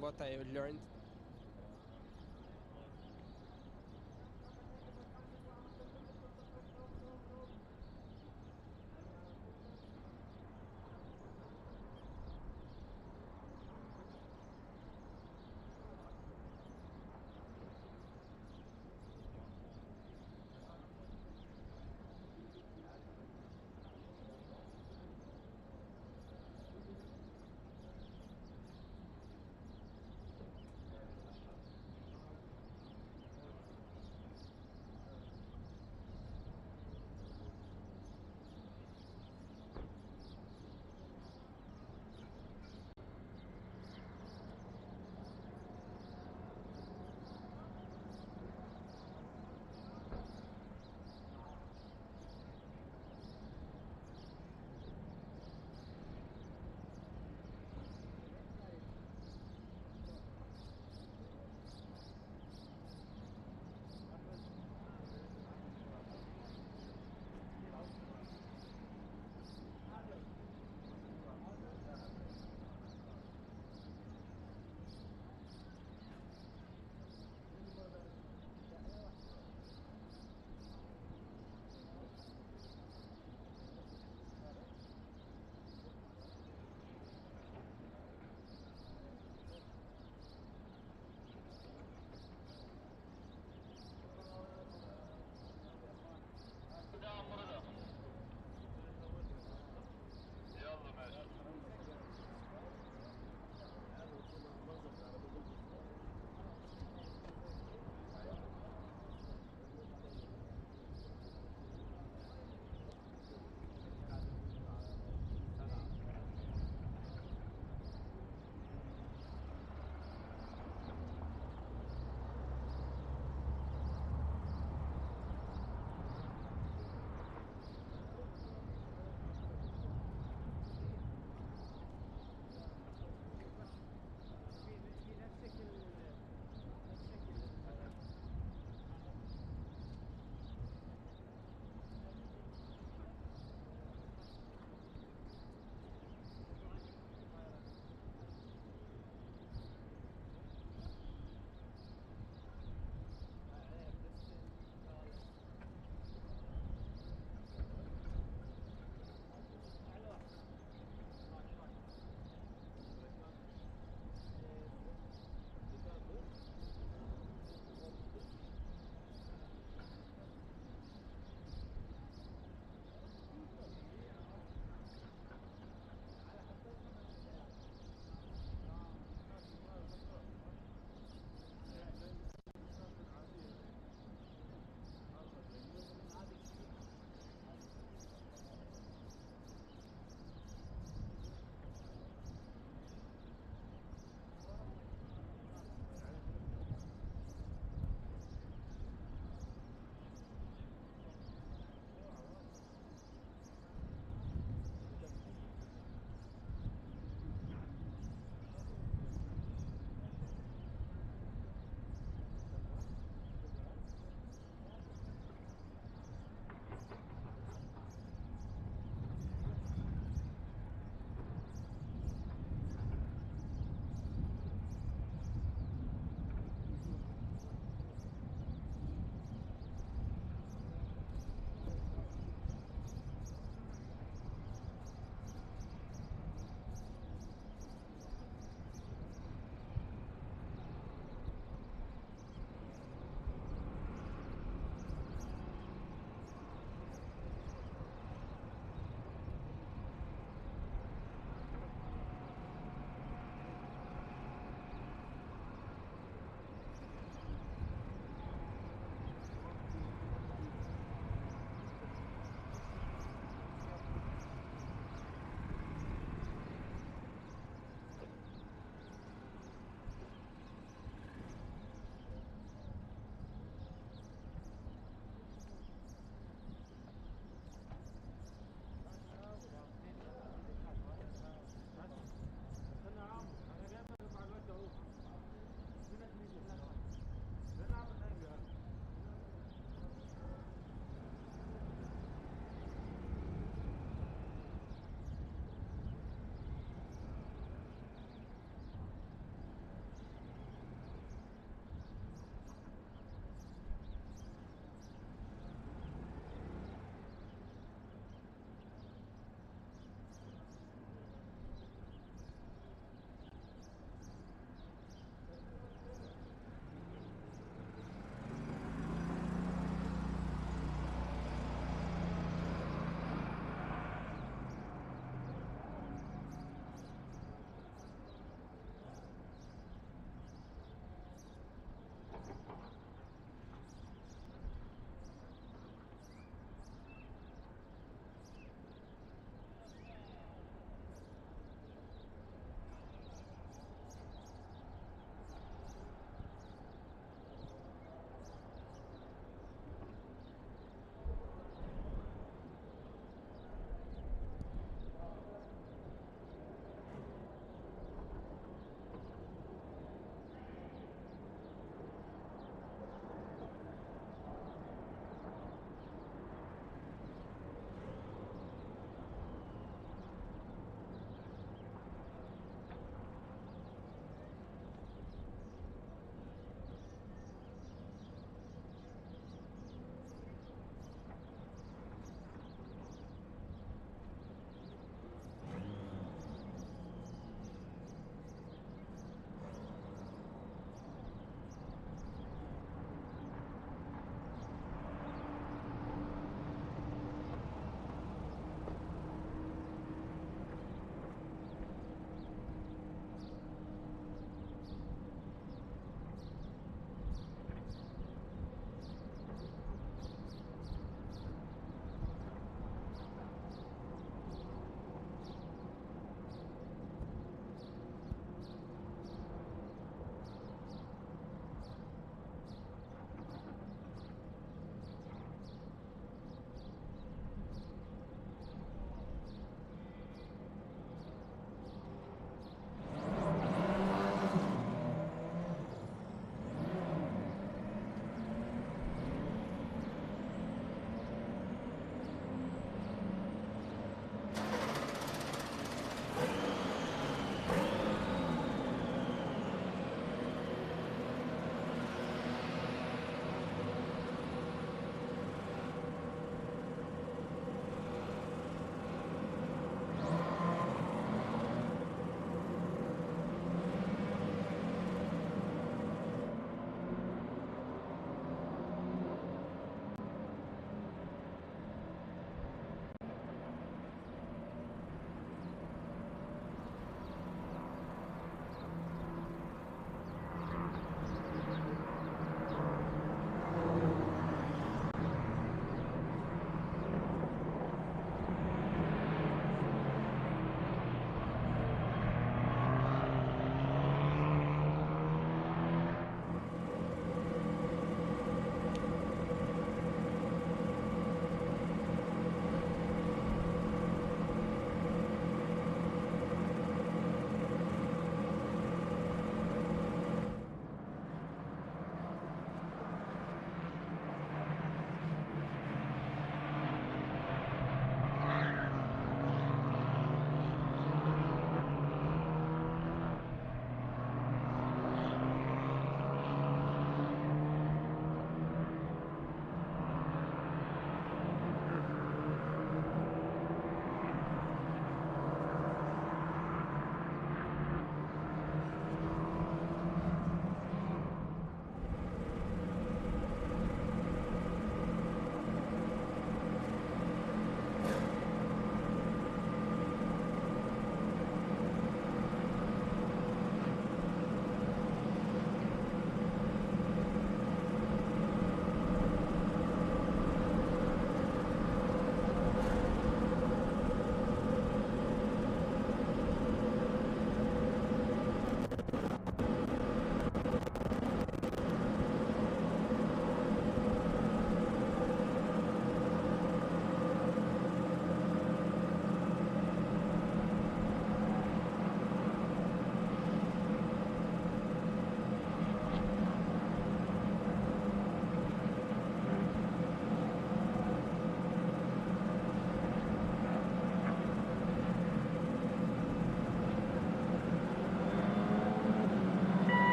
what I learned.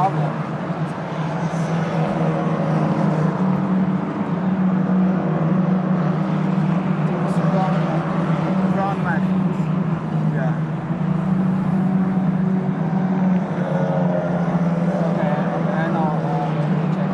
problem. It's wrong matches. Yeah. Okay, I know. Let me check.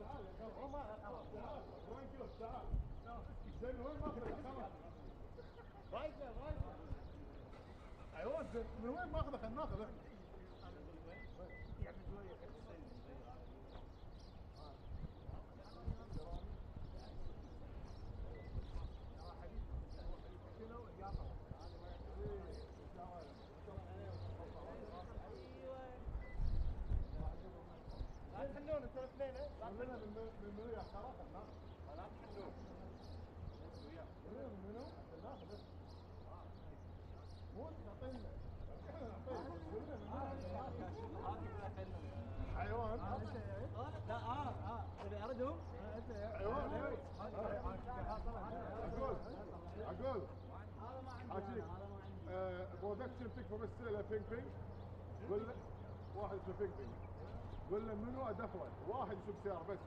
تعال تعال وين كنت تعال زين وين ماخذك خلاص رايقه ايوه زين من وين ماخذه خلينا ناخذه يعني شويه لا تحلون انتوا الاثنين من منو يا خلاص لا تحلون منو ناخذه مو تعطينا حيوان لا تبي اردهم حيوان اقول عاجيك برودكشن تكفى بس له بينج بينج قول له واحد اسمه بينج بينج قول له منو ادخله واحد يسوق سياره بس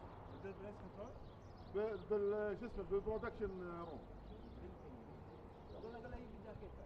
شو اسمه بالبرودكشن روم قول له يجي جاكيت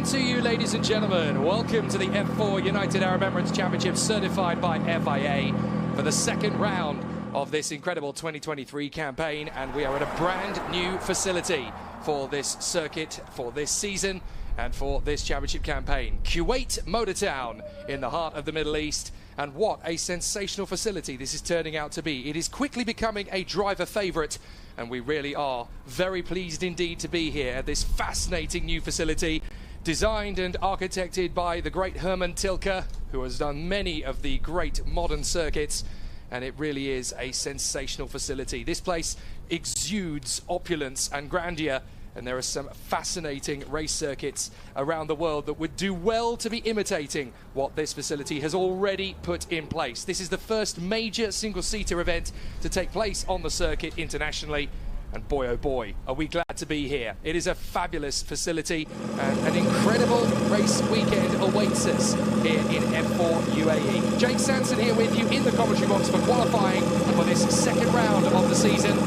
evening to you, ladies and gentlemen. Welcome to the F4 United Arab Emirates Championship, certified by FIA for the second round of this incredible 2023 campaign. And we are at a brand new facility for this circuit, for this season, and for this championship campaign. Kuwait Motor Town in the heart of the Middle East. And what a sensational facility this is turning out to be. It is quickly becoming a driver favourite, and we really are very pleased indeed to be here at this fascinating new facility, designed and architected by the great Herman Tilke, who has done many of the great modern circuits, and it really is a sensational facility. This place exudes opulence and grandeur, and there are some fascinating race circuits around the world that would do well to be imitating what this facility has already put in place. This is the first major single-seater event to take place on the circuit internationally, and boy oh boy, are we glad to be here. It is a fabulous facility, and an incredible race weekend awaits us here in F4 UAE. Jake Sanson here with you in the commentary box for qualifying for this second round of the season,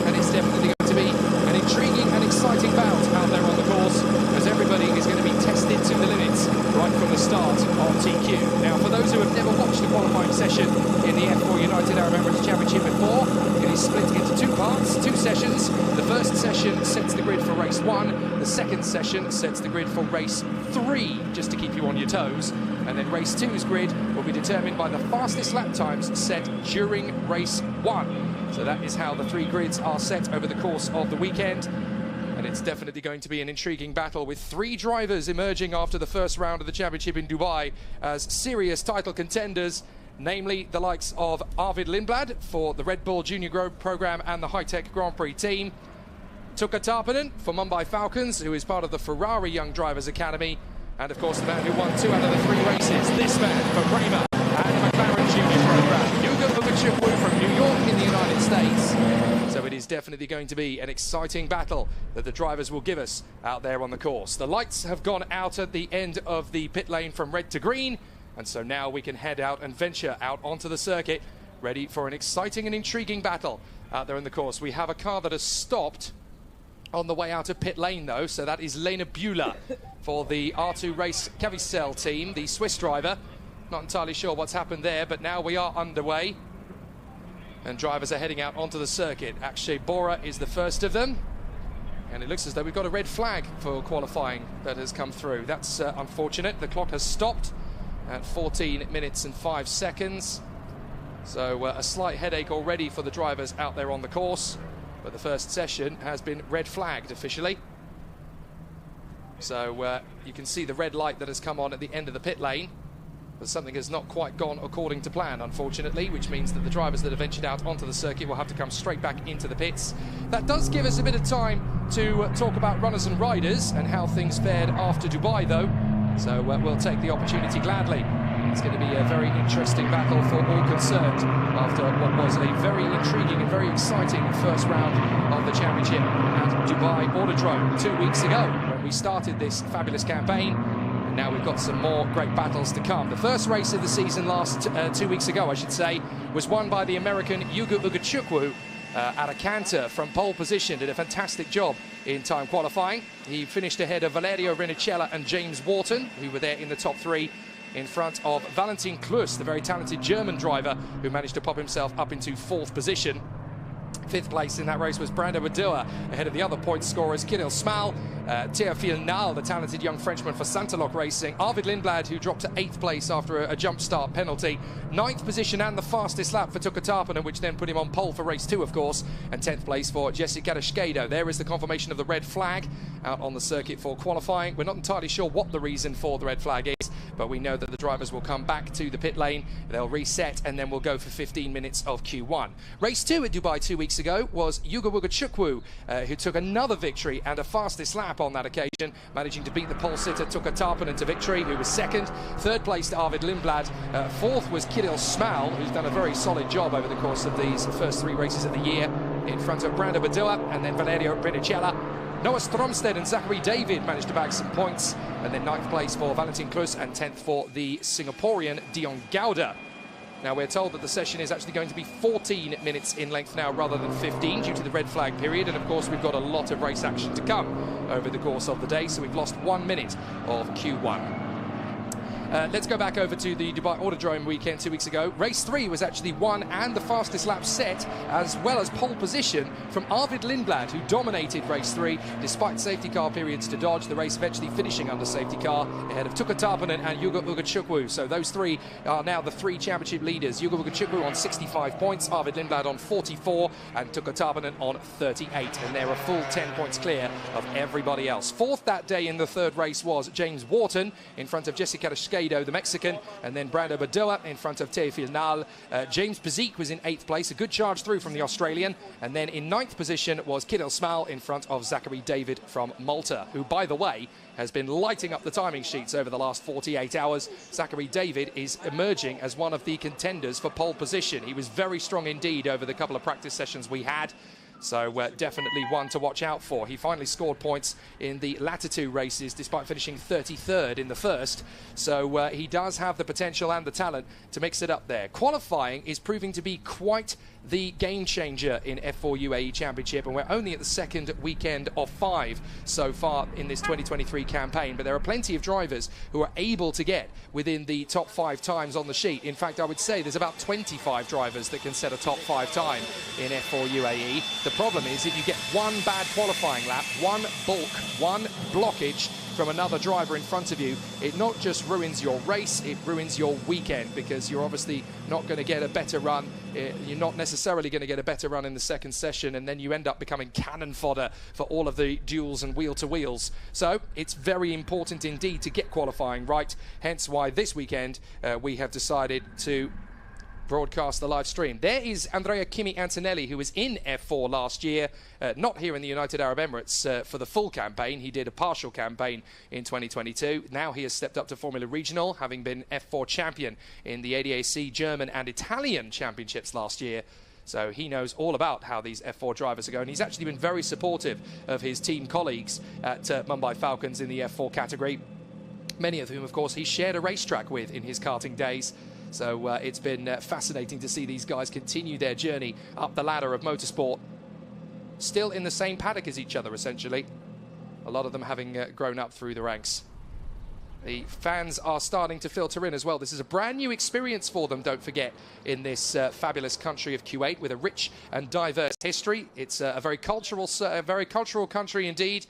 and it's definitely going to be an intriguing and exciting bout out there on the course, as everybody is going to be tested to the limits right from the start on TQ. Now, for those who have never watched the qualifying session in the F4 United Arab Emirates Championship before, it is split into two parts, two sessions. The first session sets the grid for race 1. The second session sets the grid for race 3, just to keep you on your toes. And then race 2's grid will be determined by the fastest lap times set during race 1. So that is how the three grids are set over the course of the weekend. And it's definitely going to be an intriguing battle, with three drivers emerging after the first round of the championship in Dubai as serious title contenders, namely the likes of Arvid Lindblad for the Red Bull Junior Program and the High-Tech Grand Prix team, Tuka Tarpanen for Mumbai Falcons, who is part of the Ferrari Young Drivers Academy, and of course the man who won 2 out of the 3 races, this man for Prema and the McLaren Junior Program, from New York in the United States. So it is definitely going to be an exciting battle that the drivers will give us out there on the course. The lights have gone out at the end of the pit lane from red to green, and so now we can head out and venture out onto the circuit, ready for an exciting and intriguing battle out there in the course. We have a car that has stopped on the way out of pit lane, though, so that is Lena Bühler for the R2 Race Cavicel team, the Swiss driver. Not entirely sure what's happened there, but now we are underway, and drivers are heading out onto the circuit. Akshay Bora is the first of them, and it looks as though we've got a red flag for qualifying that has come through. That's unfortunate. The clock has stopped at 14 minutes and 5 seconds. So a slight headache already for the drivers out there on the course, but the first session has been red flagged officially. So you can see the red light that has come on at the end of the pit lane, but something has not quite gone according to plan, unfortunately, which means that the drivers that have ventured out onto the circuit will have to come straight back into the pits. That does give us a bit of time to talk about runners and riders and how things fared after Dubai, though. So we'll take the opportunity gladly. It's going to be a very interesting battle for all concerned after what was a very intriguing and very exciting first round of the championship at Dubai Autodrome 2 weeks ago, when we started this fabulous campaign. And now we've got some more great battles to come. The first race of the season 2 weeks ago, I should say, was won by the American Ugo Ugachukwu at a canter from pole position. Did a fantastic job in time qualifying. He finished ahead of Valerio Rinicella and James Wharton, who were there in the top 3, in front of Valentin Klus, the very talented German driver who managed to pop himself up into 4th position. 5th place in that race was Brando Badua, ahead of the other point scorers, Kirill Smal, Théophile Nal, the talented young Frenchman for Santaloc Racing, Arvid Lindblad, who dropped to 8th place after a jump start penalty, 9th position and the fastest lap for Tuka Tarpanen, which then put him on pole for race 2, of course, and 10th place for Jesse Kadashkedo. There is the confirmation of the red flag out on the circuit for qualifying. We're not entirely sure what the reason for the red flag is, but we know that the drivers will come back to the pit lane, they'll reset, and then we'll go for 15 minutes of Q1. Race 2 at Dubai 2 weeks ago was Ugo Ugachukwu, who took another victory and a fastest lap on that occasion, managing to beat the pole sitter Tuka Tarpanen to victory, who was 2nd. 3rd place to Arvid Lindblad. 4th was Kirill Smal, who's done a very solid job over the course of these first 3 races of the year, in front of Brando Badua and then Valerio Rinicella. Noah Stromsted and Zachary David managed to bag some points, and then 9th place for Valentin Klus and 10th for the Singaporean Dion Gauda. Now, we're told that the session is actually going to be 14 minutes in length now rather than 15 due to the red flag period. And, of course, we've got a lot of race action to come over the course of the day. So we've lost 1 minute of Q1. Let's go back over to the Dubai Autodrome weekend 2 weeks ago. Race 3 was actually won and the fastest lap set, as well as pole position from Arvid Lindblad, who dominated race 3 despite safety car periods to dodge. The race eventually finishing under safety car ahead of Tuka Tarpanen and Yugo Ugachukwu. So those three are now the 3 championship leaders. Yugo Ugachukwu on 65 points, Arvid Lindblad on 44 and Tuka Tarpanen on 38. And they're a full 10 points clear of everybody else. Fourth that day in the third race was James Wharton in front of Jessica Esquedo, the Mexican, and then Brando Badoa in front of Teofil Nal. James Bezique was in 8th place, a good charge through from the Australian, and then in 9th position was Kidil Smal in front of Zachary David from Malta, who, by the way, has been lighting up the timing sheets over the last 48 hours. Zachary David is emerging as one of the contenders for pole position. He was very strong indeed over the couple of practice sessions we had. So definitely one to watch out for. He finally scored points in the latter 2 races despite finishing 33rd in the first. So he does have the potential and the talent to mix it up there. Qualifying is proving to be quite the game changer in F4 UAE Championship, and we're only at the second weekend of 5 so far in this 2023 campaign, but there are plenty of drivers who are able to get within the top 5 times on the sheet. In fact, I would say there's about 25 drivers that can set a top 5 time in F4 UAE. The problem is if you get one bad qualifying lap, one bulk, one blockage from another driver in front of you, it not just ruins your race, it ruins your weekend, because you're obviously not going to get a better run. You're not necessarily going to get a better run in the second session, and then you end up becoming cannon fodder for all of the duels and wheel-to-wheels. So it's very important indeed to get qualifying right, hence why this weekend we have decided to broadcast the live stream. There is Andrea Kimi Antonelli, who was in F4 last year, not here in the United Arab Emirates for the full campaign. He did a partial campaign in 2022. Now he has stepped up to Formula Regional, having been F4 champion in the ADAC German and Italian championships last year. So he knows all about how these F4 drivers are going. He's actually been very supportive of his team colleagues at Mumbai Falcons in the F4 category, many of whom, of course, he shared a racetrack with in his karting days. So it's been fascinating to see these guys continue their journey up the ladder of motorsport, still in the same paddock as each other, essentially. A lot of them having grown up through the ranks. The fans are starting to filter in as well. This is a brand new experience for them, don't forget, in this fabulous country of Kuwait with a rich and diverse history. It's a very cultural country indeed.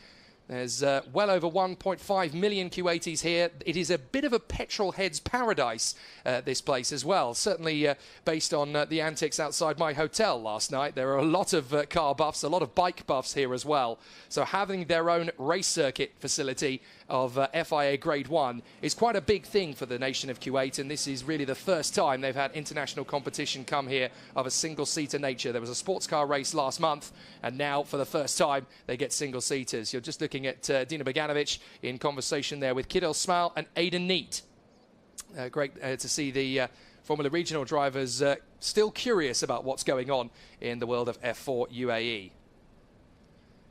There's well over 1.5 million Kuwaitis here. It is a bit of a petrol head's paradise, this place as well. Certainly based on the antics outside my hotel last night. There are a lot of car buffs, a lot of bike buffs here as well. So having their own race circuit facility of FIA Grade 1 is quite a big thing for the nation of Kuwait, and this is really the first time they've had international competition come here of a single-seater nature. There was a sports car race last month, and now for the first time they get single-seaters. You're just looking at Dina Beganovic in conversation there with Kidil Smal and Aidan Neat. Great to see the Formula Regional drivers still curious about what's going on in the world of F4 UAE.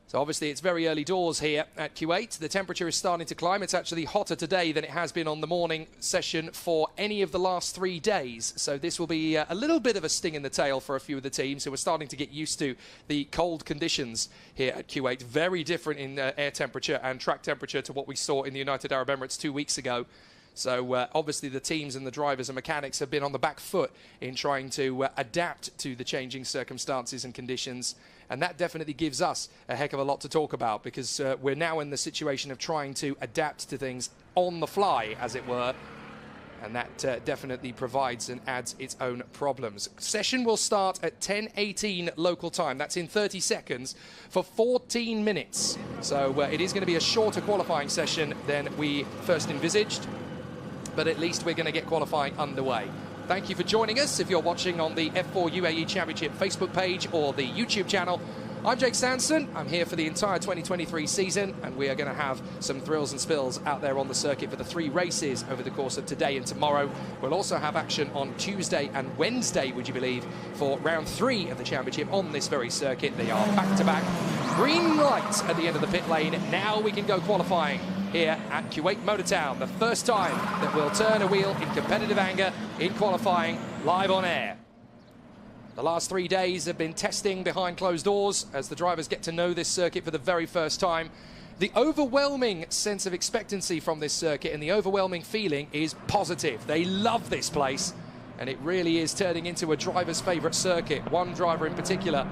So obviously it's very early doors here at Kuwait. The temperature is starting to climb. It's actually hotter today than it has been on the morning session for any of the last 3 days. So this will be a little bit of a sting in the tail for a few of the teams who are starting to get used to the cold conditions here at Kuwait. Very different in air temperature and track temperature to what we saw in the United Arab Emirates 2 weeks ago. So obviously the teams and the drivers and mechanics have been on the back foot in trying to adapt to the changing circumstances and conditions. And that definitely gives us a heck of a lot to talk about, because we're now in the situation of trying to adapt to things on the fly, as it were. And that definitely provides and adds its own problems. Session will start at 10:18 local time. That's in 30 seconds for 14 minutes. So it is going to be a shorter qualifying session than we first envisaged. But at least we're going to get qualifying underway. Thank you for joining us if you're watching on the F4 UAE Championship Facebook page or the YouTube channel. I'm Jake Sanson. I'm here for the entire 2023 season, and we are going to have some thrills and spills out there on the circuit for the 3 races over the course of today and tomorrow. We'll also have action on Tuesday and Wednesday, would you believe, for round 3 of the championship on this very circuit. They are back-to-back. Green light at the end of the pit lane. Now we can go qualifying. here at Kuwait Motor Town. The first time that we'll turn a wheel in competitive anger in qualifying live on air. The last 3 days have been testing behind closed doors as the drivers get to know this circuit for the very first time. The overwhelming sense of expectancy from this circuit and the overwhelming feeling is positive. They love this place, and it really is turning into a driver's favourite circuit. One driver in particular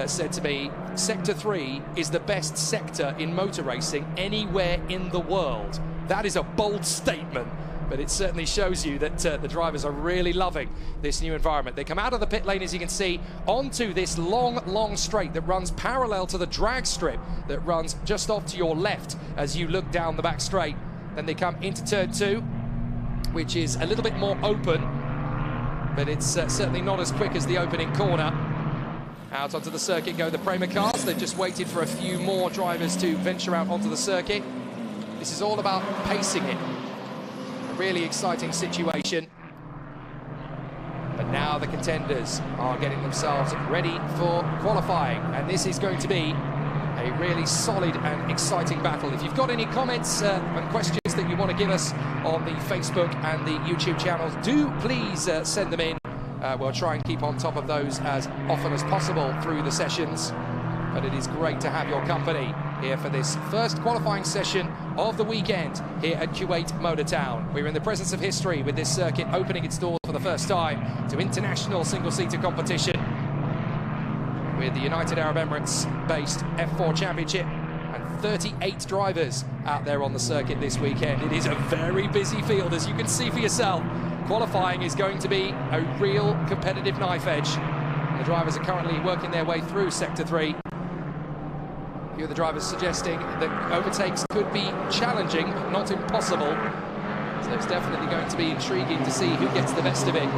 said to me, Sector 3 is the best sector in motor racing anywhere in the world. That is a bold statement, but it certainly shows you that the drivers are really loving this new environment. They come out of the pit lane, as you can see, onto this long straight that runs parallel to the drag strip that runs just off to your left as you look down the back straight. Then they come into turn 2, which is a little bit more open, but it's certainly not as quick as the opening corner. Out onto the circuit go the Prema cars. They've just waited for a few more drivers to venture out onto the circuit. This is all about pacing it. A really exciting situation. But now the contenders are getting themselves ready for qualifying, and this is going to be a really solid and exciting battle. If you've got any comments and questions that you want to give us on the Facebook and the YouTube channels, do please send them in. We'll try and keep on top of those as often as possible through the sessions. But it is great to have your company here for this first qualifying session of the weekend here at Kuwait Motor Town. We're in the presence of history with this circuit opening its doors for the first time to international single-seater competition with the United Arab Emirates based F4 Championship and 38 drivers out there on the circuit this weekend. It is a very busy field, as you can see for yourself. Qualifying is going to be a real competitive knife edge. The drivers are currently working their way through Sector 3. A few of the drivers suggesting that overtakes could be challenging, but not impossible. So it's definitely going to be intriguing to see who gets the best of it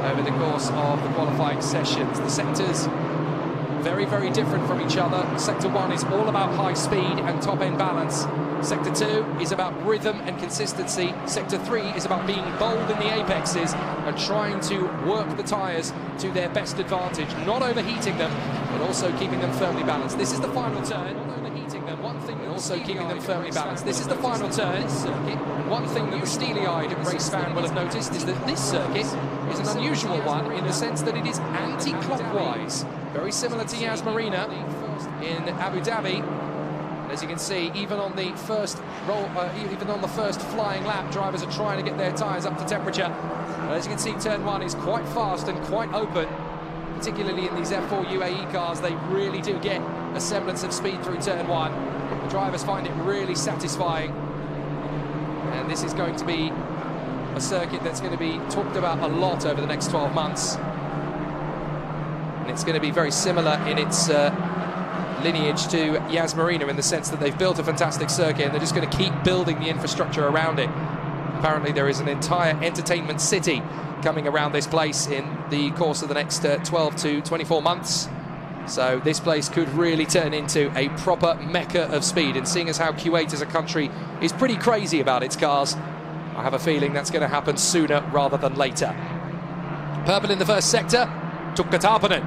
over the course of the qualifying sessions. The sectors, very different from each other. Sector 1 is all about high speed and top-end balance. Sector 2 is about rhythm and consistency. Sector 3 is about being bold in the apexes and trying to work the tyres to their best advantage, not overheating them, but also keeping them firmly balanced. This is the final turn. Not overheating them. One thing, also keeping them firmly balanced. This is the final turn. One thing that the steely-eyed race fan will have noticed is that this circuit is an unusual one in the sense that it is anti-clockwise, very similar to Yas Marina in Abu Dhabi. As you can see, even on the first flying lap, drivers are trying to get their tyres up to temperature. And as you can see, turn 1 is quite fast and quite open, particularly in these F4 UAE cars. They really do get a semblance of speed through turn 1. The drivers find it really satisfying. And this is going to be a circuit that's going to be talked about a lot over the next 12 months. And it's going to be very similar in its lineage to Yas Marina in the sense that they've built a fantastic circuit and they're just going to keep building the infrastructure around it. Apparently there is an entire entertainment city coming around this place in the course of the next 12 to 24 months. So this place could really turn into a proper mecca of speed, and seeing as how Kuwait as a country is pretty crazy about its cars, I have a feeling that's going to happen sooner rather than later. Purple in the first sector, Tukka Tarpanen.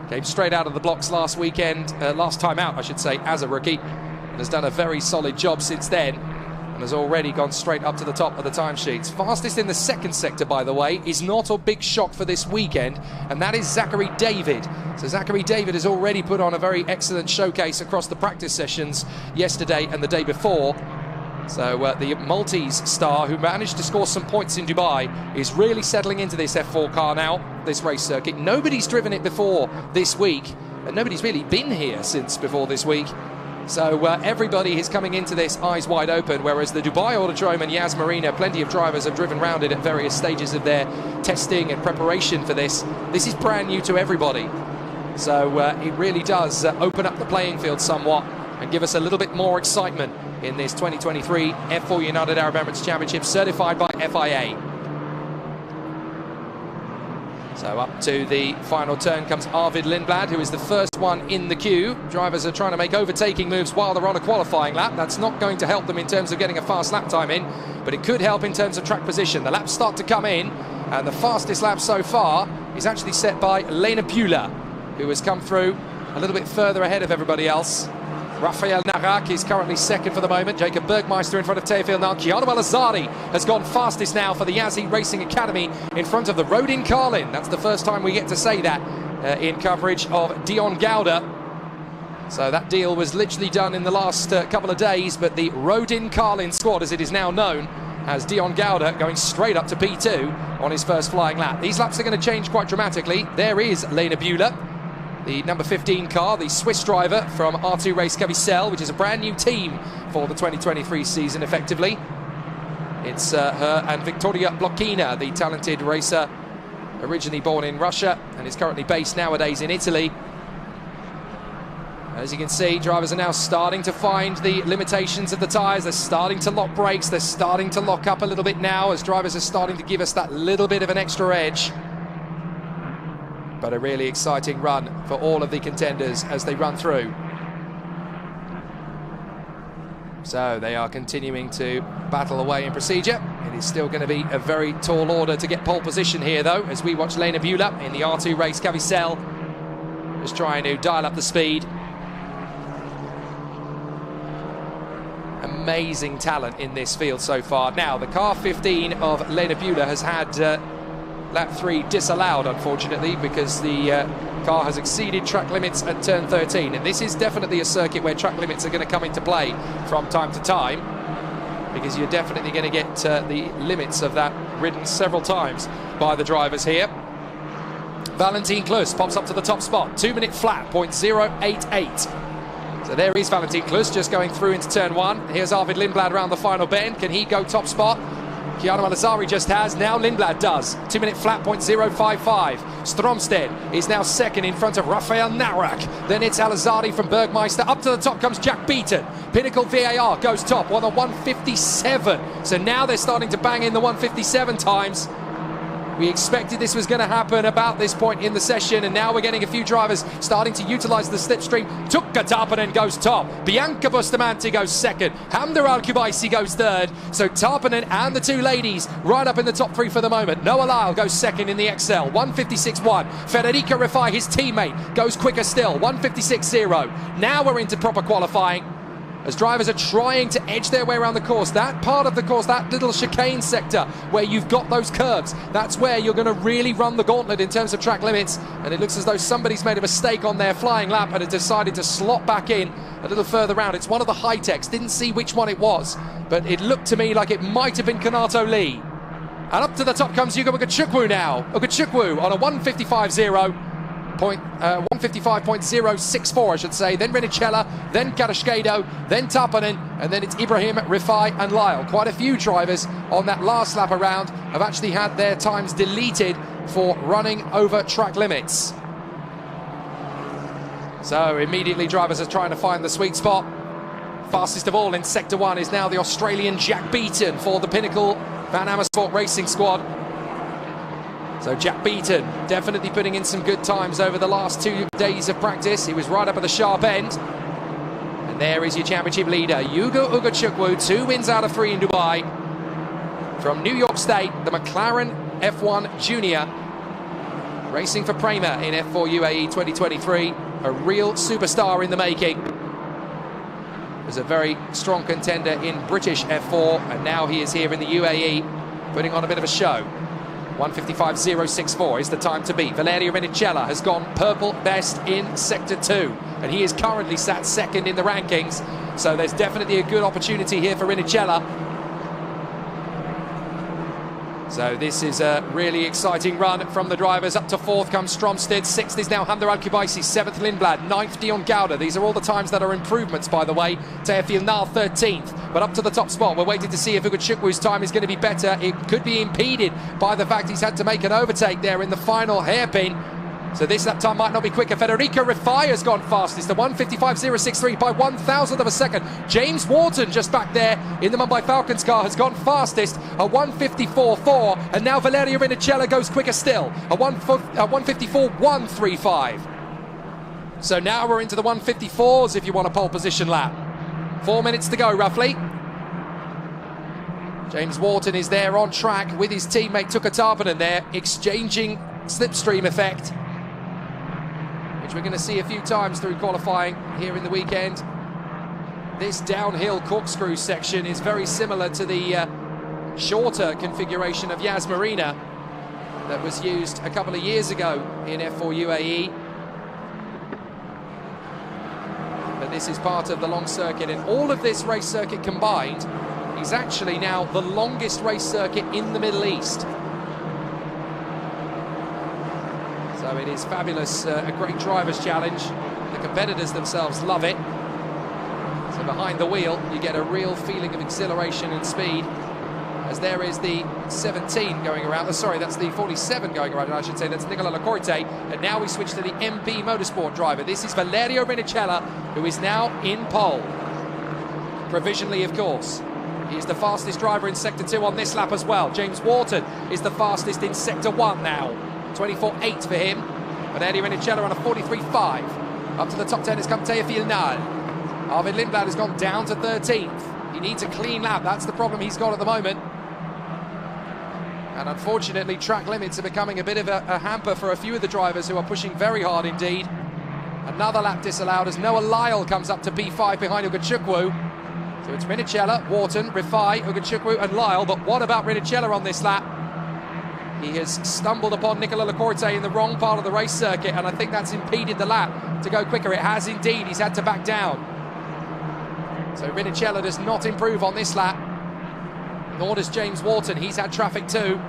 Came straight out of the blocks last time out, I should say, as a rookie, and has done a very solid job since then, and has already gone straight up to the top of the timesheets. Fastest in the second sector, by the way, is not a big shock for this weekend, and that is Zachary David. So Zachary David has already put on a very excellent showcase across the practice sessions yesterday and the day before. So the Maltese star, who managed to score some points in Dubai, is really settling into this F4 car now, this race circuit. Nobody's driven it before this week, and nobody's really been here since before this week. So everybody is coming into this eyes wide open, whereas the Dubai Autodrome and Yas Marina, plenty of drivers have driven around it at various stages of their testing and preparation for this. This is brand new to everybody. So it really does open up the playing field somewhat and give us a little bit more excitement in this 2023 F4 United Arab Emirates Championship, certified by FIA. So up to the final turn comes Arvid Lindblad, who is the first one in the queue. Drivers are trying to make overtaking moves while they're on a qualifying lap. That's not going to help them in terms of getting a fast lap time in, but it could help in terms of track position. The laps start to come in, and the fastest lap so far is actually set by Lena Bula, who has come through a little bit further ahead of everybody else. Rafael Narak is currently second for the moment. Jacob Bergmeister in front of Teofil Nant. Gianno Al-Azari has gone fastest now for the Yazzie Racing Academy in front of the Rodin Carlin. That's the first time we get to say that in coverage of Dion Gouda. So that deal was literally done in the last couple of days, but the Rodin Carlin squad, as it is now known, has Dion Gouda going straight up to P2 on his first flying lap. These laps are going to change quite dramatically. There is Lena Bühler, the number 15 car, the Swiss driver from R2 Race Cavicel, which is a brand new team for the 2023 season, effectively. It's her and Victoria Blokina, the talented racer, originally born in Russia and is currently based nowadays in Italy. As you can see, drivers are now starting to find the limitations of the tyres. They're starting to lock brakes. They're starting to lock up a little bit now as drivers are starting to give us that little bit of an extra edge. But a really exciting run for all of the contenders as they run through. So they are continuing to battle away in procedure. It is still going to be a very tall order to get pole position here, though, as we watch Lena Bühler in the R2 Race Cavicel just trying to dial up the speed. Amazing talent in this field so far. Now, the car 15 of Lena Bühler has had lap 3 disallowed, unfortunately, because the car has exceeded track limits at turn 13. And this is definitely a circuit where track limits are going to come into play from time to time, because you're definitely going to get the limits of that ridden several times by the drivers here. Valentin Klus pops up to the top spot. 2-minute flat, 0.088. So there is Valentin Klus just going through into turn 1. Here's Arvid Lindblad around the final bend. Can he go top spot? Gianno Al-Azari just has. Now Lindblad does. 2-minute flat, 0.055. Stromsted is now second in front of Rafael Narak. Then it's Al-Azari from Bergmeister. Up to the top comes Jack Beaton. Pinnacle VAR goes top on the 157. So now they're starting to bang in the 157 times. We expected this was going to happen about this point in the session, and now we're getting a few drivers starting to utilise the slipstream. Tukka Tarpanen goes top. Bianca Bustamante goes second. Hamda Al-Kubaisi goes third. So Tarpanen and the two ladies right up in the top 3 for the moment. Noah Lyle goes second in the XL, 156.1. Federica Rifai, his teammate, goes quicker still, 156.0. Now we're into proper qualifying, as drivers are trying to edge their way around the course. That part of the course, that little chicane sector where you've got those curves, that's where you're going to really run the gauntlet in terms of track limits. And it looks as though somebody's made a mistake on their flying lap and has decided to slot back in a little further round. It's one of the high-techs. Didn't see which one it was, but it looked to me like it might have been Kanato Lee. And up to the top comes Hugo Ugachukwu now. Ugachukwu on a 155.0. 155.064, I should say. Then Renicella, then Carrasquedo, then Tarpanen, and then it's Ibrahim, Rifai and Lyle. Quite a few drivers on that last lap around have actually had their times deleted for running over track limits. So immediately drivers are trying to find the sweet spot. Fastest of all in Sector 1 is now the Australian Jack Beaton for the Pinnacle Van Amersfoort Racing Squad. So Jack Beaton definitely putting in some good times over the last 2 days of practice. He was right up at the sharp end. And there is your championship leader, Hugo Ugachukwu, 2 wins out of 3 in Dubai. From New York State, the McLaren F1 Junior, racing for Prema in F4 UAE 2023. A real superstar in the making. Was a very strong contender in British F4, and now he is here in the UAE, putting on a bit of a show. 155.064 is the time to beat. Valerio Renicella has gone purple best in Sector 2, and he is currently sat second in the rankings. So there's definitely a good opportunity here for Renicella. So this is a really exciting run from the drivers. Up to 4th comes Stromsted, 6th is now Hamda Al-Kubaisi, 7th Lindblad, 9th Dion Gouda. These are all the times that are improvements, by the way. Teofil Nant 13th, but up to the top spot. We're waiting to see if Ugachukwu's time is going to be better. It could be impeded by the fact he's had to make an overtake there in the final hairpin. So this lap time might not be quicker. Federica Rifai has gone fastest, the 155.063 by 1,000th of a second. James Wharton just back there in the Mumbai Falcons car has gone fastest, a 154.4, and now Valerio Renicella goes quicker still, a 154.135. So now we're into the 154s if you want a pole position lap. 4 minutes to go roughly. James Wharton is there on track with his teammate Tukka Tarpanen there, exchanging slipstream effect, which we're going to see a few times through qualifying here in the weekend. this downhill corkscrew section is very similar to the shorter configuration of Yas Marina that was used a couple of years ago in F4 UAE. But this is part of the long circuit, and all of this race circuit combined is actually now the longest race circuit in the Middle East. So it is fabulous, a great driver's challenge. The competitors themselves love it. So behind the wheel, you get a real feeling of exhilaration and speed, as there is the 17 going around. Sorry, that's the 47 going around, I should say. That's Nicola Lacorte. And now we switch to the MP Motorsport driver. This is Valerio Rinicella, who is now in pole. Provisionally, of course. He's the fastest driver in Sector 2 on this lap as well. James Wharton is the fastest in Sector 1 now. 24.8 for him. Valerio Rinicella on a 43.5. Up to the top 10 has come Taya Filnal. Arvid Lindblad has gone down to 13th. He needs a clean lap. That's the problem he's got at the moment. And unfortunately, track limits are becoming a bit of a hamper for a few of the drivers who are pushing very hard indeed. Another lap disallowed as Noah Lyle comes up to P5 behind Ugachukwu. So it's Rinicella, Wharton, Rifai, Ugachukwu and Lyle. But what about Rinicella on this lap? He has stumbled upon Nicola Lacorte in the wrong part of the race circuit, and I think that's impeded the lap to go quicker. It has indeed. He's had to back down. So Rinicella does not improve on this lap. Nor does James Wharton. He's had traffic too.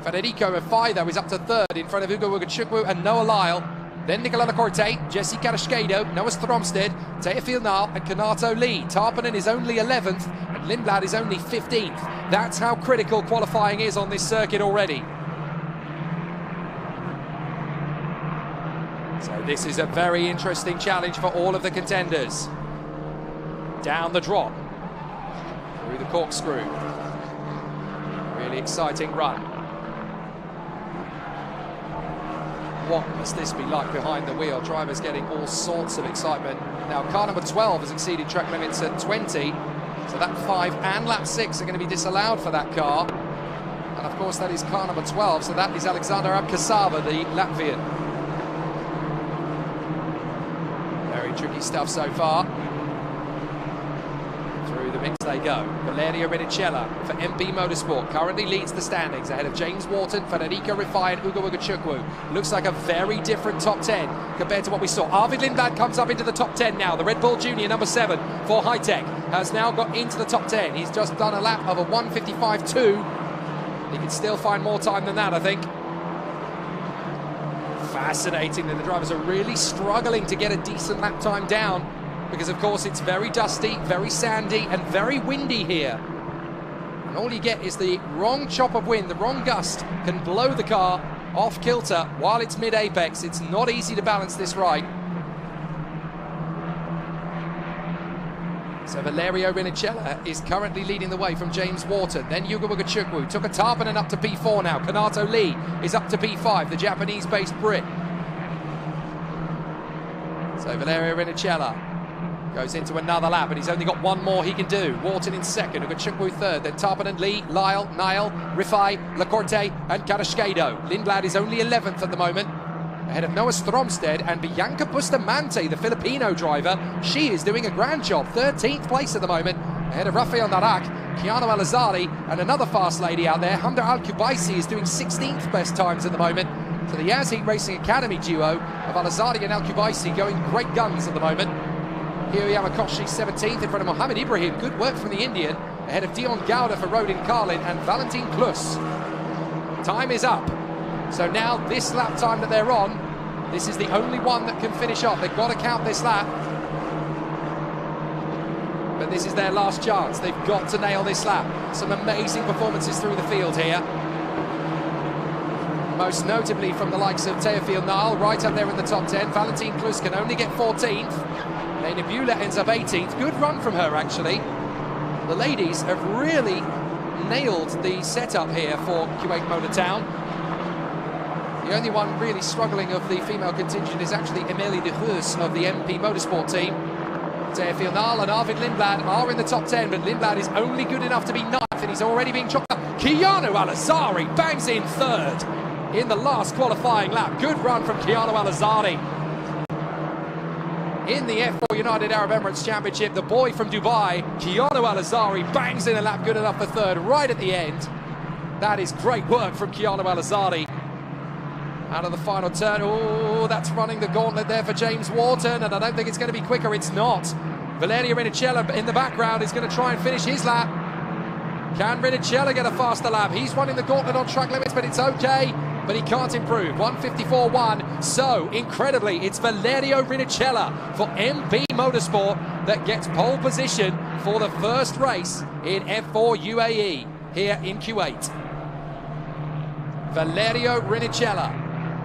Federico Rifai, though, is up to third in front of Ugo Ugachukwu and Noah Lyle. Then Nicola Lacorte, Jesse Karaskedo, Noah Stromsted, Taya Filnal and Kanato Lee. Tarpanen is only 11th and Lindblad is only 15th. That's how critical qualifying is on this circuit already. So this is a very interesting challenge for all of the contenders. Down the drop, through the corkscrew. Really exciting run. What must this be like behind the wheel? Drivers getting all sorts of excitement. Now, car number 12 has exceeded track limits at 20, so that 5 and lap 6 are going to be disallowed for that car. And of course, that is car number 12, so that is Alexander Abkasava, the Latvian. Very tricky stuff so far. Through the mix they go. Valerio Rinicella for MP Motorsport currently leads the standings ahead of James Wharton, Federico Rifai and Ugo Ugachukwu. Looks like a very different top 10 compared to what we saw. Arvid Lindblad comes up into the top 10 now. The Red Bull Junior number 7 for High Tech has now got into the top 10. He's just done a lap of a 1:55.2. He can still find more time than that, I think. Fascinating that the drivers are really struggling to get a decent lap time down, because of course it's very dusty, very sandy and very windy here. And all you get is the wrong chop of wind, the wrong gust can blow the car off kilter while it's mid-apex. It's not easy to balance this right. So Valerio Rinicella is currently leading the way from James Wharton. Then Ugo Ugachukwu took a Tarpanen up to P4 now. Kanato Lee is up to P5, the Japanese-based Brit. So Valerio Rinicella goes into another lap, and he's only got one more he can do. Wharton in second, Ugachukwu third, then Tarpanen, Lee, Lyle, Niall, Rifai, Lacorte and Karaskedo. Lindblad is only 11th at the moment, ahead of Noah Stromsted and Bianca Bustamante, the Filipino driver. She is doing a grand job, 13th place at the moment, ahead of Rafael Narak, Keanu Al-Azari and another fast lady out there. Hamda Al-Kubaisi is doing 16th best times at the moment. So the Yazheed Racing Academy duo of Al-Azari and Al-Kubaisi going great guns at the moment. Hiro Yamakoshi 17th in front of Mohamed Ibrahim. Good work from the Indian, ahead of Dion Gouda for Rodin Carlin and Valentin Klus. Time is up. So now this lap time that they're on, this is the only one that can finish off. They've got to count this lap. But this is their last chance. They've got to nail this lap. Some amazing performances through the field here. Most notably from the likes of Taya Filnal, right up there in the top 10. Valentin Klus can only get 14th. Lena Bula ends up 18th. Good run from her, actually. The ladies have really nailed the setup here for Kuwait Motor Town. The only one really struggling of the female contingent is actually Emilie de Heus of the MP Motorsport team. Taya Filnal and Arvid Lindblad are in the top 10, but Lindblad is only good enough to be 9th, and he's already being chopped up. Keanu Al-Azari bangs in 3rd in the last qualifying lap. Good run from Keanu Al-Azari. in the F4 United Arab Emirates Championship. The boy from Dubai, Keanu Al-Azari, bangs in a lap good enough for third right at the end. That is great work from Keanu Al-Azari. Out of the final turn. Oh, that's running the gauntlet there for James Wharton, and I don't think it's going to be quicker. It's not. Valerio Rinicella in the background is going to try and finish his lap. Can Rinicella get a faster lap? He's running the gauntlet on track limits, but it's okay. But he can't improve. 1:54.1. So, incredibly, it's Valerio Rinicella for MP Motorsport that gets pole position for the first race in F4 UAE here in Kuwait. Valerio Rinicella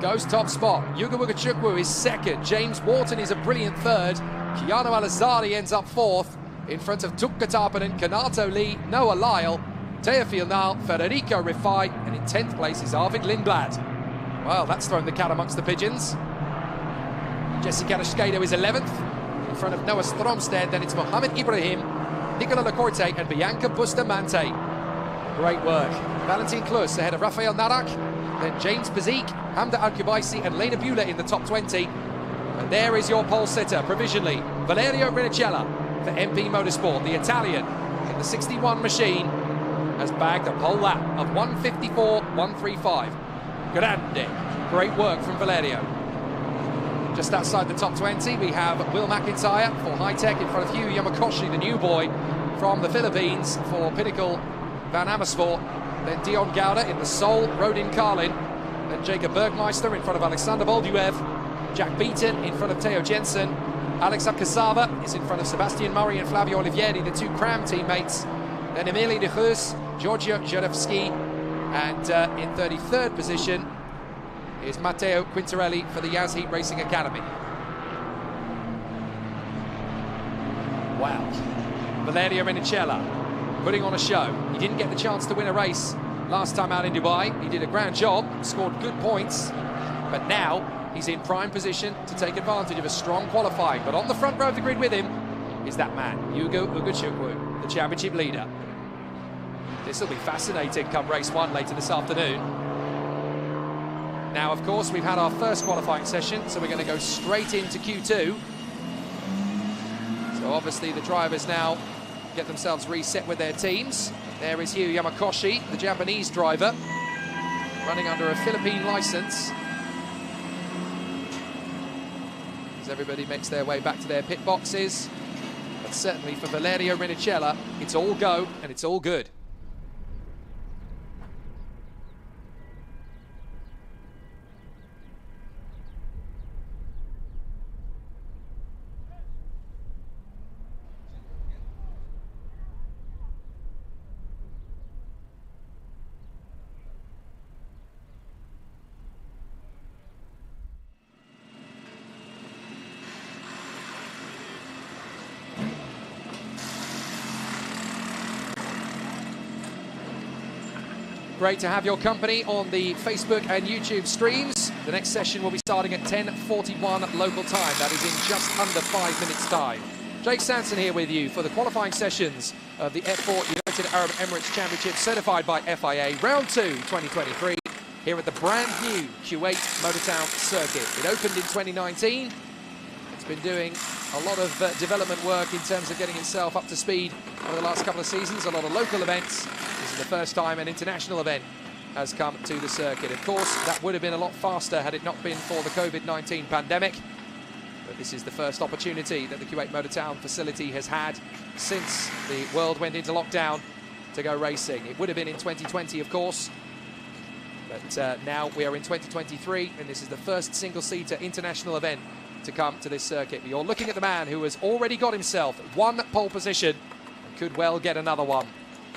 goes top spot. Yuga Wugachukwu is second. James Wharton is a brilliant third. Keanu Al-Azari ends up fourth in front of Tukka Tarpanen, Kanato Lee, Noah Lyle, Teofil Nal, Federico Rifai, and in 10th place is Arvid Lindblad. Well, that's thrown the cat amongst the pigeons. Jesse Carrasquedo is 11th in front of Noah Stromsted. Then it's Mohamed Ibrahim, Nicola Lacorte, and Bianca Bustamante. Great work. Valentin Klus ahead of Rafael Narak, then James Bazik, Hamda Al-Kubaisi, and Lena Bula in the top 20. And there is your pole sitter, provisionally, Valerio Rinicella for MP Motorsport. The Italian in the 61 machine has bagged a pole lap of 1:54.135. Grande. Great work from Valerio. Just outside the top 20, we have Will McIntyre for High Tech in front of Hugh Yamakoshi, the new boy from the Philippines for Pinnacle Van Amersfoort. Then Dion Gouda in the Seoul Rodin Carlin. Then Jacob Bergmeister in front of Alexander Bolduev. Jack Beaton in front of Theo Jensen. Alex Abkasava is in front of Sebastian Murray and Flavio Olivieri, the two Cram teammates. Then Emily de Geus, Giorgio Zherevski, and in 33rd position is Matteo Quintarelli for the Yazheat Racing Academy. Wow. Valerio Rinicella putting on a show. He didn't get the chance to win a race last time out in Dubai. He did a grand job, scored good points, but now he's in prime position to take advantage of a strong qualifying. But on the front row of the grid with him is that man, Yugo Ugachukwu, the championship leader. This will be fascinating come race one later this afternoon. Now, of course, we've had our first qualifying session, so we're going to go straight into Q2. So obviously the drivers now get themselves reset with their teams. There is Hugh Yamakoshi, the Japanese driver, running under a Philippine license. As everybody makes their way back to their pit boxes. But certainly for Valerio Rinicella, it's all go and it's all good. Great to have your company on the Facebook and YouTube streams. The next session will be starting at 10:41 local time. That is in just under 5 minutes' time. Jake Sanson here with you for the qualifying sessions of the F4 United Arab Emirates Championship, certified by FIA, Round 2 2023, here at the brand new Kuwait Motor Town circuit. It opened in 2019. It's been doing a lot of development work in terms of getting itself up to speed over the last couple of seasons, a lot of local events. This is the first time an international event has come to the circuit. Of course, that would have been a lot faster had it not been for the COVID-19 pandemic. But this is the first opportunity that the Kuwait Motor Town facility has had since the world went into lockdown to go racing. It would have been in 2020, of course. But now we are in 2023, and this is the first single-seater international event to come to this circuit. You're looking at the man who has already got himself one pole position and could well get another one,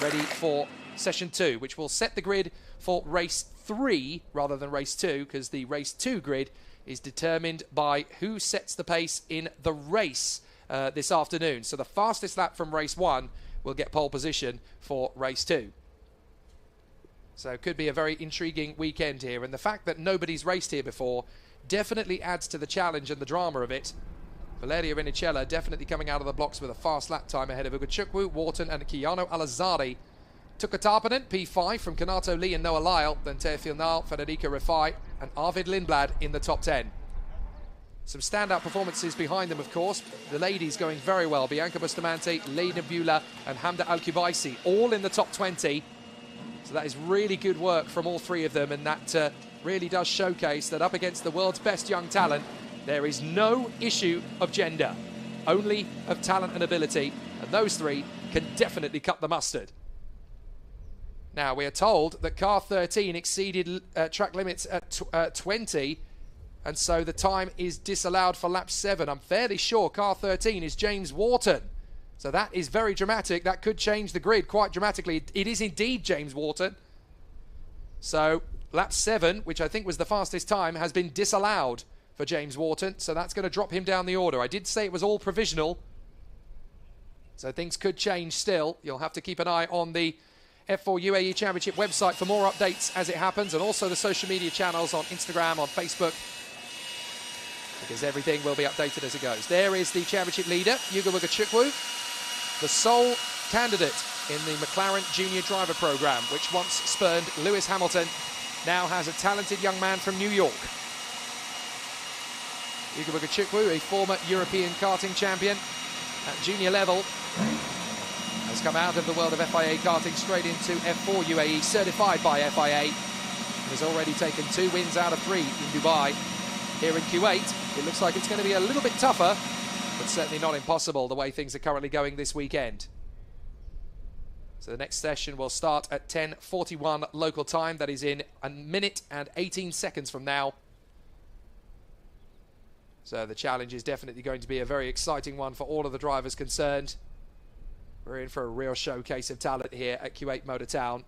ready for session 2, which will set the grid for race 3 rather than race 2, because the race 2 grid is determined by who sets the pace in the race this afternoon. So the fastest lap from race 1 will get pole position for race 2. So it could be a very intriguing weekend here, and the fact that nobody's raced here before definitely adds to the challenge and the drama of it. Valerio Rinicella definitely coming out of the blocks with a fast lap time ahead of Ugachukwu, Wharton and Keanu Al-Azari. Tukka Tarpanen, P5 from Kanato Lee and Noah Lyle, then Teofil Nal, Federico Rifai and Arvid Lindblad in the top 10. Some standout performances behind them, of course. The ladies going very well. Bianca Bustamante, Leyna Bula and Hamda Al-Kubaisi, all in the top 20. So that is really good work from all three of them, and that really does showcase that up against the world's best young talent, there is no issue of gender, only of talent and ability, and those three can definitely cut the mustard. Now, we are told that car 13 exceeded track limits at 20, and so the time is disallowed for lap 7. I'm fairly sure car 13 is James Wharton. So that is very dramatic. That could change the grid quite dramatically. It is indeed James Wharton. So lap 7, which I think was the fastest time, has been disallowed for James Wharton. So that's going to drop him down the order. I did say it was all provisional, so things could change still. You'll have to keep an eye on the F4 UAE Championship website for more updates as it happens, and also the social media channels on Instagram, on Facebook, because everything will be updated as it goes. There is the championship leader, Yuga Chukwu, the sole candidate in the McLaren Junior Driver Program, which once spurned Lewis Hamilton, now has a talented young man from New York. Yuga Chukwu, a former European karting champion at junior level, has come out of the world of FIA karting straight into F4 UAE, certified by FIA, and has already taken 2 wins out of 3 in Dubai. Here in Kuwait, it looks like it's going to be a little bit tougher, but certainly not impossible the way things are currently going this weekend. So the next session will start at 10:41 local time. That is in 1 minute and 18 seconds from now. So the challenge is definitely going to be a very exciting one for all of the drivers concerned. We're in for a real showcase of talent here at Kuwait Motor Town.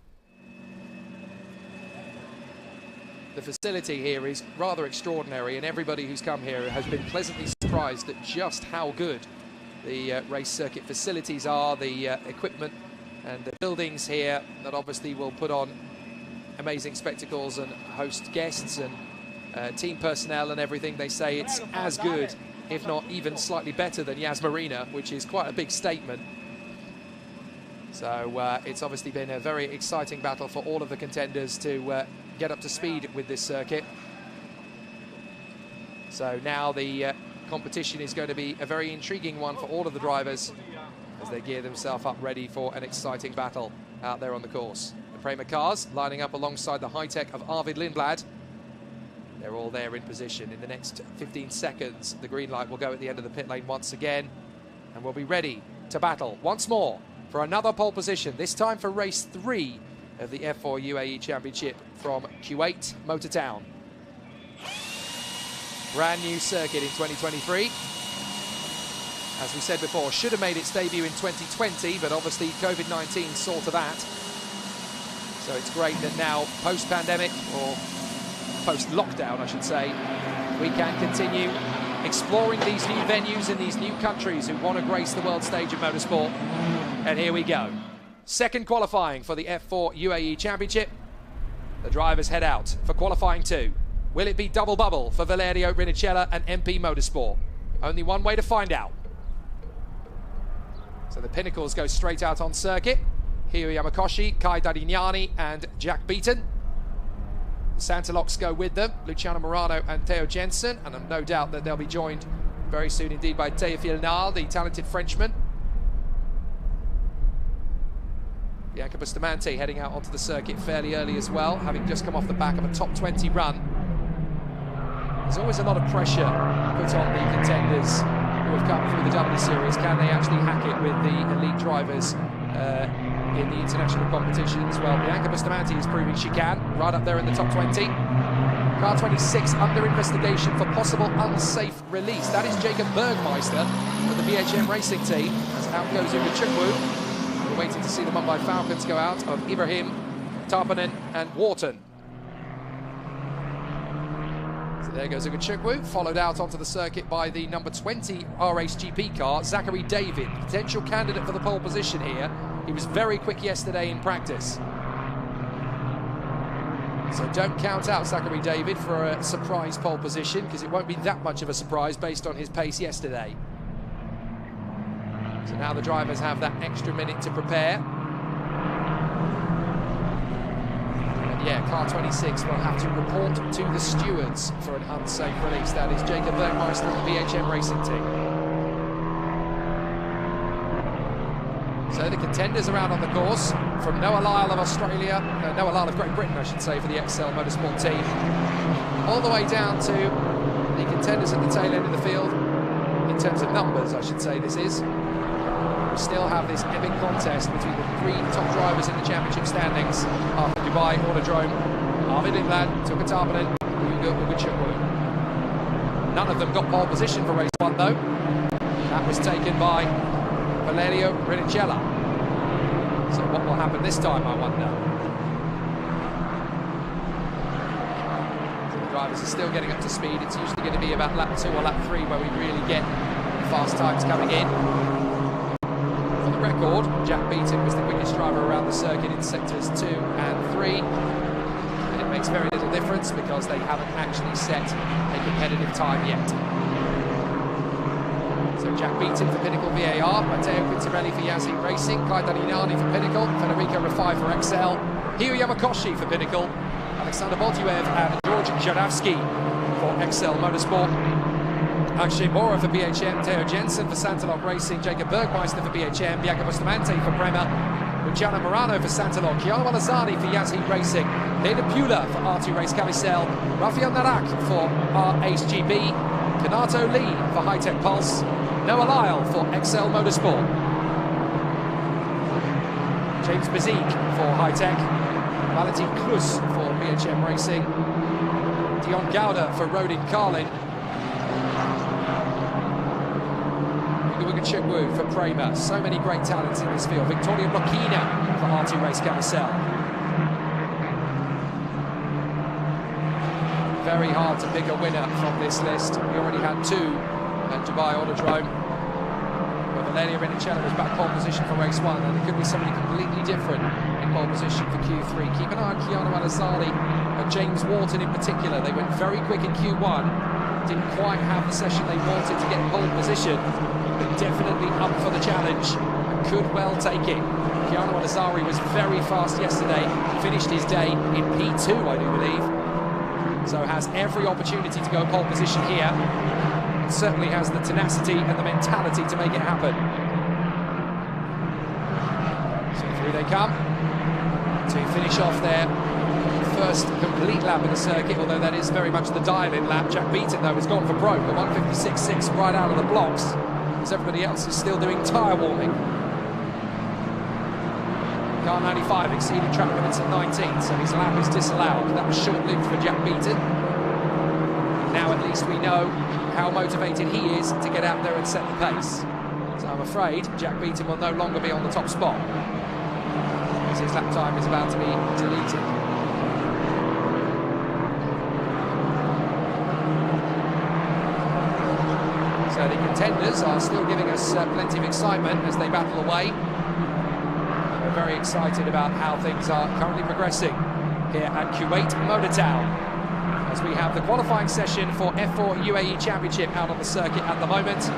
The facility here is rather extraordinary, and everybody who's come here has been pleasantly surprised at just how good the race circuit facilities are, the equipment and the buildings here that obviously will put on amazing spectacles and host guests and team personnel and everything. They say it's as good, if not even slightly better than Yas Marina, which is quite a big statement. So it's obviously been a very exciting battle for all of the contenders to get up to speed with this circuit. So now the competition is going to be a very intriguing one for all of the drivers as they gear themselves up ready for an exciting battle out there on the course. The Prema cars lining up alongside the high-tech of Arvid Lindblad. They're all there in position. In the next 15 seconds, the green light will go at the end of the pit lane once again, and we'll be ready to battle once more for another pole position, this time for race 3 of the F4 UAE Championship from Kuwait Motor Town. Brand new circuit in 2023. As we said before, should have made its debut in 2020, but obviously COVID-19 saw to that. So it's great that now, post-pandemic, or post-lockdown, I should say, we can continue exploring these new venues in these new countries who want to grace the world stage of motorsport. And here we go. Second qualifying for the F4 UAE Championship. The drivers head out for qualifying 2. Will it be double bubble for Valerio Rinicella and MP Motorsport? Only one way to find out. So the Pinnacles go straight out on circuit. Hiro Yamakoshi, Kai Dadignani and Jack Beaton. The Santalocks go with them, Luciano Morano and Theo Jensen, and I'm no doubt that they'll be joined very soon indeed by Théophile Nal, the talented Frenchman. Bianca Bustamante heading out onto the circuit fairly early as well, having just come off the back of a top 20 run. There's always a lot of pressure put on the contenders who have come through the W Series. Can they actually hack it with the elite drivers in the international competitions? Well, Bianca Bustamante is proving she can, right up there in the top 20. Car 26 under investigation for possible unsafe release. That is Jacob Bergmeister of the BHM Racing team, as out goes Yuga Chukwu. We're waiting to see the Mumbai Falcons go out of Ibrahim, Tarpanen and Wharton. So there goes Yuga Chukwu, followed out onto the circuit by the number 20 RHGP car, Zachary David, potential candidate for the pole position here. He was very quick yesterday in practice. So don't count out Zachary David for a surprise pole position, because it won't be that much of a surprise based on his pace yesterday. So now the drivers have that extra minute to prepare. And yeah, there, car 26, will have to report to the stewards for an unsafe release. That is Jacob Bergmeister of the BHM Racing Team. So the contenders around on the course, from Noah Lyle of Australia, Noah Lyle of Great Britain, I should say, for the XL Motorsport team, all the way down to the contenders at the tail end of the field, in terms of numbers, I should say this is. We still have this epic contest between the three top drivers in the championship standings after Dubai Autodrome. Arvid Lindblad, Tuka Tarpanen, Hugo Ugachukwu. None of them got pole position for race 1 though. That was taken by Valerio Rinicella. So what will happen this time, I wonder? So the drivers are still getting up to speed. It's usually going to be about lap 2 or lap 3 where we really get fast times coming in. Record, Jack Beaton was the quickest driver around the circuit in sectors 2 and 3, and it makes very little difference because they haven't actually set a competitive time yet. So Jack Beaton for Pinnacle VAR, Matteo Quintarelli for Yazid Racing, Kai Daninani for Pinnacle, Federico Rafai for XL, Hiro Yamakoshi for Pinnacle, Alexander Bolduev and George Jaravsky for XL Motorsport. Akshay Bora for BHM, Theo Jensen for Santalog Racing, Jacob Bergmeister for BHM, Bianca Bustamante for Bremer, Luciano Morano for Santalog, Chiara Malazzani for Yazid Racing, Leda Pula for R2 Race Cavicel, Rafael Narak for RHGB, Kanato Lee for High Tech Pulse, Noah Lyle for XL Motorsport, James Bezique for High Tech, Valentin Klus for BHM Racing, Dion Gouda for Rodin Carlin, Ugachukwu for Prema. So many great talents in this field. Victoria Blokina for R2 Race Cavicel. Very hard to pick a winner from this list. We already had 2 at Dubai Autodrome. But Valeria Rinicella was back pole position for race 1, and it could be somebody completely different in pole position for Q3. Keep an eye on Keanu Alazzali and James Wharton in particular. They went very quick in Q1. Didn't quite have the session they wanted to get pole position, but definitely up for the challenge and could well take it. Keanu Alazzari was very fast yesterday, finished his day in P2, I do believe, so has every opportunity to go pole position here. Certainly has the tenacity and the mentality to make it happen. So through they come to finish off their first complete lap of the circuit, although that is very much the dial-in lap. Jack Beaton, though, has gone for broke, a 156.6 right out of the blocks, as everybody else is still doing tyre warming. Car 95 exceeded track limits at 19, so his lap is disallowed. That was short-lived for Jack Beaton. Now at least we know how motivated he is to get out there and set the pace. So I'm afraid Jack Beaton will no longer be on the top spot, as his lap time is about to be deleted. So the contenders are still giving us plenty of excitement as they battle away. We're very excited about how things are currently progressing here at Kuwait Motor Town, as we have the qualifying session for F4 UAE Championship out on the circuit at the moment.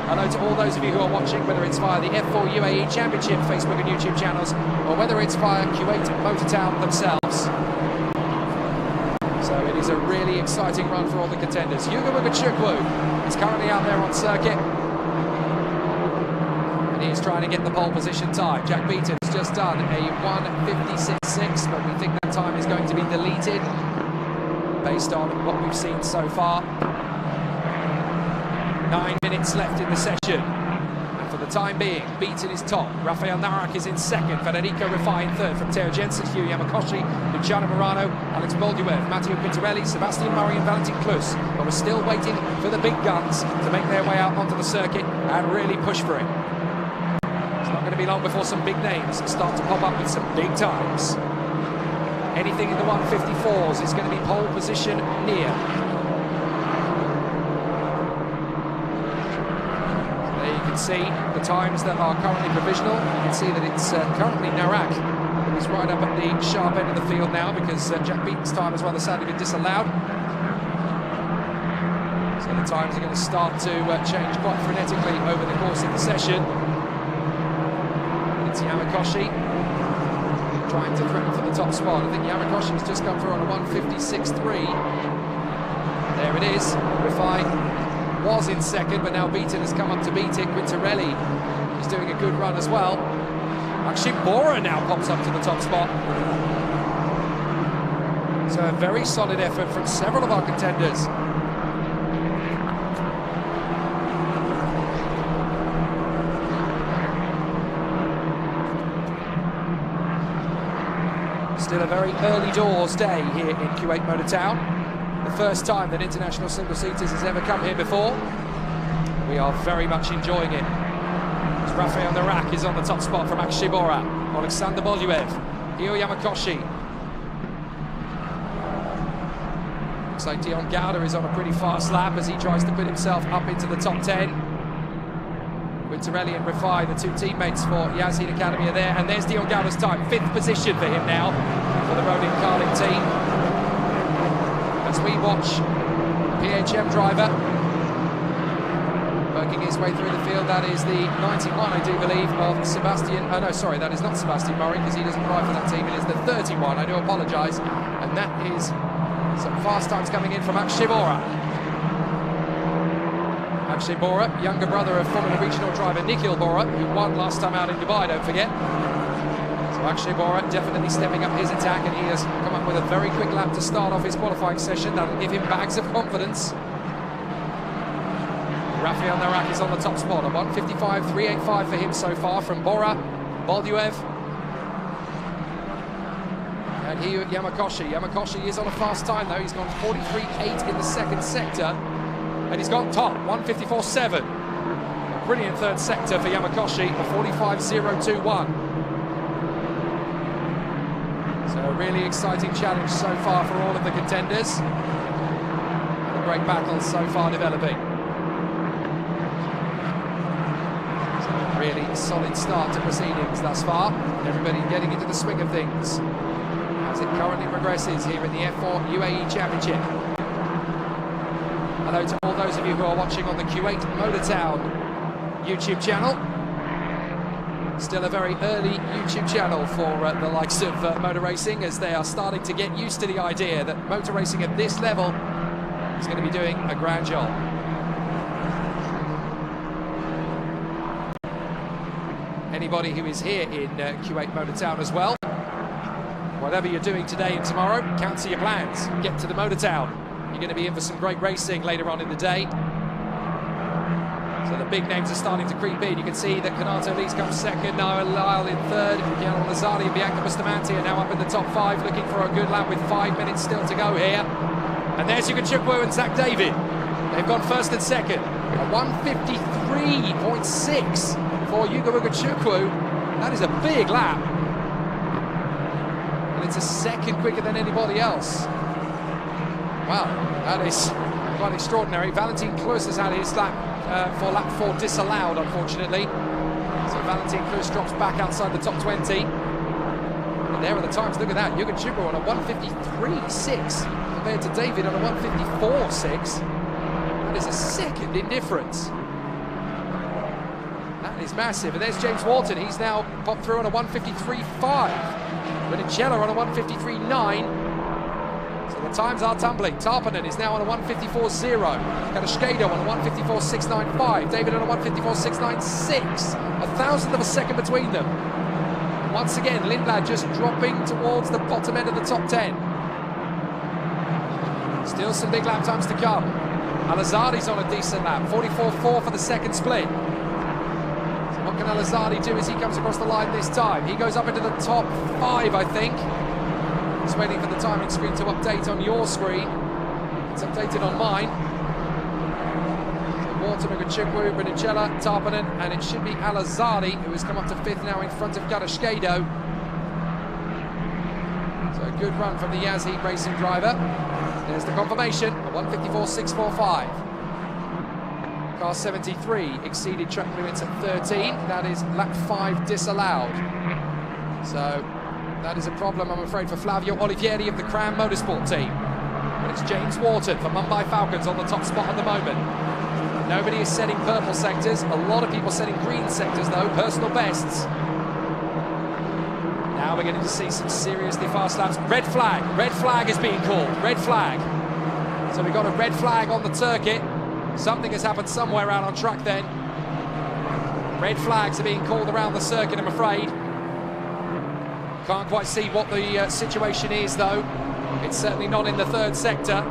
Hello to all those of you who are watching, whether it's via the F4 UAE Championship Facebook and YouTube channels, or whether it's via Kuwait Motor Town themselves. So it is a really exciting run for all the contenders. Hugo Ugachukwu is currently out there on circuit, and he is trying to get the pole position time. Jack Beaton has just done a 156.6, but we think that time is going to be deleted based on what we've seen so far. 9 minutes left in the session, and for the time being, Beaton is top. Rafael Narak is in second, Federico Rafai in third, from Theo Jensen, Hugh Yamakoshi, Luciano Morano, Alex Bolduev, Matteo Quintarelli, Sebastian Murray and Valentin Klus. But we're still waiting for the big guns to make their way out onto the circuit and really push for it. It's not going to be long before some big names start to pop up with some big times. Anything in the 154s is going to be pole position near. See the times that are currently provisional. You can see that it's currently Narak who is right up at the sharp end of the field now, because Jack Beaton's time as well has sadly been disallowed. So the times are going to start to change quite frenetically over the course of the session. It's Yamakoshi trying to threaten for the top spot. I think Yamakoshi's just come through on a 156.3. There it is. Rifai was in second, but now Beaton has come up to beat it. Quintarelli is doing a good run as well. Actually, Bora now pops up to the top spot. So a very solid effort from several of our contenders. Still a very early doors day here in Kuwait Motor Town. The first time that international single-seaters has ever come here before. We are very much enjoying it. Rafael Narak is on the top spot from Akshay Bora. Alexander Bolyuev, Hio Yamakoshi. Looks like Dion Gowda is on a pretty fast lap as he tries to put himself up into the top 10. Quintarelli and Rifai, the two teammates for Yazid Academy, are there. And there's Dion Gowda's time, 5th position for him now for the Rodin Carling team. As we watch PHM driver working his way through the field, that is the 91, I do believe, of Sebastian. Oh no, sorry, that is not Sebastian Murray because he doesn't drive for that team. It is the 31, I do apologise. And that is some fast times coming in from Akshay Bora. Akshay Bora, younger brother of Formula Regional driver Nikhil Bora, who won last time out in Dubai, don't forget. So Akshay Bora definitely stepping up his attack, and he has come up with a very quick lap to start off his qualifying session. That'll give him bags of confidence. Rafael Narak is on the top spot, a 155.385 for him so far from Bora, Bolyuev, and Hio Yamakoshi. Yamakoshi is on a fast time though. He's gone 43.8 in the second sector, and he's gone top, 154.7. A brilliant third sector for Yamakoshi, a 45.021. So a really exciting challenge so far for all of the contenders. And a great battle so far developing. Really solid start to proceedings thus far. Everybody getting into the swing of things as it currently progresses here in the F4 UAE Championship. Hello to all those of you who are watching on the Kuwait Motor Town YouTube channel. Still a very early YouTube channel for the likes of motor racing, as they are starting to get used to the idea that motor racing at this level is going to be doing a grand job. Anybody who is here in Kuwait Motor Town as well, whatever you're doing today and tomorrow, cancel your plans, get to the Motor Town. You're going to be in for some great racing later on in the day. So the big names are starting to creep in. You can see that Kanato Lees comes second, Noah Lyle in third, Gianni Lazzari and Bianca Bustamante are now up in the top 5, looking for a good lap with 5 minutes still to go here. And there's Chukwu and Zach David. They've gone first and second, a 153.6 for Chukwu. That is a big lap. And it's a second quicker than anybody else. Wow, that is quite extraordinary. Valentin Klus has had his lap for lap 4 disallowed, unfortunately. So Valentin Klus drops back outside the top 20. And there are the times, look at that. Chukwu on a 153.6 compared to David on a 154.6. That is a second in difference. That is massive. And there's James Walton. He's now popped through on a 153.5. Benicello on a 153.9. So the times are tumbling. Tarpanen is now on a 154.0. Kadashkedo on a 154.695. David on a 154.696. A thousandth of a second between them. And once again, Lindblad just dropping towards the bottom end of the top 10. Still some big lap times to come. Al-Azadi's on a decent lap. 44.4 for the second split. What can Al-Azadi do as he comes across the line this time? He goes up into the top 5, I think. Just waiting for the timing screen to update on your screen. It's updated on mine. So Walton, Chukwu, Benicello, Tarpanen, and it should be Al-Azadi, who has come up to 5th now in front of Gadashkedo. So a good run from the Yazid racing driver. There's the confirmation, a 154.645. Car 73 exceeded track limits at 13. That is lap 5 disallowed. So that is a problem, I'm afraid, for Flavio Olivieri of the Crown Motorsport team. But it's James Walton for Mumbai Falcons on the top spot at the moment. Nobody is setting purple sectors. A lot of people setting green sectors, though. Personal bests. Now we're going to see some seriously fast laps. Red flag is being called, red flag. So we've got a red flag on the circuit. Something has happened somewhere out on track then. Red flags are being called around the circuit, I'm afraid. Can't quite see what the situation is though. It's certainly not in the third sector,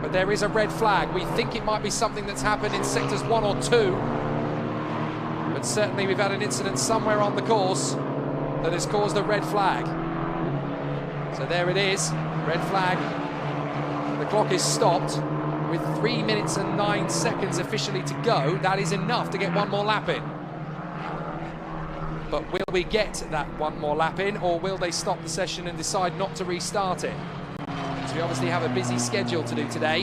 but there is a red flag. We think it might be something that's happened in sectors 1 or 2, but certainly we've had an incident somewhere on the course that has caused a red flag. So there it is, red flag. The clock is stopped with 3 minutes and 9 seconds officially to go. That is enough to get one more lap in. But will we get that one more lap in, or will they stop the session and decide not to restart it? So we obviously have a busy schedule to do today.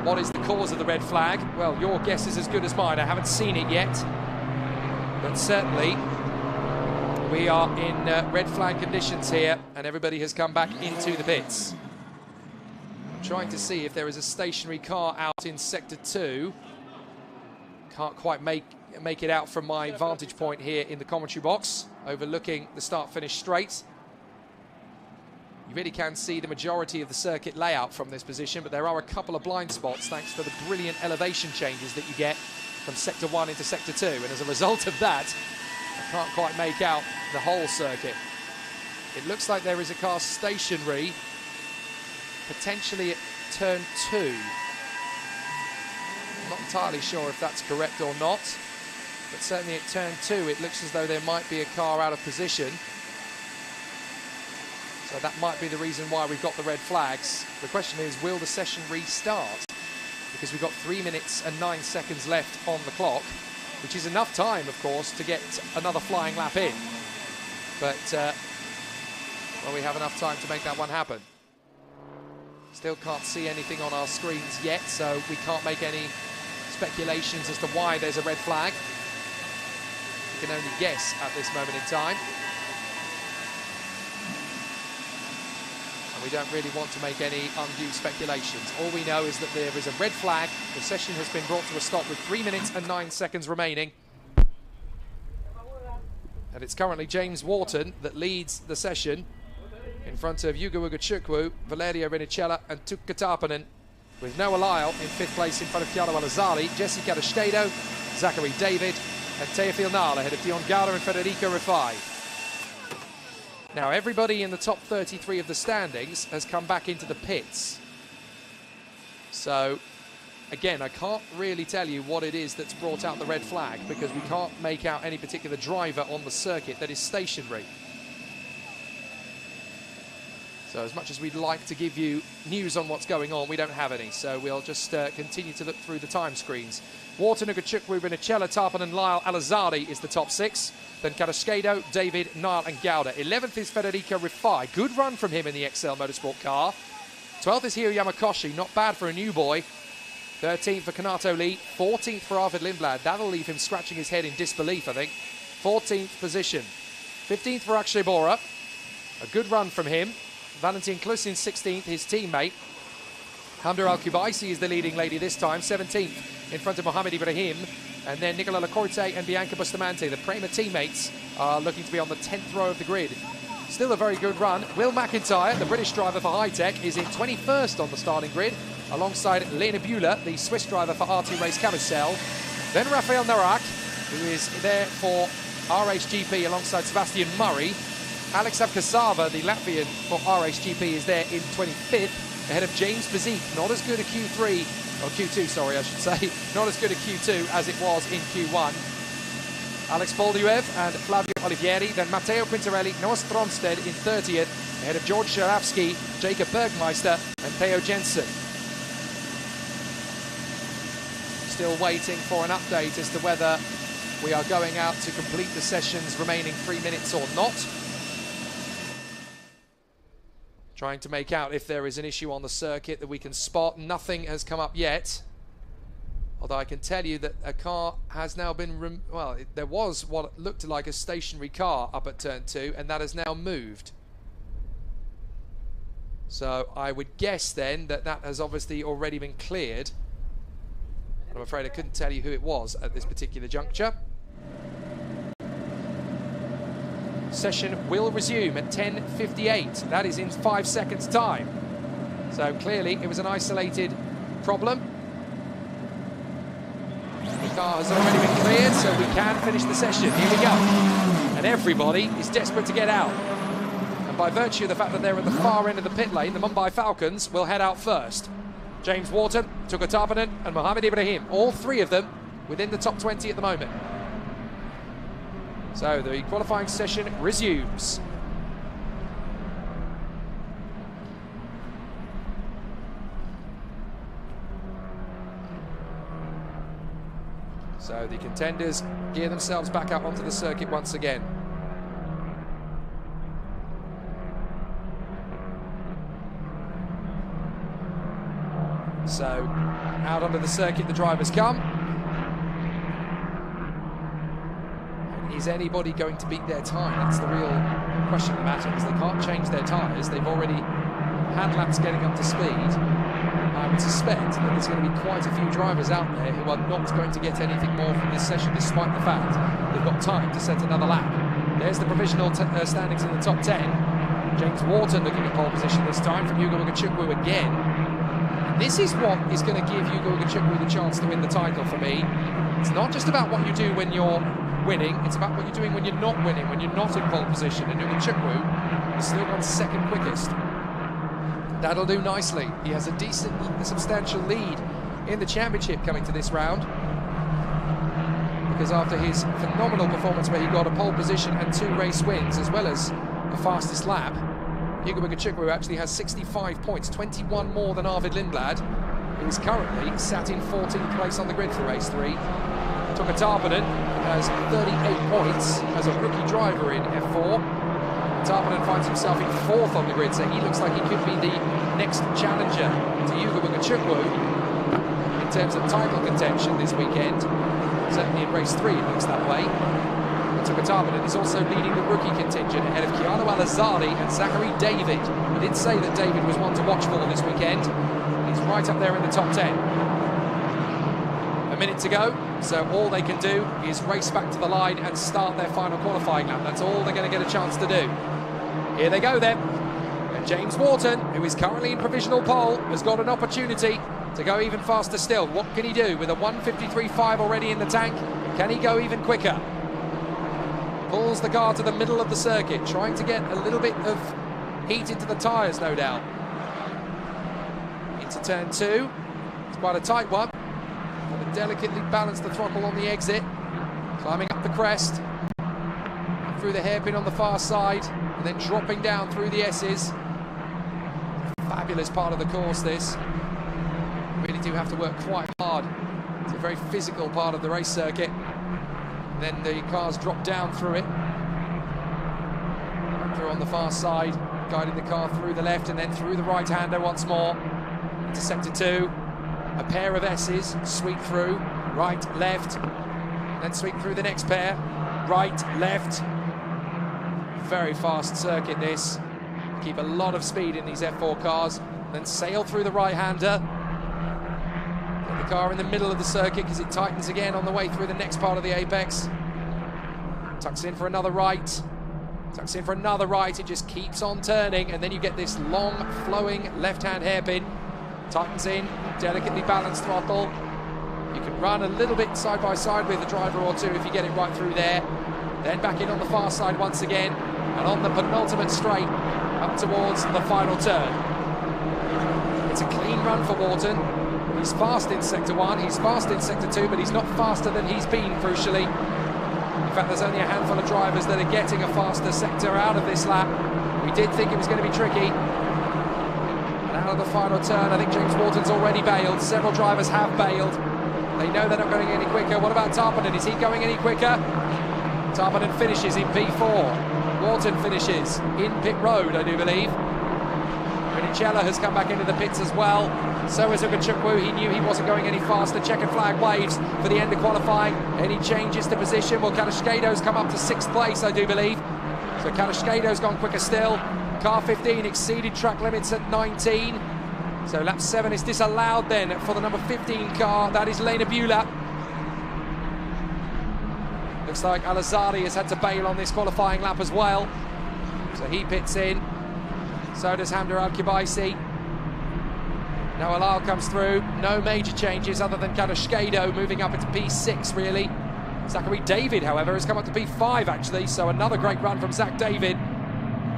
What is the cause of the red flag? Well, your guess is as good as mine. I haven't seen it yet, but certainly we are in red flag conditions here, and everybody has come back into the pits. I'm trying to see if there is a stationary car out in sector 2. Can't quite make it out from my vantage point here in the commentary box, overlooking the start-finish straight. You really can see the majority of the circuit layout from this position, but there are a couple of blind spots thanks to the brilliant elevation changes that you get from sector 1 into sector 2, and as a result of that, I can't quite make out the whole circuit. It looks like there is a car stationary, potentially at turn 2. I'm not entirely sure if that's correct or not, but certainly at turn 2 it looks as though there might be a car out of position. So that might be the reason why we've got the red flags. The question is, will the session restart? Because we've got 3 minutes and 9 seconds left on the clock, which is enough time, of course, to get another flying lap in. But, well, we have enough time to make that one happen. Still can't see anything on our screens yet, so we can't make any speculations as to why there's a red flag. We can only guess at this moment in time. And we don't really want to make any undue speculations. All we know is that there is a red flag. The session has been brought to a stop with 3 minutes and 9 seconds remaining. And it's currently James Wharton that leads the session in front of Ugo Chukwu, Valerio Renicella and Tuukka Tarpanen, with Noah Lyle in 5th place in front of Chiaro Alazzari, Jesse Cadastado, Zachary David and Teofil Nala ahead of Dion Gala and Federico Rifai. Now everybody in the top 33 of the standings has come back into the pits. So again, I can't really tell you what it is that's brought out the red flag, because we can't make out any particular driver on the circuit that is stationary. So as much as we'd like to give you news on what's going on, we don't have any. So we'll just continue to look through the time screens. Wharton, Ugachukwu, Renicella, Tarpanen, Lyle, Alazzari is the top 6. Then Cadascado, David, Niall and Gauda. 11th is Federico Rifai. Good run from him in the XL Motorsport car. 12th is Hiro Yamakoshi. Not bad for a new boy. 13th for Kanato Lee. 14th for Arvid Lindblad. That'll leave him scratching his head in disbelief, I think. 14th position. 15th for Akshay Bora. A good run from him. Valentin Klusin 16th, his teammate. Hamda Al-Kubaisi is the leading lady this time, 17th in front of Mohamed Ibrahim. And then Nicola Lacorte and Bianca Bustamante, the Prema teammates, are looking to be on the 10th row of the grid. Still a very good run. Will McIntyre, the British driver for Hi-Tech, is in 21st on the starting grid, alongside Lena Buehler, the Swiss driver for RT Race Carousel. Then Rafael Narak, who is there for RHGP alongside Sebastian Murray. Alex Abkasava, the Latvian for RHGP, is there in 25th, ahead of James Bezique. Not as good a Q3, or Q2, sorry, I should say. Not as good a Q2 as it was in Q1. Alex Bolduev and Flavio Olivieri, then Matteo Quintarelli, Noah Stromsted in 30th, ahead of George Sharafsky, Jacob Bergmeister and Theo Jensen. Still waiting for an update as to whether we are going out to complete the session's remaining 3 minutes or not. Trying to make out if there is an issue on the circuit that we can spot. Nothing has come up yet. Although I can tell you that a car has now been... there was what looked like a stationary car up at turn 2, and that has now moved. So I would guess then that that has obviously already been cleared. I'm afraid I couldn't tell you who it was at this particular juncture. Session will resume at 10:58. That is in 5 seconds' time. So clearly it was an isolated problem. The car has already been cleared, so we can finish the session. Here we go. And everybody is desperate to get out. And by virtue of the fact that they're at the far end of the pit lane, the Mumbai Falcons will head out first. James Wharton, Tuka Tarpanen and Mohammed Ibrahim, all three of them within the top 20 at the moment. So the qualifying session resumes. So the contenders gear themselves back up onto the circuit once again. So out onto the circuit the drivers come. Is anybody going to beat their time? That's the real question of the matter, because they can't change their tyres. They've already had laps getting up to speed. I would suspect that there's going to be quite a few drivers out there who are not going to get anything more from this session, despite the fact they've got time to set another lap. There's the provisional standings in the top 10. James Wharton looking at pole position this time from Yugo Ugachukwu again. And this is what is going to give Yugo Ugachukwu the chance to win the title for me. It's not just about what you do when you're winning, it's about what you're doing when you're not winning, when you're not in pole position. And Ugachukwu has still gone second quickest. That'll do nicely. He has a decent, substantial lead in the championship coming to this round, because after his phenomenal performance where he got a pole position and 2 race wins as well as a fastest lap, Yugo Ugachukwu actually has 65 points, 21 more than Arvid Lindblad, who is currently sat in 14th place on the grid for race 3. Tuka Tarpanen has 38 points as a rookie driver in F4. Tarpanen finds himself in 4th on the grid, so he looks like he could be the next challenger to Yugo Ugachukwu in terms of title contention this weekend. Certainly in race 3 it looks that way. And Tuka Tarpanen is also leading the rookie contingent ahead of Keanu Al-Azali and Zachary David. I did say that David was one to watch for this weekend. He's right up there in the top 10. A minute to go, so all they can do is race back to the line and start their final qualifying lap. That's all they're going to get a chance to do. Here they go then. And James Wharton, who is currently in provisional pole, has got an opportunity to go even faster still. What can he do with a 1:53.5 already in the tank? Can he go even quicker? Pulls the car to the middle of the circuit, trying to get a little bit of heat into the tyres, no doubt. Into turn 2. It's quite a tight one. Got to delicately balance the throttle on the exit. Climbing up the crest. Through the hairpin on the far side. And then dropping down through the S's. Fabulous part of the course, this. You really do have to work quite hard. It's a very physical part of the race circuit. And then the cars drop down through it. Through on the far side, guiding the car through the left and then through the right-hander once more. Into sector 2. A pair of S's, sweep through, right, left, then sweep through the next pair, right, left. Very fast circuit this. Keep a lot of speed in these F4 cars, then sail through the right-hander. Get the car in the middle of the circuit because it tightens again on the way through the next part of the apex. Tucks in for another right, tucks in for another right, it just keeps on turning, and then you get this long, flowing left-hand hairpin. Tightens in, delicately balanced throttle. You can run a little bit side by side with a driver or two if you get it right through there. Then back in on the far side once again, and on the penultimate straight, up towards the final turn. It's a clean run for Wharton. He's fast in sector 1, he's fast in sector 2, but he's not faster than he's been, crucially. In fact, there's only a handful of drivers that are getting a faster sector out of this lap. We did think it was going to be tricky. Out of the final turn, I think James Wharton's already bailed. Several drivers have bailed. They know they're not going any quicker. What about Tarpanen? Is he going any quicker? Tarpanen finishes in P4. Wharton finishes in pit road, I do believe. Rinicella has come back into the pits as well. So is Ugachukwu. He knew he wasn't going any faster. Checkered flag waves for the end of qualifying. Any changes to position? Well, Kalashkado's come up to 6th place, I do believe. So Kalashkado's gone quicker still. Car 15 exceeded track limits at 19. So lap 7 is disallowed then for the number 15 car. That is Lena Bula. Looks like Al-Azhari has had to bail on this qualifying lap as well. So he pits in. So does Hamda Al-Kubaisi. Now Alal comes through. No major changes other than Kadoshkedo moving up into P6 really. Zachary David, however, has come up to P5 actually. So another great run from Zach David.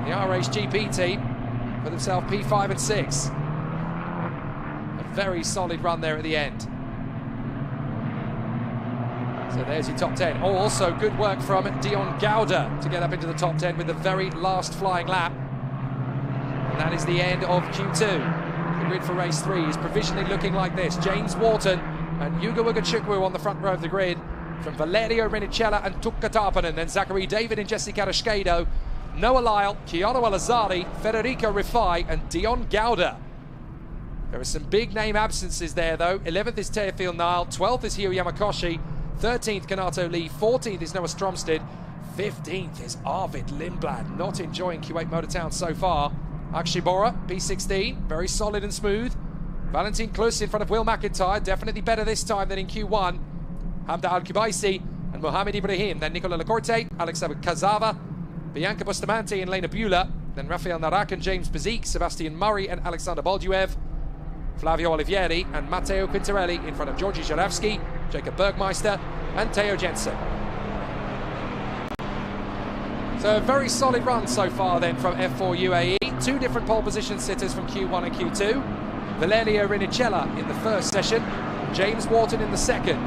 The R-Race GP team for themselves P5 and 6. A very solid run there at the end. So there's your top 10. Oh, also good work from Dion Gouda to get up into the top 10 with the very last flying lap. And that is the end of Q2. The grid for race 3 is provisionally looking like this. James Wharton and Yuga Wugachukwu on the front row of the grid from Valerio Rinicella and Tukka Tarpanen. Then Zachary David and Jesse Kadoshkedo, Noah Lyle, Keanu Al-Azhari, Federico Rifai and Dion Gouda. There are some big name absences there though. 11th is Teofil Nile, 12th is Hiro Yamakoshi, 13th Kanato Lee, 14th is Noah Stromsted, 15th is Arvid Lindblad, not enjoying Kuwait Motor Town so far. Akshibora, P16, very solid and smooth. Valentin Klus in front of Will McIntyre, definitely better this time than in Q1. Hamda Al-Kubaisi and Mohamed Ibrahim, then Nicola Lacorte, Alex Kazava, Bianca Bustamante and Lena Bula, then Rafael Narak and James Bezique, Sebastian Murray and Alexander Bolduev, Flavio Olivieri and Matteo Quintarelli in front of Georgi Zharavsky, Jacob Bergmeister and Theo Jensen. So a very solid run so far then from F4 UAE. Two different pole position sitters from Q1 and Q2. Valerio Rinicella in the first session, James Wharton in the second.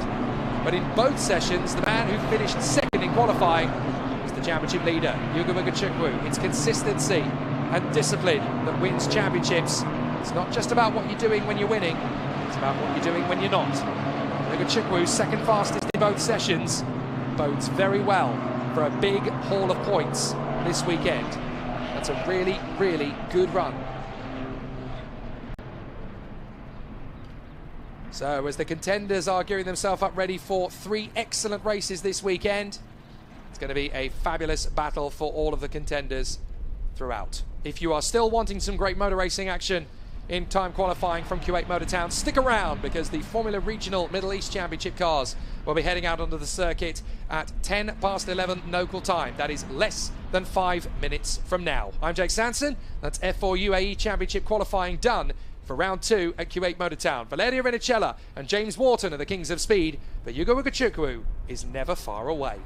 But in both sessions, the man who finished second in qualifying is the championship leader, Yuga Wugachukwu. It's consistency and discipline that wins championships. It's not just about what you're doing when you're winning, it's about what you're doing when you're not. Wugachukwu, second fastest in both sessions, bodes very well for a big haul of points this weekend. That's a really, really good run. So as the contenders are gearing themselves up ready for 3 excellent races this weekend, it's going to be a fabulous battle for all of the contenders throughout. If you are still wanting some great motor racing action in time qualifying from Kuwait Motor Town, stick around because the Formula Regional Middle East Championship cars will be heading out onto the circuit at 10 past 11 local time. That is less than 5 minutes from now. I'm Jake Sanson. That's F4 UAE Championship qualifying done for round 2 at Kuwait Motor Town. Valerio Rinicella and James Wharton are the kings of speed, but Yuga Wugachukwu is never far away.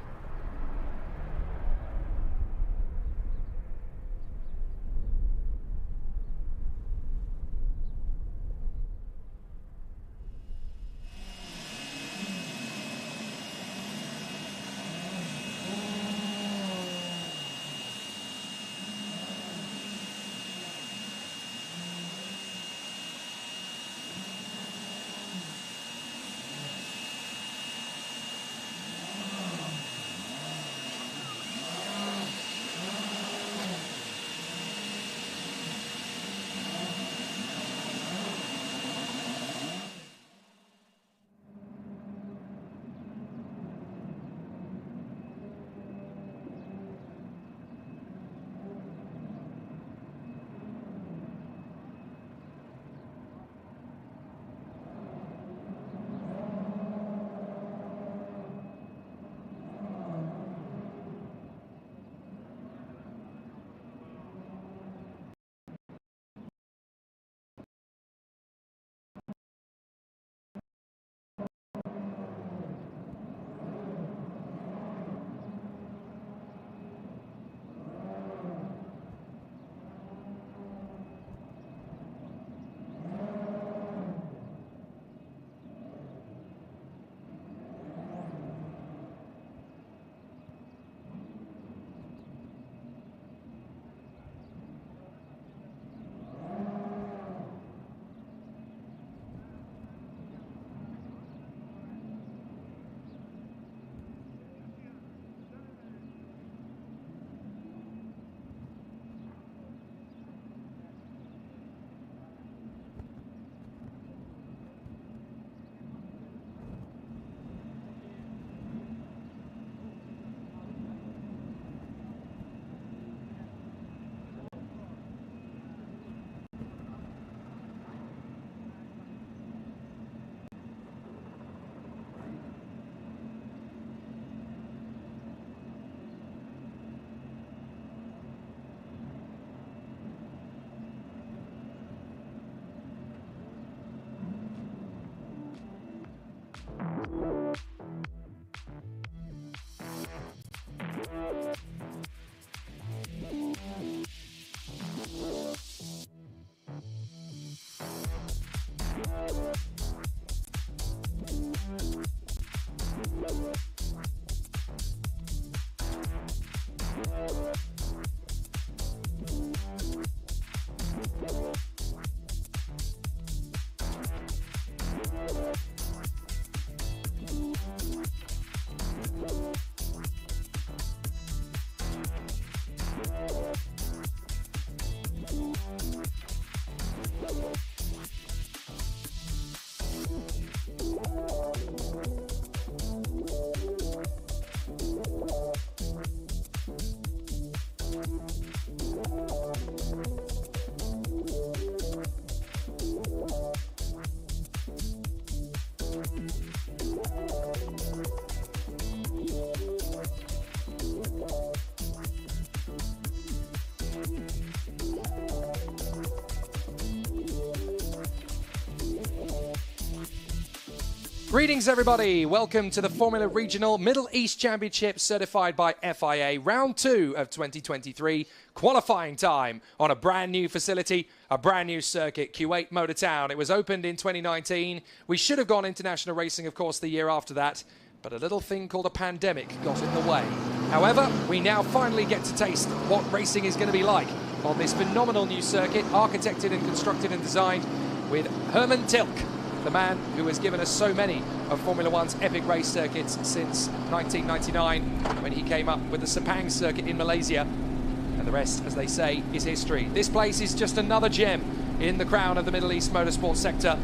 Greetings everybody, welcome to the Formula Regional Middle East Championship certified by FIA, round 2 of 2023, qualifying time on a brand new facility, a brand new circuit, Kuwait Motor Town. It was opened in 2019, we should have gone international racing of course the year after that, but a little thing called a pandemic got in the way. However, we now finally get to taste what racing is going to be like on this phenomenal new circuit, architected and constructed and designed with Herman Tilke, the man who has given us so many of Formula One's epic race circuits since 1999 when he came up with the Sepang circuit in Malaysia. And the rest, as they say, is history. This place is just another gem in the crown of the Middle East motorsport sector.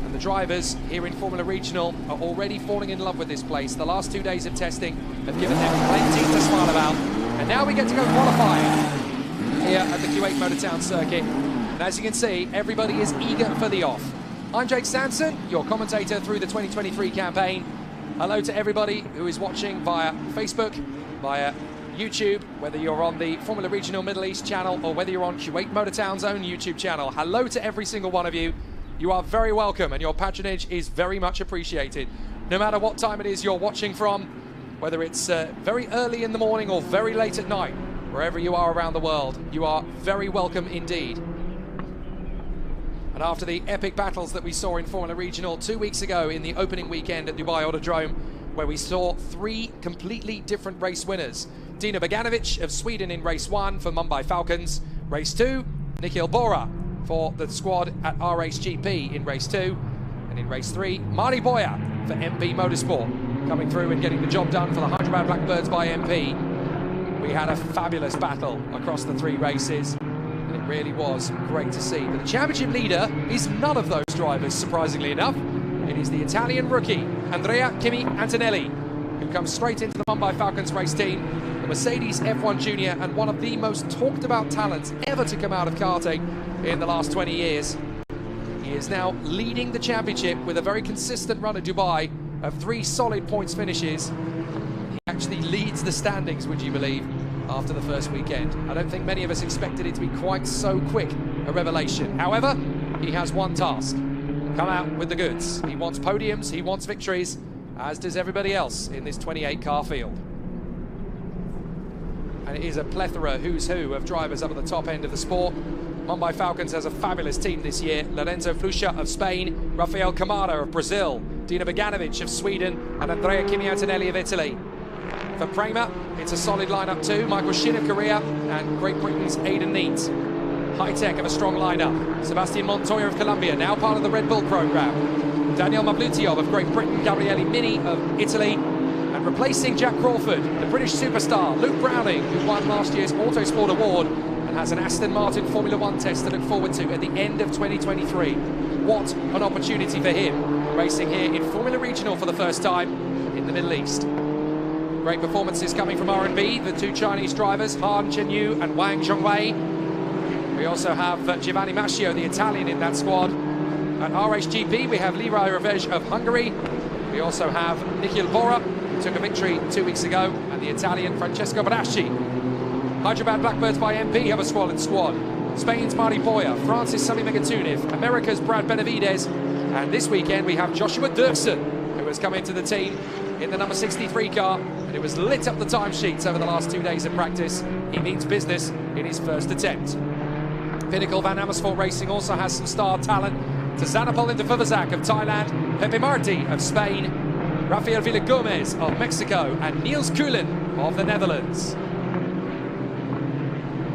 And the drivers here in Formula Regional are already falling in love with this place. The last 2 days of testing have given them plenty to smile about. And now we get to go qualifying here at the Kuwait Motor Town circuit. And as you can see, everybody is eager for the off. I'm Jake Sampson, your commentator through the 2023 campaign. Hello to everybody who is watching via Facebook, via YouTube, whether you're on the Formula Regional Middle East channel or whether you're on Kuwait Motor Town's own YouTube channel. Hello to every single one of you. You are very welcome and your patronage is very much appreciated. No matter what time it is you're watching from, whether it's very early in the morning or very late at night, wherever you are around the world, you are very welcome indeed. And after the epic battles that we saw in Formula Regional 2 weeks ago in the opening weekend at Dubai Autodrome, where we saw 3 completely different race winners. Dino Beganovic of Sweden in race 1 for Mumbai Falcons. Race 2, Nikhil Bora for the squad at RHGP in race 2. And in race 3, Mari Boya for MP Motorsport, coming through and getting the job done for the Hyderabad Blackbirds by MP. We had a fabulous battle across the 3 races. It really was great to see. But the championship leader is none of those drivers, surprisingly enough. It is the Italian rookie, Andrea Kimi Antonelli, who comes straight into the Mumbai Falcons race team, the Mercedes F1 Junior, and one of the most talked about talents ever to come out of karting in the last 20 years. He is now leading the championship with a very consistent run at Dubai of 3 solid points finishes. He actually leads the standings, would you believe, after the first weekend. I don't think many of us expected it to be quite so quick a revelation. However, he has one task: come out with the goods. He wants podiums, he wants victories, as does everybody else in this 28-car field. And it is a plethora, who's who, of drivers up at the top end of the sport. Mumbai Falcons has a fabulous team this year. Lorenzo Flusha of Spain, Rafael Camara of Brazil, Dino Beganovic of Sweden, and Andrea Kimi Antonelli of Italy. For Prema, it's a solid lineup too. Michael Shin of Korea and Great Britain's Aidan Neat. High-tech of a strong lineup. Sebastian Montoya of Colombia, now part of the Red Bull program. Daniel Mablutiov of Great Britain, Gabriele Mini of Italy, and replacing Jack Crawford, the British superstar, Luke Browning, who won last year's Autosport Award and has an Aston Martin Formula One test to look forward to at the end of 2023. What an opportunity for him, racing here in Formula Regional for the first time in the Middle East. Great performances coming from R&B, the 2 Chinese drivers, Han Chenyu and Wang Zhongwei. We also have Giovanni Mascio, the Italian, in that squad. At RHGP, we have Leroy Revej of Hungary. We also have Nikhil Bora, who took a victory 2 weeks ago, and the Italian Francesco Braschi. Hyderabad Blackbirds by MP have a squalid squad. Spain's Mari Boya, France's Sami Megatuniv, America's Brad Benavides, and this weekend we have Joshua Dirksen, who has come into the team in the number 63 car, and it was lit up the timesheets over the last 2 days of practice. He means business in his first attempt. Pinnacle Van Amersfoort Racing also has some star talent. Tazanapol Indefuvazak of Thailand, Pepe Marti of Spain, Rafael Villagomez of Mexico, and Niels Kuhlen of the Netherlands.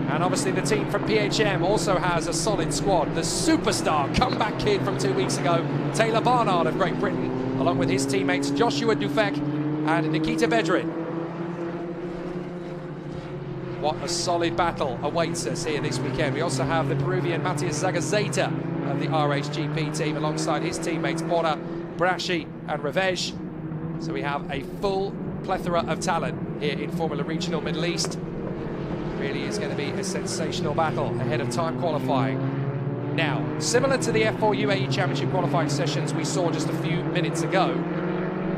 And obviously the team from PHM also has a solid squad. The superstar comeback kid from 2 weeks ago, Taylor Barnard of Great Britain, along with his teammates Joshua Dufek and Nikita Bedrin. What a solid battle awaits us here this weekend. We also have the Peruvian Matias Zagazeta of the RHGP team alongside his teammates Bora, Braschi and Revej. So we have a full plethora of talent here in Formula Regional Middle East. Really is going to be a sensational battle ahead of time qualifying. Now, similar to the F4 UAE Championship qualifying sessions we saw just a few minutes ago,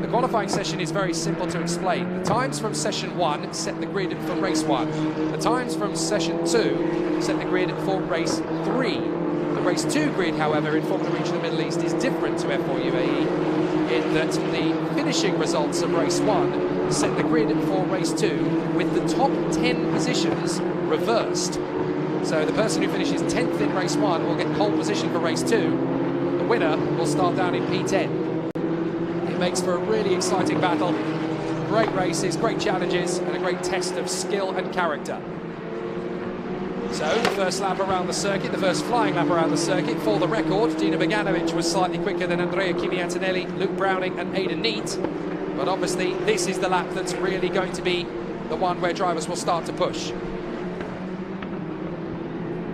the qualifying session is very simple to explain. The times from session 1 set the grid for race 1. The times from session 2 set the grid for race 3. The race 2 grid, however, in Formula Regional Middle East is different to F4 UAE. in that the finishing results of race 1 set the grid for race 2 with the top 10 positions reversed. So the person who finishes 10th in race 1 will get pole position for race 2. The winner will start down in P10. It makes for a really exciting battle. Great races, great challenges, and a great test of skill and character. So the first lap around the circuit, the first flying lap around the circuit. For the record, Dino Beganovic was slightly quicker than Andrea Kimi Antonelli, Luke Browning and Aidan Neate. But obviously this is the lap that's really going to be the one where drivers will start to push.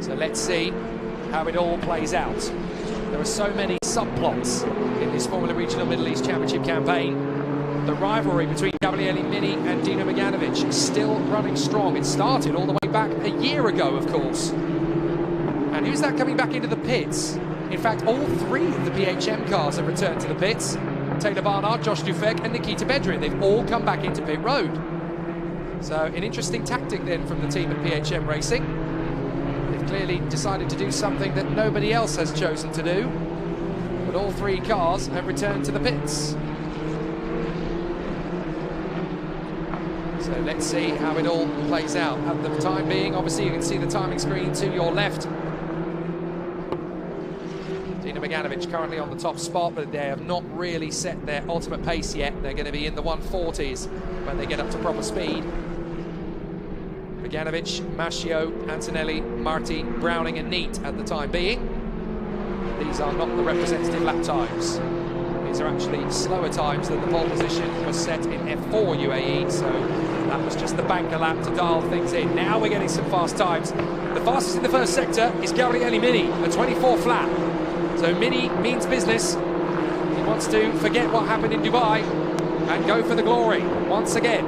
So let's see how it all plays out. There are so many subplots in this Formula Regional Middle East Championship campaign. The rivalry between Gabriele Mini and Dino Beganovic is still running strong. It started all the way back a year ago, of course. And who's that coming back into the pits? In fact, all 3 of the PHM cars have returned to the pits. Taylor Barnard, Josh Dufek and Nikita Bedrin. They've all come back into pit road. So an interesting tactic then from the team at PHM Racing. They've clearly decided to do something that nobody else has chosen to do. But all 3 cars have returned to the pits. So let's see how it all plays out. At the time being, obviously you can see the timing screen to your left. Dino Beganovic currently on the top spot, but they have not really set their ultimate pace yet. They're going to be in the 140s when they get up to proper speed. Beganovic, Mascio, Antonelli, Marti, Browning and Neate at the time being. These are not the representative lap times. These are actually slower times than the pole position was set in F4 UAE, so that was just the banker lap to dial things in. Now we're getting some fast times. The fastest in the first sector is Gabriele Mini, a 24 flat. So Mini means business. He wants to forget what happened in Dubai and go for the glory once again.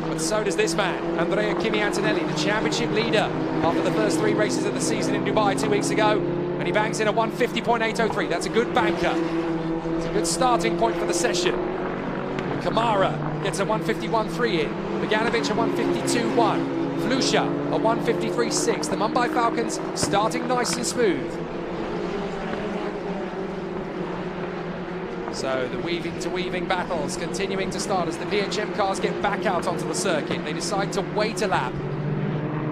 But so does this man, Andrea Kimi Antonelli, the championship leader after the first 3 races of the season in Dubai 2 weeks ago. And he bangs in a 150.803. That's a good banker. It's a good starting point for the session. Kamara gets a 151.3 in. Beganovic a 152.1. Flusha a 153.6. The Mumbai Falcons starting nice and smooth. So the weaving to weaving battles continuing to start as the PHM cars get back out onto the circuit. They decide to wait a lap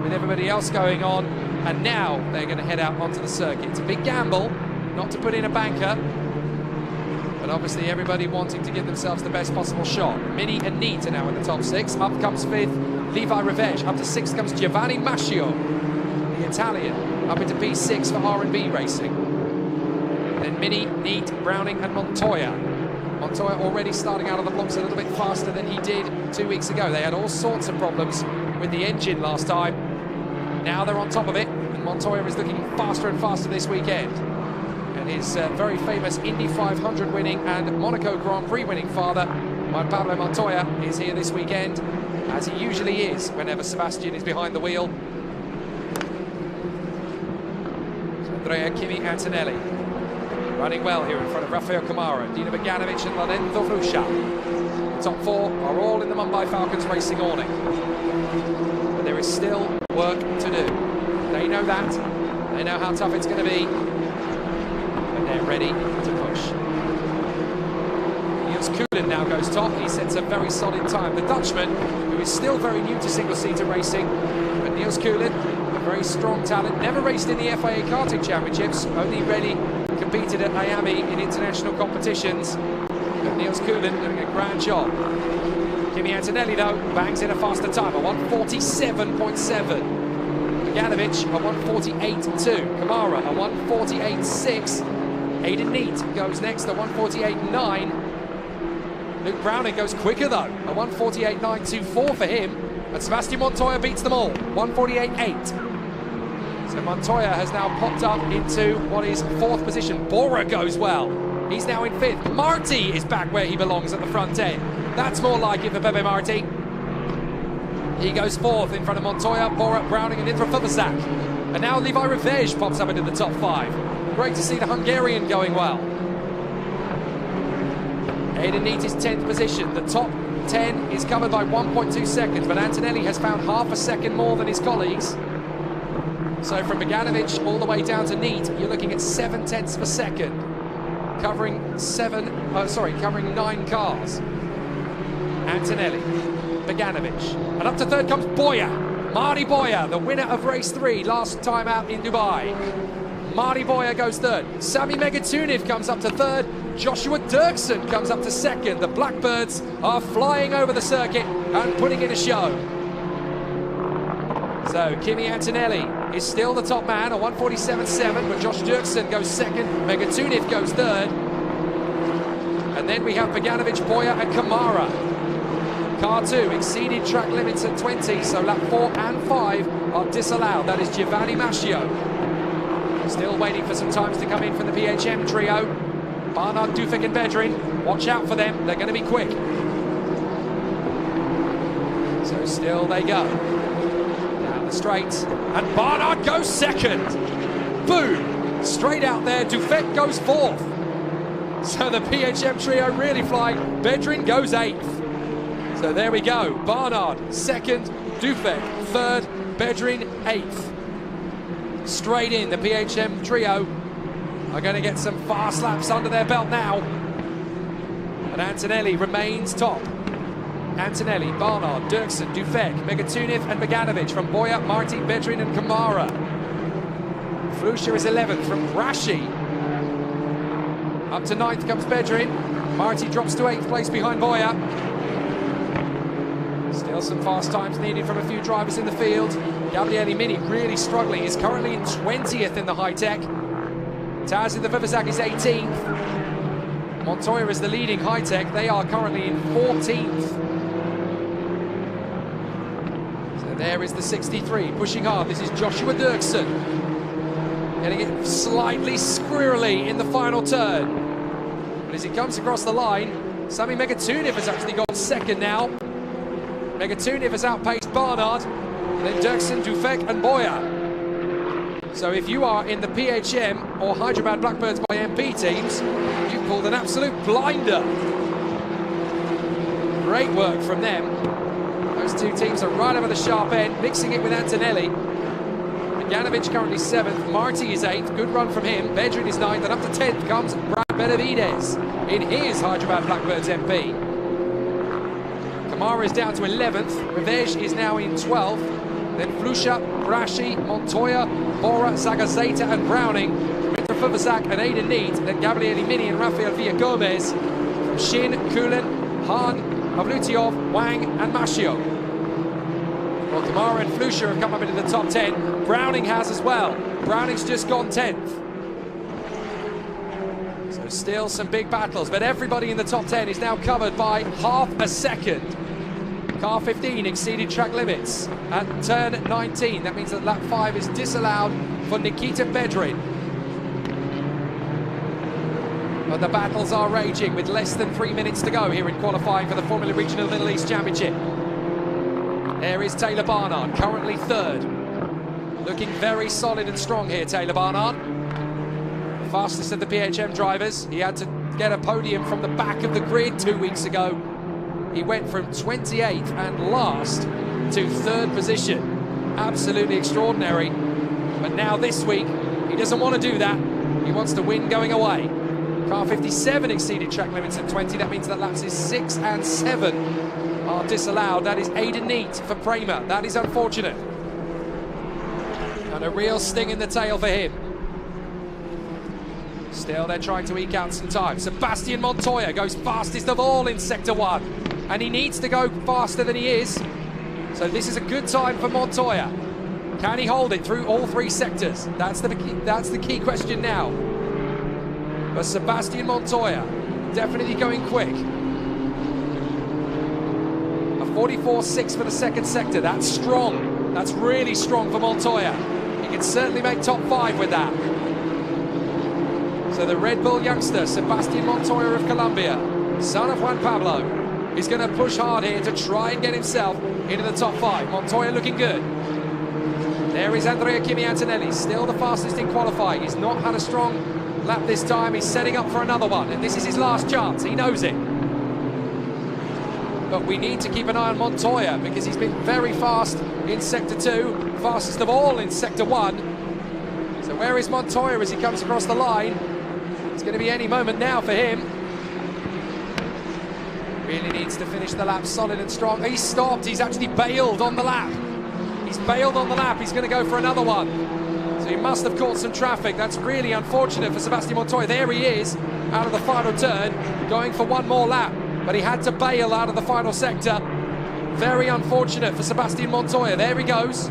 with everybody else going on, and now they're going to head out onto the circuit. It's a big gamble not to put in a banker, but obviously everybody wanting to give themselves the best possible shot. Mini and Neate are now in the top 6. Up comes 5th Levi Revege. Up to 6th comes Giovanni Mascio, the Italian, up into P6 for R&B Racing. Then Mini, Neate, Browning and Montoya. Montoya already starting out of the blocks a little bit faster than he did 2 weeks ago. They had all sorts of problems with the engine last time. Now they're on top of it, and Montoya is looking faster and faster this weekend. And his very famous Indy 500 winning and Monaco Grand Prix winning father, Juan Pablo Montoya, is here this weekend, as he usually is whenever Sebastian is behind the wheel. So Andrea Kimi Antonelli running well here in front of Rafael Kamara, Dino Beganovic and Lorenzo Flusha. The top 4 are all in the Mumbai Falcons racing awning. But there is still work to do. They know that. They know how tough it's going to be. And they're ready to push. Niels Koelen now goes top. He sets a very solid time. The Dutchman, who is still very new to single-seater racing, but Niels Koelen, a very strong talent, never raced in the FIA Karting Championships, only really competed at Miami in international competitions. But Niels Koelen doing a grand job. Kimi Antonelli, though, bangs in a faster time, a 147.7. Beganovic, a 148.2. Kamara, a 148.6. Aidan Neate goes next, a 148.9. Luke Browning goes quicker, though, a 148.924 for him. And Sebastian Montoya beats them all, 148.8. So Montoya has now popped up into what is 4th position. Bora goes well. He's now in 5th. Marti is back where he belongs at the front end. That's more like it for Bebe Marti. He goes 4th in front of Montoya, Bora, Browning and Indra Fubazak. And now Levi Revege pops up into the top 5. Great to see the Hungarian going well. Aidan Neate is 10th position. The top 10 is covered by 1.2 seconds, but Antonelli has found half a second more than his colleagues. So from Beganovic all the way down to Neate, you're looking at 0.7 of a second. covering 9 cars. Antonelli, Beganovic, and up to third comes Boyer. Marty Boyer, the winner of race 3 last time out in Dubai. Marty Boyer goes third. Sami Megatuniv comes up to third. Joshua Dirksen comes up to second. The Blackbirds are flying over the circuit and putting in a show. So Kimi Antonelli is still the top man, a 1:47.7, but Josh Dirksen goes second. Megatuniv goes third. And then we have Beganovic, Boyer and Kamara. Car 2 exceeded track limits at 20, so lap 4 and 5 are disallowed. That is Giovanni Mascio. Still waiting for some times to come in from the PHM trio. Barnard, Dufek and Bedrin. Watch out for them, they're going to be quick. So still they go. Down the straight. And Barnard goes second. Boom! Straight out there, Dufek goes fourth. So the PHM trio really flying. Bedrin goes 8th. So there we go. Barnard second, Dufek third, Bedrin 8th. Straight in, the PHM trio are going to get some fast laps under their belt now. And Antonelli remains top. Antonelli, Barnard, Dirksen, Dufek, Megatuniv and Beganovic from Boyer, Marti, Bedrin and Kamara. Flusha is 11th from Brashi. Up to 9th comes Bedrin. Marti drops to 8th place behind Boyer. Still some fast times needed from a few drivers in the field. Gabriele Mini really struggling. He's currently in 20th in the high-tech. Taz in the Vivazak is 18th. Montoya is the leading high-tech. They are currently in 14th. So there is the 63, pushing hard. This is Joshua Dirksen. Getting it slightly squirrely in the final turn. But as he comes across the line, Sami Megatuniv has actually got second now. Megatuniv has outpaced Barnard, then Dirksen, Dufek and Boyer. So if you are in the PHM or Hyderabad Blackbirds by MP teams, you've pulled an absolute blinder. Great work from them. Those two teams are right over the sharp end, mixing it with Antonelli. Beganovic currently 7th, Marti is 8th, good run from him. Bedrin is 9th, and up to 10th comes Brad Benavides in his Hyderabad Blackbirds MP. Kamara is down to 11th, Revej is now in 12th, then Flusha, Brashi, Montoya, Bora, Zagazeta and Browning, Mitra Fuvazak and Aidan Neat, then Gabriele Mini and Rafael Villagomez, from Shin, Kulen, Han, Mavlutiov, Wang and Mascio. Well, Kamara and Flusha have come up into the top 10, Browning has as well, Browning's just gone 10th. So still some big battles, but everybody in the top 10 is now covered by half a second. Car 15 exceeded track limits at turn 19. That means that lap 5 is disallowed for Nikita Bedrin. But the battles are raging with less than 3 minutes to go here in qualifying for the Formula Regional Middle East Championship. There is Taylor Barnard, currently 3rd. Looking very solid and strong here, Taylor Barnard. The fastest of the PHM drivers. He had to get a podium from the back of the grid 2 weeks ago. He went from 28th and last to 3rd position. Absolutely extraordinary. But now this week, he doesn't want to do that. He wants to win going away. Car 57 exceeded track limits at 20. That means that laps 6 and 7 are disallowed. That is Aidan Neat for Prema. That is unfortunate. And a real sting in the tail for him. Still, they're trying to eke out some time. Sebastian Montoya goes fastest of all in Sector 1. And he needs to go faster than he is. So this is a good time for Montoya. Can he hold it through all 3 sectors? That's the key question now. But Sebastian Montoya, definitely going quick. A 44.6 for the 2nd sector. That's strong. That's really strong for Montoya. He can certainly make top 5 with that. So the Red Bull youngster, Sebastian Montoya of Colombia, son of Juan Pablo, is going to push hard here to try and get himself into the top 5. Montoya looking good. There is Andrea Kimi Antonelli, still the fastest in qualifying. He's not had a strong lap this time. He's setting up for another one, and this is his last chance. He knows it. But we need to keep an eye on Montoya because he's been very fast in Sector 2, fastest of all in Sector 1. So where is Montoya as he comes across the line? It's going to be any moment now for him. Really needs to finish the lap solid and strong. He's stopped. He's actually bailed on the lap. He's bailed on the lap. He's going to go for another one. So he must have caught some traffic. That's really unfortunate for Sebastian Montoya. There he is, out of the final turn, going for one more lap. But he had to bail out of the final sector. Very unfortunate for Sebastian Montoya. There he goes.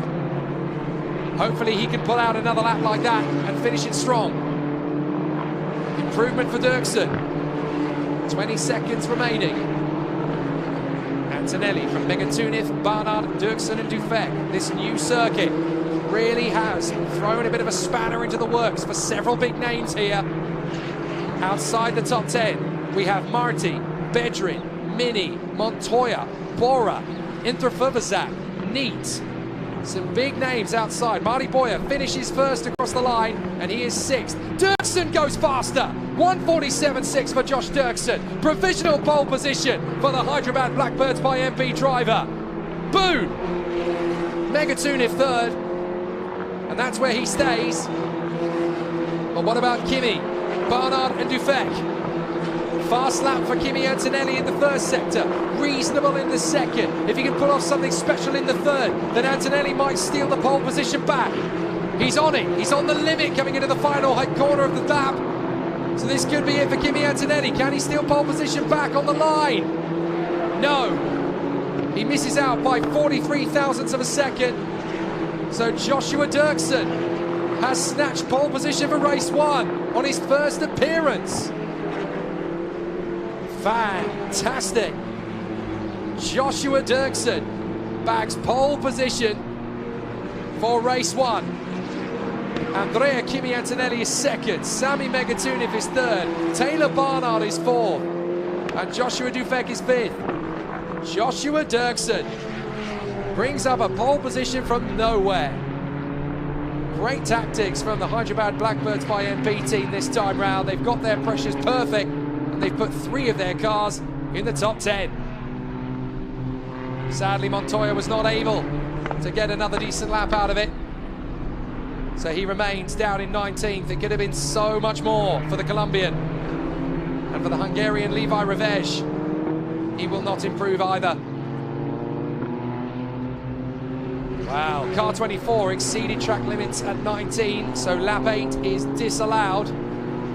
Hopefully he can pull out another lap like that and finish it strong. Improvement for Dirksen. 20 seconds remaining. Antonelli from Megatunith, Barnard, Dirksen and Dufek. This new circuit really has thrown a bit of a spanner into the works for several big names here. Outside the top 10, we have Marti, Bedrin, Mini, Montoya, Bora, Intrafuvazak, Neat. Some big names outside. Marty Boyer finishes first across the line, and he is sixth. Dirksen goes faster. 1:47.6 for Josh Dirksen. Provisional pole position for the Hyderabad Blackbirds by MP driver. Boone. Megatunif third, and that's where he stays. But what about Kimi, Barnard and Dufek? Fast lap for Kimi Antonelli in the first sector, reasonable in the second. If he can pull off something special in the third, then Antonelli might steal the pole position back. He's on it, he's on the limit coming into the final corner of the lap. So this could be it for Kimi Antonelli. Can he steal pole position back on the line? No. He misses out by 43 thousandths of a second. So Joshua Dirksen has snatched pole position for race one on his first appearance. Fantastic. Joshua Dirksen bags pole position for race one. Andrea Kimi Antonelli is second. Sami Megatunif is third. Taylor Barnard is fourth. And Joshua Dufek is fifth. Joshua Dirksen brings up a pole position from nowhere. Great tactics from the Hyderabad Blackbirds by MP team this time round. They've got their pressures perfect. They've put 3 of their cars in the top 10. Sadly, Montoya was not able to get another decent lap out of it. So he remains down in 19th. It could have been so much more for the Colombian. And for the Hungarian Levi Revej, he will not improve either. Wow, car 24 exceeded track limits at 19, so lap 8 is disallowed.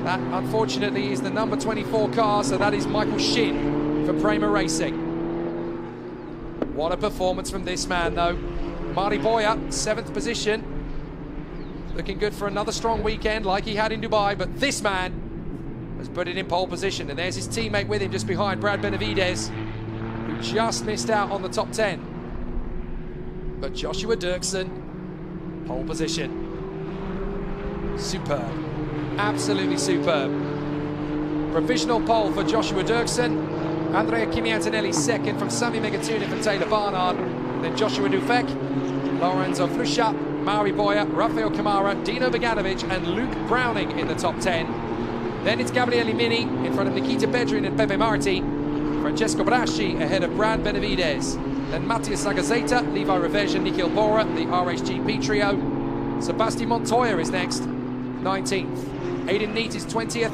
That, unfortunately, is the number 24 car, so that is Michael Shin for Prema Racing. What a performance from this man, though. Marty Boyer, 7th position. Looking good for another strong weekend like he had in Dubai, but this man has put it in pole position, and there's his teammate with him just behind, Brad Benavides, who just missed out on the top 10. But Joshua Dirksen, pole position. Superb. Absolutely superb. Provisional pole for Joshua Dirksen. Andrea Kimi Antonelli second from Sami Megatunif and Taylor Barnard. Then Joshua Dufek, Lorenzo Flusha, Mauri Boyer, Rafael Kamara, Dino Beganovic and Luke Browning in the top 10. Then it's Gabriele Mini in front of Nikita Bedrin and Pepe Marti. Francesco Braschi ahead of Brad Benavides. Then Matthias Sagazeta, Levi Revej and Nikhil Bora, the RHGP trio. Sebastian Montoya is next, 19th. Aiden Neat is 20th.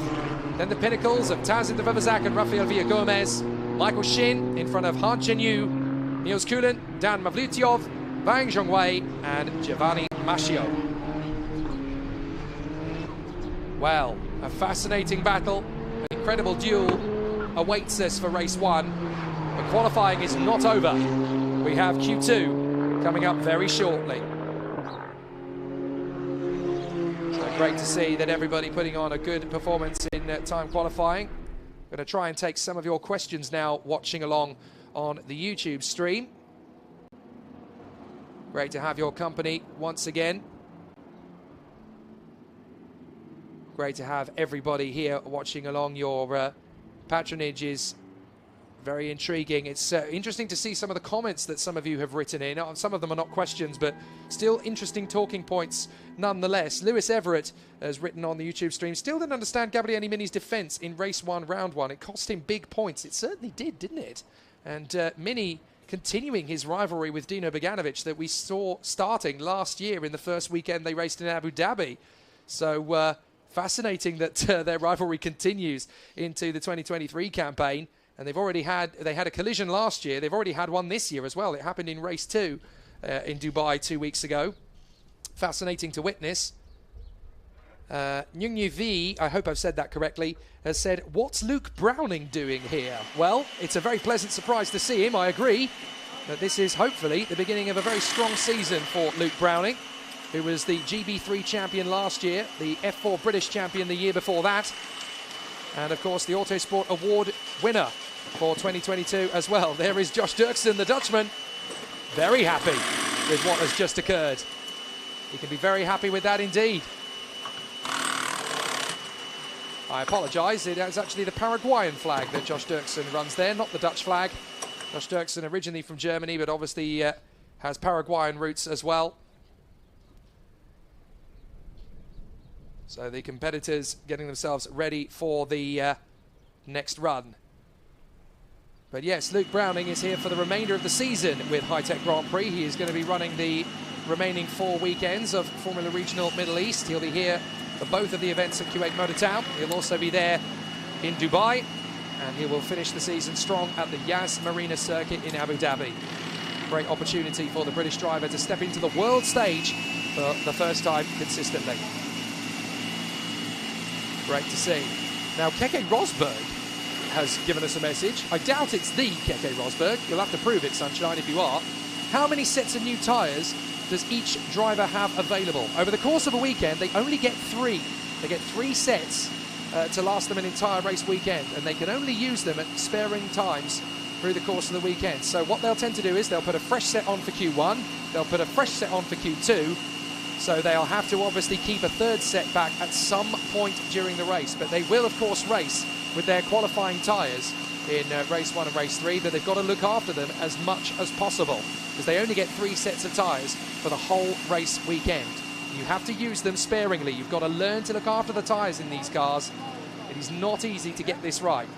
Then the pinnacles of Taz Indavavazak and Rafael Villagomez. Michael Shin in front of Han Chen-Yu, Niels Kulen, Dan Mavlyutyov, Wang Zhongwei and Giovanni Mascio. Well, a fascinating battle, an incredible duel awaits us for race one. But qualifying is not over. We have Q2 coming up very shortly. Great to see that everybody putting on a good performance in time qualifying. I'm going to try and take some of your questions now watching along on the YouTube stream. Great to have your company once again. Great to have everybody here watching along. Your patronage is very intriguing. It's interesting to see some of the comments that some of you have written in. Some of them are not questions, but still interesting talking points nonetheless. Lewis Everett has written on the YouTube stream, still didn't understand Gabriele Mini's defence in race one, round one. It cost him big points. It certainly did, didn't it? And Mini continuing his rivalry with Dino Beganovic that we saw starting last year in the first weekend they raced in Abu Dhabi. So Fascinating that their rivalry continues into the 2023 campaign, and they had a collision last year. They've already had one this year as well. It happened in race 2 in Dubai 2 weeks ago. Fascinating to witness. Nyungyu V, I hope I've said that correctly, has said, "What's Luke Browning doing here?" Well, it's a very pleasant surprise to see him. I agree that this is hopefully the beginning of a very strong season for Luke Browning, who was the GB3 champion last year, the F4 British champion the year before that, and of course the Autosport Award winner for 2022 as well. There is Josh Dirksen, the Dutchman, very happy with what has just occurred. He can be very happy with that indeed. I apologise, it is actually the Paraguayan flag that Josh Dirksen runs there, not the Dutch flag. Josh Dirksen originally from Germany, but obviously has Paraguayan roots as well. So the competitors getting themselves ready for the next run. But yes, Luke Browning is here for the remainder of the season with High Tech Grand Prix. He is going to be running the remaining 4 weekends of Formula Regional Middle East. He'll be here for both of the events at Kuwait Motor Town. He'll also be there in Dubai, and he will finish the season strong at the Yas Marina Circuit in Abu Dhabi. Great opportunity for the British driver to step into the world stage for the first time consistently. Great to see. Now, Keke Rosberg has given us a message. I doubt it's the Keke Rosberg. You'll have to prove it, Sunshine, if you are. How many sets of new tyres does each driver have available? Over the course of a weekend, they only get 3. They get 3 sets to last them an entire race weekend, and they can only use them at sparing times through the course of the weekend. So what they'll tend to do is they'll put a fresh set on for Q1, they'll put a fresh set on for Q2, so they'll have to obviously keep a 3rd set back at some point during the race. But they will, of course, race with their qualifying tyres in race 1 and race 3, but they've got to look after them as much as possible, because they only get 3 sets of tyres for the whole race weekend. You have to use them sparingly. You've got to learn to look after the tyres in these cars. It is not easy to get this right.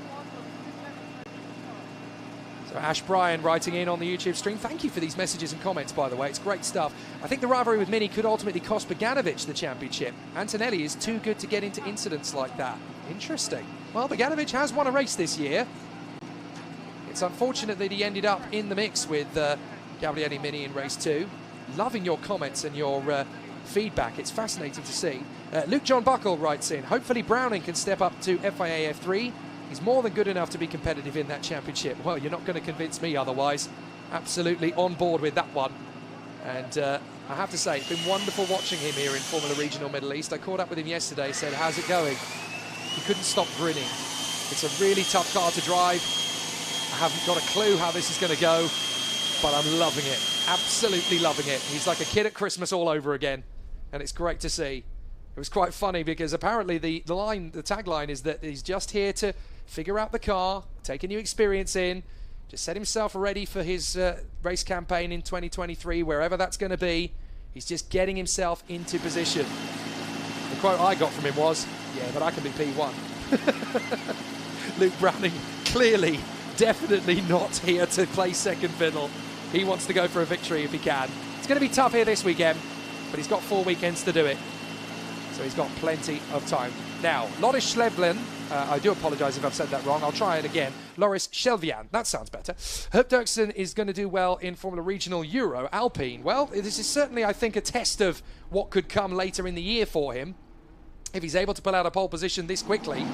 So Ash Bryan writing in on the YouTube stream. Thank you for these messages and comments, by the way. It's great stuff. I think the rivalry with Mini could ultimately cost Bogdanovic the championship. Antonelli is too good to get into incidents like that. Interesting. Well, Bogdanovic has won a race this year. It's unfortunate that he ended up in the mix with Gabriele Mini in race 2. Loving your comments and your feedback. It's fascinating to see. Luke John Buckle writes in, hopefully Browning can step up to FIA F3. He's more than good enough to be competitive in that championship. Well, you're not going to convince me otherwise. Absolutely on board with that one. And I have to say, it's been wonderful watching him here in Formula Regional Middle East. I caught up with him yesterday, said, how's it going? He couldn't stop grinning. It's a really tough car to drive. I haven't got a clue how this is going to go, but I'm loving it. Absolutely loving it. He's like a kid at Christmas all over again, and it's great to see. It was quite funny because apparently the tagline is that he's just here to figure out the car, take a new experience in, just set himself ready for his race campaign in 2023, wherever that's going to be. He's just getting himself into position. The quote I got from him was, yeah, but I can be P1. Luke Browning clearly, definitely not here to play second fiddle. He wants to go for a victory if he can. It's going to be tough here this weekend, but he's got 4 weekends to do it. So he's got plenty of time. Now, Loris Schlevlen, I do apologise if I've said that wrong. I'll try it again. Loris Schelvian, that sounds better. Herb Dirksen is going to do well in Formula Regional Euro Alpine. Well, this is certainly, I think, a test of what could come later in the year for him. If he's able to pull out a pole position this quickly,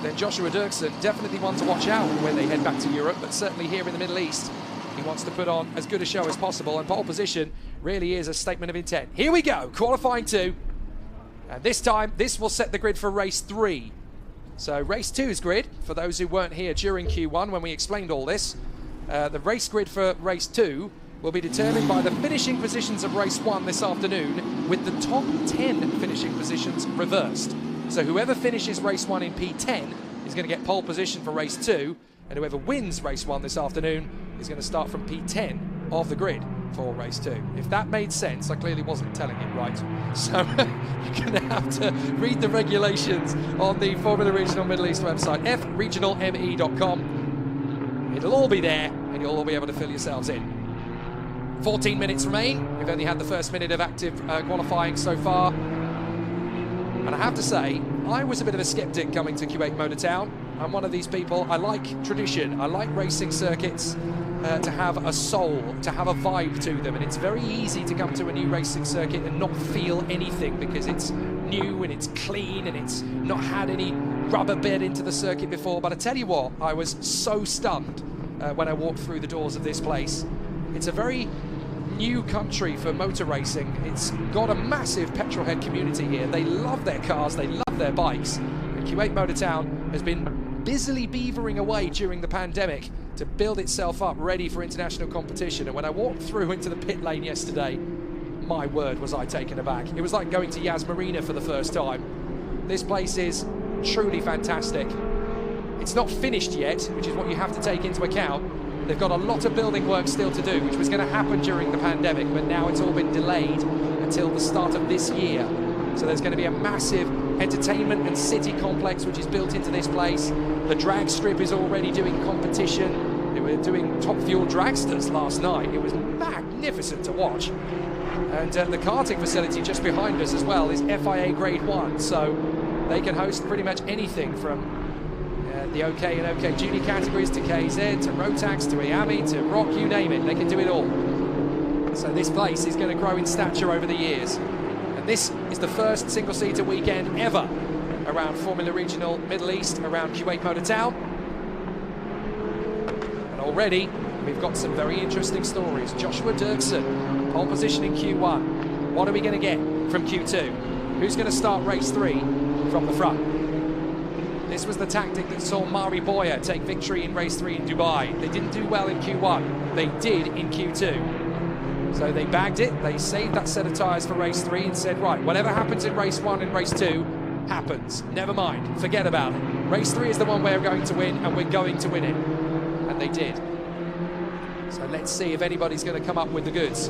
then Joshua Dirksen definitely one to watch out when they head back to Europe, but certainly here in the Middle East, he wants to put on as good a show as possible, and pole position really is a statement of intent. Here we go, qualifying 2. And this time, this will set the grid for race 3. So race 2's grid, for those who weren't here during Q1 when we explained all this, the race grid for race 2 will be determined by the finishing positions of race 1 this afternoon, with the top 10 finishing positions reversed. So whoever finishes race 1 in P10 is going to get pole position for race 2, and whoever wins race 1 this afternoon is going to start from P10 of the grid for race 2. If that made sense, I clearly wasn't telling it right. So you're going to have to read the regulations on the Formula Regional Middle East website, fregionalme.com. It'll all be there, and you'll all be able to fill yourselves in. 14 minutes remain. We've only had the first minute of active qualifying so far. And I have to say, I was a bit of a skeptic coming to Kuwait Motor Town. I'm one of these people, I like tradition, I like racing circuits to have a soul, to have a vibe to them, and it's very easy to come to a new racing circuit and not feel anything because it's new and it's clean and it's not had any rubber bed into the circuit before. But I tell you what, I was so stunned when I walked through the doors of this place. It's a very new country for motor racing. It's got a massive petrolhead community here. They love their cars, they love their bikes. And Kuwait Motor Town has been busily beavering away during the pandemic to build itself up ready for international competition. And when I walked through into the pit lane yesterday, my word, was I taken aback. It was like going to Yas Marina for the first time. This place is truly fantastic. It's not finished yet, which is what you have to take into account. They've got a lot of building work still to do, which was going to happen during the pandemic, but now it's all been delayed until the start of this year. So there's going to be a massive entertainment and city complex which is built into this place. The drag strip is already doing competition. They were doing Top Fuel dragsters last night. It was magnificent to watch. And the karting facility just behind us as well is FIA Grade 1, so they can host pretty much anything from the OK and OK Junior categories to KZ, to Rotax, to Iami, to Rock, you name it. They can do it all. So this place is going to grow in stature over the years. And this is the first single-seater weekend ever around Formula Regional Middle East, around Kuwait Motor Town. And already, we've got some very interesting stories. Joshua Dirksen, pole position in Q1. What are we going to get from Q2? Who's going to start race 3 from the front? This was the tactic that saw Mari Boyer take victory in race 3 in Dubai. They didn't do well in Q1. They did in Q2. So they bagged it, they saved that set of tyres for race 3 and said, right, whatever happens in race 1 and race 2 happens. Never mind, forget about it. Race 3 is the one we're going to win, and we're going to win it. And they did. So let's see if anybody's going to come up with the goods.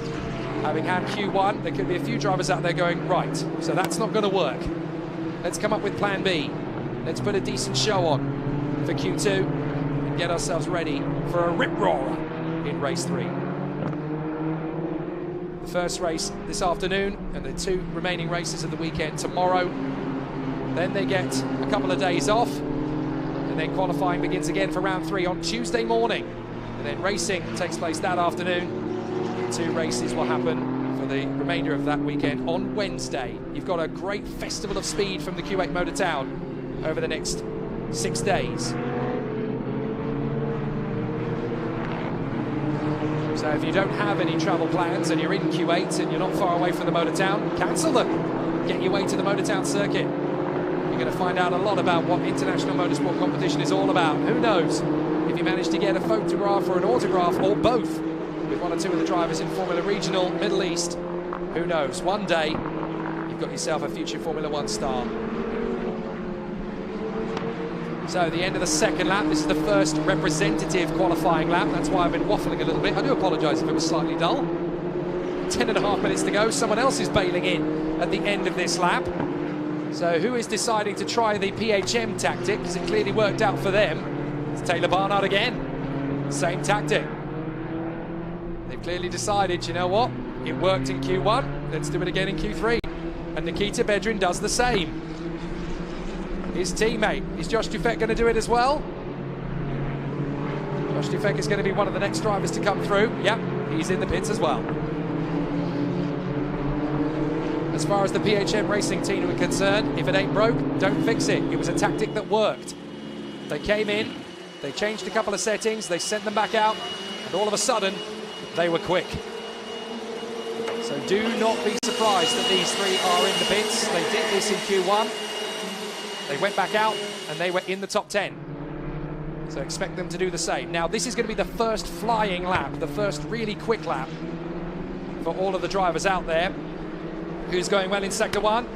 Having had Q1, there could be a few drivers out there going, right, so that's not going to work. Let's come up with plan B. Let's put a decent show on for Q2 and get ourselves ready for a rip-roarer in race 3. The first race this afternoon and the 2 remaining races of the weekend tomorrow. Then they get a couple of days off, and then qualifying begins again for round 3 on Tuesday morning. And then racing takes place that afternoon. 2 races will happen for the remainder of that weekend on Wednesday. You've got a great festival of speed from the Kuwait Motor Town over the next 6 days. So if you don't have any travel plans and you're in Kuwait and you're not far away from the Motor Town, cancel them. Get your way to the Motor Town circuit. You're going to find out a lot about what international motorsport competition is all about. Who knows if you manage to get a photograph or an autograph or both with 1 or 2 of the drivers in Formula Regional Middle East. Who knows? One day you've got yourself a future Formula 1 star. So the end of the second lap. This is the first representative qualifying lap. That's why I've been waffling a little bit. I do apologise if it was slightly dull. 10.5 minutes to go. Someone else is bailing in at the end of this lap. So who is deciding to try the PHM tactic? Because it clearly worked out for them. It's Taylor Barnard again. Same tactic. They've clearly decided, you know what? It worked in Q1. Let's do it again in Q3. And Nikita Bedrin does the same. His teammate, is Josh Dufek going to do it as well? Josh Dufek is going to be one of the next drivers to come through. Yep, he's in the pits as well. As far as the PHM racing team are concerned, if it ain't broke, don't fix it. It was a tactic that worked. They came in, they changed a couple of settings, they sent them back out, and all of a sudden, they were quick. So do not be surprised that these 3 are in the pits. They did this in Q1. They went back out and they were in the top 10. So expect them to do the same. Now this is going to be the first flying lap, the first really quick lap for all of the drivers out there. Who's going well in Sector 1?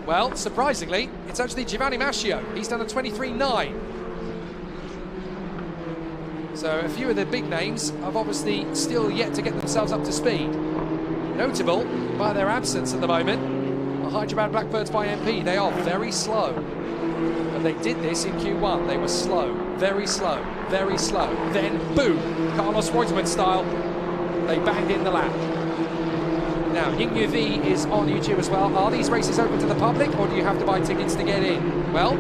Well, surprisingly, it's actually Giovanni Mascio. He's done a 23.9. So a few of the big names have obviously still yet to get themselves up to speed. Notable by their absence at the moment are Hyderabad Blackbirds by MP. They are very slow. But they did this in Q1. They were slow, very slow, very slow. Then, boom, Carlos Reutemann style, they banged in the lap. now. Ying Yu V is on YouTube as well. Are these races open to the public, or do you have to buy tickets to get in? Well,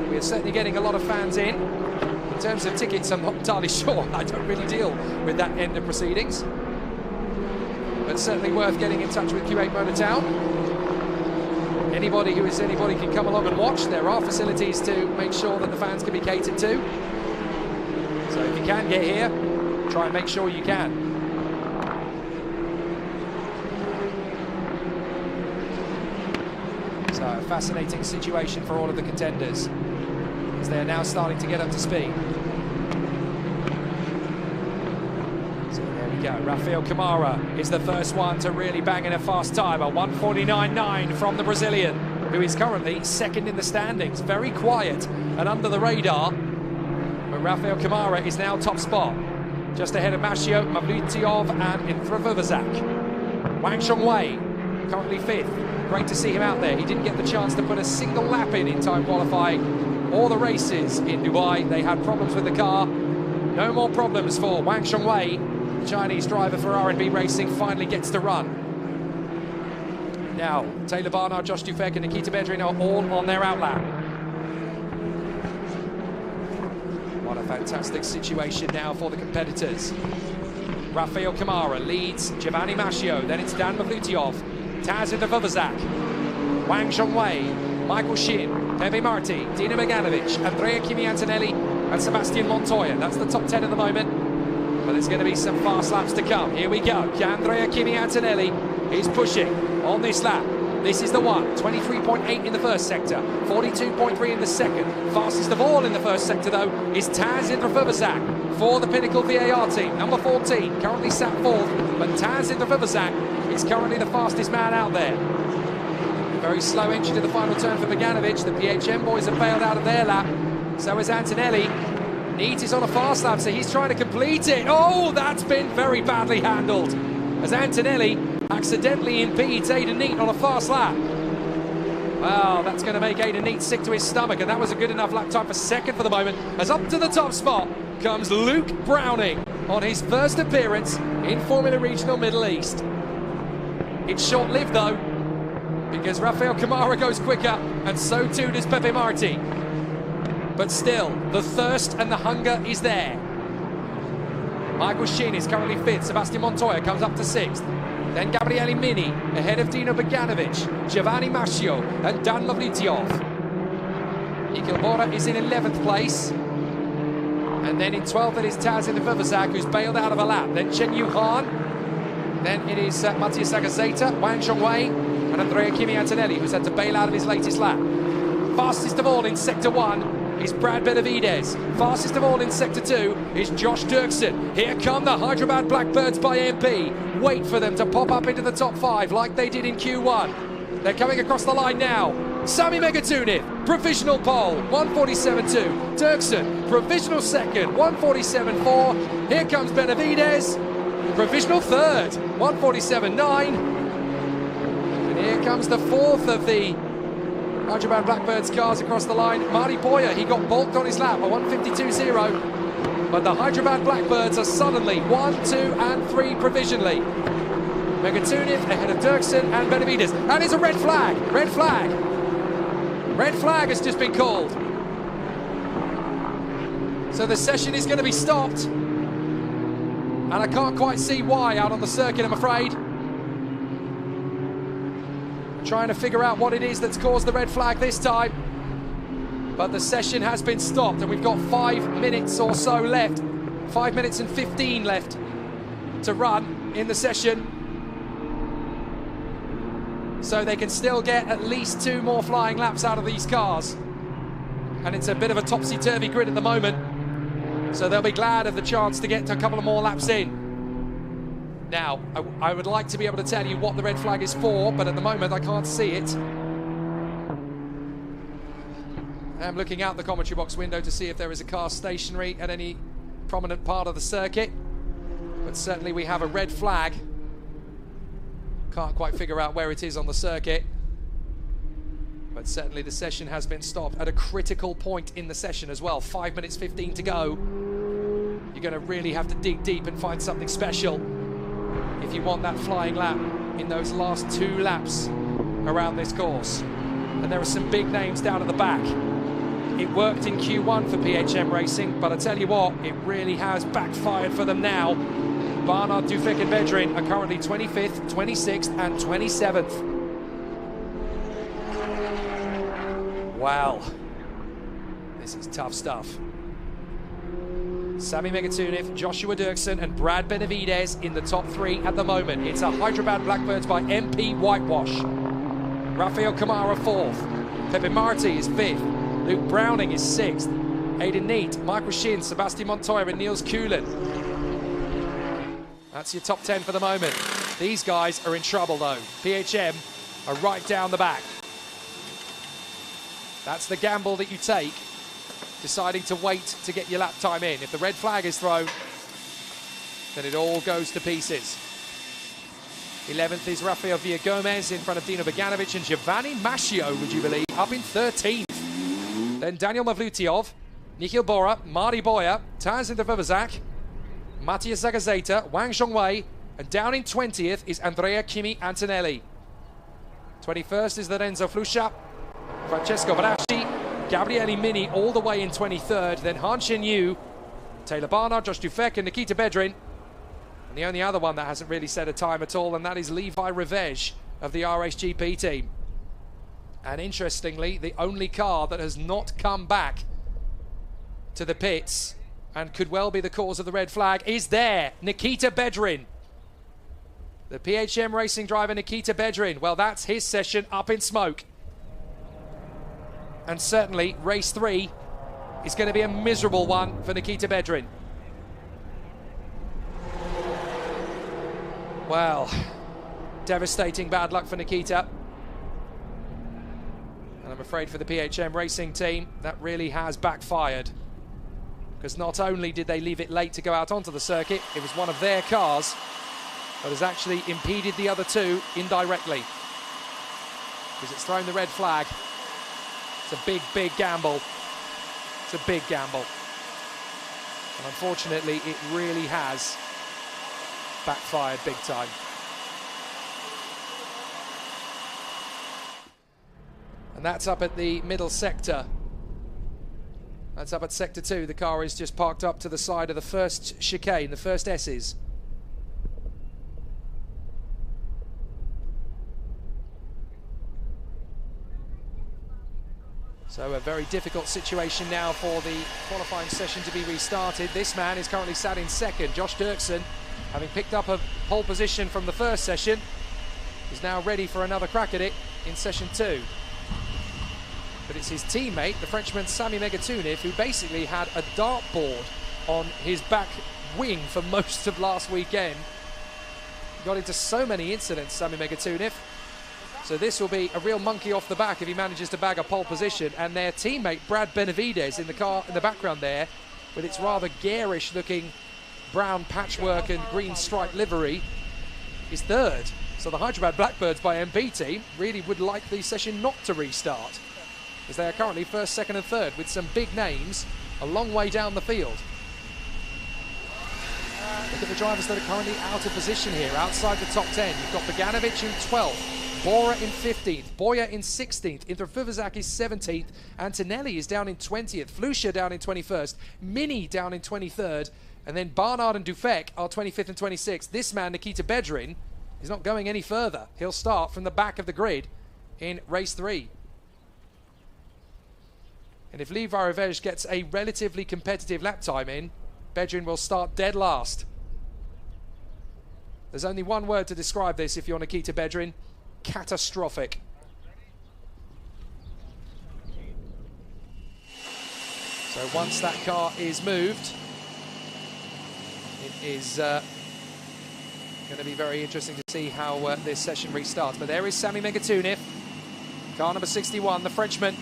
we're certainly getting a lot of fans in. In terms of tickets, I'm not entirely sure. I don't really deal with that end of proceedings. But certainly worth getting in touch with Kuwait Motor Town. Anybody who is anybody can come along and watch. There are facilities to make sure that the fans can be catered to. So if you can get here, try and make sure you can. So a fascinating situation for all of the contenders, as they're now starting to get up to speed. So there we go. Rafael Camara is the first one to really bang in a fast time. A 1:49.9 from the Brazilian, who is currently second in the standings. Very quiet and under the radar. But Rafael Camara is now top spot, just ahead of Mashio, Mavlyutyov and Inthrovazak. Wang Shongwei currently fifth. Great to see him out there. He didn't get the chance to put a single lap in time qualifying or the races in Dubai. They had problems with the car. No more problems for Wang Shongwei. The Chinese driver for R&B Racing finally gets to run. Now, Taylor Barnard, Josh Dufek and Nikita Bedrin are all on their outlap. What a fantastic situation now for the competitors. Rafael Camara leads Giovanni Mashio, then it's Dan Mavlyutyov, Taz Inthrovazak, Wang Shongwei, Michael Shin, Pepe Marti, Dino Beganovic, Andrea Kimi Antonelli and Sebastian Montoya. That's the top 10 at the moment, but there's going to be some fast laps to come. Here we go. Andrea Kimi Antonelli is pushing on this lap. This is the one. 23.8 in the first sector, 42.3 in the second. Fastest of all in the first sector, though, is Taz Inthrovazak for the Pinnacle VAR team. Number 14, currently sat fourth, but Taz Inthrovazak is currently the fastest man out there. A very slow entry to the final turn for Beganovic. The PHM boys have bailed out of their lap. So is Antonelli. Neat is on a fast lap, so he's trying to complete it. Oh, that's been very badly handled, as Antonelli accidentally impedes Aidan Neat on a fast lap. Well, that's going to make Aidan Neat sick to his stomach, and that was a good enough lap time for second for the moment, as up to the top spot comes Luke Browning on his first appearance in Formula Regional Middle East. It's short-lived, though, because Rafael Camara goes quicker, and so too does Pepe Marti. But still, the thirst and the hunger is there. Michael Shin is currently fifth. Sebastian Montoya comes up to sixth. Then Gabriele Mini ahead of Dino Beganovic, Giovanni Mashio and Dan Mavlyutyov. Nikhil Bora is in 11th place. And then in 12th it is Taz Inthrovazak, who's bailed out of a lap. Then Chen Yu Han. Then it is Matthias Sagazeta, Wang Shongwei and Andrea Kimi Antonelli, who's had to bail out of his latest lap. Fastest of all in Sector 1 is Brad Benavides. Fastest of all in Sector 2 is Josh Dirksen. Here come the Hyderabad Blackbirds by MP. Wait for them to pop up into the top 5 like they did in Q1. They're coming across the line now. Sami Megatunith, provisional pole, 1:47.2. Dirksen, provisional second, 1:47.4. Here comes Benavides, provisional third, 1:47.9. And here comes the fourth of the Hyderabad Blackbirds cars across the line. Marty Boyer, he got balked on his lap, a 1:52.0. But the Hyderabad Blackbirds are suddenly 1, 2 and 3 provisionally. Megatunith ahead of Dirksen and Benavides. And it's a red flag, red flag. Red flag has just been called. So the session is going to be stopped. And I can't quite see why out on the circuit, I'm afraid. Trying to figure out what it is that's caused the red flag this time. But the session has been stopped and we've got 5 minutes or so left. 5 minutes and 15 left to run in the session. So they can still get at least 2 more flying laps out of these cars. And it's a bit of a topsy-turvy grid at the moment. So they'll be glad of the chance to get to a couple of more laps in. Now, I would like to be able to tell you what the red flag is for, but at the moment I can't see it. I'm looking out the commentary box window to see if there is a car stationary at any prominent part of the circuit. But certainly we have a red flag. Can't quite figure out where it is on the circuit. But certainly the session has been stopped at a critical point in the session as well. 5 minutes 15 to go. You're going to really have to dig deep and find something special if you want that flying lap in those last 2 laps around this course. And there are some big names down at the back. It worked in Q1 for PHM Racing, but I tell you what, it really has backfired for them now. Barnard, Dufek and Bedrin are currently 25th, 26th and 27th. Wow, this is tough stuff. Sami Megatunev, Joshua Dirksen and Brad Benavides in the top 3 at the moment. It's a Hyderabad Blackbirds by MP whitewash. Rafael Kamara 4th, Pepe Marti is 5th, Luke Browning is 6th, Aidan Neat, Michael Shin, Sebastian Montoya and Niels Kuhlen. That's your top 10 for the moment. These guys are in trouble though. PHM are right down the back. That's the gamble that you take, deciding to wait to get your lap time in. If the red flag is thrown, then it all goes to pieces. 11th is Rafael Villagomez in front of Dino Beganovic and Giovanni Mascio, would you believe, up in 13th. Then Daniel Mavlutiov, Nikhil Bora, Marty Boyer, Tazin Devovazak, Matthias Zagazeta, Wang Zhongwei, and down in 20th is Andrea Kimi Antonelli. 21st is Lorenzo Flusha, Francesco Braschi, Gabriele Mini all the way in 23rd, then Han Shin Yu, Taylor Barnard, Josh Dufek and Nikita Bedrin. And the only other one that hasn't really set a time at all, and that is Levi Revej of the RSGP team. And interestingly, the only car that has not come back to the pits and could well be the cause of the red flag is there, Nikita Bedrin. The PHM Racing driver Nikita Bedrin, well, that's his session up in smoke. And certainly race 3 is going to be a miserable one for Nikita Bedrin. Well, devastating bad luck for Nikita. And I'm afraid for the PHM Racing team, that really has backfired. Because not only did they leave it late to go out onto the circuit, it was one of their cars that has actually impeded the other 2 indirectly. Because it's thrown the red flag. It's a big, big gamble. It's a big gamble. And unfortunately, it really has backfired big time. And that's up at the middle sector. That's up at sector 2. The car is just parked up to the side of the first chicane, the first S's. So a very difficult situation now for the qualifying session to be restarted. This man is currently sat in second. Josh Dirksen, having picked up a pole position from the first session, is now ready for another crack at it in session 2. But it's his teammate, the Frenchman Sami Megatunev, who basically had a dartboard on his back wing for most of last weekend. Got into so many incidents, Sami Megatunev. So this will be a real monkey off the back if he manages to bag a pole position. And their teammate Brad Benavides in the car in the background there, with its rather garish looking brown patchwork and green striped livery, is third. So the Hyderabad Blackbirds by MP team really would like the session not to restart, as they are currently first, second and third with some big names a long way down the field. Look at the drivers that are currently out of position here, outside the top 10. You've got Beganovic in 12th, Bora in 15th, Boyer in 16th, Indrevivazak is 17th, Antonelli is down in 20th, Flusha down in 21st, Mini down in 23rd, and then Barnard and Dufek are 25th and 26th. This man, Nikita Bedrin, is not going any further. He'll start from the back of the grid in race 3. And if Levi Revej gets a relatively competitive lap time in, Bedrin will start dead last. There's only one word to describe this if you're Nikita Bedrin: catastrophic. So once that car is moved, it is going to be very interesting to see how this session restarts. But there is Sami Megatunev, car number 61, the Frenchman.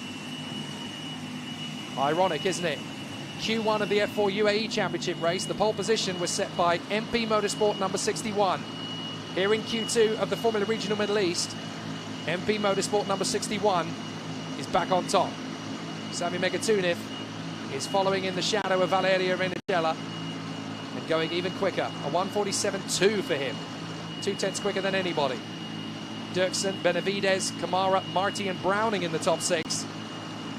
Ironic, isn't it? Q1 of the F4 UAE Championship race, the pole position was set by MP Motorsport number 61. Here in Q2 of the Formula Regional Middle East, MP Motorsport number 61 is back on top. Sami Megatunev is following in the shadow of Valerio Renigella and going even quicker. A 1:47.2 for him. 2/10 quicker than anybody. Dirksen, Benavides, Kamara, Marty and Browning in the top 6.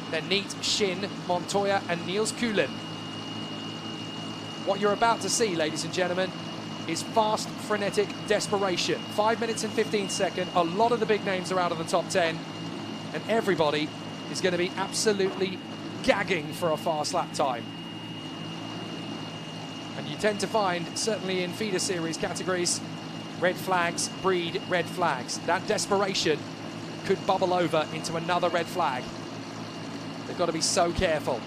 Then Neat, Shin, Montoya and Niels Kuhlen. What you're about to see, ladies and gentlemen, is fast, frenetic desperation. 5 minutes and 15 seconds. A lot of the big names are out of the top 10. And everybody is going to be absolutely gagging for a fast lap time. And you tend to find, certainly in feeder series categories, red flags breed red flags. That desperation could bubble over into another red flag. They've got to be so careful.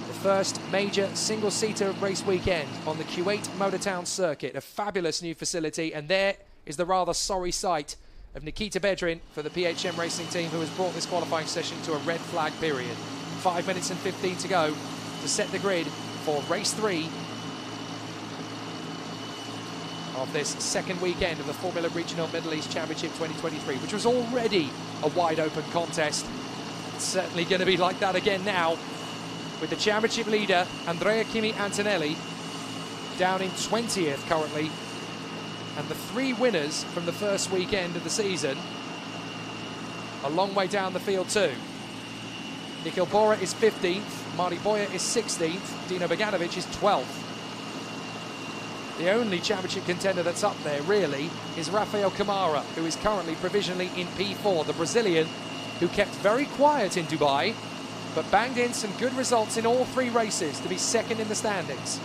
The first major single-seater race weekend on the Kuwait Motor Town circuit. A fabulous new facility, and there is the rather sorry sight of Nikita Bedrin for the PHM racing team, who has brought this qualifying session to a red flag period. 5 minutes and 15 to go to set the grid for race 3 of this second weekend of the Formula Regional Middle East Championship 2023, which was already a wide open contest. It's certainly going to be like that again now, with the championship leader Andrea Kimi Antonelli down in 20th currently, and the 3 winners from the first weekend of the season a long way down the field too. Nikhil Bora is 15th, Marty Boyer is 16th, Dino Beganovic is 12th. The only championship contender that's up there, really, is Rafael Kamara, who is currently provisionally in P4, the Brazilian, who kept very quiet in Dubai, but banged in some good results in all 3 races to be second in the standings.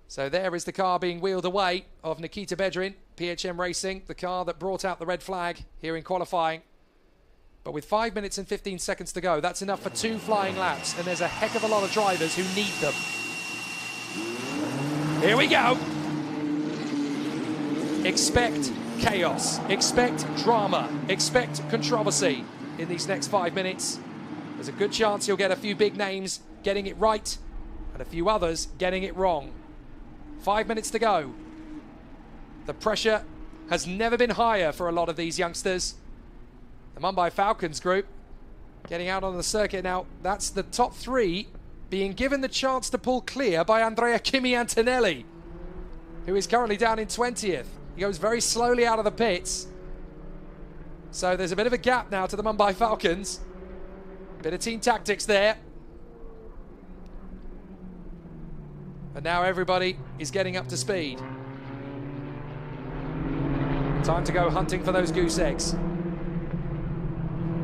So there is the car being wheeled away of Nikita Bedrin, PHM Racing, the car that brought out the red flag here in qualifying. But with 5 minutes and 15 seconds to go, that's enough for 2 flying laps, and there's a heck of a lot of drivers who need them. Here we go. Expect chaos, expect drama, expect controversy in these next 5 minutes. There's a good chance you'll get a few big names getting it right and a few others getting it wrong. 5 minutes to go. The pressure has never been higher for a lot of these youngsters. The Mumbai Falcons group getting out on the circuit now. That's the top 3 being given the chance to pull clear by Andrea Kimi Antonelli, who is currently down in 20th. He goes very slowly out of the pits. So there's a bit of a gap now to the Mumbai Falcons. Bit of team tactics there. And now everybody is getting up to speed. Time to go hunting for those goose eggs.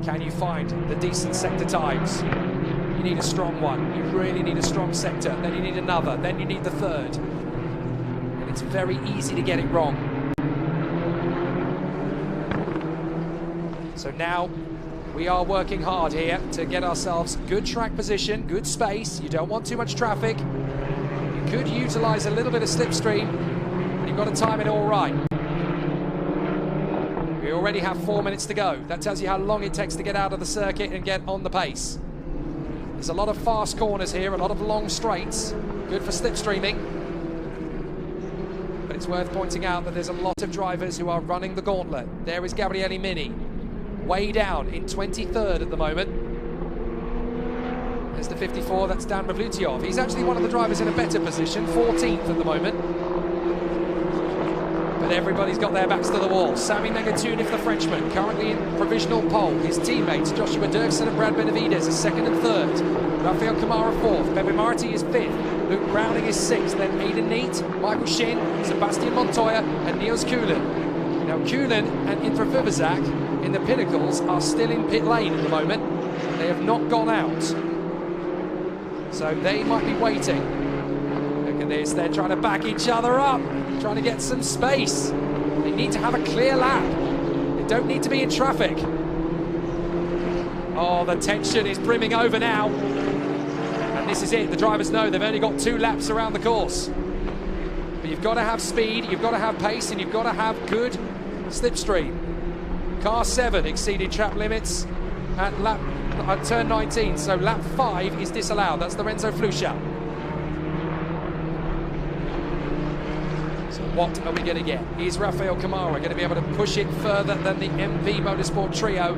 Can you find the decent sector times? You need a strong one. You really need a strong sector. Then you need another. Then you need the third. And it's very easy to get it wrong. So now we are working hard here to get ourselves good track position, good space. You don't want too much traffic. You could utilize a little bit of slipstream, but you've got to time it all right. We already have 4 minutes to go. That tells you how long it takes to get out of the circuit and get on the pace. There's a lot of fast corners here, a lot of long straights. Good for slipstreaming. But it's worth pointing out that there's a lot of drivers who are running the gauntlet. There is Gabriele Mini, way down in 23rd at the moment. There's the 54, that's Dan Mavlutyov. He's actually one of the drivers in a better position, 14th at the moment. But everybody's got their backs to the wall. Sami Megatunic, the Frenchman, currently in provisional pole. His teammates, Joshua Dirksen and Brad Benavides, are 2nd and 3rd. Rafael Kamara 4th. Pepe Marti is 5th. Luke Browning is 6th. Then Aidan Neat, Michael Shin, Sebastian Montoya and Niels Kuhlen. Now Kuhlen and Intra Fubazak in the Pinnacles are still in pit lane at the moment. They have not gone out. So they might be waiting. Look at this, they're trying to back each other up, trying to get some space. They need to have a clear lap. They don't need to be in traffic. Oh, the tension is brimming over now. And this is it, the drivers know they've only got 2 laps around the course. But you've got to have speed, you've got to have pace, and you've got to have good slipstream. Car 7 exceeded track limits at turn 19, so lap 5 is disallowed. That's the Renzo Flusha. So what are we going to get? Is Rafael Kamara going to be able to push it further than the MP Motorsport trio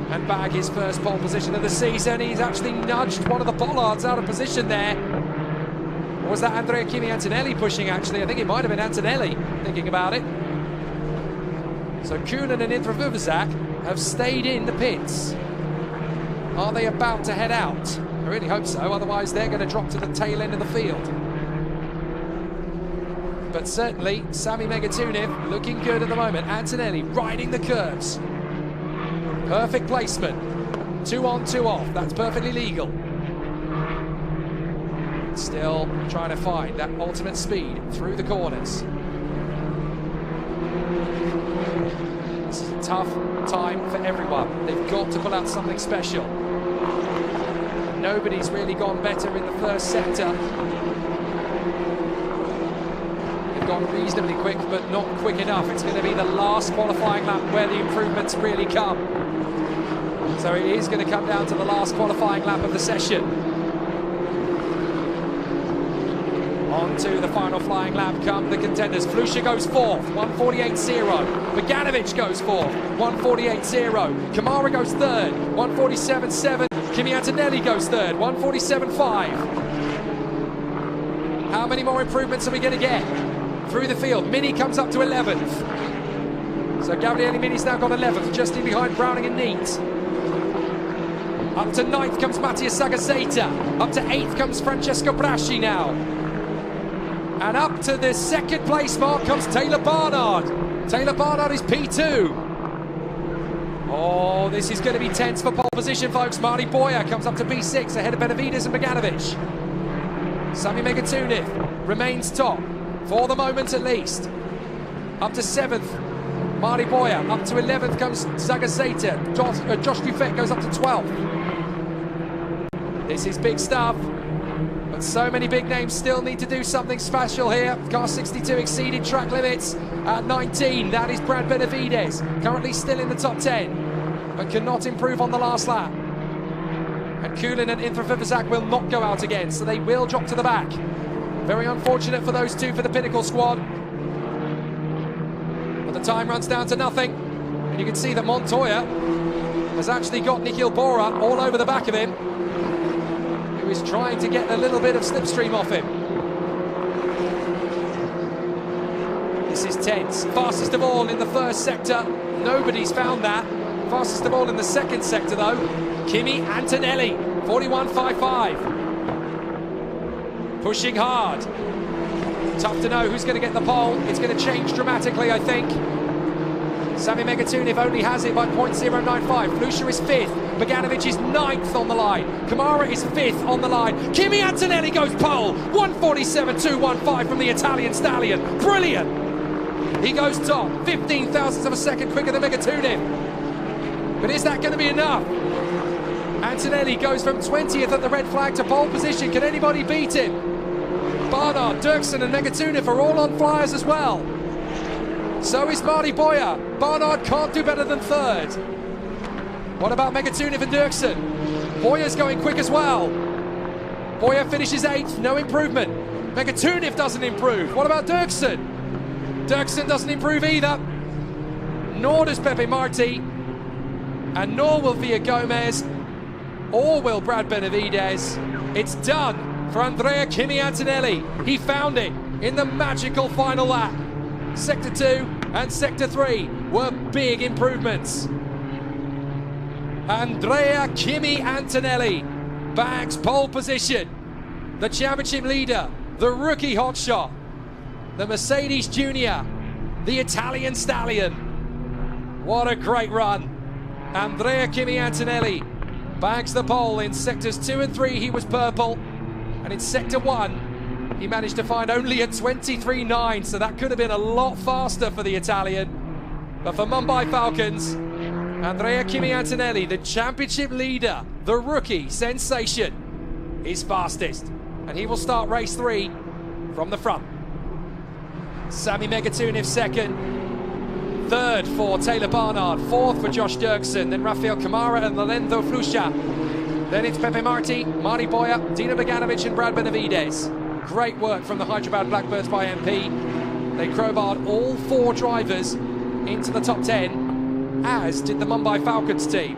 and bag his first pole position of the season? He's actually nudged one of the bollards out of position there. Or was that Andrea Kimi Antonelli pushing, actually? I think it might have been Antonelli, thinking about it. So Kuhlen and Intra have stayed in the pits. Are they about to head out? I really hope so, otherwise they're going to drop to the tail end of the field. But certainly, Sami Megatuniv looking good at the moment. Antonelli riding the curves. Perfect placement. 2 on, 2 off. That's perfectly legal. Still trying to find that ultimate speed through the corners. This is a tough time for everyone. They've got to pull out something special. Nobody's really gone better in the first sector. They've gone reasonably quick, but not quick enough. It's going to be the last qualifying lap where the improvements really come. So it is going to come down to the last qualifying lap of the session. On to the final flying lap come the contenders. Flusha goes fourth, 1:48.0. Beganovic goes fourth, 1:48.0. Kamara goes third, 1:47.7. Kimi Antonelli goes third, 1:47.5. How many more improvements are we going to get through the field? Mini comes up to 11th. So Gabriele Mini's now got 11th, just in behind Browning and Neat. Up to 9th comes Mattia Sagazeta. Up to 8th comes Francesco Braschi now. And up to the second place mark comes Taylor Barnard. Taylor Barnard is P2. Oh, this is going to be tense for pole position, folks. Marty Boyer comes up to B6 ahead of Benavides and Beganovic. Sami Megatuniv remains top, for the moment at least. Up to 7th, Marty Boyer. Up to 11th comes Sagazeta. Josh Buffet goes up to 12th. This is big stuff. But so many big names still need to do something special here. Car 62 exceeded track limits at 19. That is Brad Benavides, currently still in the top 10, but cannot improve on the last lap. And Kuhlen and Intra will not go out again, so they will drop to the back. Very unfortunate for those two for the Pinnacle squad. But the time runs down to nothing. And you can see that Montoya has actually got Nikhil Bora all over the back of him, who is trying to get a little bit of slipstream off him. This is tense. Fastest of all in the first sector. Nobody's found that. Fastest of all in the second sector, though. Kimi Antonelli, 41.55. Pushing hard. Tough to know who's going to get the pole. It's going to change dramatically, I think. Sami Megatuniv only has it by 0.095. Flusha is 5th. Beganovic is 9th on the line. Kamara is 5th on the line. Kimi Antonelli goes pole. 1:47.215 from the Italian stallion. Brilliant. He goes top. 15 thousandths of a second quicker than Megatuniv. But is that going to be enough? Antonelli goes from 20th at the red flag to pole position. Can anybody beat him? Barnard, Dirksen and Megatuniv are all on flyers as well. So is Marty Boyer. Barnard can't do better than 3rd. What about Megatuniv and Dirksen? Boyer's going quick as well. Boyer finishes 8th, no improvement. Megatuniv doesn't improve. What about Dirksen? Dirksen doesn't improve either. Nor does Pepe Marti. And nor will Villa Gomez. Or will Brad Benavides. It's done for Andrea Kimi Antonelli. He found it in the magical final lap. Sector 2 and Sector 3 were big improvements. Andrea Kimi Antonelli bags pole position. The championship leader, the rookie hotshot, the Mercedes Junior, the Italian stallion. What a great run. Andrea Kimi Antonelli bags the pole. In sectors 2 and 3 he was purple, and in sector 1 he managed to find only a 23.9, so that could have been a lot faster for the Italian. But for Mumbai Falcons, Andrea Kimi Antonelli, the championship leader, the rookie sensation, is fastest. And he will start race 3 from the front. Sami Megatuniv 2nd. 3rd for Taylor Barnard. 4th for Josh Dirksen. Then Rafael Kamara and Lorenzo Flusha. Then it's Pepe Marti, Marty Boyer, Dino Beganovic and Brad Benavides. Great work from the Hyderabad Blackbirds by MP. They crowbarred all 4 drivers into the top 10, as did the Mumbai Falcons team.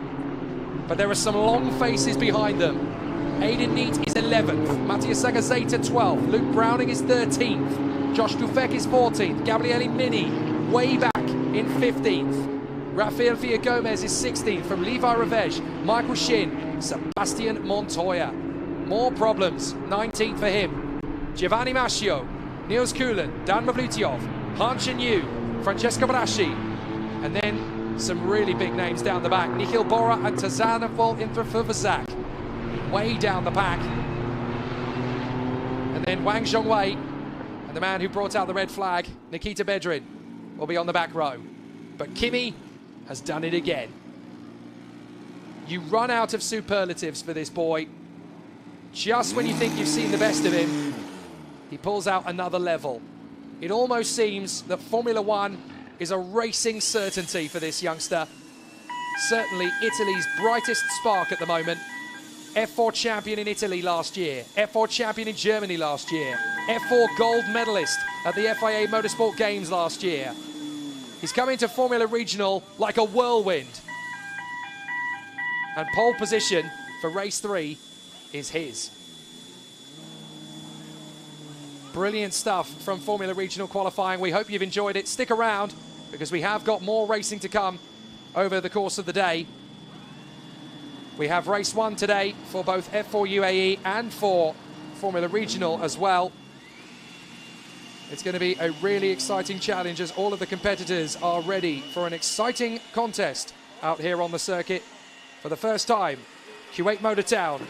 But there are some long faces behind them. Aidan Neate is 11th. Matthias Sagazeta 12th. Luke Browning is 13th. Josh Dufek is 14th. Gabriele Mini way back in 15th. Rafael Villagomez is 16th from Levi Revege. Michael Shin, Sebastian Montoya. More problems, 19th for him. Giovanni Mascio, Niels Kuhlen, Dan Mavlutiov, Han Chen Yu, Francesco Braschi, and then some really big names down the back. Nikhil Bora and Tazanavol Intrafuvazak. Way down the pack. And then Wang Zhongwei and the man who brought out the red flag, Nikita Bedrin, will be on the back row. But Kimi has done it again. You run out of superlatives for this boy. Just when you think you've seen the best of him, he pulls out another level. It almost seems that Formula One is a racing certainty for this youngster. Certainly Italy's brightest spark at the moment. F4 champion in Italy last year, F4 champion in Germany last year, F4 gold medalist at the FIA Motorsport Games last year. He's come into Formula Regional like a whirlwind. And pole position for race 3 is his. Brilliant stuff from Formula Regional qualifying. We hope you've enjoyed it. Stick around because we have got more racing to come over the course of the day. We have race 1 today for both F4 UAE and for Formula Regional as well. It's going to be a really exciting challenge as all of the competitors are ready for an exciting contest out here on the circuit. For the first time, Kuwait Motor Town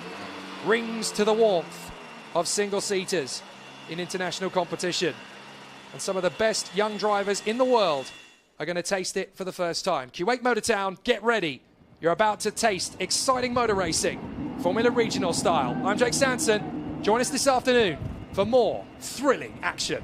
rings to the warmth of single-seaters in international competition. And some of the best young drivers in the world are going to taste it for the first time. Kuwait Motor Town, get ready. You're about to taste exciting motor racing, Formula Regional style. I'm Jake Sanson. Join us this afternoon for more thrilling action.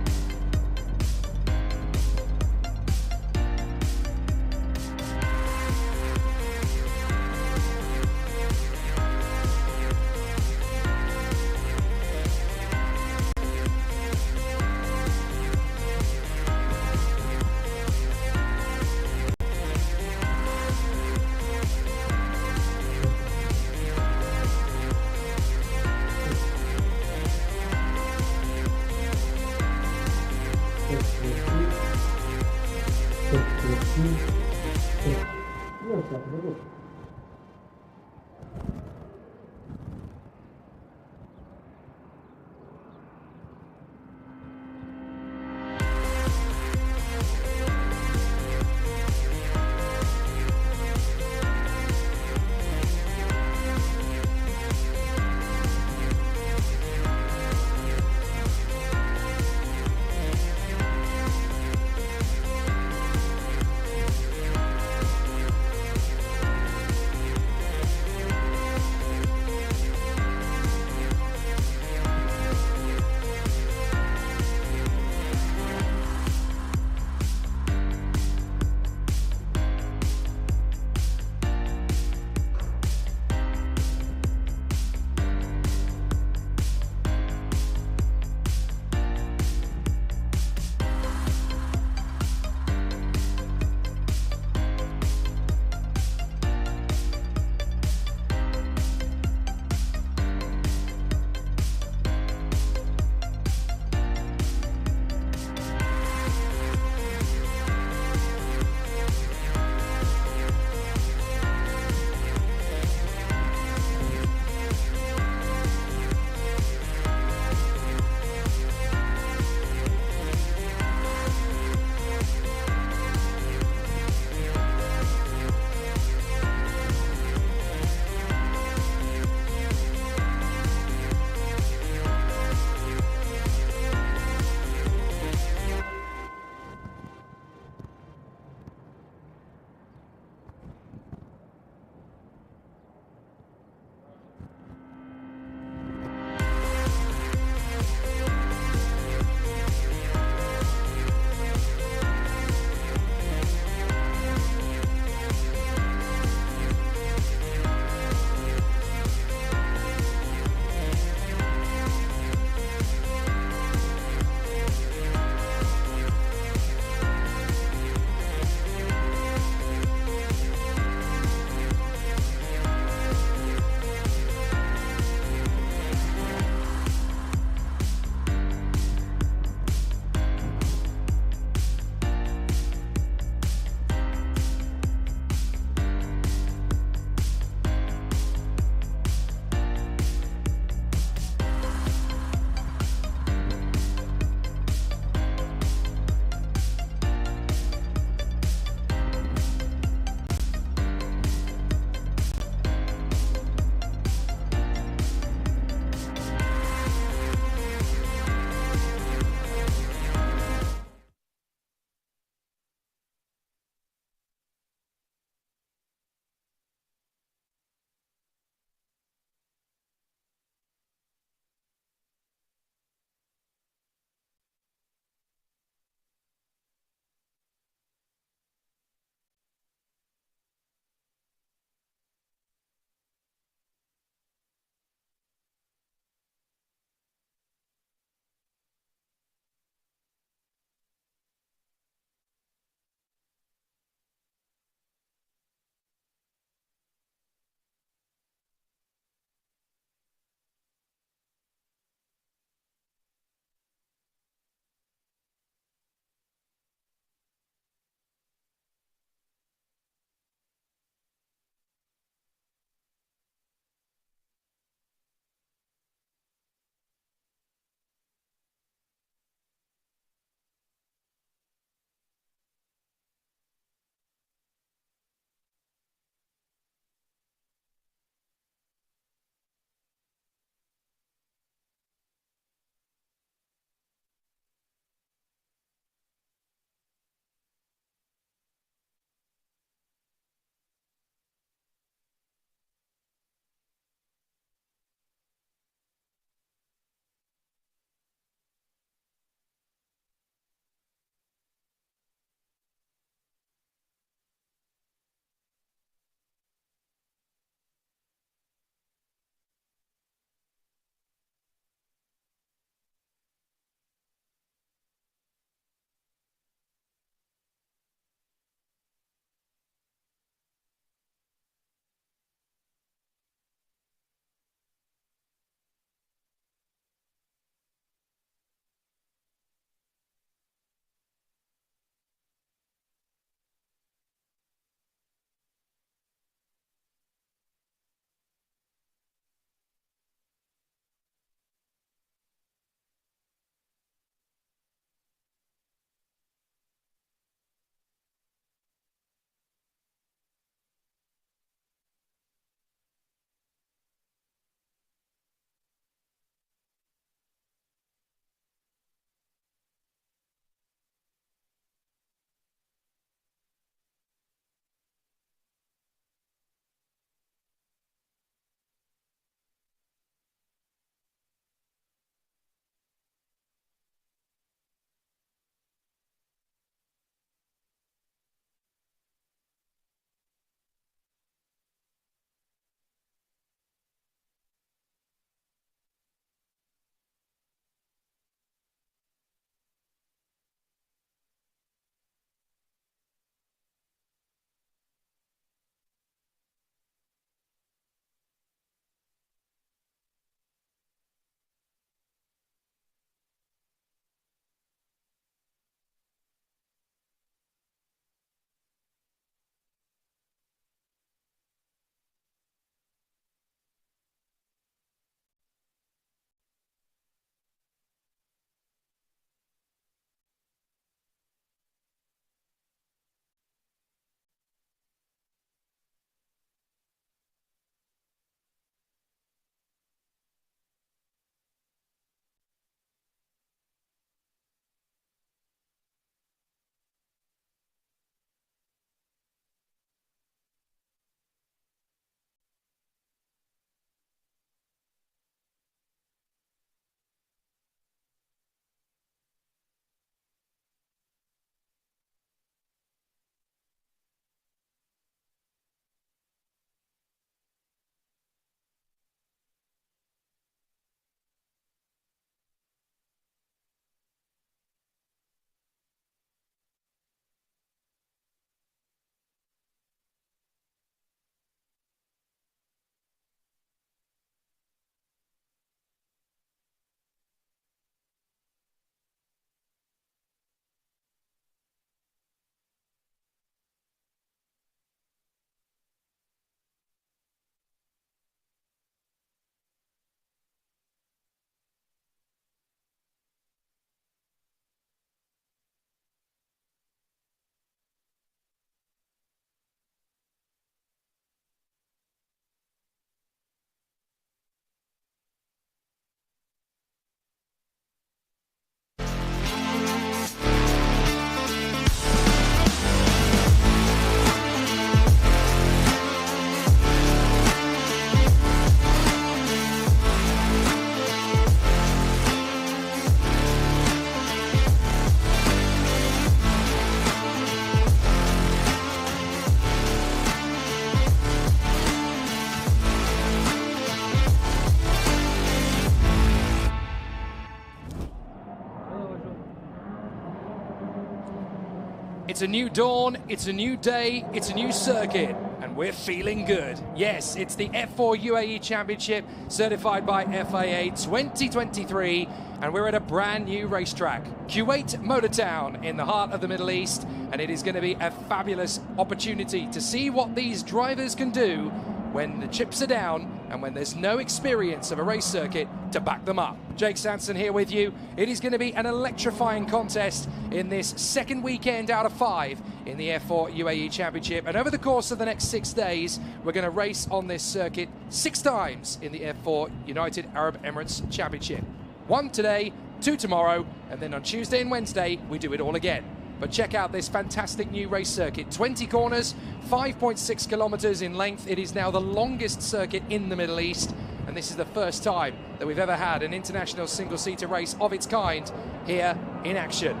It's a new dawn, it's a new day, it's a new circuit, and we're feeling good. Yes, it's the F4 UAE Championship, certified by FIA 2023, and we're at a brand new racetrack, Kuwait Motor Town, in the heart of the Middle East, and it is going to be a fabulous opportunity to see what these drivers can do when the chips are down and when there's no experience of a race circuit to back them up. Jake Sanson here with you. It is going to be an electrifying contest in this second weekend out of 5 in the F4 UAE Championship. And over the course of the next 6 days, we're going to race on this circuit 6 times in the F4 United Arab Emirates Championship. 1 today, 2 tomorrow, and then on Tuesday and Wednesday, we do it all again. But check out this fantastic new race circuit. 20 corners, 5.6 kilometers in length. It is now the longest circuit in the Middle East. And this is the first time that we've ever had an international single-seater race of its kind here in action.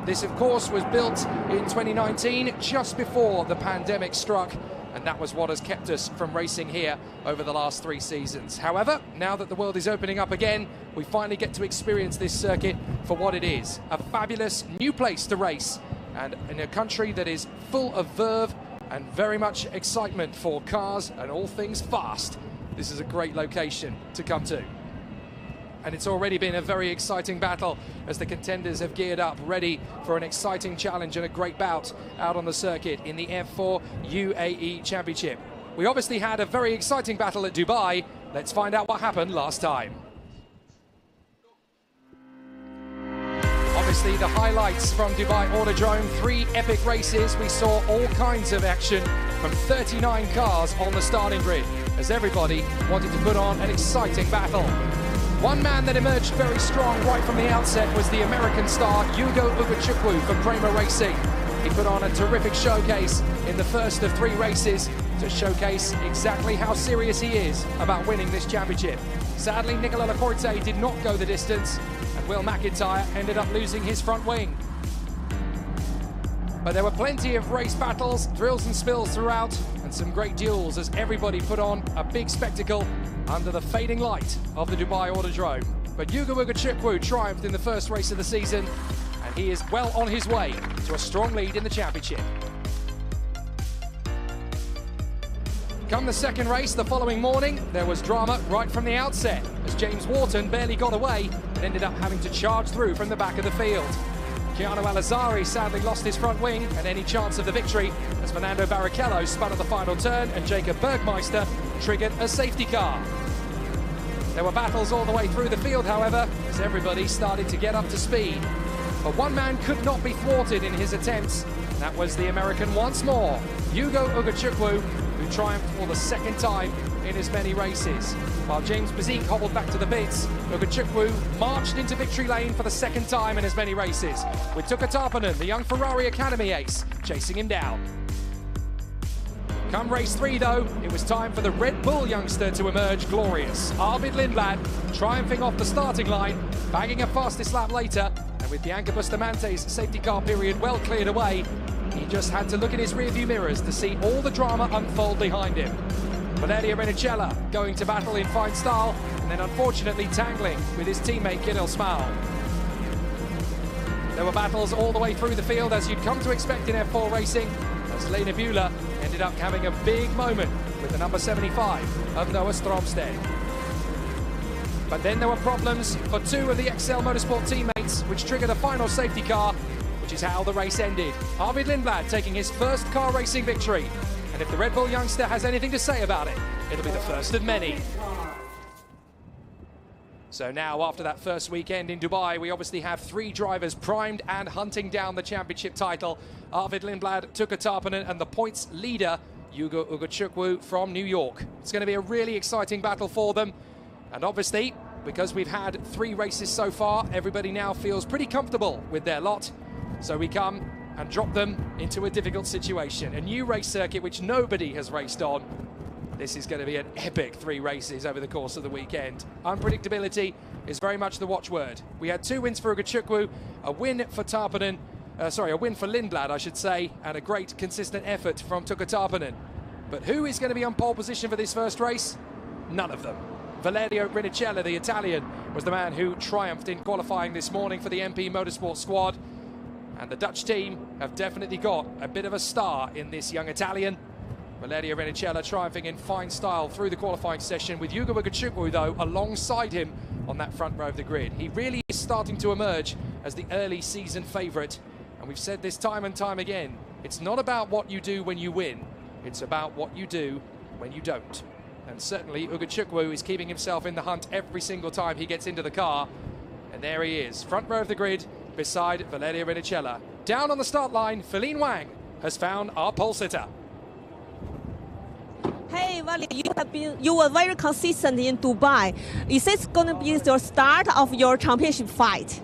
This, of course, was built in 2019, just before the pandemic struck. And that was what has kept us from racing here over the last 3 seasons. However, now that the world is opening up again, we finally get to experience this circuit for what it is. A fabulous new place to race, and in a country that is full of verve and very much excitement for cars and all things fast. This is a great location to come to. And it's already been a very exciting battle as the contenders have geared up, ready for an exciting challenge and a great bout out on the circuit in the F4 UAE Championship. We obviously had a very exciting battle at Dubai. Let's find out what happened last time. Obviously the highlights from Dubai Autodrome, 3 epic races. We saw all kinds of action from 39 cars on the starting grid as everybody wanted to put on an exciting battle. One man that emerged very strong right from the outset was the American star Yugo Ugachukwu from Prema Racing. He put on a terrific showcase in the first of 3 races to showcase exactly how serious he is about winning this championship. Sadly, Nicola Laporte did not go the distance, and Will McIntyre ended up losing his front wing. But there were plenty of race battles, drills and spills throughout, and some great duels as everybody put on a big spectacle under the fading light of the Dubai Autodrome. But Yugo Ugachukwu triumphed in the first race of the season, and he is well on his way to a strong lead in the championship. Come the second race the following morning, there was drama right from the outset as James Wharton barely got away and ended up having to charge through from the back of the field. Keanu Al-Azari sadly lost his front wing and any chance of the victory as Fernando Barrichello spun at the final turn and Jacob Bergmeister triggered a safety car. There were battles all the way through the field, however, as everybody started to get up to speed. But one man could not be thwarted in his attempts, and that was the American once more, Yugo Ugachukwu, who triumphed for the second time in as many races. While James Bazik hobbled back to the pits, Ugachukwu marched into victory lane for the second time in as many races, with Tuka Tarpanen, the young Ferrari Academy ace, chasing him down. Come race 3 though, it was time for the Red Bull youngster to emerge glorious. Arvid Lindblad triumphing off the starting line, bagging a fastest lap later, and with Bianca Bustamante's safety car period well cleared away, he just had to look in his rearview mirrors to see all the drama unfold behind him. Valerio Renicella going to battle in fine style, and then unfortunately tangling with his teammate Kirill Smal. There were battles all the way through the field as you'd come to expect in F4 racing, as Lena Bühler ended up having a big moment with the number 75 of Noah Stromstedt. But then there were problems for 2 of the XL Motorsport teammates, which triggered a final safety car, which is how the race ended. Arvid Lindblad taking his first car racing victory. And if the Red Bull youngster has anything to say about it, it'll be the first of many. So now, after that first weekend in Dubai, we obviously have 3 drivers primed and hunting down the championship title. Arvid Lindblad, Tuka Tarpanen, and the points leader, Yugo Ugachukwu from New York. It's going to be a really exciting battle for them. And obviously, because we've had 3 races so far, everybody now feels pretty comfortable with their lot. So we come and drop them into a difficult situation. A new race circuit which nobody has raced on. This is going to be an epic 3 races over the course of the weekend. Unpredictability is very much the watchword. We had 2 wins for Ugachukwu, a win for Tarpanen, a win for Lindblad, I should say, and a great consistent effort from Tuka Tarpanen. But who is going to be on pole position for this first race? None of them. Valerio Renicella, the Italian, was the man who triumphed in qualifying this morning for the MP Motorsport squad. And the Dutch team have definitely got a bit of a star in this young Italian. Valerio Renicella triumphing in fine style through the qualifying session, with Yuga Wugachukwu, though, alongside him on that front row of the grid. He really is starting to emerge as the early season favourite. And we've said this time and time again, it's not about what you do when you win, it's about what you do when you don't. And certainly Wugachukwu is keeping himself in the hunt every single time he gets into the car. And there he is, front row of the grid, beside Valerio Renicella. Down on the start line, Feline Wang has found our pole sitter. Hey, Valerio, you were very consistent in Dubai. Is this going to be your start of your championship fight?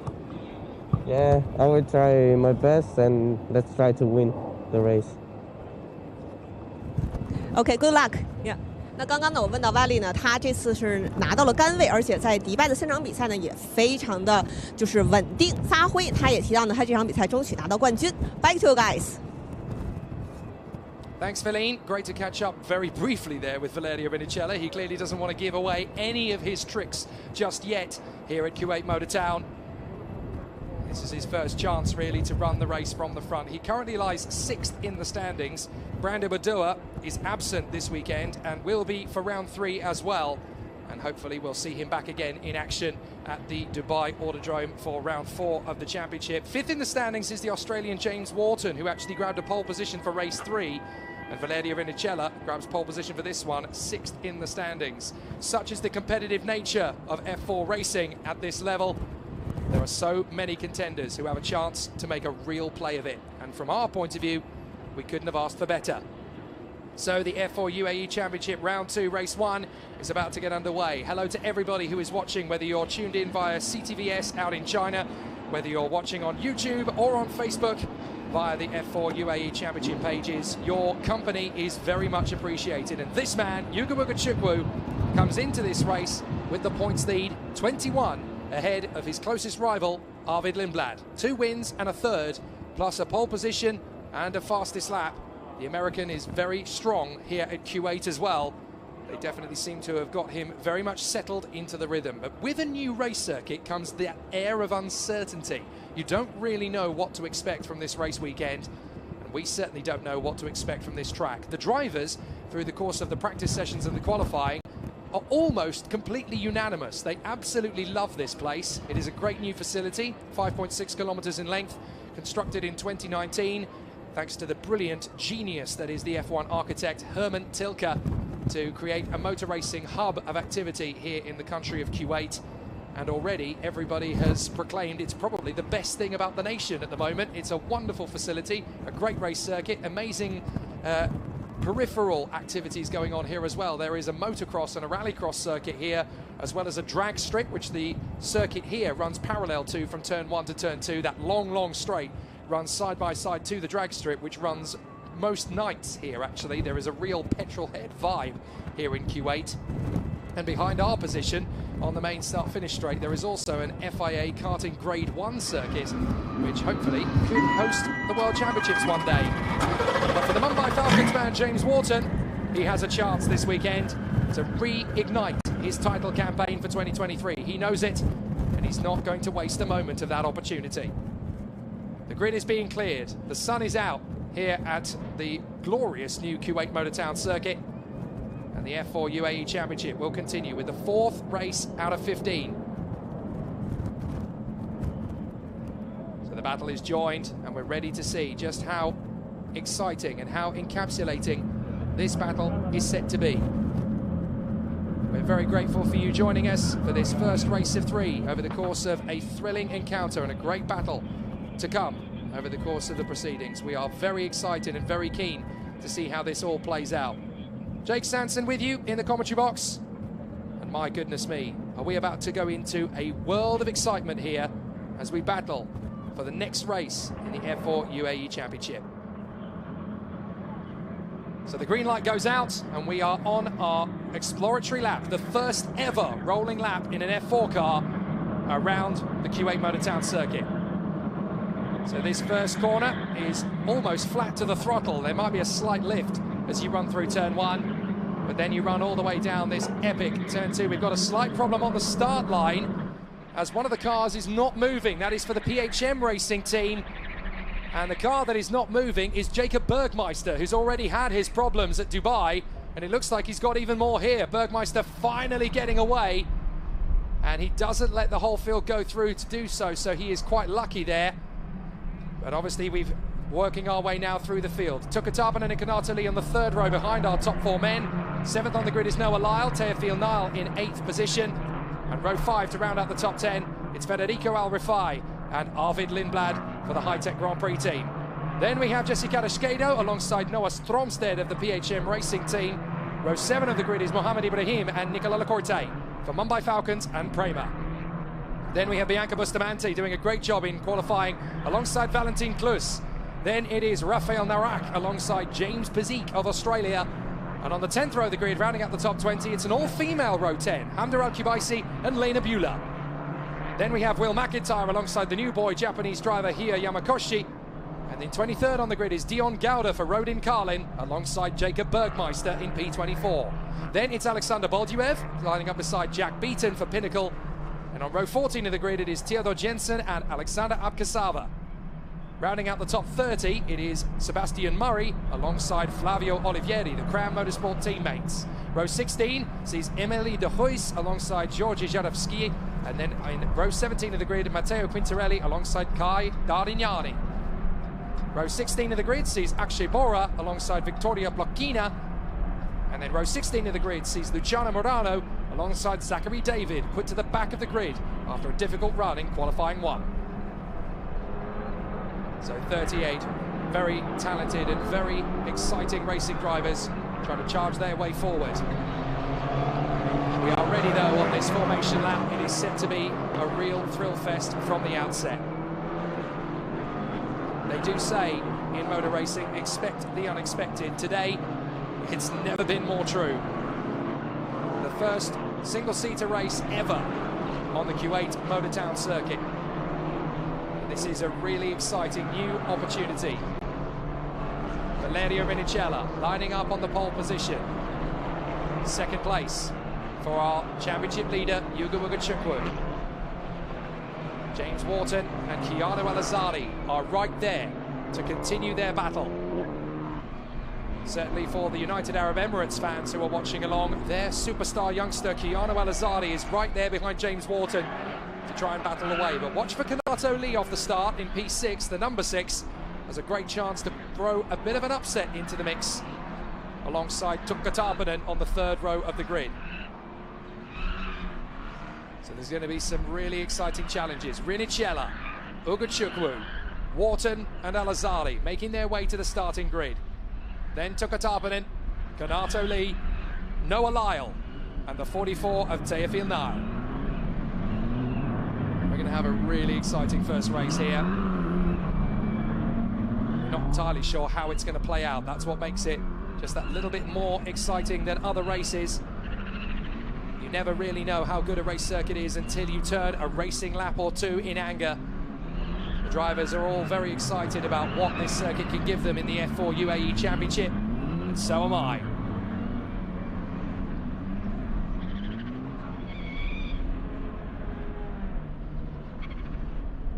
Yeah, I will try my best and let's try to win the race. Okay, good luck. Yeah. 那刚刚呢，我问到 Valley 呢，他这次是拿到了杆位，而且在迪拜的3场比赛呢，也非常的就是稳定发挥。他也提到呢，他这场比赛争取拿到冠军。Back to you guys. Thanks, Feline. Great to catch up very briefly there with Valerio Renicella. He clearly doesn't want to give away any of his tricks just yet here at Kuwait Motor Town. This is his first chance, really, to run the race from the front. He currently lies 6th in the standings. Brando Badua is absent this weekend and will be for round 3 as well. And hopefully we'll see him back again in action at the Dubai Autodrome for round 4 of the championship. 5th in the standings is the Australian James Wharton, who actually grabbed a pole position for race 3. And Valerio Renicella grabs pole position for this one, 6th in the standings. Such is the competitive nature of F4 racing at this level. There are so many contenders who have a chance to make a real play of it. And from our point of view, we couldn't have asked for better. So the F4 UAE Championship Round 2 Race 1 is about to get underway. Hello to everybody who is watching, whether you're tuned in via CTVS out in China, whether you're watching on YouTube or on Facebook via the F4 UAE Championship pages. Your company is very much appreciated. And this man, Yuga Wugachukwu, comes into this race with the points lead, 21, ahead of his closest rival, Arvid Lindblad. 2 wins and a third, plus a pole position and a fastest lap. The American is very strong here at Kuwait as well. They definitely seem to have got him very much settled into the rhythm. But with a new race circuit comes that air of uncertainty. You don't really know what to expect from this race weekend, and we certainly don't know what to expect from this track. The drivers, through the course of the practice sessions and the qualifying, are almost completely unanimous. They absolutely love this place. It is a great new facility, 5.6 kilometers in length, constructed in 2019, thanks to the brilliant genius that is the F1 architect Herman Tilke, to create a motor racing hub of activity here in the country of Kuwait. And already everybody has proclaimed it's probably the best thing about the nation at the moment. It's a wonderful facility, a great race circuit, amazing peripheral activities going on here as well. There is a motocross and a rallycross circuit here, as well as a drag strip, which the circuit here runs parallel to from turn 1 to turn 2. That long straight runs side by side to the drag strip, which runs most nights here. Actually, there is a real petrol head vibe here in Kuwait. And behind our position on the main start-finish straight, there is also an FIA karting Grade 1 circuit, which hopefully could host the World Championships one day. But for the Mumbai Falcons man, James Wharton, he has a chance this weekend to reignite his title campaign for 2023. He knows it, and he's not going to waste a moment of that opportunity. The grid is being cleared. The sun is out here at the glorious new Kuwait Motor Town circuit. And the F4 UAE Championship will continue with the 4th race out of 15. So the battle is joined, and we're ready to see just how exciting and how encapsulating this battle is set to be. We're very grateful for you joining us for this first race of 3 over the course of a thrilling encounter and a great battle to come over the course of the proceedings. We are very excited and very keen to see how this all plays out. Jake Sanson with you in the commentary box. And my goodness me, are we about to go into a world of excitement here as we battle for the next race in the F4 UAE Championship. So the green light goes out and we are on our exploratory lap, the first ever rolling lap in an F4 car around the Kuwait Motor Town circuit. So this first corner is almost flat to the throttle. There might be a slight lift as you run through turn 1, but then you run all the way down this epic turn 2. We've got a slight problem on the start line as one of the cars is not moving. That is for the PHM racing team. And the car that is not moving is Jacob Bergmeister, who's already had his problems at Dubai, and it looks like he's got even more here. Bergmeister finally getting away, and he doesn't let the whole field go through to do so, so he is quite lucky there. But obviously we've working our way now through the field. Tukatapanen and Kanatali on the third row behind our top four men. Seventh on the grid is Noah Lyle, Teofil Nile in 8th position. And row 5 to round out the top 10, it's Federico Al-Rifai and Arvid Lindblad for the High-Tech Grand Prix team. Then we have Jessica Deschado alongside Noah Stromsted of the PHM Racing team. Row 7 of the grid is Mohamed Ibrahim and Nicola Lacorte for Mumbai Falcons and Prema. Then we have Bianca Bustamante doing a great job in qualifying alongside Valentin Klus. Then it is Rafael Narak alongside James Bezique of Australia. And on the 10th row of the grid, rounding out the top 20, it's an all-female row 10, Hamda Al-Kubaisi and Lena Bula. Then we have Will McIntyre alongside the new boy Japanese driver Hia Yamakoshi. And then 23rd on the grid is Dion Gauda for Rodin Carlin alongside Jacob Bergmeister in P24. Then it's Alexander Bolduev lining up beside Jack Beaton for Pinnacle. And on row 14 of the grid, it is Theodor Jensen and Alexander Abkasava. Rounding out the top 30, it is Sebastian Murray alongside Flavio Olivieri, the Crown Motorsport teammates. Row 16 sees Emily de Huys alongside Georgi Zharovsky. And then in row 17 of the grid, Matteo Quintarelli alongside Kai Dardignani. Row 16 of the grid sees Akshay Bora alongside Victoria Blokina. And then row 16 of the grid sees Luciano Morano alongside Zachary David, put to the back of the grid after a difficult run in qualifying 1. So 38 very talented and very exciting racing drivers trying to charge their way forward. We are ready though on this formation lap. It is set to be a real thrill fest from the outset. They do say in motor racing, expect the unexpected. Today, it's never been more true. The first single-seater race ever on the Kuwait Motor Town circuit. This is a really exciting new opportunity. Valerio Rinicella lining up on the pole position. Second place for our championship leader, Yuga Chukwu. James Wharton and Keanu Al-Azadi are right there to continue their battle. Certainly for the United Arab Emirates fans who are watching along, their superstar youngster Keanu Al-Azadi is right there behind James Wharton to try and battle away. But watch for Kanato Lee off the start in P6, the number 6, has a great chance to throw a bit of an upset into the mix alongside Tukka Tarpanen on the 3rd row of the grid. So there's going to be some really exciting challenges. Rinicella, Uga Chukwu, Wharton and Al-Azadi making their way to the starting grid. Then Tukka Tarpanen, Kanato Lee, Noah Lyle and the 44 of Teofil Nile. We're going to have a really exciting first race here. Not entirely sure how it's going to play out. That's what makes it just that little bit more exciting than other races. You never really know how good a race circuit is until you turn a racing lap or two in anger. The drivers are all very excited about what this circuit can give them in the F4 UAE Championship, and so am I.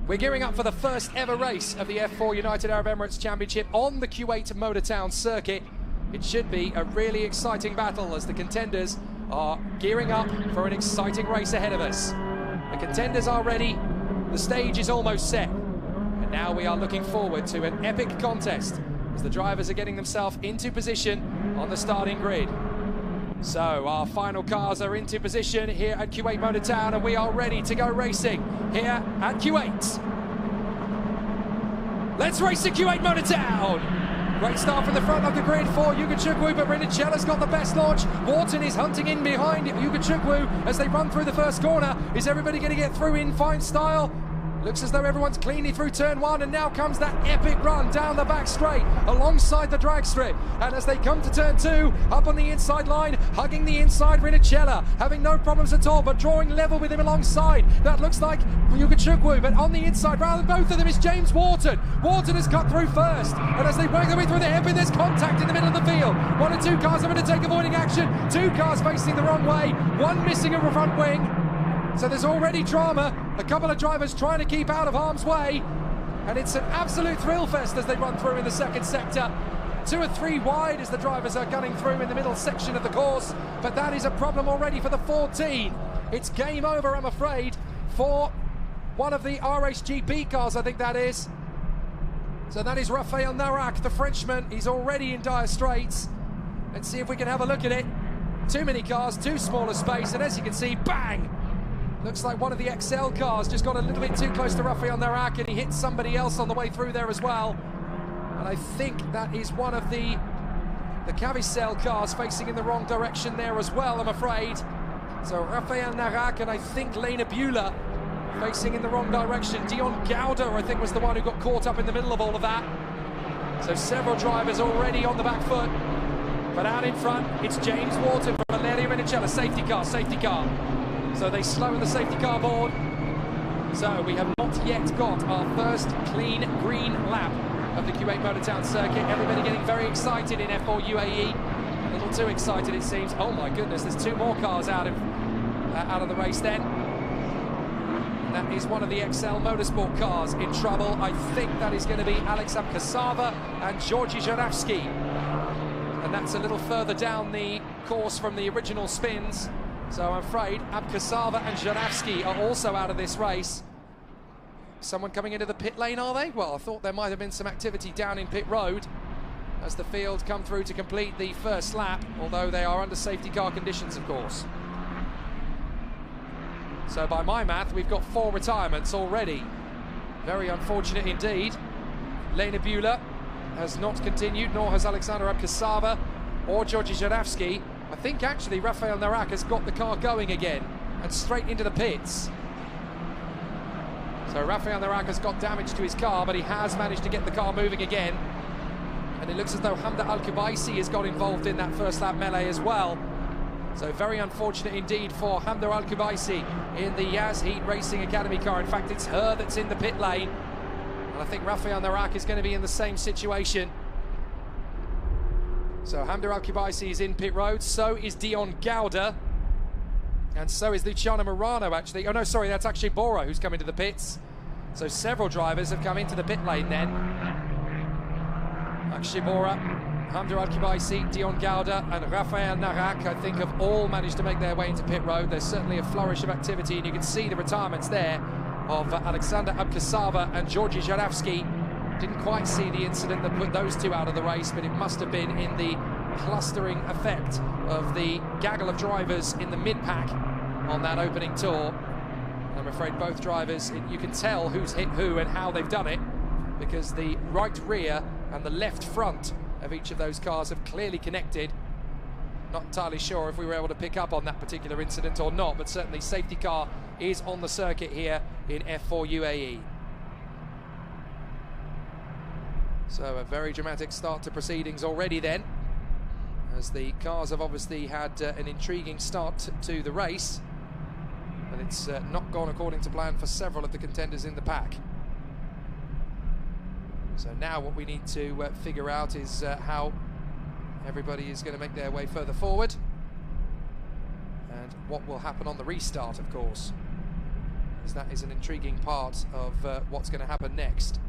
We're gearing up for the first ever race of the F4 United Arab Emirates Championship on the Kuwait Motor Town circuit. It should be a really exciting battle as the contenders are gearing up for an exciting race ahead of us. The contenders are ready, the stage is almost set, and now we are looking forward to an epic contest as the drivers are getting themselves into position on the starting grid. So our final cars are into position here at Kuwait Motor Town, and we are ready to go racing here at Kuwait. Let's race at Kuwait Motor Town! Great start from the front of the grid for Yuga Chukwu, but Rinicella's got the best launch. Wharton is hunting in behind Yuga Chukwu as they run through the first corner. Is everybody going to get through in fine style? Looks as though everyone's cleanly through turn 1, and now comes that epic run down the back straight alongside the drag strip. And as they come to turn 2, up on the inside line, hugging the inside, Rinicella, having no problems at all, but drawing level with him alongside. That looks like Yuga Chukwu, but on the inside, rather than both of them, is James Wharton. Wharton has cut through first, and as they work their way through the hairpin, there's contact in the middle of the field. 1 and 2 cars having to take avoiding action, 2 cars facing the wrong way, 1 missing a front wing. So there's already drama, a couple of drivers trying to keep out of harm's way. And it's an absolute thrill fest as they run through in the second sector. 2 or 3 wide as the drivers are gunning through in the middle section of the course, but that is a problem already for the 14. It's game over, I'm afraid, for one of the RHGP cars, I think that is. So that is Raphael Narak, the Frenchman. He's already in dire straits. Let's see if we can have a look at it. Too many cars, too small a space, and as you can see, bang! Looks like one of the XL cars just got a little bit too close to Raphael Narak, and he hit somebody else on the way through there as well. And I think that is one of the Cavicel cars facing in the wrong direction there as well, I'm afraid. So Raphael Narak and I think Lena Buehler facing in the wrong direction. Dion Gouda, I think, was the one who got caught up in the middle of all of that. So several drivers already on the back foot. But out in front, it's James Wharton from Valeria Menicella. Safety car. So they slow in the safety car board. So we have not yet got our first clean green lap of the Kuwait Motor Town circuit. Everybody getting very excited in F4 UAE. A little too excited, it seems. Oh my goodness, there's 2 more cars out of the race then. And that is one of the XL Motorsport cars in trouble. I think that is going to be Alex Abkasava and Georgi Żurawski. And that's a little further down the course from the original spins. So I'm afraid Abkasava and Żurawski are also out of this race. Someone coming into the pit lane, are they? Well, I thought there might have been some activity down in pit road as the field come through to complete the first lap, although they are under safety car conditions, of course. So by my math, we've got 4 retirements already. Very unfortunate indeed. Lena Buehler has not continued, nor has Alexander Abkasava or Georgi Żurawski. I think actually Raphael Narak has got the car going again and straight into the pits. So Raphael Narak has got damage to his car, but he has managed to get the car moving again. And it looks as though Hamda Al-Kubaisi has got involved in that first lap melee as well. So very unfortunate indeed for Hamda Al-Kubaisi in the Yaz Heat Racing Academy car. In fact, it's her that's in the pit lane. And I think Raphael Narak is going to be in the same situation. So Hamda Al-Kubaisi is in pit road, so is Dion Gouda. And so is Luciano Morano, actually. Oh no, sorry, that's actually Bora who's come into the pits. So several drivers have come into the pit lane then. Akshay Bora, Hamda Al-Kubaisi, Dion Gouda and Raphael Narak, I think, have all managed to make their way into pit road. There's certainly a flourish of activity, and you can see the retirements there of Alexander Abkasava and Georgi Żurawski. Didn't quite see the incident that put those 2 out of the race, but it must have been in the clustering effect of the gaggle of drivers in the mid-pack on that opening tour. And I'm afraid both drivers, you can tell who's hit who and how they've done it, because the right rear and the left front of each of those cars have clearly connected. Not entirely sure if we were able to pick up on that particular incident or not, but certainly safety car is on the circuit here in F4 UAE. So a very dramatic start to proceedings already then, as the cars have obviously had an intriguing start to the race, but it's not gone according to plan for several of the contenders in the pack. So now what we need to figure out is how everybody is going to make their way further forward, and what will happen on the restart, of course, because that is an intriguing part of what's going to happen next.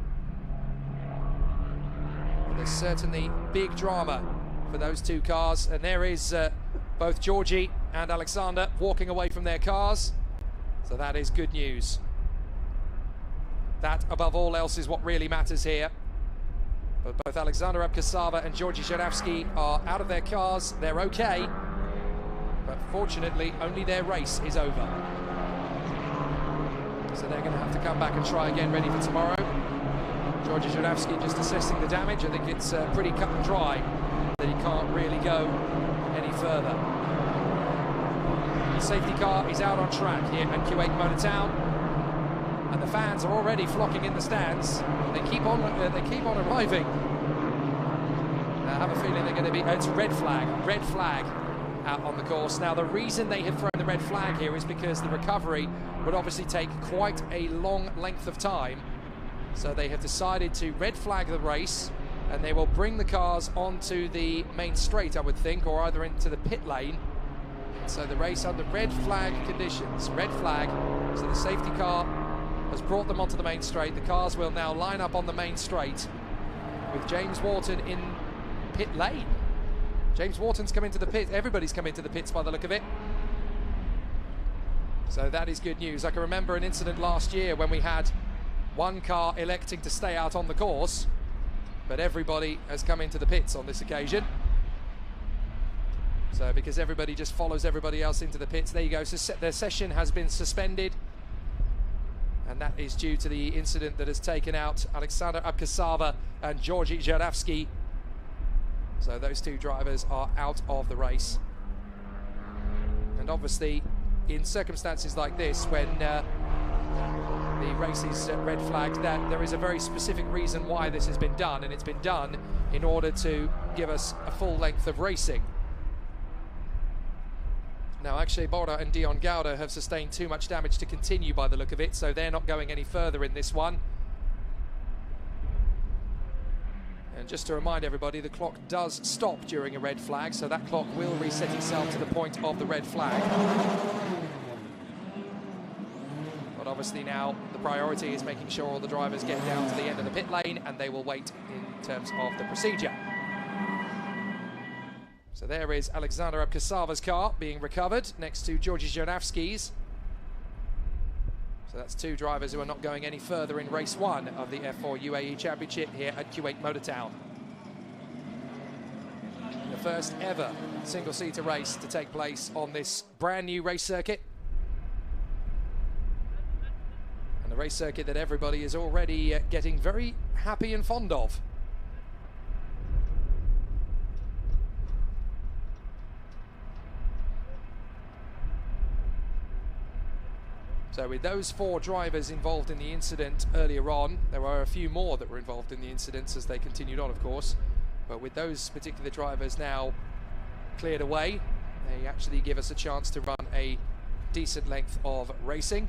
Well, there's certainly big drama for those 2 cars, and there is both Georgi and Alexander walking away from their cars, so that is good news. That, above all else, is what really matters here. But both Alexander Abkasava and Georgi Żurawski are out of their cars. They're okay, but fortunately only their race is over. So they're going to have to come back and try again, ready for tomorrow. Georgi Żurawski just assessing the damage. I think it's pretty cut and dry that he can't really go any further. The safety car is out on track here at Kuwait Motor Town, and the fans are already flocking in the stands. They keep on arriving. I have a feeling they're going to be. It's red flag out on the course. Now, the reason they have thrown the red flag here is because the recovery would obviously take quite a long length of time. So they have decided to red flag the race, and they will bring the cars onto the main straight, I would think, or either into the pit lane. So the race under red flag conditions, red flag. So the safety car has brought them onto the main straight. The cars will now line up on the main straight with James Wharton in pit lane. James Wharton's come into the pit. Everybody's come into the pits by the look of it. So that is good news. I can remember an incident last year when we had one car electing to stay out on the course, but everybody has come into the pits on this occasion. So because everybody just follows everybody else into the pits, there you go. So their session has been suspended, and that is due to the incident that has taken out Alexander Abkasava and Georgi Zharavsky. So those two drivers are out of the race. And obviously, in circumstances like this, when the race is red flagged, that there is a very specific reason why this has been done, and it's been done in order to give us a full length of racing. Now, Akshay Bora and Dion Gowda have sustained too much damage to continue by the look of it, so they're not going any further in this one. And just to remind everybody, the clock does stop during a red flag, so that clock will reset itself to the point of the red flag. But obviously now the priority is making sure all the drivers get down to the end of the pit lane, and they will wait in terms of the procedure. So there is Alexander Abkasava's car being recovered next to Georgi Zharavsky's. So that's two drivers who are not going any further in race one of the F4 UAE Championship here at Kuwait Motor Town. The first ever single-seater race to take place on this brand new race circuit. And a race circuit that everybody is already getting very happy and fond of. So with those four drivers involved in the incident earlier on, there were a few more that were involved in the incidents as they continued on, of course. But with those particular drivers now cleared away, they actually give us a chance to run a decent length of racing.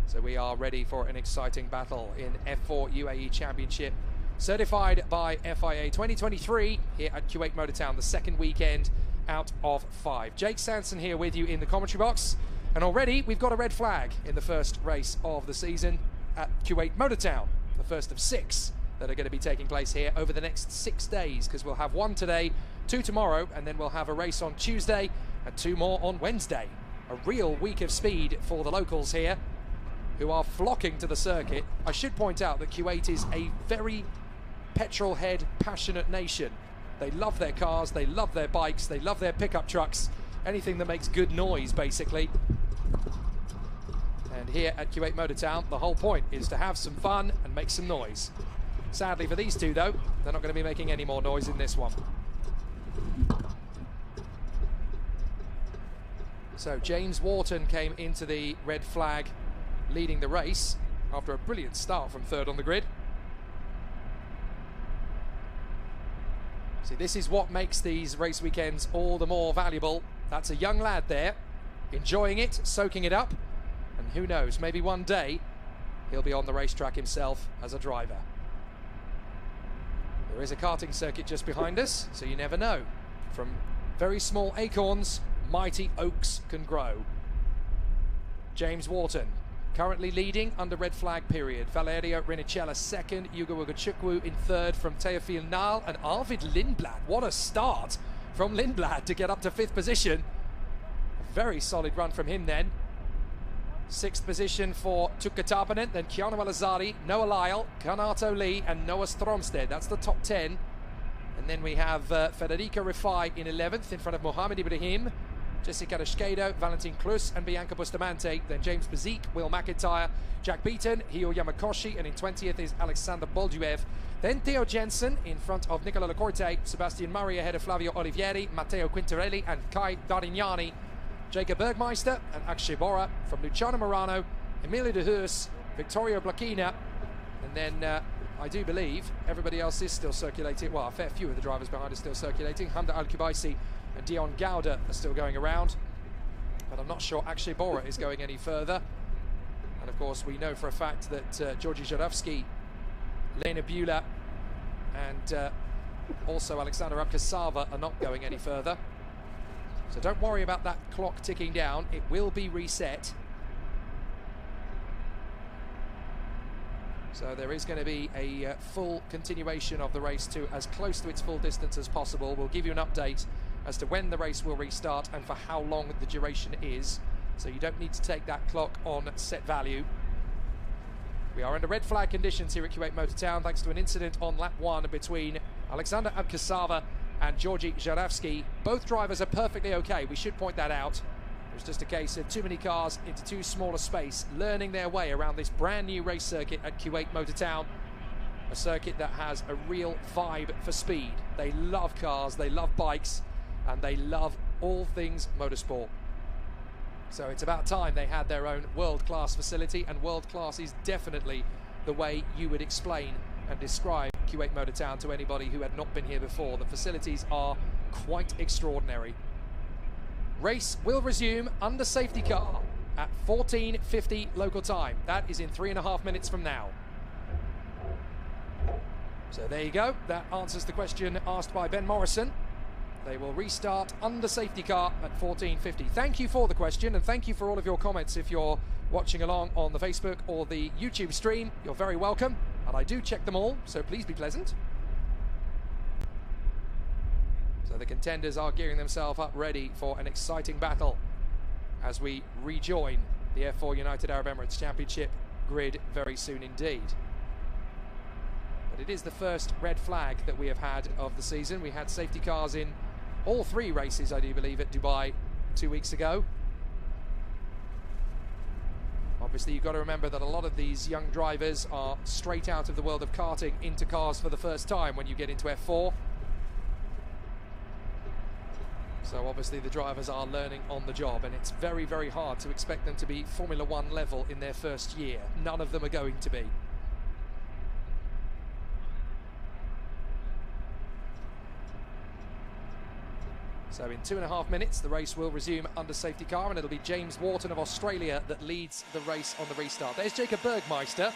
So we are ready for an exciting battle in F4 UAE Championship, certified by FIA 2023 here at Kuwait Motor Town, the second weekend out of 5. Jake Sanson here with you in the commentary box, and already we've got a red flag in the first race of the season at Kuwait Motor Town, the first of 6 that are going to be taking place here over the next 6 days, because we'll have 1 today, 2 tomorrow, and then we'll have a race on Tuesday and 2 more on Wednesday. A real week of speed for the locals here, who are flocking to the circuit. I should point out that Kuwait is a very petrol-head, passionate nation. They love their cars, they love their bikes, they love their pickup trucks, anything that makes good noise, basically. And here at Kuwait Motor Town, the whole point is to have some fun and make some noise. Sadly for these two, though, they're not going to be making any more noise in this one. So James Wharton came into the red flag leading the race after a brilliant start from 3rd on the grid. See, this is what makes these race weekends all the more valuable. That's a young lad there, enjoying it, soaking it up, and who knows, maybe one day he'll be on the racetrack himself as a driver. There is a karting circuit just behind us, so you never know. From very small acorns, mighty oaks can grow. James Wharton currently leading under red flag period. Valerio Rinicella 2nd, Hugo Ugochukwu in 3rd from Teofil Nal and Arvid Lindblad. What a start from Lindblad to get up to 5th position. A very solid run from him then. 6th position for Tuukka Tapanen, then Keanu Alazari, Noah Lyle, Kanato Lee and Noah Stromsted. That's the top 10. And then we have Federica Rifai in 11th in front of Mohamed Ibrahim, Jessica Resquedo, Valentin Klus and Bianca Bustamante. Then James Bazik, Will McIntyre, Jack Beaton, Hio Yamakoshi, and in 20th is Alexander Bolduev. Then Theo Jensen in front of Nicola Lacorte, Sebastian Murray ahead of Flavio Olivieri, Matteo Quintarelli and Kai Darignani, Jacob Bergmeister and Akshay Bora from Luciano Morano, Emilio de Hoos, Victorio Blachina, and then I do believe everybody else is still circulating. Well, a fair few of the drivers behind are still circulating. Hamda Al-Kubaisi and Dion Gowda are still going around, but I'm not sure Akshay Bora is going any further. And of course we know for a fact that Georgi Zharavsky, Lena Bula and also Alexander Abkasava are not going any further. So don't worry about that clock ticking down, it will be reset So there is going to be a full continuation of the race to as close to its full distance as possible. We'll give you an update as to when the race will restart and for how long the duration is. So you don't need to take that clock on set value. We are under red flag conditions here at Kuwait Motor Town thanks to an incident on lap 1 between Alexander Abkasava and Georgi Zharavsky. Both drivers are perfectly okay, we should point that out. It was just a case of too many cars into too small a space, learning their way around this brand new race circuit at Kuwait Motor Town. A circuit that has a real vibe for speed. They love cars, they love bikes, and they love all things motorsport. So it's about time they had their own world-class facility, and world-class is definitely the way you would explain and describe Kuwait Motor Town to anybody who had not been here before. The facilities are quite extraordinary. Race will resume under safety car at 14:50 local time. That is in 3.5 minutes from now. So there you go. That answers the question asked by Ben Morrison. They will restart under safety car at 14:50. Thank you for the question, and thank you for all of your comments. If you're watching along on the Facebook or the YouTube stream, you're very welcome, and I do check them all, so please be pleasant. So the contenders are gearing themselves up ready for an exciting battle as we rejoin the F4 United Arab Emirates Championship grid very soon indeed. But it is the first red flag that we have had of the season. We had safety cars in all 3 races, I do believe, at Dubai 2 weeks ago. Obviously, you've got to remember that a lot of these young drivers are straight out of the world of karting into cars for the first time when you get into F4. So obviously the drivers are learning on the job, and it's very, very hard to expect them to be Formula 1 level in their first year. None of them are going to be. So in 2.5 minutes, the race will resume under safety car, and it'll be James Wharton of Australia that leads the race on the restart. There's Jacob Bergmeister.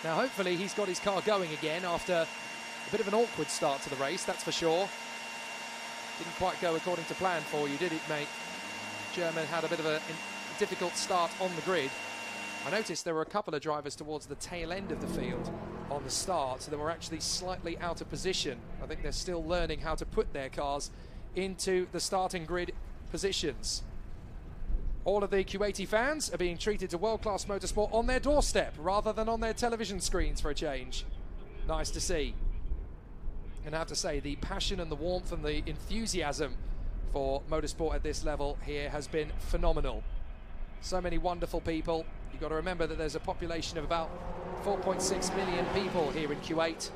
Now, hopefully he's got his car going again after a bit of an awkward start to the race, that's for sure. Didn't quite go according to plan for you, did it, mate? German had a bit of a difficult start on the grid. I noticed there were a couple of drivers towards the tail end of the field on the start, so they were actually slightly out of position. I think they're still learning how to put their cars into the starting grid positions. All of the Kuwaiti fans are being treated to world-class motorsport on their doorstep rather than on their television screens for a change. Nice to see. And I have to say, the passion and the warmth and the enthusiasm for motorsport at this level here has been phenomenal. So many wonderful people. You've got to remember that there's a population of about 4.6 million people here in Kuwait.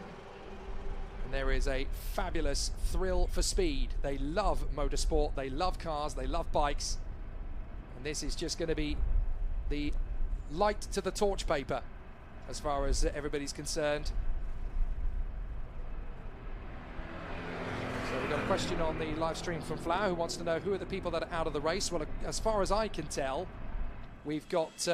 And there is a fabulous thrill for speed. They love motorsport, they love cars, they love bikes. And this is just going to be the light to the torch paper as far as everybody's concerned. So we've got a question on the live stream from Flower, who wants to know who are the people that are out of the race. Well, as far as I can tell, we've got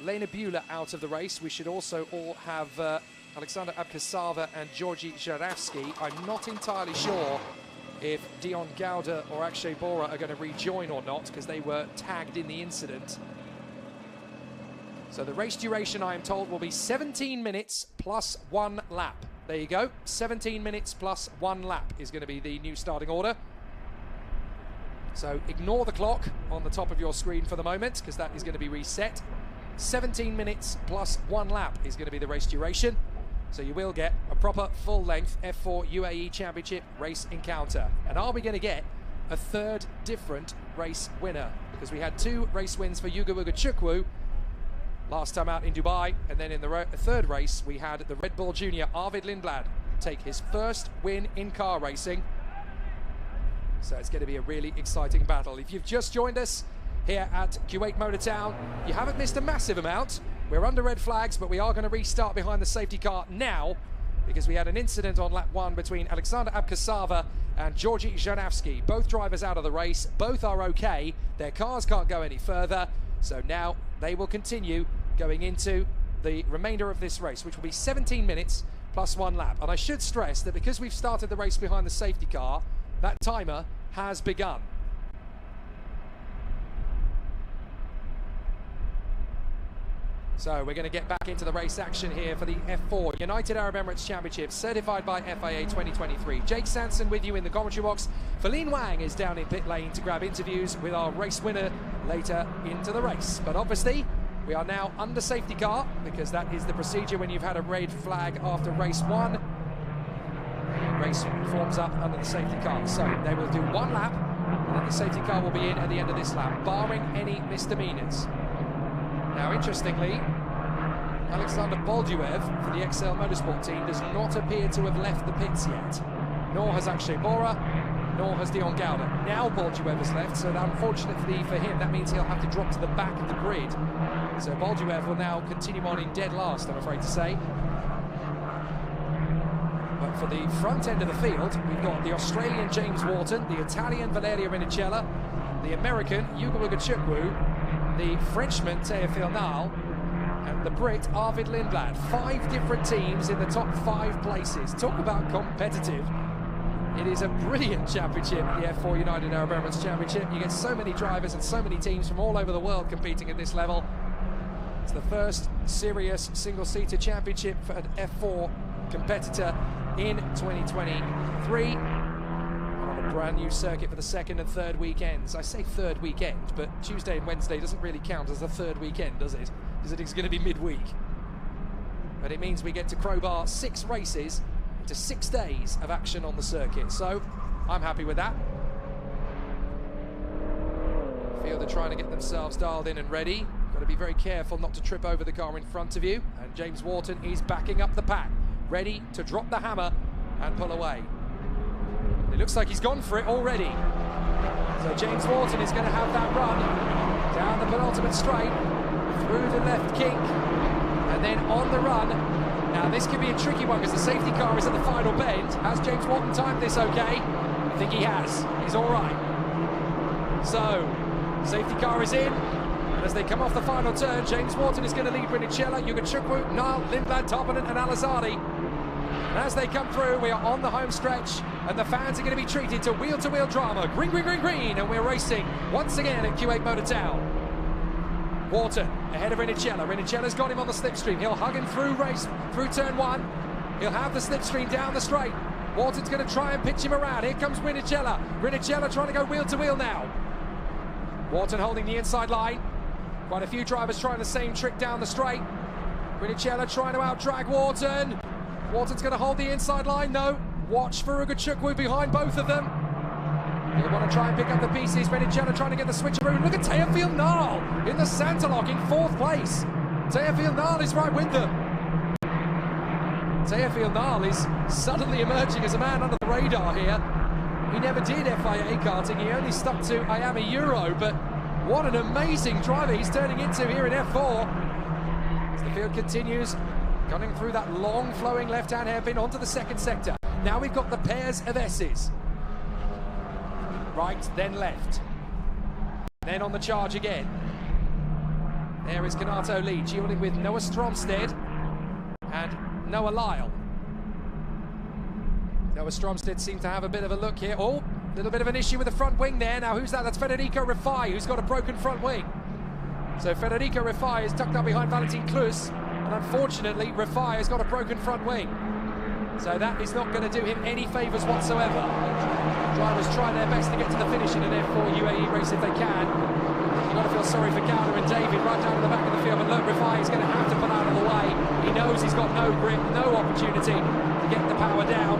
Lena Buehler out of the race. We should also all have Alexander Abkasava and Georgi Zharavsky. I'm not entirely sure if Dion Gouda or Akshay Bora are going to rejoin or not, because they were tagged in the incident. So the race duration, I am told, will be 17 minutes plus 1 lap. There you go, 17 minutes plus 1 lap is going to be the new starting order. So ignore the clock on the top of your screen for the moment, because that is going to be reset. 17 minutes plus 1 lap is going to be the race duration. So you will get a proper full-length F4 UAE Championship race encounter. And are we going to get a third different race winner? Because we had 2 race wins for Yuga Chukwu last time out in Dubai, and then in the third race we had the Red Bull Junior Arvid Lindblad take his first win in car racing. So it's going to be a really exciting battle. If you've just joined us here at Kuwait Motor Town, you haven't missed a massive amount. We're under red flags, but we are going to restart behind the safety car now, because we had an incident on lap 1 between Alexander Abkasava and Georgi Zharavsky. Both drivers out of the race, both are okay. Their cars can't go any further, so now they will continue going into the remainder of this race, which will be 17 minutes plus 1 lap. And I should stress that because we've started the race behind the safety car, that timer has begun. So we're going to get back into the race action here for the F4 United Arab Emirates Championship, certified by FIA 2023. Jake Sanson with you in the commentary box. Feline Wang is down in pit lane to grab interviews with our race winner later into the race. But obviously, we are now under safety car, because that is the procedure when you've had a red flag after race one. Race forms up under the safety car. So they will do one lap, and then the safety car will be in at the end of this lap, barring any misdemeanors. Now, interestingly, Alexander Bolduev for the XL Motorsport team does not appear to have left the pits yet. Nor has Akshay Bora, nor has Dion Gowda. Now Bolduev has left, so unfortunately for him, that means he'll have to drop to the back of the grid. So Bolduev will now continue on in dead last, I'm afraid to say. But for the front end of the field, we've got the Australian James Wharton, the Italian Valerio Rinicella, the American Yugo Ugachukwu, the Frenchman Théophile Nal, and the Brit Arvid Lindblad. 5 different teams in the top 5 places. Talk about competitive. It is a brilliant championship, the F4 United Arab Emirates Championship. You get so many drivers and so many teams from all over the world competing at this level. It's the first serious single-seater championship for an F4 competitor in 2023. Brand new circuit for the second and third weekends. I say third weekend, but Tuesday and Wednesday doesn't really count as the third weekend, does it? Because it's going to be midweek. But it means we get to crowbar 6 races into 6 days of action on the circuit. So I'm happy with that. Field are trying to get themselves dialed in and ready. Got to be very careful not to trip over the car in front of you. And James Wharton is backing up the pack, ready to drop the hammer and pull away. It looks like he's gone for it already. So James Wharton is going to have that run down the penultimate straight, through the left kink, and then on the run. Now this could be a tricky one because the safety car is at the final bend. Has James Wharton timed this okay? I think he has. He's all right. So, safety car is in, and as they come off the final turn, James Wharton is going to lead Rinicella, Ugachukwu, Nile, Lindblad, Tarpanen and Al-Azadi. And as they come through, we are on the home stretch, and the fans are going to be treated to wheel-to-wheel drama. Green, green, green, green, and we're racing once again at Kuwait Motor Town. Wharton ahead of Rinicella. Rinicella's got him on the slipstream. He'll hug him through turn 1. He'll have the slipstream down the straight. Wharton's going to try and pitch him around. Here comes Rinicella. Rinicella trying to go wheel-to-wheel now. Wharton holding the inside line. Quite a few drivers trying the same trick down the straight. Rinicella trying to out-drag Wharton. Wharton's going to hold the inside line, no. Watch for Ugachukwu behind both of them. He'll want to try and pick up the pieces. Rinicella trying to get the switcheroo. Look at Théophile Nal in the Santa Lock in 4th place. Théophile Nal is right with them. Théophile Nal is suddenly emerging as a man under the radar here. He never did FIA karting. He only stuck to Miami Euro, but what an amazing driver he's turning into here in F4. As the field continues, gunning through that long flowing left-hand hairpin onto the second sector. Now we've got the pairs of S's. Right, then left. Then on the charge again. There is Kanato Lee, dueling with Noah Stromsted and Noah Lyle. Noah Stromsted seems to have a bit of a look here. Oh, a little bit of an issue with the front wing there. Now who's that? That's Federico Rifai, who's got a broken front wing. So Federico Rifai is tucked up behind Valentin Klus. And unfortunately, Rifai has got a broken front wing. So that is not going to do him any favours whatsoever. Drivers try their best to get to the finish in an F4 UAE race if they can. You've got to feel sorry for Gowda and David right down to the back of the field. But look, Rifai is going to have to pull out of the way. He knows he's got no grip, no opportunity to get the power down.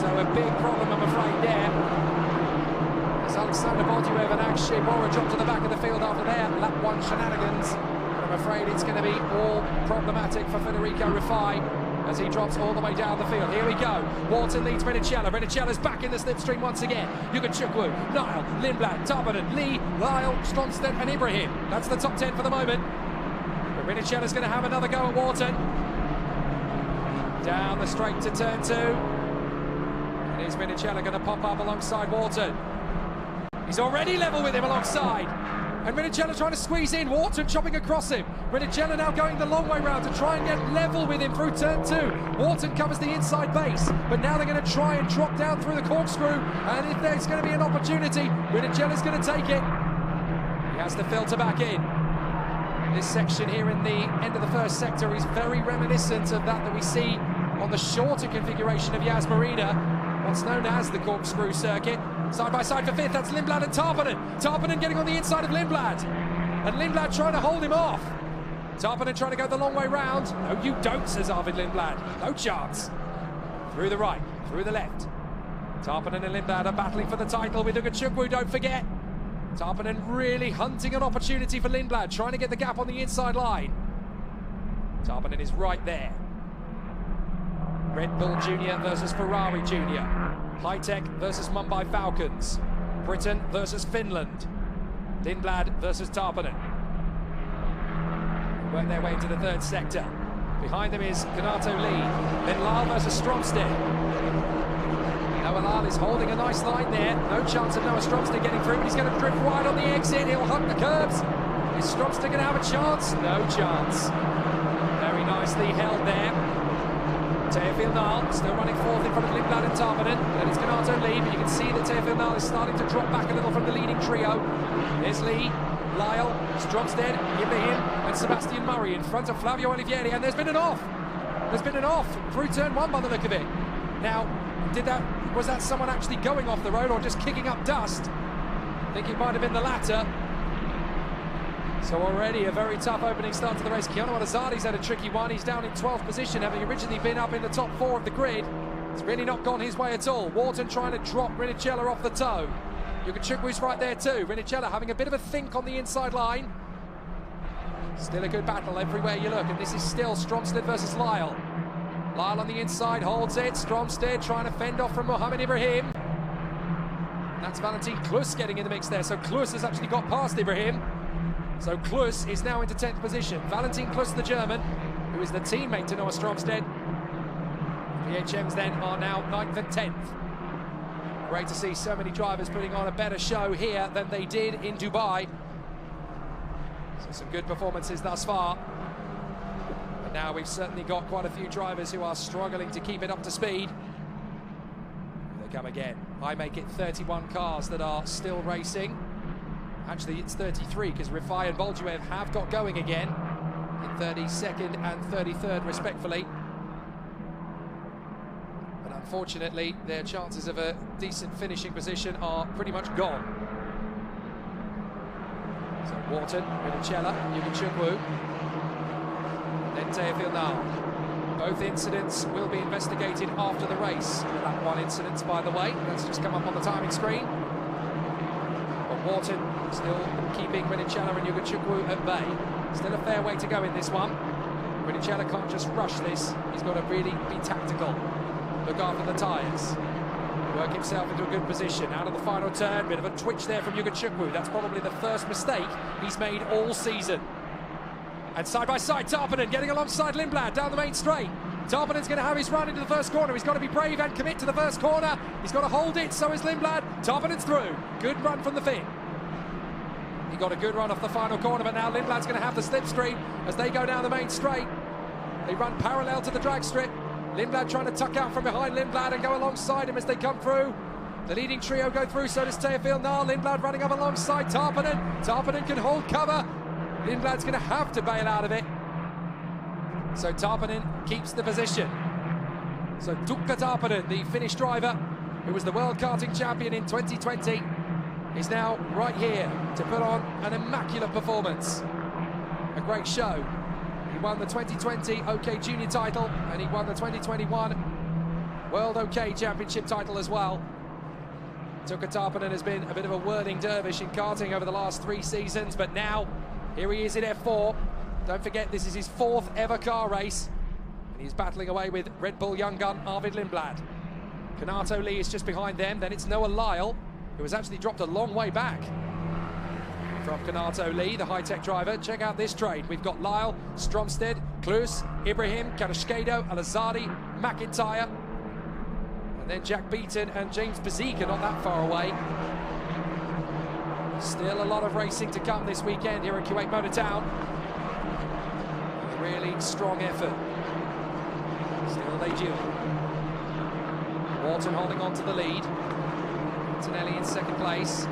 So a big problem, I'm afraid, there. As Alexander Bolduev and Akshay Bora drop to the back of the field after their lap 1 shenanigans. I'm afraid it's going to be all problematic for Federico Rifai as he drops all the way down the field. Here we go. Wharton leads Rinicella. Rinicella's back in the slipstream once again. Ugachukwu, Nile, Lindblad, Tarpanen, Lee, Lyle, Stromsted and Ibrahim. That's the top 10 for the moment. But Rinicella's going to have another go at Wharton. Down the straight to turn 2. And is Rinicella going to pop up alongside Wharton? He's already level with him alongside. And Rinicella trying to squeeze in, Wharton chopping across him. Rinicella now going the long way round to try and get level with him through turn 2. Wharton covers the inside base, but now they're going to try and drop down through the corkscrew. And if there's going to be an opportunity, Rinicella's going to take it. He has to filter back in. This section here in the end of the first sector is very reminiscent of that we see on the shorter configuration of Yas Marina, what's known as the corkscrew circuit. Side by side for fifth, that's Lindblad and Tarpanen. Tarpanen getting on the inside of Lindblad. And Lindblad trying to hold him off. Tarpanen trying to go the long way round. No, you don't, says Arvid Lindblad. No chance. Through the right, through the left. Tarpanen and Lindblad are battling for the title with Ugachukwu, don't forget. Tarpanen really hunting an opportunity for Lindblad, trying to get the gap on the inside line. Tarpanen is right there. Red Bull Junior versus Ferrari Junior. High-Tech versus Mumbai Falcons. Britain versus Finland. Lindblad versus Tarpanen. Work their way into the third sector. Behind them is Kanato Lee. Then Lyle versus Stromstead. Noah Lyle is holding a nice line there. No chance of Noah Stromstead getting through, but he's going to drift wide on the exit. He'll hug the curbs. Is Stromstead going to have a chance? No chance. Very nicely held there. Teofil Nal still running fourth in front of Lindblad and Tarpanen. Then it's Kanato Lee, but you can see that Teofil Nal is starting to drop back a little from the leading trio. There's Lee, Lyle, Stromstead, Ibrahim and Sebastian Murray in front of Flavio Olivieri, and there's been an off. There's been an off through turn one by the look of it. Now, was that someone actually going off the road or just kicking up dust? I think it might have been the latter. So already a very tough opening start to the race. Keanu Alazadi's had a tricky one. He's down in 12th position, having originally been up in the top four of the grid. It's really not gone his way at all. Wharton trying to drop Rinicella off the toe. Yukachukwu's right there too. Rinicella having a bit of a think on the inside line. Still a good battle everywhere you look, and this is still Stromstead versus Lyle. Lyle on the inside holds it. Stromstead trying to fend off from Mohamed Ibrahim. That's Valentin Klus getting in the mix there. So Klus has actually got past Ibrahim. So Klus is now into 10th position. Valentin Klus, the German, who is the teammate to Noah Stromstead. PHMs then are now 9th and 10th. Great to see so many drivers putting on a better show here than they did in Dubai. So some good performances thus far. But now we've certainly got quite a few drivers who are struggling to keep it up to speed. Here they come again. I make it 31 cars that are still racing. Actually, it's 33 because Rifai and Voljuev have got going again in 32nd and 33rd, respectfully. But unfortunately, their chances of a decent finishing position are pretty much gone. So Wharton, Rinicella, Ugachukwu, then Teofil Nal. Both incidents will be investigated after the race. That one incident, by the way, that's just come up on the timing screen. Wharton still keeping Rinicella and Ugachukwu at bay. Still a fair way to go in this one. Rinicella can't just rush this. He's got to really be tactical. Look after the tyres. Work himself into a good position. Out of the final turn, bit of a twitch there from Ugachukwu. That's probably the first mistake he's made all season. And side by side, Tarpanen getting alongside Lindblad down the main straight. Tarpanen's going to have his run into the first corner. He's got to be brave and commit to the first corner. He's got to hold it, so is Lindblad. Tarpanen's through. Good run from the Finn. He got a good run off the final corner, but now Lindblad's going to have the slipstream as they go down the main straight. They run parallel to the drag strip. Lindblad trying to tuck out from behind Lindblad and go alongside him as they come through. The leading trio go through, so does Teofil Nal. Lindblad running up alongside Tarpanen. Tarpanen can hold cover. Lindblad's going to have to bail out of it. So Tarpanen keeps the position. So Tukka Tarpanen, the Finnish driver, who was the World Karting Champion in 2020, is now right here to put on an immaculate performance. A great show. He won the 2020 OK Junior title, and he won the 2021 World OK Championship title as well. Tukka Tarpanen has been a bit of a whirling dervish in karting over the last 3 seasons, but now here he is in F4. Don't forget, this is his 4th ever car race, and he's battling away with Red Bull young gun Arvid Lindblad. Kanato Lee is just behind them. Then it's Noah Lyle, who has actually dropped a long way back from Kanato Lee, the high-tech driver. Check out this trade. We've got Lyle, Stromstead, Klus, Ibrahim, Karashkedo, Alazadi, McIntyre, and then Jack Beaton and James Bazik are not that far away. Still a lot of racing to come this weekend here at Kuwait Motor Town. A really strong effort. Still they duel. Wharton holding on to the lead. Antonelli in second place.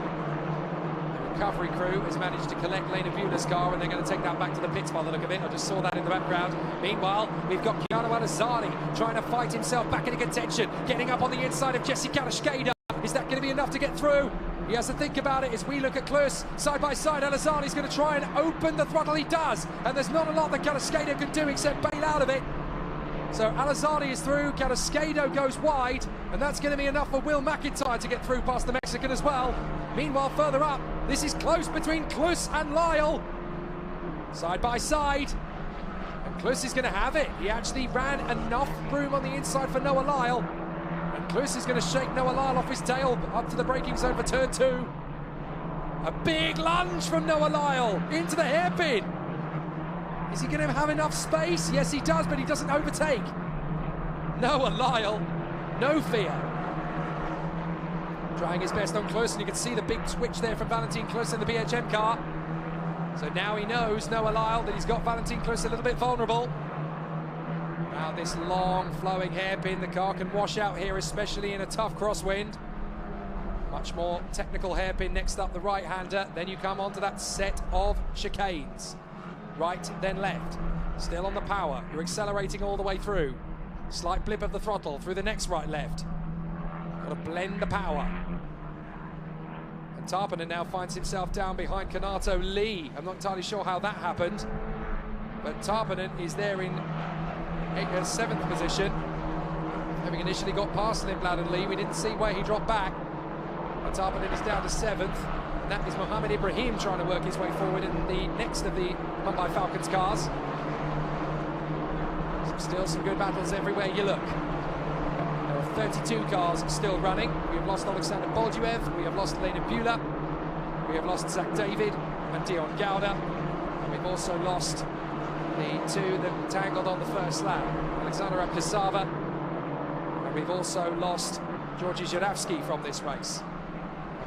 recovery crew has managed to collect Lena Bueller's car, and they're going to take that back to the pits by the look of it. I just saw that in the background. Meanwhile, we've got Chiara Alazzani trying to fight himself back into contention, getting up on the inside of Jesse Kalaskeida. Is that going to be enough to get through? He has to think about it as we look at Klus side by side. Alazzani's going to try and open the throttle. He does, and there's not a lot that Kalaskeida can do except bail out of it. So Alazzani is through, Kalaskeida goes wide, and that's going to be enough for Will McIntyre to get through past the Mexican as well. Meanwhile, further up, this is close between Klus and Lyle. Side by side, and Klus is going to have it. He actually ran enough room on the inside for Noah Lyle, and Klus is going to shake Noah Lyle off his tail up to the braking zone for turn 2. A big lunge from Noah Lyle into the hairpin. Is he going to have enough space? Yes, he does, but he doesn't overtake. Noah Lyle, no fear. Trying his best on Klus, and you can see the big twitch there from Valentin Klus in the BHM car. So now he knows, Noah Lyle, that he's got Valentin Klus a little bit vulnerable. Now this long flowing hairpin, the car can wash out here, especially in a tough crosswind. Much more technical hairpin next up, the right-hander. Then you come on to that set of chicanes. Right, then left. Still on the power. You're accelerating all the way through. Slight blip of the throttle through the next right-left. Got to blend the power. And Tarpanen now finds himself down behind Kanato Lee. I'm not entirely sure how that happened, but Tarpanen is there in 7th position. Having initially got past Lindblad and Lee, we didn't see where he dropped back. And Tarpanen is down to 7th. And that is Mohammed Ibrahim trying to work his way forward in the next of the Mumbai Falcons cars. Still some good battles everywhere you look. There are 32 cars still running. We have lost Alexander Bolduev, we have lost Lena Bueller, we have lost Zach David and Dion Gauda, and we've also lost the 2 that tangled on the first lap, Alexander Pisava, and we've also lost Georgi Zhiravsky from this race.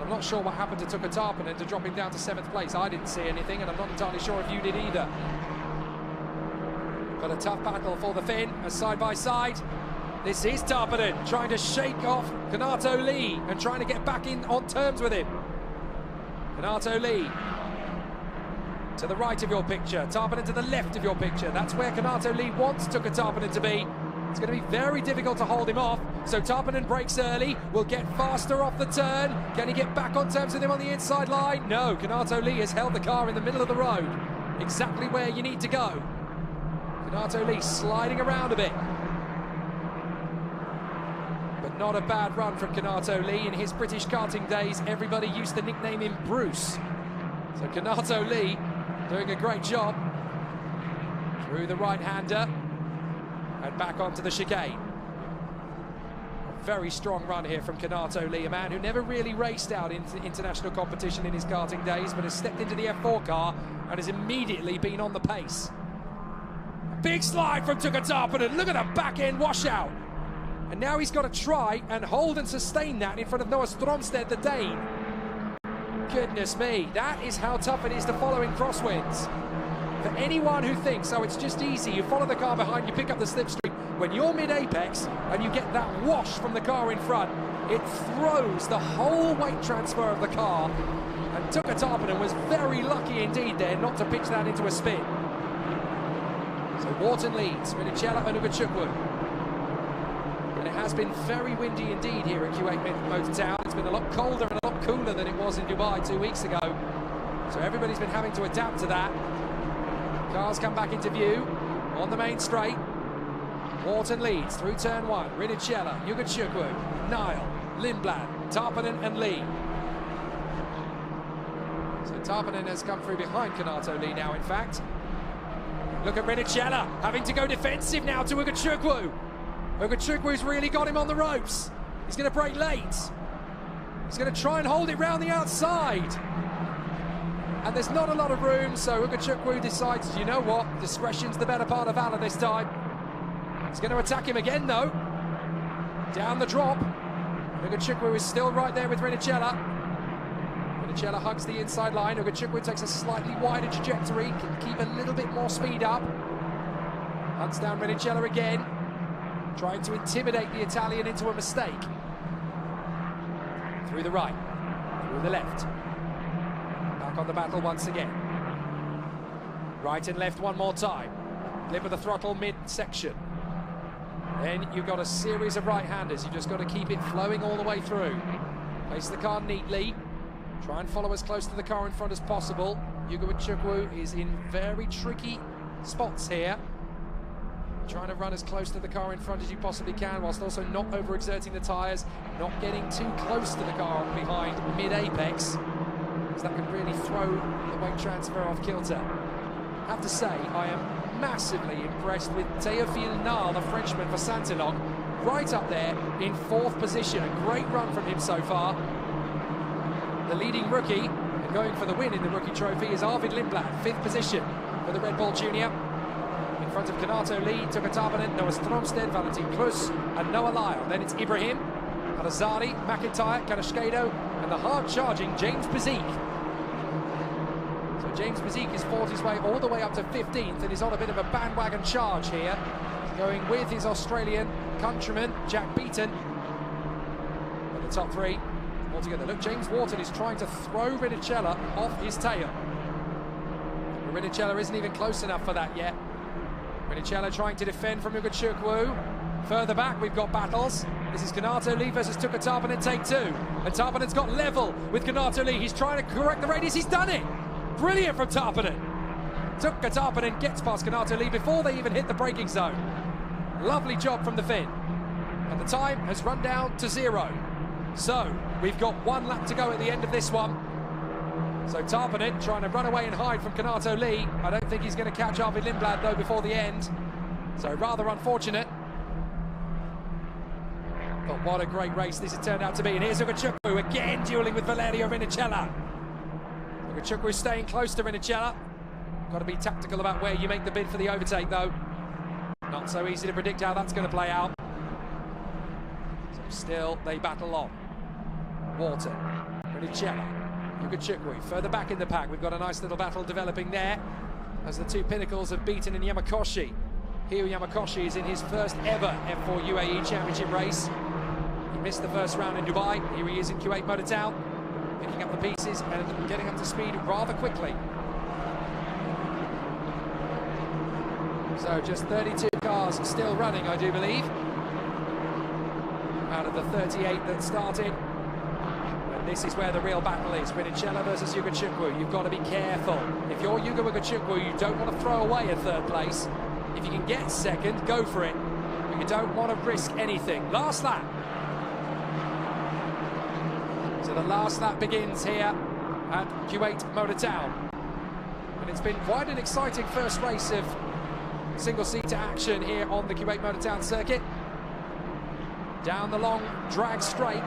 I'm not sure what happened to Tuka Tarpanen to drop him down to 7th place. I didn't see anything, and I'm not entirely sure if you did either. But a tough battle for the Finn, as side by side. This is Tarpanen trying to shake off Kanato Lee and trying to get back in on terms with him. Kanato Lee to the right of your picture, Tarpanen to the left of your picture. That's where Kanato Lee wants Tuka Tarpanen to be. It's going to be very difficult to hold him off. So Tarpanen breaks early, will get faster off the turn. Can he get back on terms with him on the inside line? No, Kanato Lee has held the car in the middle of the road. Exactly where you need to go. Kanato Lee sliding around a bit. But not a bad run from Kanato Lee. In his British karting days, everybody used to nickname him Bruce. So Kanato Lee doing a great job. Through the right-hander. And back onto the chicane. A very strong run here from Kanato Lee, a man who never really raced out into international competition in his karting days, but has stepped into the F4 car and has immediately been on the pace. A big slide from Tuka Tarpanen. Look at the back end washout. And now he's got to try and hold and sustain that in front of Noah Stromsted, the Dane. Goodness me, that is how tough it is to follow in crosswinds. For anyone who thinks, oh, it's just easy, you follow the car behind, you pick up the slipstream, when you're mid-apex and you get that wash from the car in front, it throws the whole weight transfer of the car. And Tuka Tarpanen was very lucky indeed there not to pitch that into a spin. So Wharton leads, Minichella and Ugachukwu. And it has been very windy indeed here at Kuwait Motor Town. It's been a lot colder and a lot cooler than it was in Dubai 2 weeks ago. So everybody's been having to adapt to that. Cars come back into view on the main straight. Wharton leads through turn 1. Rinnicella, Ugachukwu, Nile, Lindblad, Tarpanen and Lee. So Tarpanen has come through behind Kanato Lee now, in fact. Look at Rinnicella having to go defensive now to Ugachukwu. Ugachukwu's really got him on the ropes. He's going to brake late. He's going to try and hold it round the outside. And there's not a lot of room, so Ugachukwu decides, you know what, discretion's the better part of valor this time. He's going to attack him again, though. Down the drop. Ugachukwu is still right there with Rinnicella. Rinnicella hugs the inside line. Ugachukwu takes a slightly wider trajectory, can keep a little bit more speed up. Hunts down Rinnicella again, trying to intimidate the Italian into a mistake. Through the right, through the left. Back on the battle once again. Right and left one more time. Lip of the throttle mid-section. Then you've got a series of right-handers. You've just got to keep it flowing all the way through. Place the car neatly. Try and follow as close to the car in front as possible. Yugo Chukwu is in very tricky spots here. Trying to run as close to the car in front as you possibly can, whilst also not overexerting the tyres, not getting too close to the car behind mid-apex, because that could really throw the weight transfer off kilter. I have to say, I am massively impressed with Théophile Nal, the Frenchman for Saint-Elong, right up there in 4th position. A great run from him so far. The leading rookie, and going for the win in the rookie trophy, is Arvid Lindblad, 5th position for the Red Bull Junior. In front of Kanato Lee, Tuka Tarpanen, Noah Stromsted, Valentin Klus, and Noah Lyle. Then it's Ibrahim, Al-Azari, McIntyre, Kanashkedo, and the hard-charging James Bezique. So James Bezique has fought his way all the way up to 15th and is on a bit of a bandwagon charge here, going with his Australian countryman, Jack Beaton. But the top 3 altogether. Look, James Wharton is trying to throw Rinicella off his tail. But Rinicella isn't even close enough for that yet. Rinicella trying to defend from Yugo Chukwu. Further back, we've got battles. This is Kanato Lee versus Tuka Tarpanen, take 2. And Tarpanen's got level with Kanato Lee. He's trying to correct the radius. He's done it! Brilliant from Tarpanen. Tuka Tarpanen gets past Kanato Lee before they even hit the braking zone. Lovely job from the Finn. And the time has run down to 0. So, we've got 1 lap to go at the end of this one. So Tarpanen trying to run away and hide from Kanato Lee. I don't think he's going to catch Arvid Lindblad though before the end. So rather unfortunate. But what a great race this has turned out to be. And here's Yugo Chukwu again dueling with Valerio Rinicella. Yugo Chukwu staying close to Rinicella. Got to be tactical about where you make the bid for the overtake though. Not so easy to predict how that's going to play out. So still they battle on. Wharton, Rinicella. Yugo Chukwu further back in the pack. We've got a nice little battle developing there as the 2 pinnacles have beaten in Yamakoshi. Hiro Yamakoshi is in his first ever F4 UAE Championship race. He missed the first round in Dubai. Here he is in Kuwait Motor Town, picking up the pieces and getting up to speed rather quickly. So just 32 cars still running, I do believe, out of the 38 that started. This is where the real battle is. Rinicella versus Yugo Chukwu. You've got to be careful. If you're Yugo Chukwu, you don't want to throw away a 3rd place. If you can get 2nd, go for it. But you don't want to risk anything. Last lap. So the last lap begins here at Kuwait Motor Town. And it's been quite an exciting first race of single-seater action here on the Kuwait Motor Town circuit. Down the long drag straight.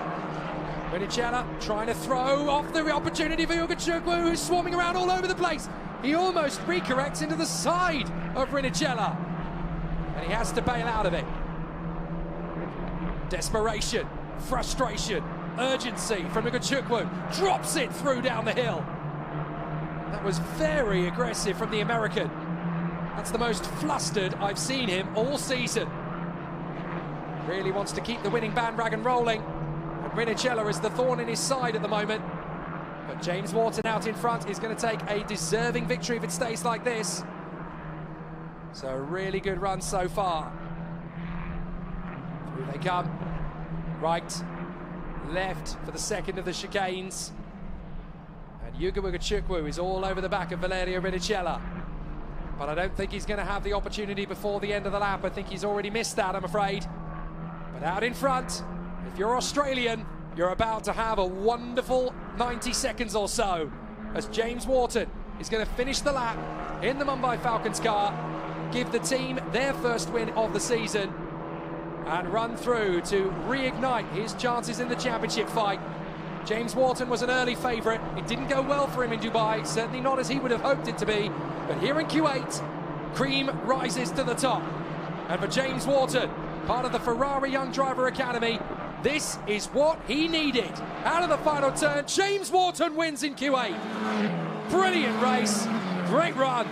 Rinicella trying to throw off the opportunity for Yugo Chukwu, who's swarming around all over the place. He almost recorrects into the side of Rinicella, and he has to bail out of it. Desperation, frustration, urgency from Yugo Chukwu. Drops it through down the hill. That was very aggressive from the American. That's the most flustered I've seen him all season. Really wants to keep the winning bandwagon rolling. Rinicella is the thorn in his side at the moment. But James Wharton out in front is going to take a deserving victory if it stays like this. So a really good run so far. Through they come. Right, left for the 2nd of the chicanes. And Yugo Chukwu is all over the back of Valerio Rinicella. But I don't think he's going to have the opportunity before the end of the lap. I think he's already missed that, I'm afraid. But out in front, if you're Australian, you're about to have a wonderful 90 seconds or so as James Wharton is going to finish the lap in the Mumbai Falcons car, give the team their first win of the season and run through to reignite his chances in the championship fight. James Wharton was an early favourite. It didn't go well for him in Dubai, certainly not as he would have hoped it to be. But here in Kuwait, cream rises to the top. And for James Wharton, part of the Ferrari Young Driver Academy, this is what he needed. Out of the final turn, James Wharton wins in Kuwait. Brilliant race, great run.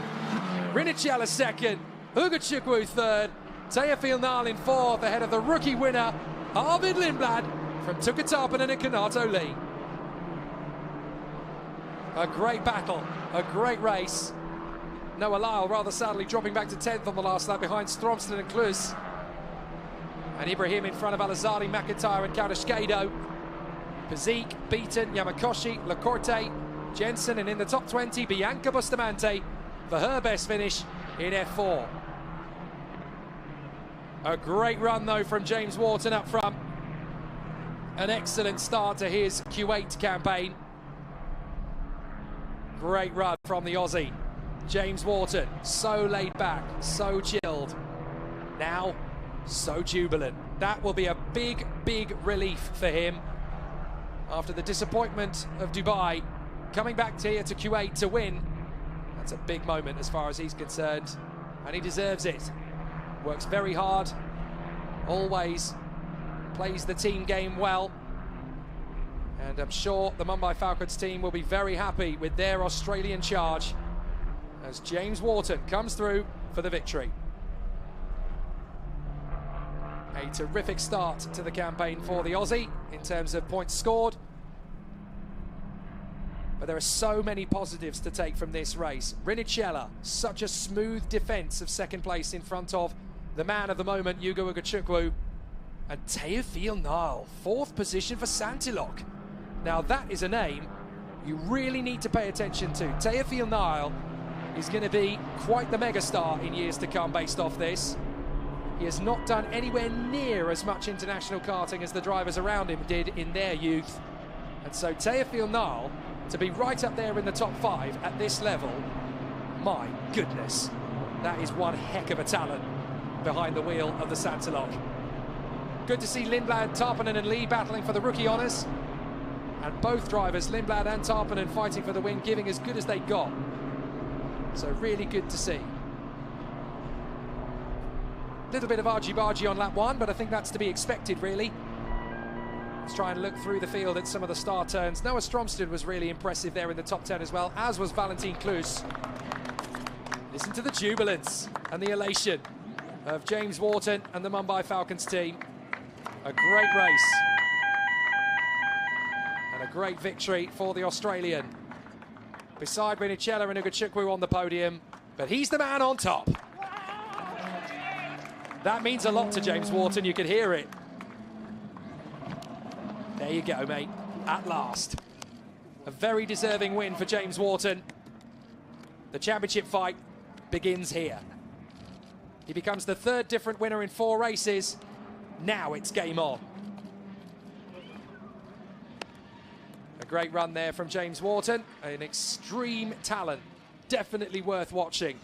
Rinicella 2nd, Yugo Chukwu 3rd, Théophile Nal in 4th, ahead of the rookie winner, Arvid Lindblad from Tuka Tarpanen and Kanato Lee. A great battle, a great race. Noah Lyle rather sadly dropping back to 10th on the last lap behind Stromsted and Klus. And Ibrahim in front of Al-Azhari, McIntyre and Kardashkedo. Pazik, Beaton, Yamakoshi, Lacorte, Jensen, and in the top 20, Bianca Bustamante for her best finish in F4. A great run though from James Wharton up front. An excellent start to his Kuwait campaign. Great run from the Aussie. James Wharton, so laid back, so chilled. Now, so jubilant. That will be a big, big relief for him. After the disappointment of Dubai, coming back here to Kuwait to win, that's a big moment as far as he's concerned. And he deserves it. Works very hard, always plays the team game well. And I'm sure the Mumbai Falcons team will be very happy with their Australian charge as James Wharton comes through for the victory. A terrific start to the campaign for the Aussie in terms of points scored. But there are so many positives to take from this race. Rinicella, such a smooth defence of second place in front of the man of the moment, Hugo Ugachukwu. And Teofil Nile, 4th position for Santilok. Now that is a name you really need to pay attention to. Teofil Nile is going to be quite the megastar in years to come based off this. He has not done anywhere near as much international karting as the drivers around him did in their youth. And so Teofil Nile, to be right up there in the top 5 at this level, my goodness, that is one heck of a talent behind the wheel of the Santilok. Good to see Lindblad, Tarpanen and Lee battling for the rookie honours. And both drivers, Lindblad and Tarpanen, fighting for the win, giving as good as they got. So really good to see. Little bit of argy-bargy on lap 1, but I think that's to be expected, really. Let's try and look through the field at some of the star turns. Noah Stromsted was really impressive there in the top 10 as well, as was Valentin Klus. Listen to the jubilance and the elation of James Wharton and the Mumbai Falcons team. A great race. And a great victory for the Australian. Beside Rinicella and Ugachukwu on the podium, but he's the man on top. That means a lot to James Wharton, you can hear it. There you go, mate, at last. A very deserving win for James Wharton. The championship fight begins here. He becomes the 3rd different winner in 4 races. Now it's game on. A great run there from James Wharton. An extreme talent, definitely worth watching.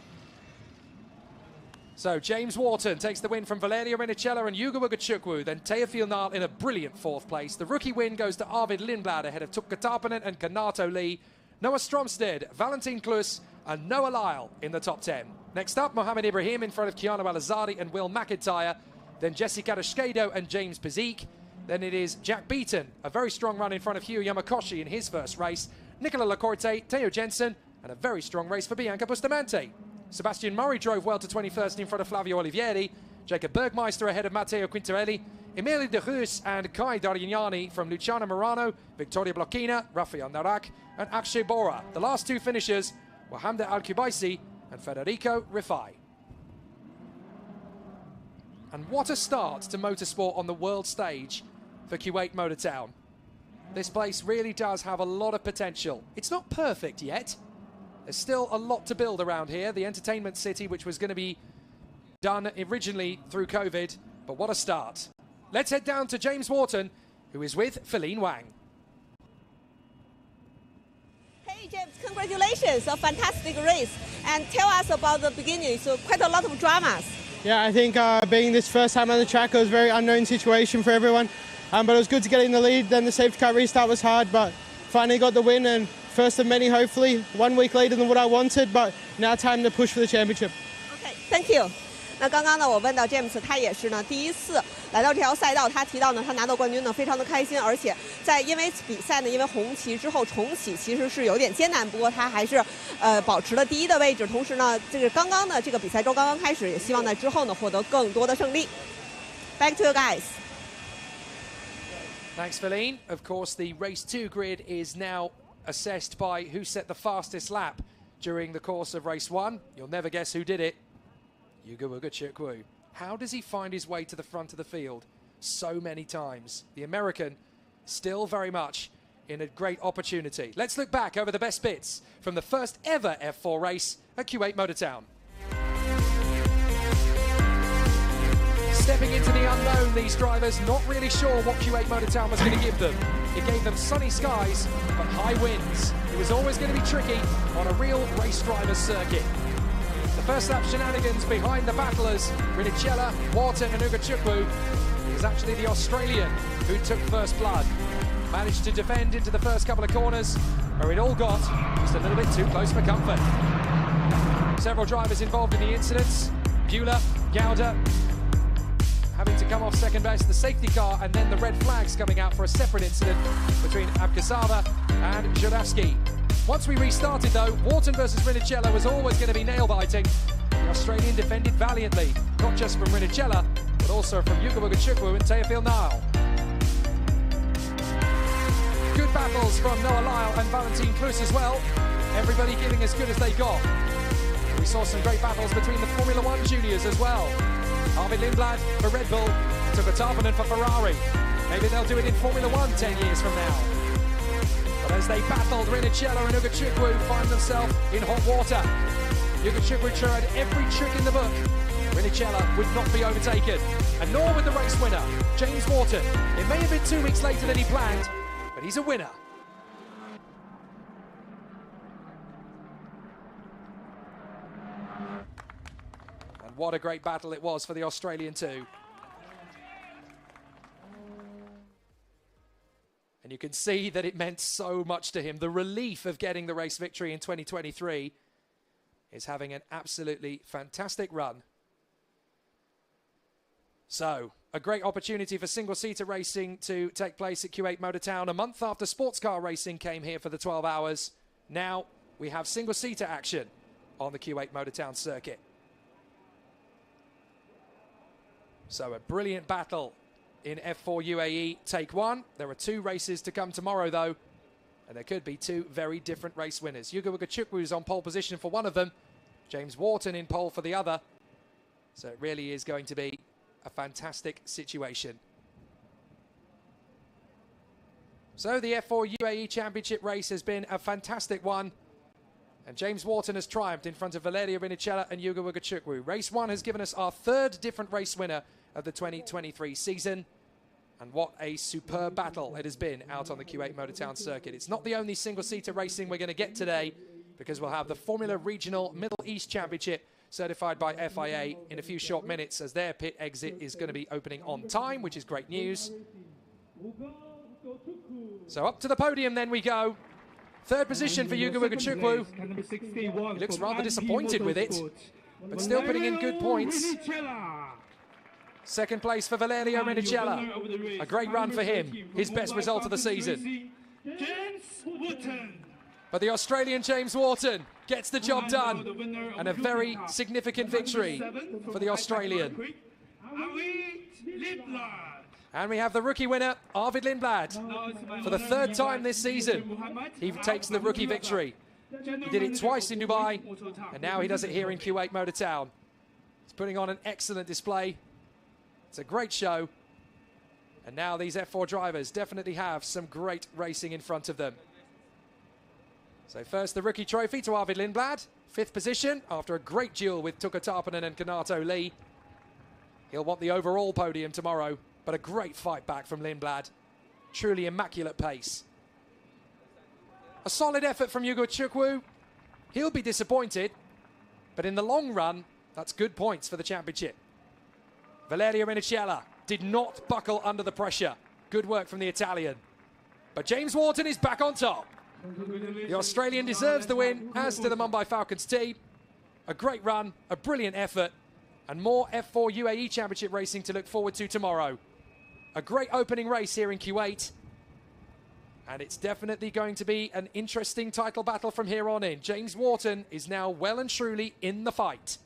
So James Wharton takes the win from Valerio Rinicella and Hugo Ugachukwu, then Teofil Nile in a brilliant 4th place. The rookie win goes to Arvid Lindblad ahead of Tuukka Tarpanen and Kanato Lee. Noah Stromsted, Valentin Klus and Noah Lyle in the top 10. Next up, Mohamed Ibrahim in front of Keanu Al-Azhari and Will McIntyre. Then Jesse Kardashkedo and James Pazik. Then it is Jack Beaton, a very strong run in front of Hugh Yamakoshi in his first race. Nicola Lacorte, Theo Jensen, and a very strong race for Bianca Bustamante. Sebastian Murray drove well to 21st in front of Flavio Olivieri. Jacob Bergmeister ahead of Matteo Quintarelli. Emile de Roos and Kai Darignani from Luciano Morano, Victoria Blocchina, Rafael Narak, and Akshay Bora. The last 2 finishers were Hamda Al-Kubaisi and Federico Rifai. And what a start to motorsport on the world stage for Kuwait Motor Town. This place really does have a lot of potential. It's not perfect yet. There's still a lot to build around here. The entertainment city, which was going to be done originally through COVID, but what a start. Let's head down to James Wharton, who is with Feline Wang. Hey James, congratulations, a fantastic race. And tell us about the beginning, so quite a lot of dramas. Yeah, I think being this first time on the track, it was a very unknown situation for everyone. But it was good to get in the lead. Then the safety car restart was hard, but finally got the win, and first of many, hopefully. 1 week later than what I wanted, but now time to push for the championship. Okay, thank you. 那刚刚呢，我问到 James， 他也是呢第一次来到这条赛道，他提到呢，他拿到冠军呢非常的开心，而且因为比赛呢，因为红旗之后重启其实是有点艰难，不过他还是保持了第1的位置，同时呢，这个刚刚的这个比赛周刚刚开始，也希望在之后呢获得更多的胜利。Back to you guys. Thanks, Feline. Of course, the race 2 grid is now assessed by who set the fastest lap during the course of race 1. You'll never guess who did it. Yuga Chukwu. How does he find his way to the front of the field so many times? The American still very much in a great opportunity. Let's look back over the best bits from the first ever F4 race at Kuwait Motor Town. Stepping into the unknown, these drivers not really sure what Kuwait Motor Town was going to give them. It gave them sunny skies, but high winds. It was always going to be tricky on a real race driver's circuit. The first lap shenanigans behind the battlers, Rinicella, Wharton and Ugachukwu. It was actually the Australian who took first blood. Managed to defend into the first couple of corners, where it all got just a little bit too close for comfort. Several drivers involved in the incidents. Bueller, Gouda, having to come off second best, the safety car, and then the red flags coming out for a separate incident between Abkasava and Jurafsky. Once we restarted though, Wharton versus Rinicella was always going to be nail-biting. The Australian defended valiantly, not just from Rinicella, but also from Yuga Chukwu and Teofil Nile. Good battles from Noah Lyle and Valentin Klus as well. Everybody giving as good as they got. We saw some great battles between the Formula 1 juniors as well. Arvid Lindblad for Red Bull, Tuka Tarpanen for Ferrari. Maybe they'll do it in Formula 1 10 years from now. But as they battled, Rinicella and Ugachukwu find themselves in hot water. Ugachukwu tried every trick in the book. Rinicella would not be overtaken, and nor would the race winner, James Wharton. It may have been 2 weeks later than he planned, but he's a winner. And what a great battle it was for the Australian too. And you can see that it meant so much to him. The relief of getting the race victory in 2023 is having an absolutely fantastic run. So, a great opportunity for single-seater racing to take place at Kuwait Motor Town a month after sports car racing came here for the 12 hours. Now we have single-seater action on the Kuwait Motor Town circuit. So a brilliant battle in F4 UAE Take 1. There are 2 races to come tomorrow though, and there could be 2 very different race winners. Yuga Ugachukwu is on pole position for one of them, James Wharton in pole for the other. So it really is going to be a fantastic situation. So the F4 UAE Championship race has been a fantastic one, and James Wharton has triumphed in front of Valeria Rinicella and Yuga Ugachukwu. Race 1 has given us our 3rd different race winner of the 2023 season, and what a superb battle it has been out on the Kuwait Motor Town circuit. It's not the only single-seater racing we're going to get today, because we'll have the Formula Regional Middle East Championship certified by FIA in a few short minutes, as their pit exit is going to be opening on time, which is great news. So up to the podium then we go. 3rd position for Yuga Ugachukwu. He looks rather disappointed with it, but still putting in good points. 2nd place for Valerio Rinicella. A great run for him, his best result of the season. But the Australian James Wharton gets the job done, and a very significant victory for the Australian. And we have the rookie winner, Arvid Lindblad. For the 3rd time this season, he takes the rookie victory. He did it twice in Dubai, and now he does it here in Kuwait Motor Town. He's putting on an excellent display. It's a great show. And now these F4 drivers definitely have some great racing in front of them. So first, the rookie trophy to Arvid Lindblad. 5th position after a great duel with Tuka Tarpanen and Kanato Lee. He'll want the overall podium tomorrow, but a great fight back from Lindblad. Truly immaculate pace. A solid effort from Yuga Chukwu. He'll be disappointed, but in the long run, that's good points for the championship. Valerio Rinicella did not buckle under the pressure. Good work from the Italian. But James Wharton is back on top. The Australian deserves the win, as to the Mumbai Falcons team. A great run, a brilliant effort, and more F4 UAE Championship racing to look forward to tomorrow. A great opening race here in Kuwait, and it's definitely going to be an interesting title battle from here on in. James Wharton is now well and truly in the fight.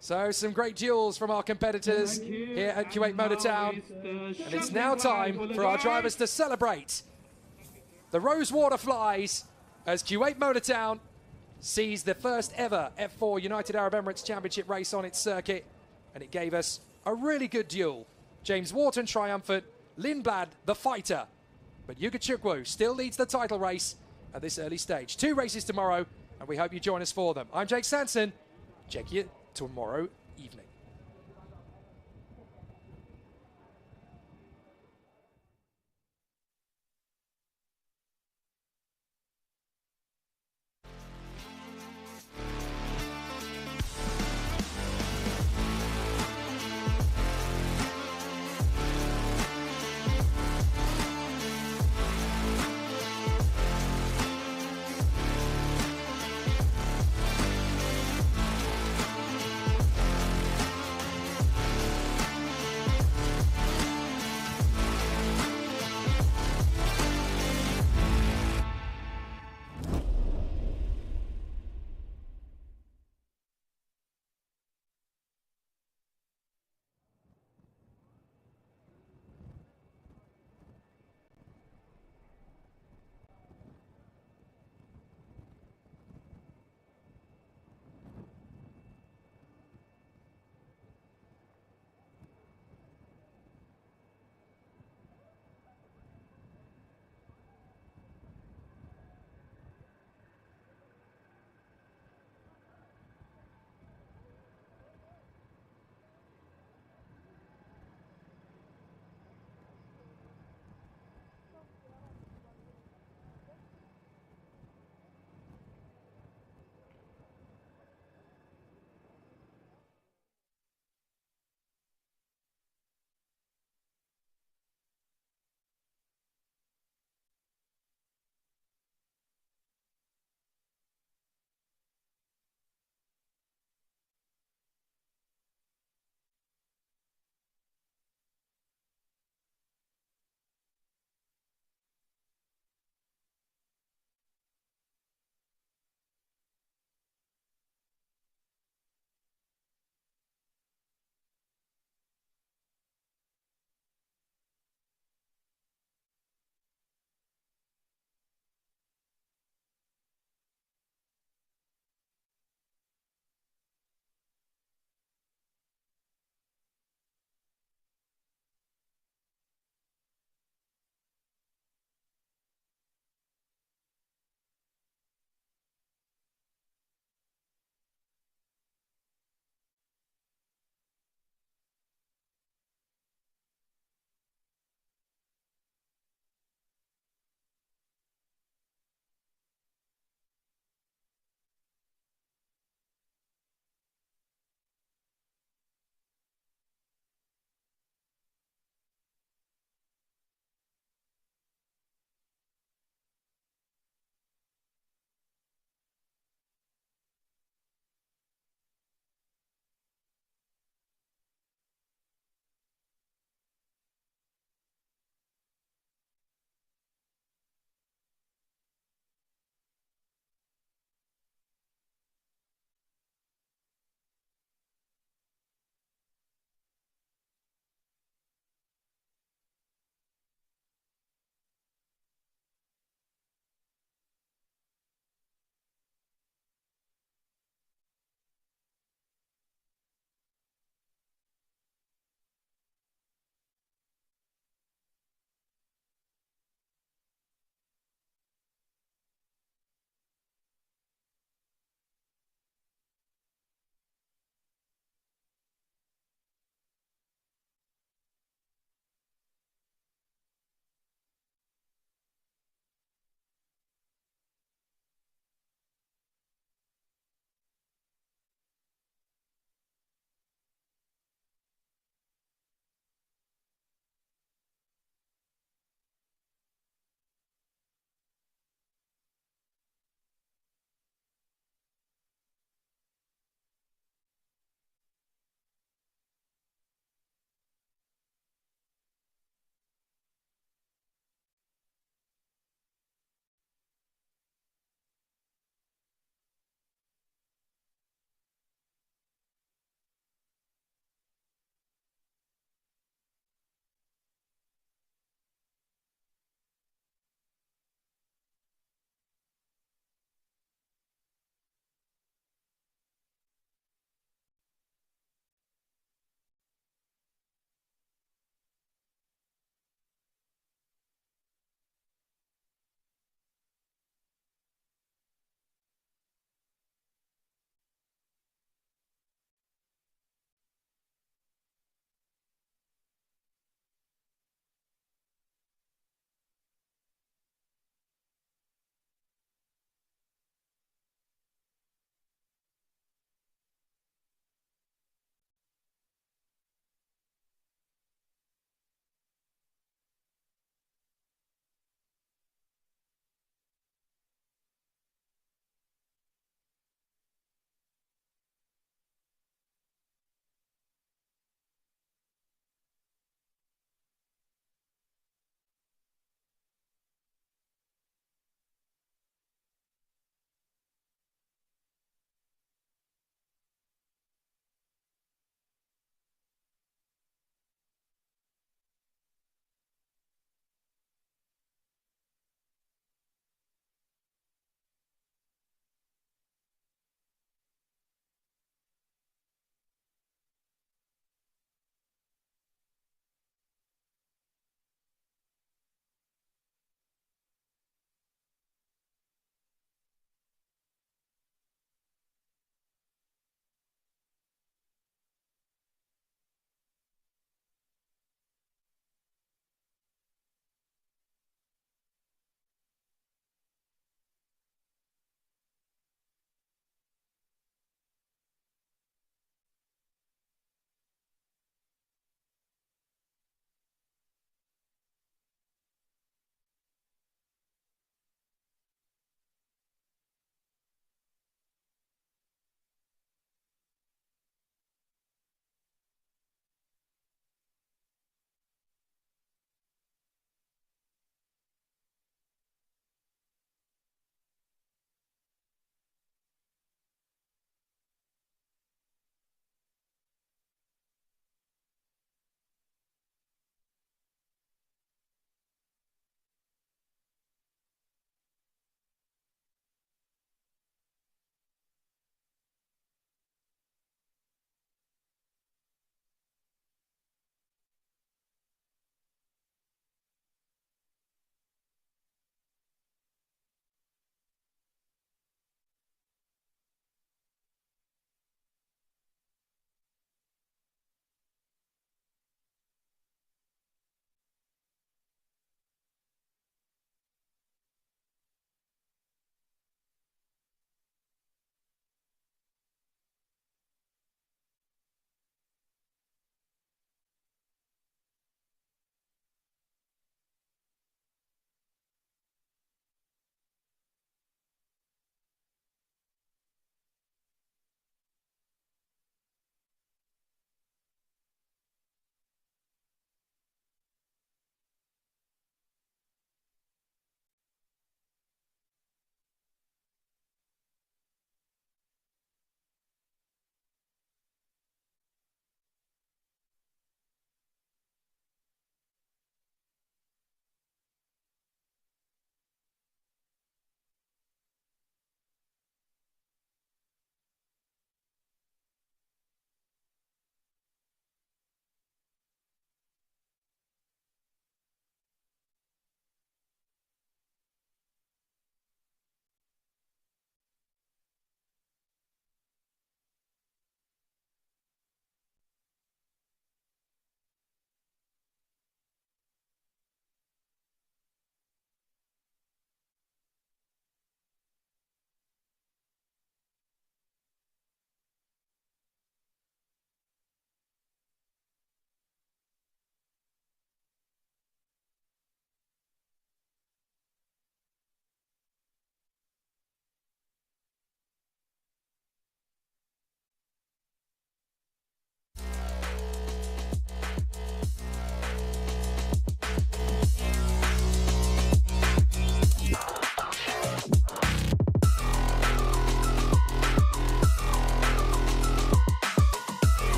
So some great duels from our competitors here at Kuwait Motor Town, and it's now time for our drivers to celebrate The Rosewater flies as Kuwait Motor Town sees the first ever F4 United Arab Emirates Championship race on its circuit, and it gave us a really good duel. James Wharton triumphant, Lindblad the fighter, but Yuka Chukwu still leads the title race at this early stage. 2 races tomorrow, and we hope you join us for them. I'm Jake Sanson. Check you tomorrow evening.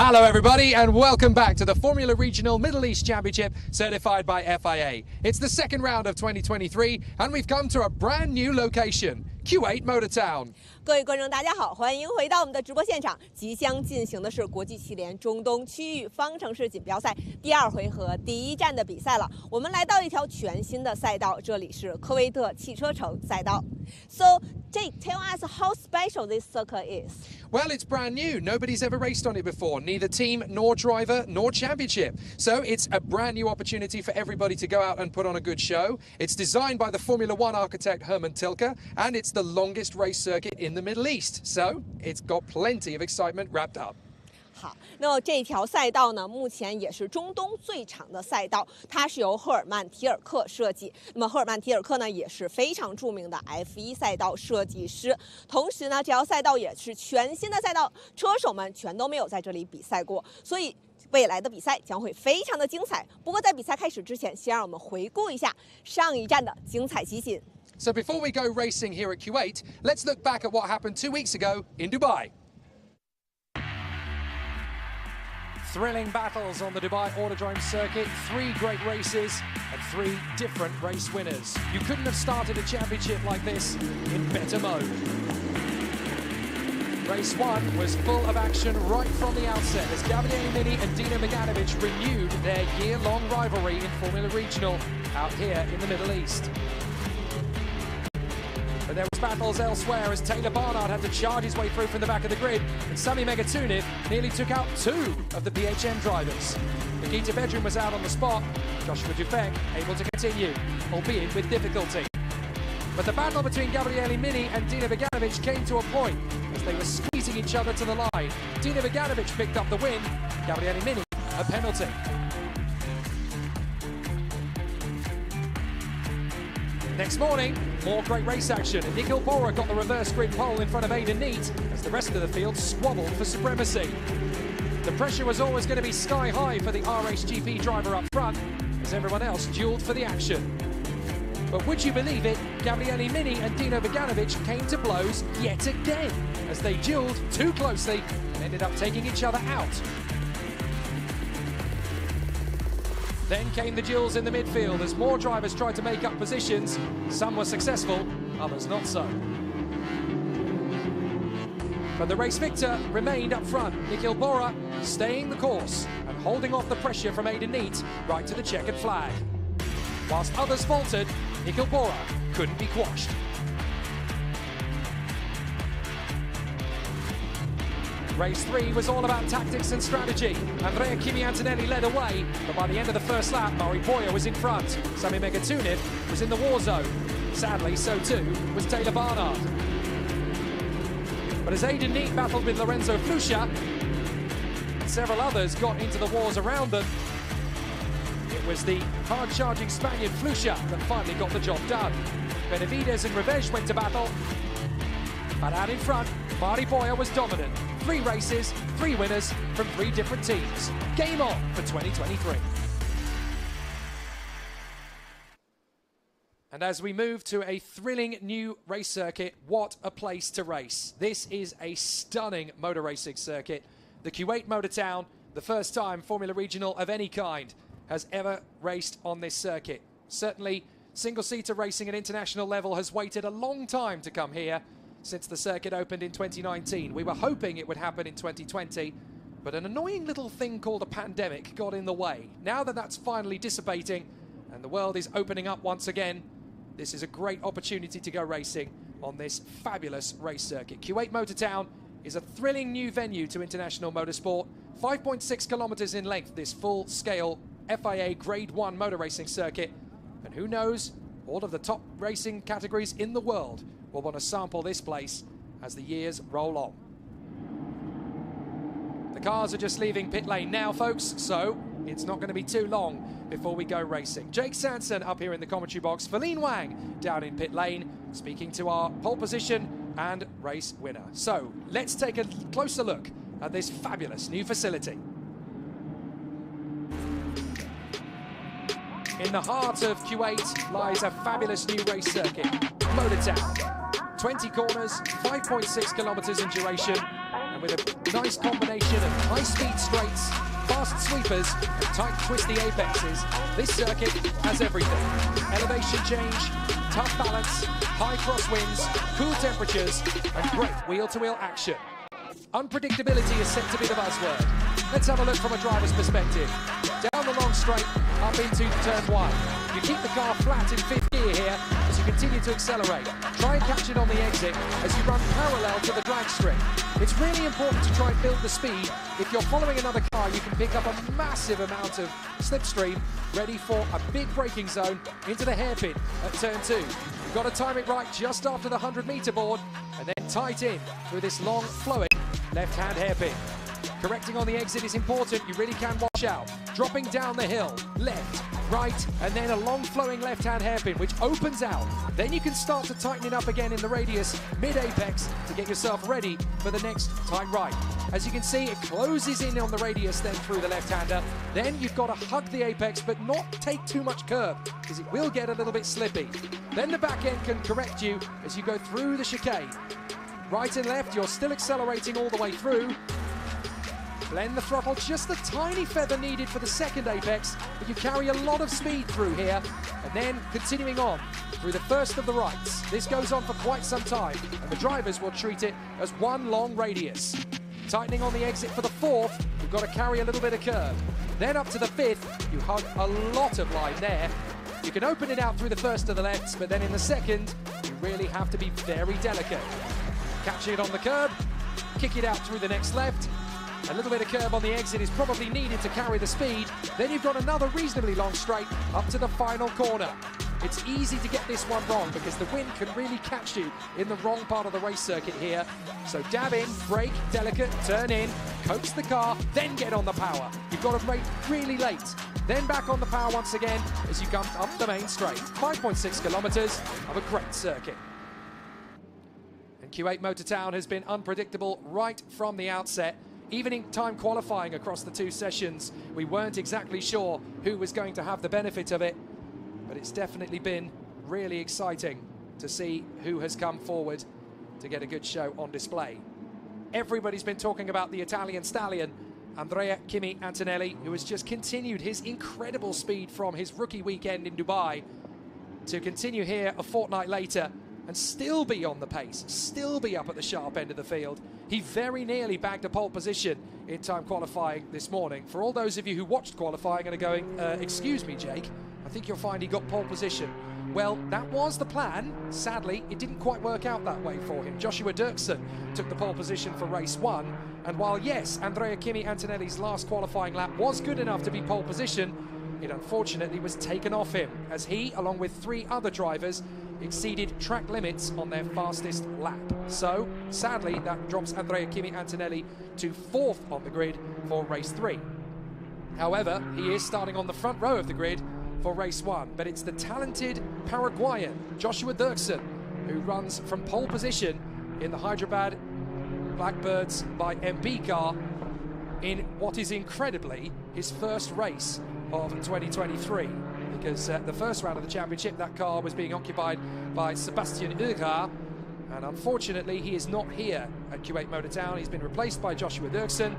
Hello everybody and welcome back to the Formula Regional Middle East Championship certified by FIA. It's the second round of 2023 and we've come to a brand new location, Kuwait Motor Town. 各位观众，大家好，欢迎回到我们的直播现场。即将进行的是国际汽联中东区域方程式锦标赛第2回合第1站的比赛了。我们来到一条全新的赛道，这里是科威特汽车城赛道。So, Jake, tell us how special this circuit is. Well, it's brand new. Nobody's ever raced on it before, neither team, nor driver, nor championship. So it's a brand new opportunity for everybody to go out and put on a good show. It's designed by the Formula One architect Herman Tilke, and it's the longest race circuit in the Middle East. So it's got plenty of excitement wrapped up. 好，那这条赛道呢，目前也是中东最长的赛道，它是由赫尔曼·提尔克设计。那么赫尔曼·提尔克呢，也是非常著名的 F1 赛道设计师。同时呢，这条赛道也是全新的赛道，车手们全都没有在这里比赛过，所以未来的比赛将会非常的精彩。不过在比赛开始之前，先让我们回顾一下上一站的精彩集锦。So before we go racing here at Kuwait, let's look back at what happened 2 weeks ago in Dubai. Thrilling battles on the Dubai Autodrome circuit, 3 great races and 3 different race winners. You couldn't have started a championship like this in better mode. Race 1 was full of action right from the outset as Gabriele Mini and Dino Beganovic renewed their year-long rivalry in Formula Regional out here in the Middle East. But there was battles elsewhere as Taylor Barnard had to charge his way through from the back of the grid, and Sami Megatuniv nearly took out 2 of the PHM drivers. Nikita Bedrin was out on the spot, Joshua Dufek able to continue, albeit with difficulty. But the battle between Gabriele Mini and Dino Beganovic came to a point as they were squeezing each other to the line. Dino Beganovic picked up the win, Gabriele Mini a penalty. Next morning, more great race action. Nikhil Bora got the reverse grid pole in front of Aidan Neat as the rest of the field squabbled for supremacy. The pressure was always going to be sky high for the RHGP driver up front as everyone else duelled for the action. But would you believe it, Gabriele Mini and Dino Beganovic came to blows yet again as they duelled too closely and ended up taking each other out. Then came the duels in the midfield as more drivers tried to make up positions. Some were successful, others not so. But the race victor remained up front, Nikhil Bora staying the course and holding off the pressure from Aidan Neat right to the checkered flag. Whilst others faltered, Nikhil Bora couldn't be quashed. Race 3 was all about tactics and strategy. Andrea Kimi Antonelli led away, but by the end of the first lap, Mari Boyer was in front. Sami Megatuniv was in the war zone. Sadly, so too was Taylor Barnard. But as Aidan Neat battled with Lorenzo Flusha, and several others got into the wars around them, it was the hard-charging Spaniard Flusha that finally got the job done. Benavides and Revej went to battle, but out in front, Mari Boyer was dominant. 3 races, 3 winners from 3 different teams. Game on for 2023. And as we move to a thrilling new race circuit, what a place to race. This is a stunning motor racing circuit. The Kuwait Motor Town, the first time Formula Regional of any kind has ever raced on this circuit. Certainly, single-seater racing at international level has waited a long time to come here since the circuit opened in 2019. We were hoping it would happen in 2020, but an annoying little thing called a pandemic got in the way. Now that that's finally dissipating and the world is opening up once again, this is a great opportunity to go racing on this fabulous race circuit. Kuwait Motor Town is a thrilling new venue to international motorsport. 5.6 kilometers in length, this full-scale FIA Grade 1 motor racing circuit. And who knows, all of the top racing categories in the world will want to sample this place as the years roll on. The cars are just leaving pit lane now, folks, so it's not going to be too long before we go racing. Jake Sanson up here in the commentary box, Feline Wang down in pit lane, speaking to our pole position and race winner. So let's take a closer look at this fabulous new facility. In the heart of Kuwait lies a fabulous new race circuit, Motor Town. 20 corners, 5.6 kilometers in duration, and with a nice combination of high-speed straights, fast sweepers, and tight, twisty apexes, this circuit has everything. Elevation change, tough balance, high crosswinds, cool temperatures, and great wheel-to-wheel action. Unpredictability is set to be the buzzword. Let's have a look from a driver's perspective. Down the long straight, up into turn 1. You keep the car flat in 5th gear here as you continue to accelerate. Try and catch it on the exit as you run parallel to the drag strip. It's really important to try and build the speed. If you're following another car, you can pick up a massive amount of slipstream, ready for a big braking zone into the hairpin at turn 2. You've got to time it right just after the 100-meter board and then tight in through this long flowing left-hand hairpin. Correcting on the exit is important, you really can watch out. Dropping down the hill, left, right, and then a long flowing left-hand hairpin which opens out. Then you can start to tighten it up again in the radius, mid-apex, to get yourself ready for the next tight right. As you can see, it closes in on the radius then through the left-hander. Then you've got to hug the apex but not take too much curb because it will get a little bit slippy. Then the back end can correct you as you go through the chicane. Right and left, you're still accelerating all the way through. Blend the throttle, just a tiny feather needed for the second apex, but you carry a lot of speed through here, and then continuing on through the first of the rights. This goes on for quite some time, and the drivers will treat it as one long radius. Tightening on the exit for the 4th, you've got to carry a little bit of curve. Then up to the 5th, you hug a lot of line there. You can open it out through the first of the lefts, but then in the second, you really have to be very delicate. Catching it on the curb, kick it out through the next left. A little bit of curb on the exit is probably needed to carry the speed. Then you've got another reasonably long straight up to the final corner. It's easy to get this one wrong because the wind can really catch you in the wrong part of the race circuit here. So dab in, brake, delicate, turn in, coax the car, then get on the power. You've got to brake really late. Then back on the power once again as you come up the main straight. 5.6 kilometers of a great circuit. And Kuwait Motor Town has been unpredictable right from the outset. Even in time qualifying across the 2 sessions, we weren't exactly sure who was going to have the benefit of it, but it's definitely been really exciting to see who has come forward to get a good show on display. Everybody's been talking about the Italian stallion, Andrea Kimi Antonelli, who has just continued his incredible speed from his rookie weekend in Dubai to continue here a fortnight later and still be on the pace, still be up at the sharp end of the field. He very nearly bagged a pole position in time qualifying this morning. For all those of you who watched qualifying and are going, excuse me, Jake, I think you'll find he got pole position. Well, that was the plan. Sadly, it didn't quite work out that way for him. Joshua Dirksen took the pole position for race 1. And while, yes, Andrea Kimi Antonelli's last qualifying lap was good enough to be pole position, it unfortunately was taken off him as he, along with 3 other drivers, exceeded track limits on their fastest lap. So, sadly, that drops Andrea Kimi Antonelli to 4th on the grid for race 3. However, he is starting on the front row of the grid for race 1, but it's the talented Paraguayan Joshua Dirksen who runs from pole position in the Hyderabad Blackbirds by MP car in what is incredibly his first race of 2023. Because the first round of the championship, that car was being occupied by Sebastian Oeger, and unfortunately he is not here at Kuwait Motor Town. He's been replaced by Joshua Dirksen,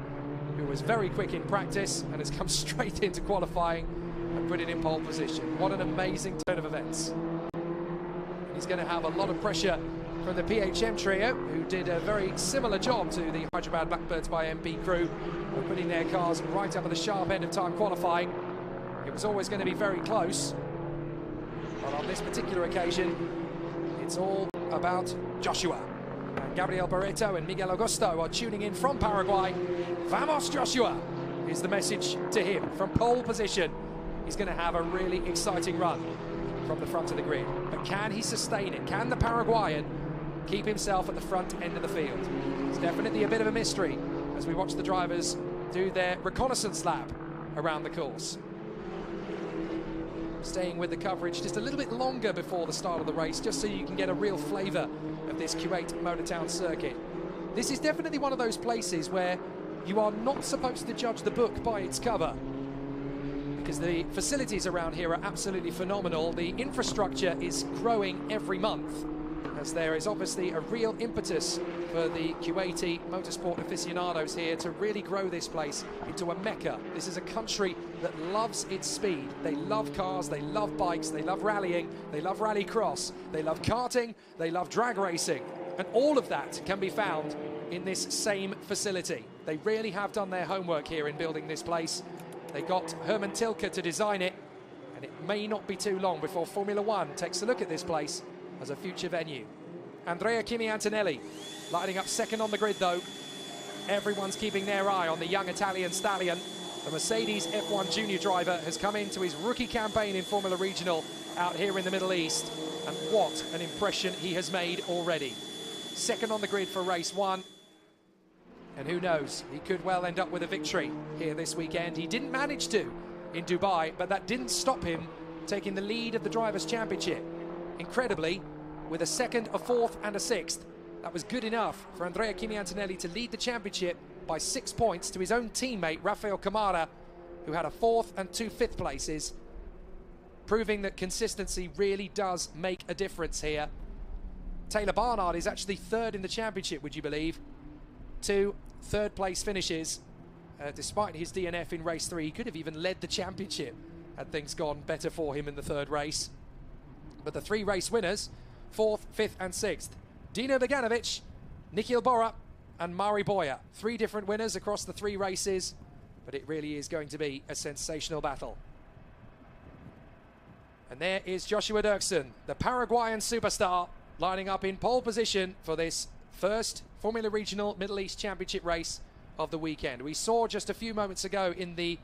who was very quick in practice and has come straight into qualifying and put it in pole position. What an amazing turn of events. He's going to have a lot of pressure from the PHM trio, who did a very similar job to the Hyderabad Blackbirds by MP crew, of putting their cars right up at the sharp end of time qualifying. It was always going to be very close, but on this particular occasion, it's all about Joshua. And Gabriel Barreto and Miguel Augusto are tuning in from Paraguay. Vamos, Joshua, is the message to him from pole position. He's going to have a really exciting run from the front of the grid. But can he sustain it? Can the Paraguayan keep himself at the front end of the field? It's definitely a bit of a mystery as we watch the drivers do their reconnaissance lap around the course. Staying with the coverage just a little bit longer before the start of the race, just so you can get a real flavour of this Kuwait Motor Town circuit. This is definitely one of those places where you are not supposed to judge the book by its cover, because the facilities around here are absolutely phenomenal. The infrastructure is growing every month. as there is obviously a real impetus for the Kuwaiti motorsport aficionados here to really grow this place into a mecca. This is a country that loves its speed. They love cars, they love bikes, they love rallying, they love rallycross, they love karting, they love drag racing. And all of that can be found in this same facility. They really have done their homework here in building this place. They got Herman Tilke to design it, and it may not be too long before Formula One takes a look at this place as a future venue. Andrea Kimi Antonelli lighting up second on the grid though. Everyone's keeping their eye on the young Italian stallion. The Mercedes F1 junior driver has come into his rookie campaign in Formula Regional out here in the Middle East, and what an impression he has made already. Second on the grid for race 1. And who knows, he could well end up with a victory here this weekend. He didn't manage to in Dubai, but that didn't stop him taking the lead of the Drivers' Championship. Incredibly, with a second, a fourth and a sixth, that was good enough for Andrea Kimi Antonelli to lead the championship by 6 points to his own teammate Rafael Camara, who had a fourth and 2 fifth places, proving that consistency really does make a difference here. Taylor Barnard is actually third in the championship, would you believe? 2 third-place finishes. Despite his DNF in race 3, he could have even led the championship had things gone better for him in the third race. But the 3 race winners, 4th, 5th and 6th, Dino Beganovic, Nikhil Bora and Mari Boya. 3 different winners across the 3 races, but it really is going to be a sensational battle. And there is Joshua Dirksen, the Paraguayan superstar, lining up in pole position for this first Formula Regional Middle East Championship race of the weekend. We saw just a few moments ago in the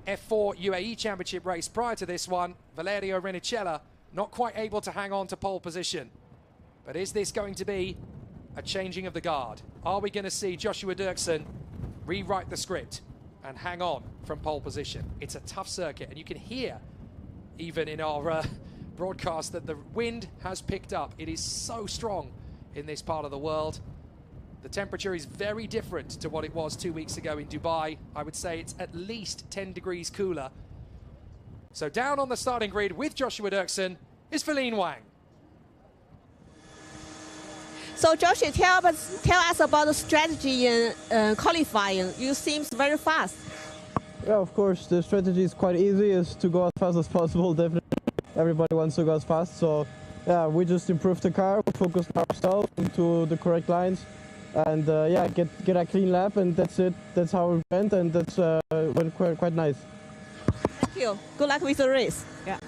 F4 UAE Championship race prior to this one, Valerio Renicella not quite able to hang on to pole position. But is this going to be a changing of the guard? Are we going to see Joshua Dirksen rewrite the script and hang on from pole position? It's a tough circuit, and you can hear even in our broadcast that the wind has picked up. It is so strong in this part of the world. The temperature is very different to what it was 2 weeks ago in Dubai. I would say it's at least 10 degrees cooler. So down on the starting grid with Joshua Dirksen is Feline Wang. So Joshua, tell us about the strategy in qualifying. You seem very fast. Yeah, of course, the strategy is quite easy, is to go as fast as possible. Definitely everybody wants to go as fast, so yeah, we just improved the car, we focused on ourselves into the correct lines, and yeah, get a clean lap, and that's it. That's how it went, and that's went quite nice. Thank you. Good luck with the race. Yeah.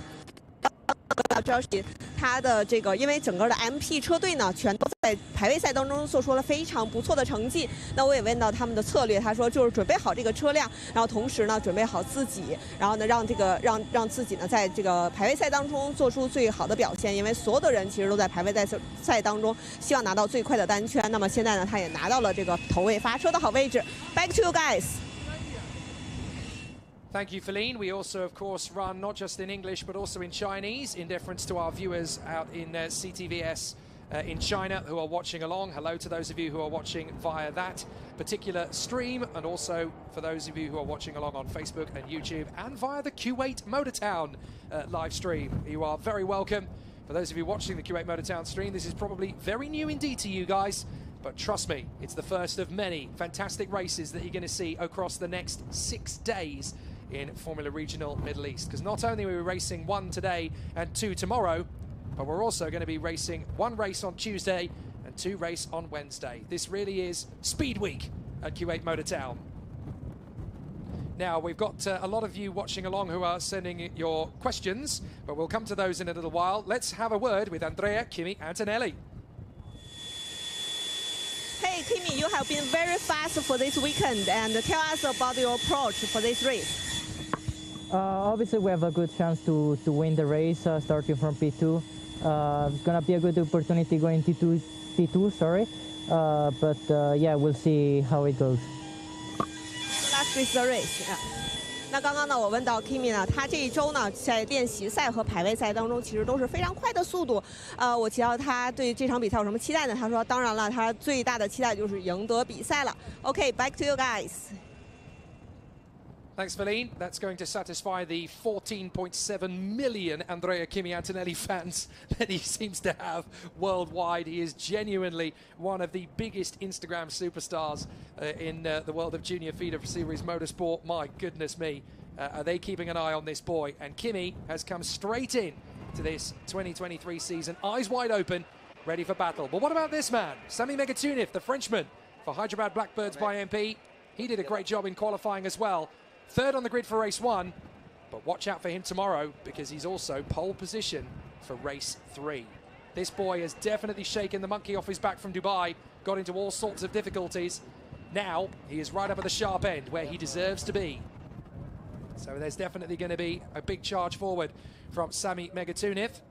Joshua 他的这个，因为整个的 MP 车队呢，全都在排位赛当中做出了非常不错的成绩。那我也问到他们的策略，他说就是准备好这个车辆，然后同时呢准备好自己，然后呢让自己呢在这个排位赛当中做出最好的表现。因为所有的人其实都在排位赛当中希望拿到最快的单圈。那么现在呢，他也拿到了这个头位发车的好位置。Back to you guys. Thank you, Feline. We also, of course, run not just in English, but also in Chinese, in deference to our viewers out in CTVS in China who are watching along. Hello to those of you who are watching via that particular stream, and also for those of you who are watching along on Facebook and YouTube and via the Kuwait Motor Town live stream. You are very welcome. For those of you watching the Kuwait Motor Town stream, this is probably very new indeed to you guys, but trust me, it's the first of many fantastic races that you're going to see across the next 6 days in Formula Regional Middle East, because not only are we racing 1 today and 2 tomorrow, but we're also going to be racing 1 race on Tuesday and 2 races on Wednesday. This really is Speed Week at Kuwait Motor Town. Now, we've got a lot of you watching along who are sending your questions, but we'll come to those in a little while. Let's have a word with Andrea Kimi Antonelli. Hey Kimi, you have been very fast for this weekend, and tell us about your approach for this race. Obviously, we have a good chance to win the race, starting from P2. It's going to be a good opportunity going to P2, sorry. But yeah, we'll see how it goes. Last with the race. Yeah. 那刚刚呢，我问到 Kimi 呢，他这一周呢在练习赛和排位赛当中，其实都是非常快的速度。我提到他对这场比赛有什么期待呢？他说，当然了，他最大的期待就是赢得比赛了。OK, back to you guys. Thanks, Feline. That's going to satisfy the 14.7 million Andrea Kimi Antonelli fans that he seems to have worldwide. He is genuinely one of the biggest Instagram superstars in the world of junior feeder series motorsport. My goodness me, are they keeping an eye on this boy? And Kimi has come straight in to this 2023 season, eyes wide open, ready for battle. But what about this man, Sami Megatunif, the Frenchman for Hyderabad Blackbirds by MP? He did a great job in qualifying as well. Third on the grid for race 1, but watch out for him tomorrow because he's also pole position for race 3. This boy has definitely shaken the monkey off his back from Dubai, got into all sorts of difficulties. Now he is right up at the sharp end where he deserves to be. So there's definitely going to be a big charge forward from Sami Megatunif.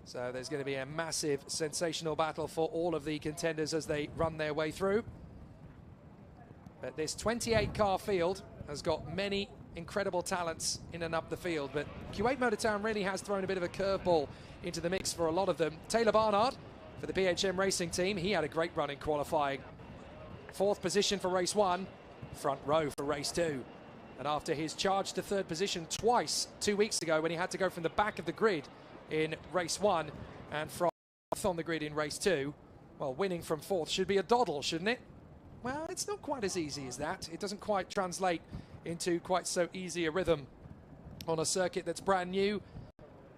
So there's going to be a massive, sensational battle for all of the contenders as they run their way through. But this 28-car field has got many incredible talents in and up the field, but Kuwait Motor Town really has thrown a bit of a curveball into the mix for a lot of them. Taylor Barnard for the BHM Racing team, he had a great run in qualifying. 4th position for race 1, front row for race 2. And after his charge to 3rd position twice 2 weeks ago when he had to go from the back of the grid in race 1 and from 4th on the grid in race 2, well, winning from 4th should be a doddle, shouldn't it? Well, it's not quite as easy as that. It doesn't quite translate into quite so easy a rhythm on a circuit that's brand new,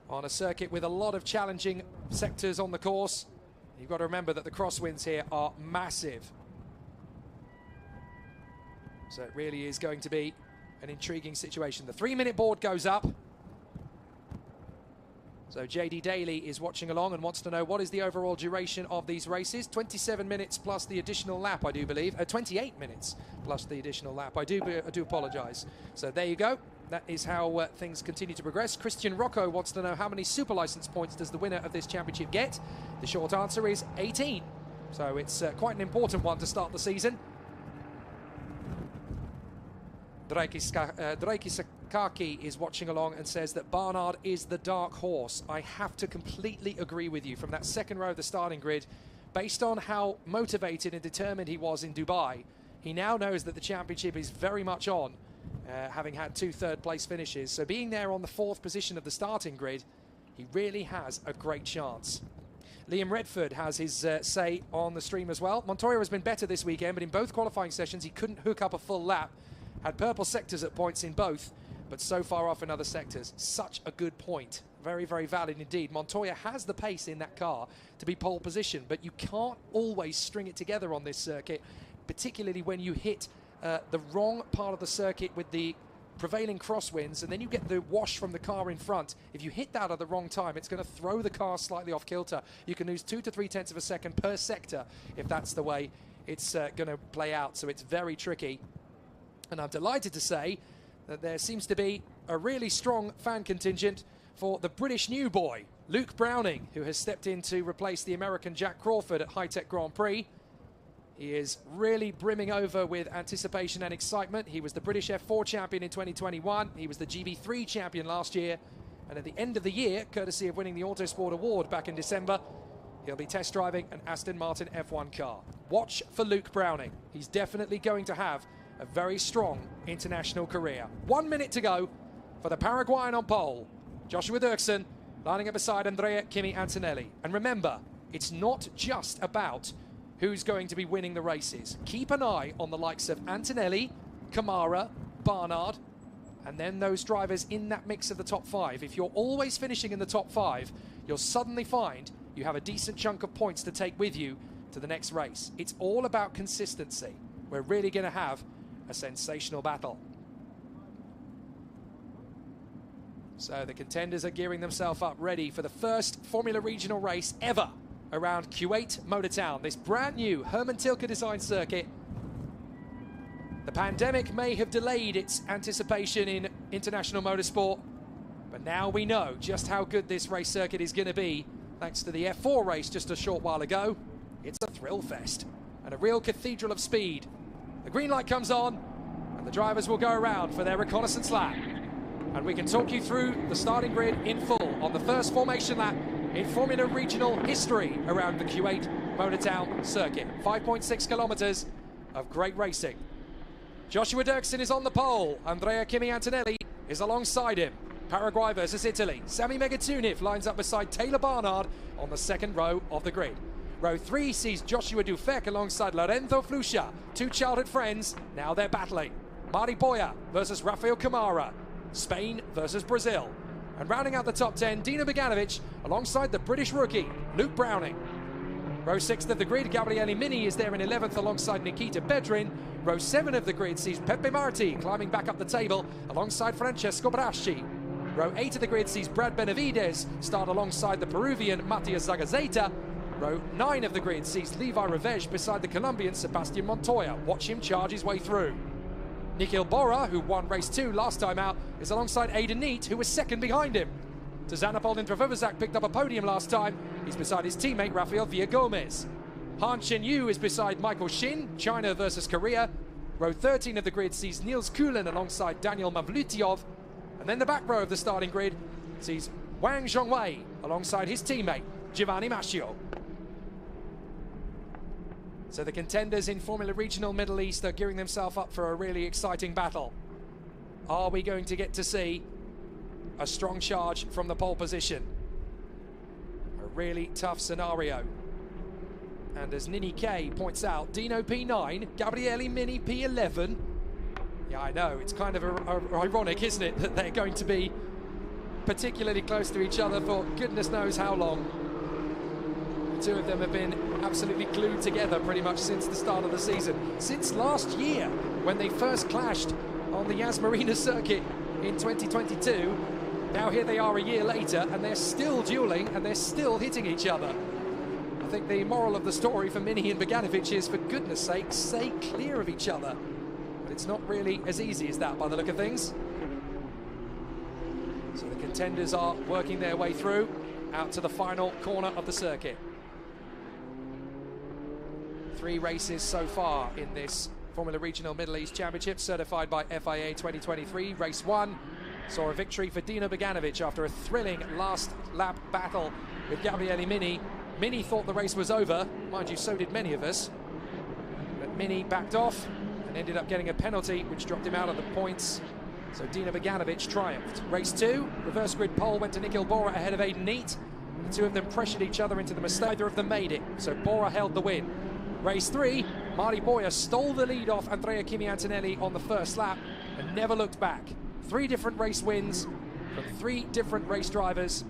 on a circuit with a lot of challenging sectors on the course. You've got to remember that the crosswinds here are massive. So it really is going to be an intriguing situation. The 3-minute board goes up. So JD Daly is watching along and wants to know what is the overall duration of these races. 27 minutes plus the additional lap, I do believe. 28 minutes plus the additional lap. I do apologise. So there you go. That is how things continue to progress. Christian Rocco wants to know how many super license points does the winner of this championship get? The short answer is 18. So it's quite an important one to start the season. Draiki Sakaki is watching along and says that Barnard is the dark horse. I have to completely agree with you from that second row of the starting grid. Based on how motivated and determined he was in Dubai, he now knows that the championship is very much on, having had 2 third-place finishes. So being there on the 4th position of the starting grid, he really has a great chance. Liam Redford has his say on the stream as well. Montoya has been better this weekend, but in both qualifying sessions, he couldn't hook up a full lap. Had purple sectors at points in both, but so far off in other sectors. Such a good point. Very, very valid indeed. Montoya has the pace in that car to be pole position, but you can't always string it together on this circuit, particularly when you hit the wrong part of the circuit with the prevailing crosswinds, and then you get the wash from the car in front. If you hit that at the wrong time, it's going to throw the car slightly off kilter. You can lose 2 to 3 tenths of a second per sector if that's the way it's going to play out. So it's very tricky. And I'm delighted to say that there seems to be a really strong fan contingent for the British new boy, Luke Browning, who has stepped in to replace the American Jack Crawford at High Tech Grand Prix. He is really brimming over with anticipation and excitement. He was the British F4 champion in 2021. He was the GB3 champion last year. And at the end of the year, courtesy of winning the Autosport Award back in December, he'll be test driving an Aston Martin F1 car. Watch for Luke Browning. He's definitely going to have a very strong international career. 1 minute to go for the Paraguayan on pole. Joshua Dirksen lining up beside Andrea Kimi Antonelli. And remember, it's not just about who's going to be winning the races. Keep an eye on the likes of Antonelli, Kamara, Barnard, and then those drivers in that mix of the top 5. If you're always finishing in the top 5, you'll suddenly find you have a decent chunk of points to take with you to the next race. It's all about consistency. We're really going to have a sensational battle. So the contenders are gearing themselves up, ready for the first Formula Regional race ever around Kuwait Motor Town, this brand new Herman Tilke designed circuit. The pandemic may have delayed its anticipation in international motorsport, but now we know just how good this race circuit is going to be thanks to the F4 race just a short while ago. It's a thrill fest and a real cathedral of speed. The green light comes on and the drivers will go around for their reconnaissance lap. And we can talk you through the starting grid in full on the first formation lap in Formula Regional history around the Kuwait Motor Town circuit. 5.6 kilometers of great racing. Joshua Dirksen is on the pole. Andrea Kimi Antonelli is alongside him. Paraguay versus Italy. Sami Megatuniv lines up beside Taylor Barnard on the second row of the grid. Row 3 sees Joshua Dufek alongside Lorenzo Flusha. Two childhood friends, now they're battling. Mari Boya versus Rafael Camara. Spain versus Brazil. And rounding out the top 10, Dino Beganovic alongside the British rookie, Luke Browning. Row 6 of the grid, Gabriele Mini is there in 11th alongside Nikita Bedrin. Row 7 of the grid sees Pepe Marti climbing back up the table alongside Francesco Braschi. Row 8 of the grid sees Brad Benavides start alongside the Peruvian Matias Zagazeta. Row 9 of the grid sees Levi Revej beside the Colombian Sebastian Montoya. Watch him charge his way through. Nikhil Bora, who won race 2 last time out, is alongside Aidan Neate, who was second behind him. Tazanapol Indravovazak picked up a podium last time. He's beside his teammate Rafael Villagomez. Han Chen-Yu is beside Michael Shin, China versus Korea. Row 13 of the grid sees Niels Kulen alongside Daniel Mavlutyov. And then the back row of the starting grid sees Wang Zhongwei alongside his teammate Giovanni Mascio. So the contenders in Formula Regional Middle East are gearing themselves up for a really exciting battle. Are we going to get to see a strong charge from the pole position? A really tough scenario. And as Nini K points out, Dino P9, Gabriele Mini P11. Yeah, I know, it's kind of ironic, isn't it, that they're going to be particularly close to each other for goodness knows how long. The two of them have been absolutely glued together pretty much since the start of the season. Since last year, when they first clashed on the Yas Marina circuit in 2022. Now here they are a year later, and they're still dueling, and they're still hitting each other. I think the moral of the story for Mini and Beganovic is, for goodness sake, stay clear of each other. But it's not really as easy as that by the look of things. So the contenders are working their way through, out to the final corner of the circuit. 3 races so far in this Formula Regional Middle East Championship, certified by FIA 2023. Race 1 saw a victory for Dino Beganovic after a thrilling last lap battle with Gabriele Mini. Mini thought the race was over. Mind you, so did many of us. But Mini backed off and ended up getting a penalty, which dropped him out of the points. So Dino Beganovic triumphed. Race 2, reverse grid pole went to Nikhil Bora ahead of Aidan Neate. The two of them pressured each other into the mistake. Neither of them made it, so Bora held the win. Race 3, Mari Boya stole the lead off Andrea Kimi Antonelli on the first lap and never looked back. 3 different race wins from 3 different race drivers.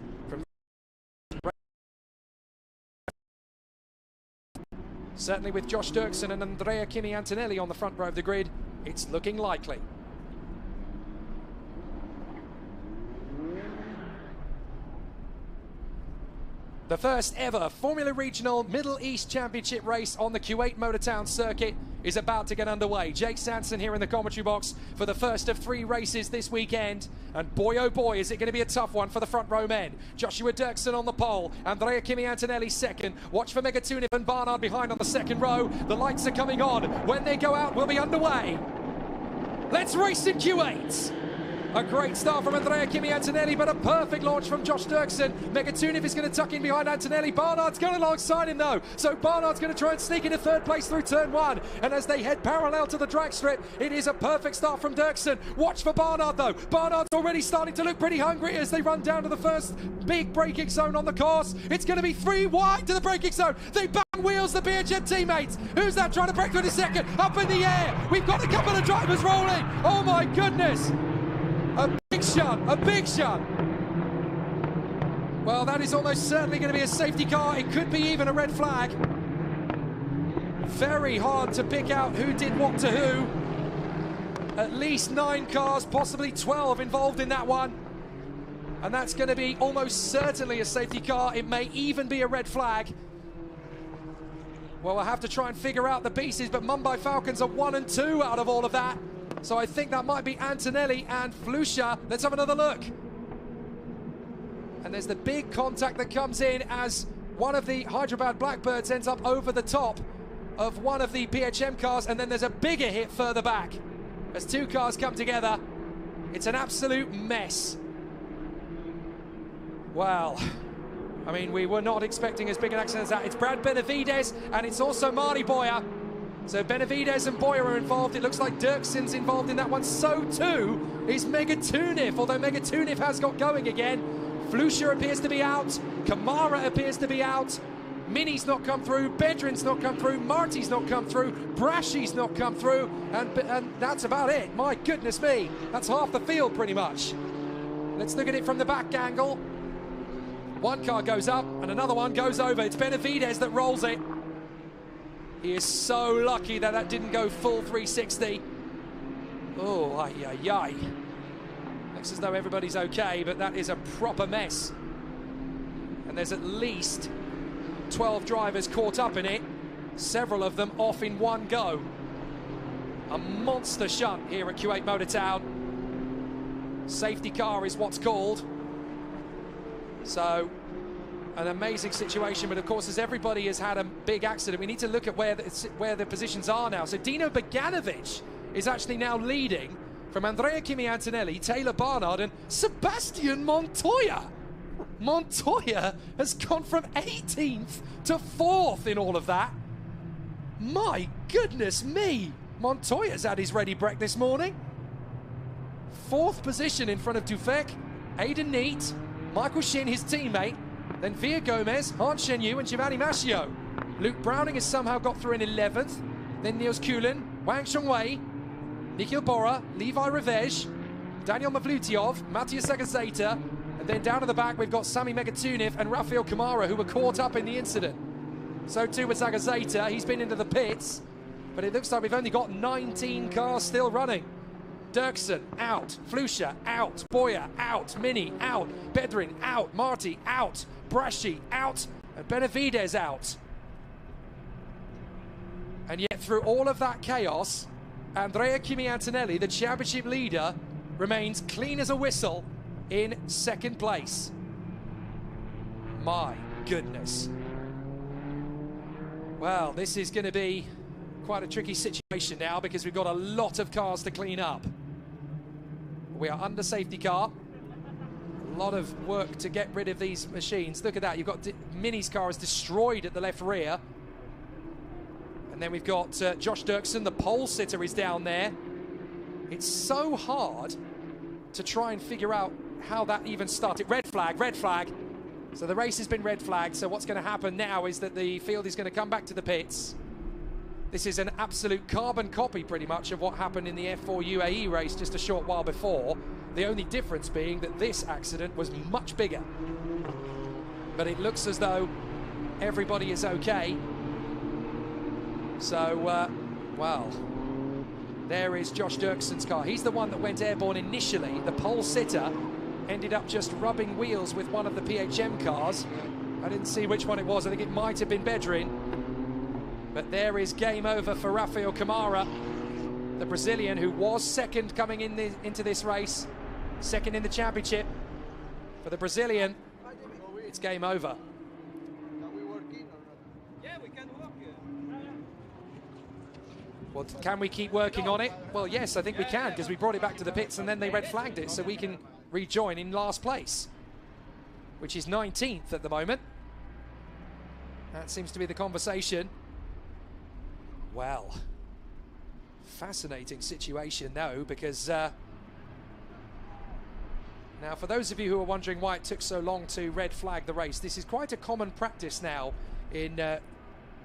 Certainly with Josh Dirksen and Andrea Kimi Antonelli on the front row of the grid, it's looking likely. The first ever Formula Regional Middle East Championship race on the Kuwait Motor Town circuit is about to get underway. Jake Sanson here in the commentary box for the first of 3 races this weekend. And boy, oh boy, is it going to be a tough one for the front row men. Joshua Dirksen on the pole, Andrea Kimi Antonelli second. Watch for Megatuniv and Barnard behind on the second row. The lights are coming on. When they go out, we'll be underway. Let's race in Kuwait. A great start from Andrea Kimi Antonelli, but a perfect launch from Josh Dirksen. Megatuniv is going to tuck in behind Antonelli. Barnard's going alongside him though, so Barnard's going to try and sneak into 3rd place through turn 1. And as they head parallel to the drag strip, it is a perfect start from Dirksen. Watch for Barnard though. Barnard's already starting to look pretty hungry as they run down to the first big braking zone on the course. It's going to be 3 wide to the braking zone. They bang wheels the BHM teammates. Who's that trying to break through in a second? Up in the air. We've got a couple of drivers rolling. Oh my goodness. A big shot, a big shot. Well, that is almost certainly going to be a safety car. It could be even a red flag. Very hard to pick out who did what to who. At least 9 cars, possibly 12 involved in that one. And that's going to be almost certainly a safety car. It may even be a red flag. Well, we'll have to try and figure out the pieces, but Mumbai Falcons are 1 and 2 out of all of that. So I think that might be Antonelli and Flusha. Let's have another look. And there's the big contact that comes in as one of the Hyderabad Blackbirds ends up over the top of one of the PHM cars, and then there's a bigger hit further back. As 2 cars come together, it's an absolute mess. Well, I mean, we were not expecting as big an accident as that. It's Brad Benavides, and it's also Mari Boya. So Benavides and Boyer are involved. It looks like Dirksen's involved in that one. So too is Megatunif, although Megatunif has got going again. Flusha appears to be out. Kamara appears to be out. Mini's not come through. Bedrin's not come through. Marty's not come through. Brashy's not come through. And that's about it. My goodness me. That's half the field pretty much. Let's look at it from the back angle. One car goes up and another one goes over. It's Benavides that rolls it. He is so lucky that that didn't go full 360. Oh, ay, ay, ay. Looks as though everybody's okay, but that is a proper mess. And there's at least 12 drivers caught up in it, several of them off in one go. A monster shunt here at Kuwait Motor Town. Safety car is what's called. So, an amazing situation, but of course, as everybody has had a big accident, we need to look at where the positions are now. So Dino Beganovic is actually now leading from Andrea Kimi Antonelli, Taylor Barnard, and Sebastian Montoya. Montoya has gone from 18th to 4th in all of that. My goodness me! Montoya's had his ready brek this morning. 4th position in front of Dufek, Aidan Neat, Michael Shin, his teammate, then Via Gomez, Hans Shenyu and Giovanni Mascio. Luke Browning has somehow got through in 11th, then Niels Kulin, Wang Chongwei, Nikhil Bora, Levi Revej, Daniel Mavlutiov, Matthias Zagazeta, and then down at the back we've got Sami Megatunif and Rafael Kamara, who were caught up in the incident. So too with Zagazeta, he's been into the pits, but it looks like we've only got 19 cars still running. Dirksen out, Flusha out, Boyer out, Mini out, Bedrin out, Marty out, Brashy out, and Benavides out. And yet through all of that chaos, Andrea Kimi Antonelli, the championship leader, remains clean as a whistle in 2nd place. My goodness. Well, this is going to be quite a tricky situation now because we've got a lot of cars to clean up. We are under safety car. A lot of work to get rid of these machines. Look at that. You've got Mini's car is destroyed at the left rear. And then we've got Josh Dirksen, the pole sitter, is down there. It's so hard to try and figure out how that even started. Red flag, red flag. So the race has been red flagged. So what's going to happen now is that the field is going to come back to the pits. This is an absolute carbon copy, pretty much, of what happened in the F4 UAE race just a short while before. The only difference being that this accident was much bigger. But it looks as though everybody is okay. So, well, there is Josh Dirksen's car. He's the one that went airborne initially. The pole sitter ended up just rubbing wheels with one of the PHM cars. I didn't see which one it was. I think it might have been Bedrin. But there is game over for Rafael Kamara, the Brazilian who was 2nd coming into this race, 2nd in the championship. For the Brazilian, it's game over. Yeah, we can work. Well, can we keep working on it? Well, yes, I think we can, because we brought it back to the pits and then they red flagged it, so we can rejoin in last place, which is 19th at the moment. That seems to be the conversation. Well, fascinating situation, though, because now for those of you who are wondering why it took so long to red flag the race, this is quite a common practice now in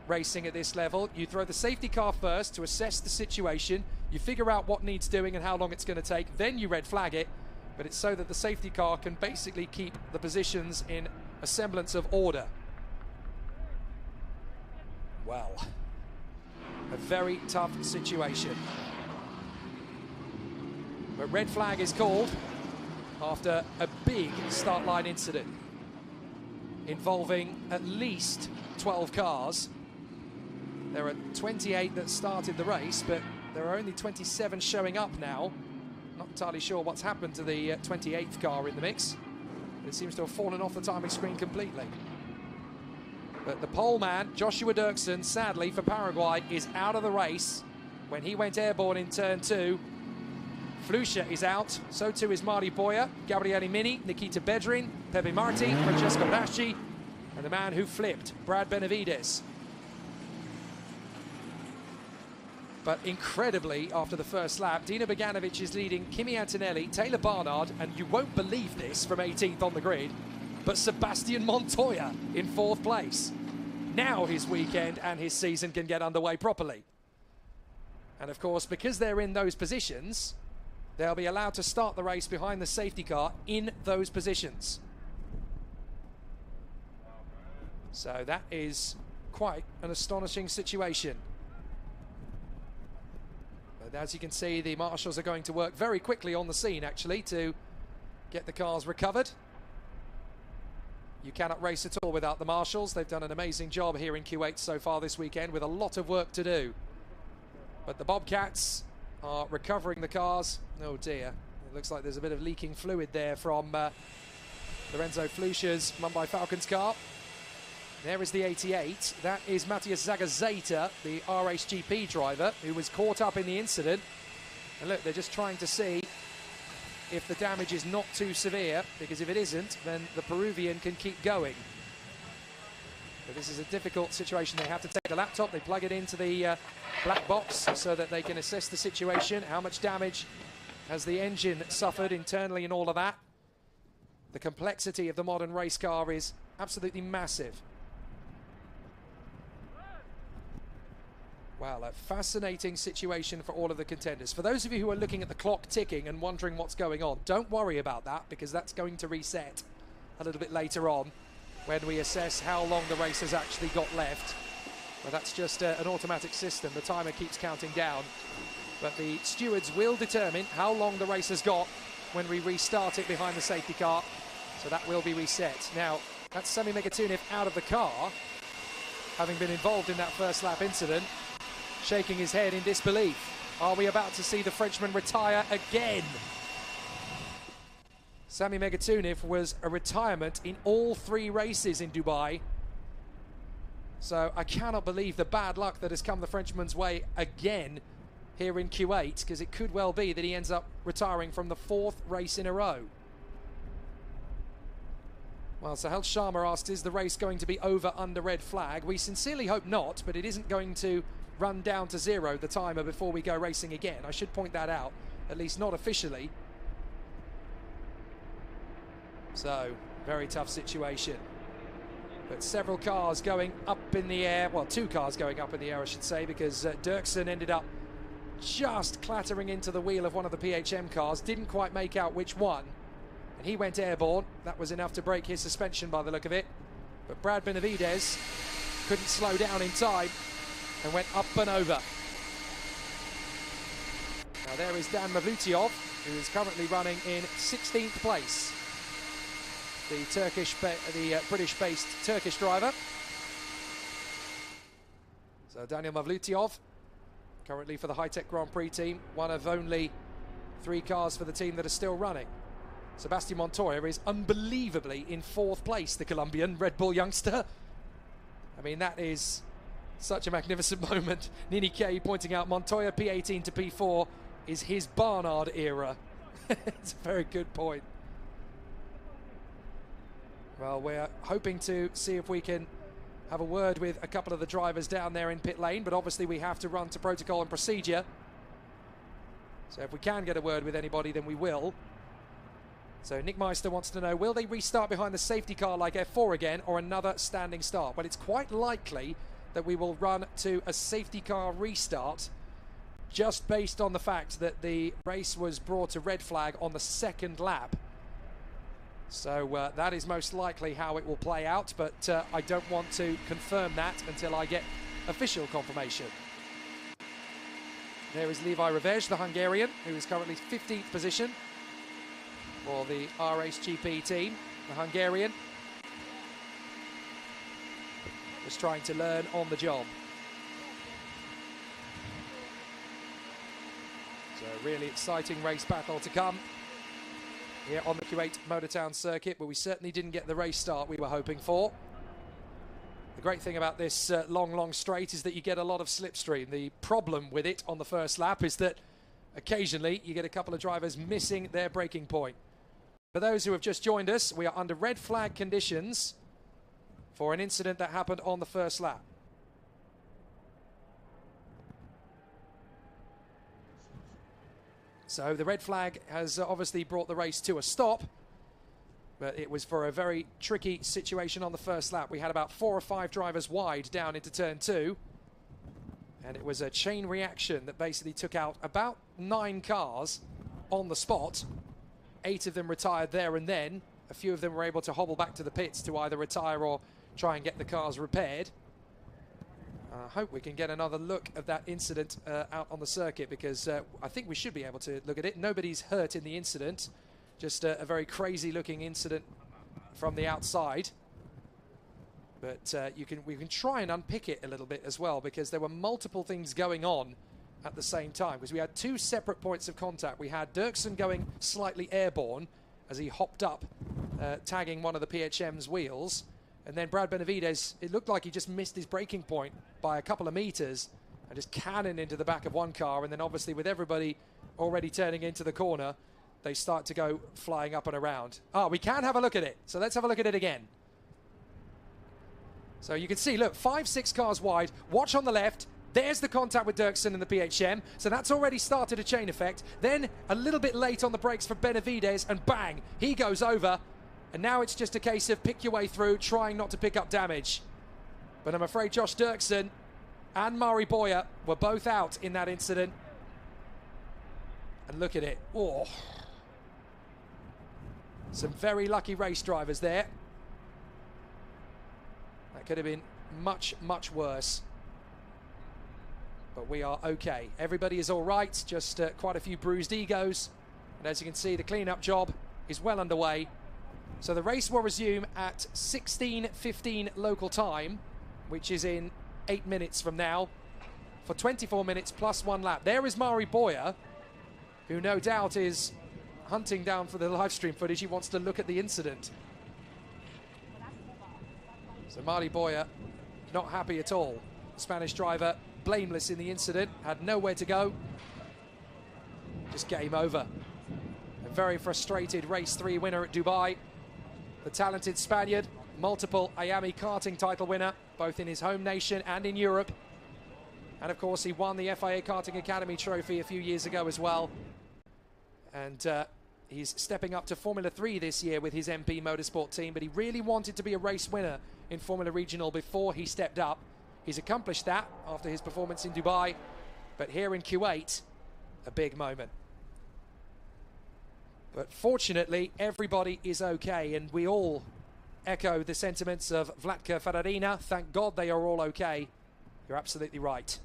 racing at this level. You throw the safety car first to assess the situation, you figure out what needs doing and how long it's going to take, then you red flag it, but it's so that the safety car can basically keep the positions in a semblance of order. Well, a very tough situation. But red flag is called after a big start line incident involving at least 12 cars. There are 28 that started the race, but there are only 27 showing up now. Not entirely sure what's happened to the 28th car in the mix. It seems to have fallen off the timing screen completely. But the pole man, Joshua Dirksen, sadly for Paraguay, is out of the race when he went airborne in turn 2. Flusha is out, so too is Marty Boyer, Gabriele Mini, Nikita Bedrin, Pepe Marti, Francesco Braschi, and the man who flipped, Brad Benavides. But incredibly, after the first lap, Dino Beganovic is leading Kimi Antonelli, Taylor Barnard, and you won't believe this from 18th on the grid, but Sebastian Montoya in 4th place. Now his weekend and his season can get underway properly. And of course, because they're in those positions, they'll be allowed to start the race behind the safety car in those positions. So that is quite an astonishing situation. But as you can see, the marshals are going to work very quickly on the scene, actually, to get the cars recovered. You cannot race at all without the marshals. They've done an amazing job here in Kuwait so far this weekend with a lot of work to do. But the Bobcats are recovering the cars. Oh dear, it looks like there's a bit of leaking fluid there from Lorenzo Fluscher's Mumbai Falcons car. There is the 88. That is Matthias Zagazeta, the RHGP driver, who was caught up in the incident. And look, they're just trying to see if the damage is not too severe, because if it isn't, then the Peruvian can keep going. But this is a difficult situation. They have to take a laptop, they plug it into the black box so that they can assess the situation. How much damage has the engine suffered internally and all of that? The complexity of the modern race car is absolutely massive. Well, a fascinating situation for all of the contenders. For those of you who are looking at the clock ticking and wondering what's going on, don't worry about that, because that's going to reset a little bit later on when we assess how long the race has actually got left. Well, that's just an automatic system. The timer keeps counting down. But the stewards will determine how long the race has got when we restart it behind the safety car. So that will be reset. Now, that's Sami Megatunev out of the car, having been involved in that first lap incident, shaking his head in disbelief. Are we about to see the Frenchman retire again? Sami Megatunev was a retirement in all 3 races in Dubai. So I cannot believe the bad luck that has come the Frenchman's way again here in Kuwait, because it could well be that he ends up retiring from the 4th race in a row. Well, Sahel Sharma asked, is the race going to be over under red flag? We sincerely hope not, but it isn't going to run down to 0 the timer before we go racing again. I should point that out, at least not officially. So, very tough situation. But several cars going up in the air, well, 2 cars going up in the air, I should say, because Dirksen ended up just clattering into the wheel of one of the PHM cars, didn't quite make out which one, and he went airborne. That was enough to break his suspension by the look of it. But Brad Benavides couldn't slow down in time and went up and over. Now there is Dan Mavlutiov, who is currently running in 16th place. The British-based Turkish driver. So Daniel Mavlutiov, currently for the High-Tech Grand Prix team, one of only 3 cars for the team that are still running. Sebastian Montoya is unbelievably in 4th place, the Colombian Red Bull youngster. I mean, that is such a magnificent moment. Nini K pointing out Montoya P18 to P4 is his Barnard era. It's a very good point. Well, we're hoping to see if we can have a word with a couple of the drivers down there in pit lane, but obviously we have to run to protocol and procedure. So if we can get a word with anybody, then we will. So Nick Meister wants to know, will they restart behind the safety car like F4 again, or another standing start? Well, it's quite likely that we will run to a safety car restart, just based on the fact that the race was brought to red flag on the 2nd lap. So that is most likely how it will play out, but I don't want to confirm that until I get official confirmation. There is Levi Revej, the Hungarian, who is currently 15th position for the RHGP team, the Hungarian. Just trying to learn on the job. So really exciting race battle to come here on the Kuwait Motor Town circuit, but we certainly didn't get the race start we were hoping for. The great thing about this long straight is that you get a lot of slipstream. The problem with it on the first lap is that occasionally you get a couple of drivers missing their braking point. For those who have just joined us, we are under red flag conditions for an incident that happened on the first lap. So the red flag has obviously brought the race to a stop, but it was for a very tricky situation on the first lap. We had about 4 or 5 drivers wide down into turn 2, and it was a chain reaction that basically took out about 9 cars on the spot. 8 of them retired there and then. A few of them were able to hobble back to the pits to either retire or try and get the cars repaired. I hope we can get another look at that incident out on the circuit, because I think we should be able to look at it. Nobody's hurt in the incident, just a very crazy looking incident from the outside. But we can try and unpick it a little bit as well, because there were multiple things going on at the same time, because we had 2 separate points of contact. We had Dirksen going slightly airborne as he hopped up, tagging one of the PHM's wheels. And then Brad Benavides, it looked like he just missed his braking point by a couple of meters and just cannoned into the back of one car. And then obviously with everybody already turning into the corner, they start to go flying up and around. Ah, we can have a look at it. So let's have a look at it again. So you can see, look, 5, 6 cars wide. Watch on the left. There's the contact with Dirksen and the PHM. So that's already started a chain effect. Then a little bit late on the brakes for Benavides, and bang, he goes over. And now it's just a case of pick your way through, trying not to pick up damage. But I'm afraid Josh Dirksen and Mari Boyer were both out in that incident. And look at it. Oh. Some very lucky race drivers there. That could have been much, much worse. But we are okay. Everybody is all right, just quite a few bruised egos. And as you can see, the clean-up job is well underway. So the race will resume at 16:15 local time, which is in 8 minutes from now, for 24 minutes plus 1 lap. There is Mari Boyer, who no doubt is hunting down for the live stream footage. He wants to look at the incident. So Mari Boyer not happy at all. The Spanish driver, blameless in the incident, had nowhere to go. Just game over. A very frustrated race 3 winner at Dubai. The talented Spaniard, multiple IAMI karting title winner, both in his home nation and in Europe. And of course, he won the FIA Karting Academy trophy a few years ago as well. And he's stepping up to Formula 3 this year with his MP Motorsport team, but he really wanted to be a race winner in Formula Regional before he stepped up. He's accomplished that after his performance in Dubai, but here in Kuwait, a big moment. But fortunately, everybody is okay, and we all echo the sentiments of Vlatka Fararina. Thank God they are all okay. You're absolutely right.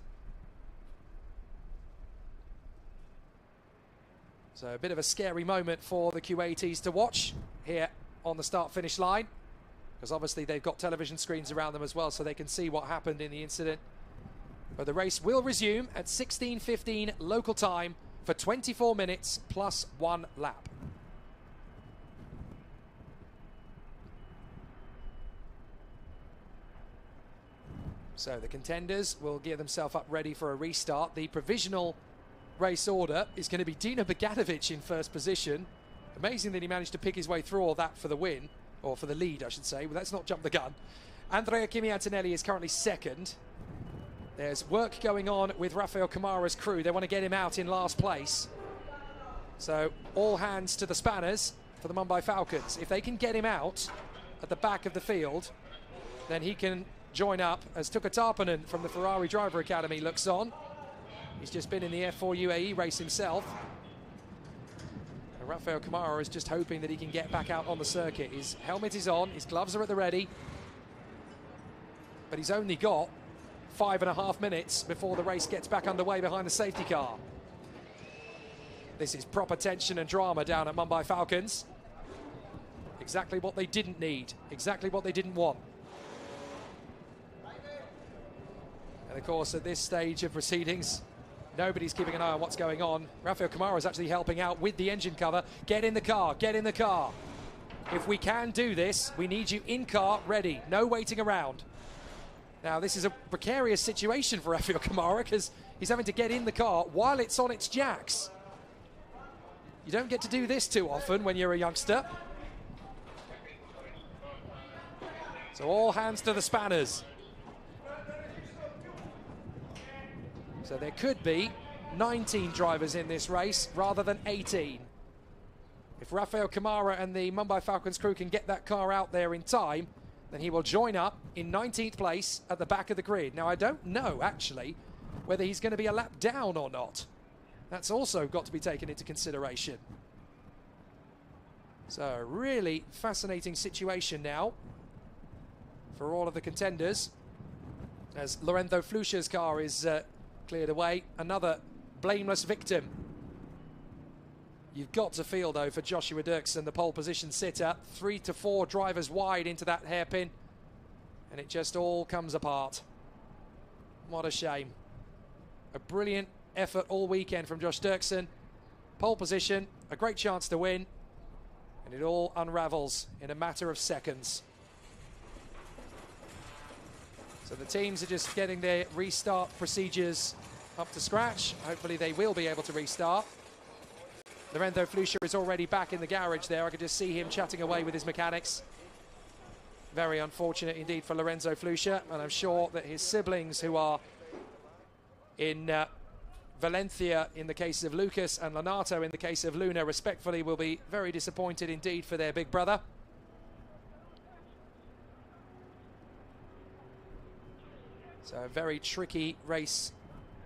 So a bit of a scary moment for the Kuwaitis to watch here on the start-finish line, because obviously they've got television screens around them as well, so they can see what happened in the incident. But the race will resume at 16:15 local time for 24 minutes plus 1 lap. So the contenders will gear themselves up ready for a restart. The provisional race order is going to be Dino Begatovic in first position. Amazing that he managed to pick his way through all that for the win, or for the lead, I should say. Well, let's not jump the gun. Andrea Kimi Antonelli is currently second. There's work going on with Rafael Camara's crew. They want to get him out in last place. So all hands to the spanners for the Mumbai Falcons. If they can get him out at the back of the field, then he can join up as Tuka Tarpanen from the Ferrari Driver Academy looks on. He's just been in the F4 UAE race himself. And Rafael Camara is just hoping that he can get back out on the circuit. His helmet is on, his gloves are at the ready. But he's only got 5.5 minutes before the race gets back underway behind the safety car. This is proper tension and drama down at Mumbai Falcons. Exactly what they didn't need, exactly what they didn't want. And of course, at this stage of proceedings, nobody's keeping an eye on what's going on. Rafael Camara is actually helping out with the engine cover. Get in the car, get in the car. If we can do this, we need you in car, ready, no waiting around. Now, this is a precarious situation for Rafael Camara because he's having to get in the car while it's on its jacks. You don't get to do this too often when you're a youngster. So all hands to the spanners. So there could be 19 drivers in this race rather than 18. If Rafael Kamara and the Mumbai Falcons crew can get that car out there in time, then he will join up in 19th place at the back of the grid. Now, I don't know, actually, whether he's going to be a lap down or not. That's also got to be taken into consideration. So, a really fascinating situation now for all of the contenders, as Lorenzo Flusha's car is cleared away. Another blameless victim. You've got to feel, though, for Joshua Dirksen, the pole position sitter, 3 to 4 drivers wide into that hairpin, and it just all comes apart. What a shame. A brilliant effort all weekend from Josh Dirksen. Pole position, a great chance to win, and it all unravels in a matter of seconds. So the teams are just getting their restart procedures up to scratch. Hopefully they will be able to restart. Lorenzo Flusha is already back in the garage there. I could just see him chatting away with his mechanics. Very unfortunate indeed for Lorenzo Flusha, and I'm sure that his siblings, who are in Valencia in the case of Lucas and Leonardo in the case of Luna, respectfully, will be very disappointed indeed for their big brother. So a very tricky race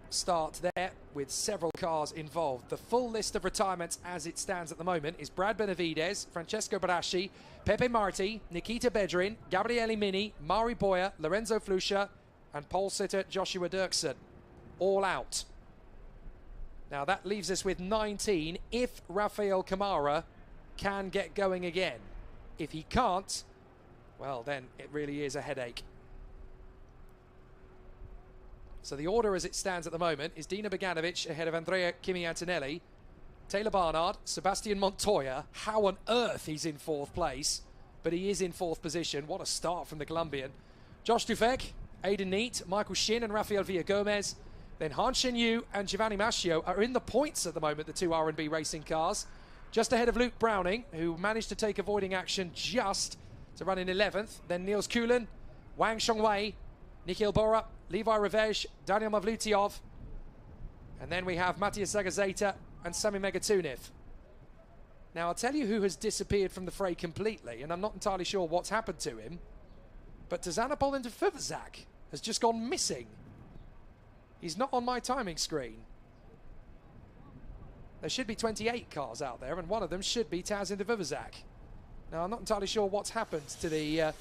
start there with several cars involved. The full list of retirements as it stands at the moment is Brad Benavides, Francesco Braschi, Pepe Marti, Nikita Bedrin, Gabriele Mini, Mari Boyer, Lorenzo Flusha and pole sitter Joshua Dirksen. All out. Now that leaves us with 19 if Rafael Kamara can get going again. If he can't, well then it really is a headache. So the order as it stands at the moment is Dino Beganovic ahead of Andrea Kimi Antonelli, Taylor Barnard, Sebastian Montoya. How on earth he's in 4th place, but he is in 4th position. What a start from the Colombian. Josh Dufek, Aidan Neat, Michael Shin and Rafael Villagomez. Then Han Shen-Yu and Giovanni Mascio are in the points at the moment, the two R&B racing cars. Just ahead of Luke Browning, who managed to take avoiding action just to run in 11th. Then Niels Kuhlen, Wang Shongwei, Nikhil Bora, Levi Revej, Daniel Mavlyutyov, and then we have Matthias Zagazeta and Sami Megatunev. Now, I'll tell you who has disappeared from the fray completely, and I'm not entirely sure what's happened to him, but Tzanapol Ndfuvzak has just gone missing. He's not on my timing screen. There should be 28 cars out there, and one of them should be Taz Ndfuvzak. Now, I'm not entirely sure what's happened to the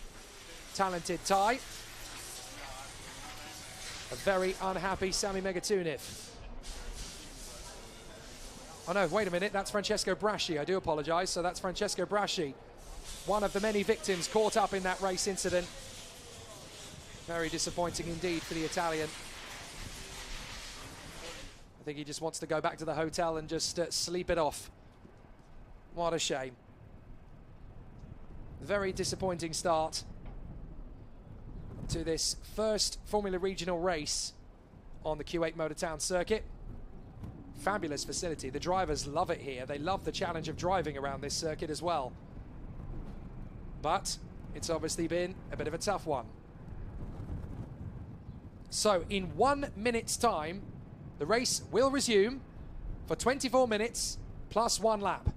talented Thai. A very unhappy Sami Megatunev. Oh no, wait a minute, that's Francesco Braschi, I do apologise. So that's Francesco Braschi, one of the many victims caught up in that race incident. Very disappointing indeed for the Italian. I think he just wants to go back to the hotel and just sleep it off. What a shame. Very disappointing start to this first Formula Regional race on the Kuwait Motor Town circuit. Fabulous facility. The drivers love it here. They love the challenge of driving around this circuit as well. But it's obviously been a bit of a tough one. So in 1 minute's time, the race will resume for 24 minutes plus 1 lap.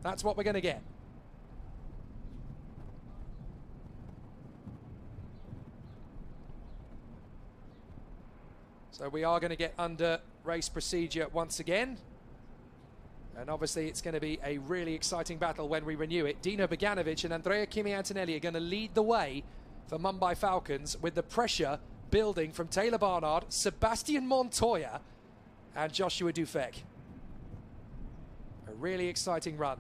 That's what we're going to get. So we are going to get under race procedure once again. And obviously it's going to be a really exciting battle when we renew it. Dino Beganovic and Andrea Kimi Antonelli are going to lead the way for Mumbai Falcons, with the pressure building from Taylor Barnard, Sebastian Montoya and Joshua Dufek. A really exciting run.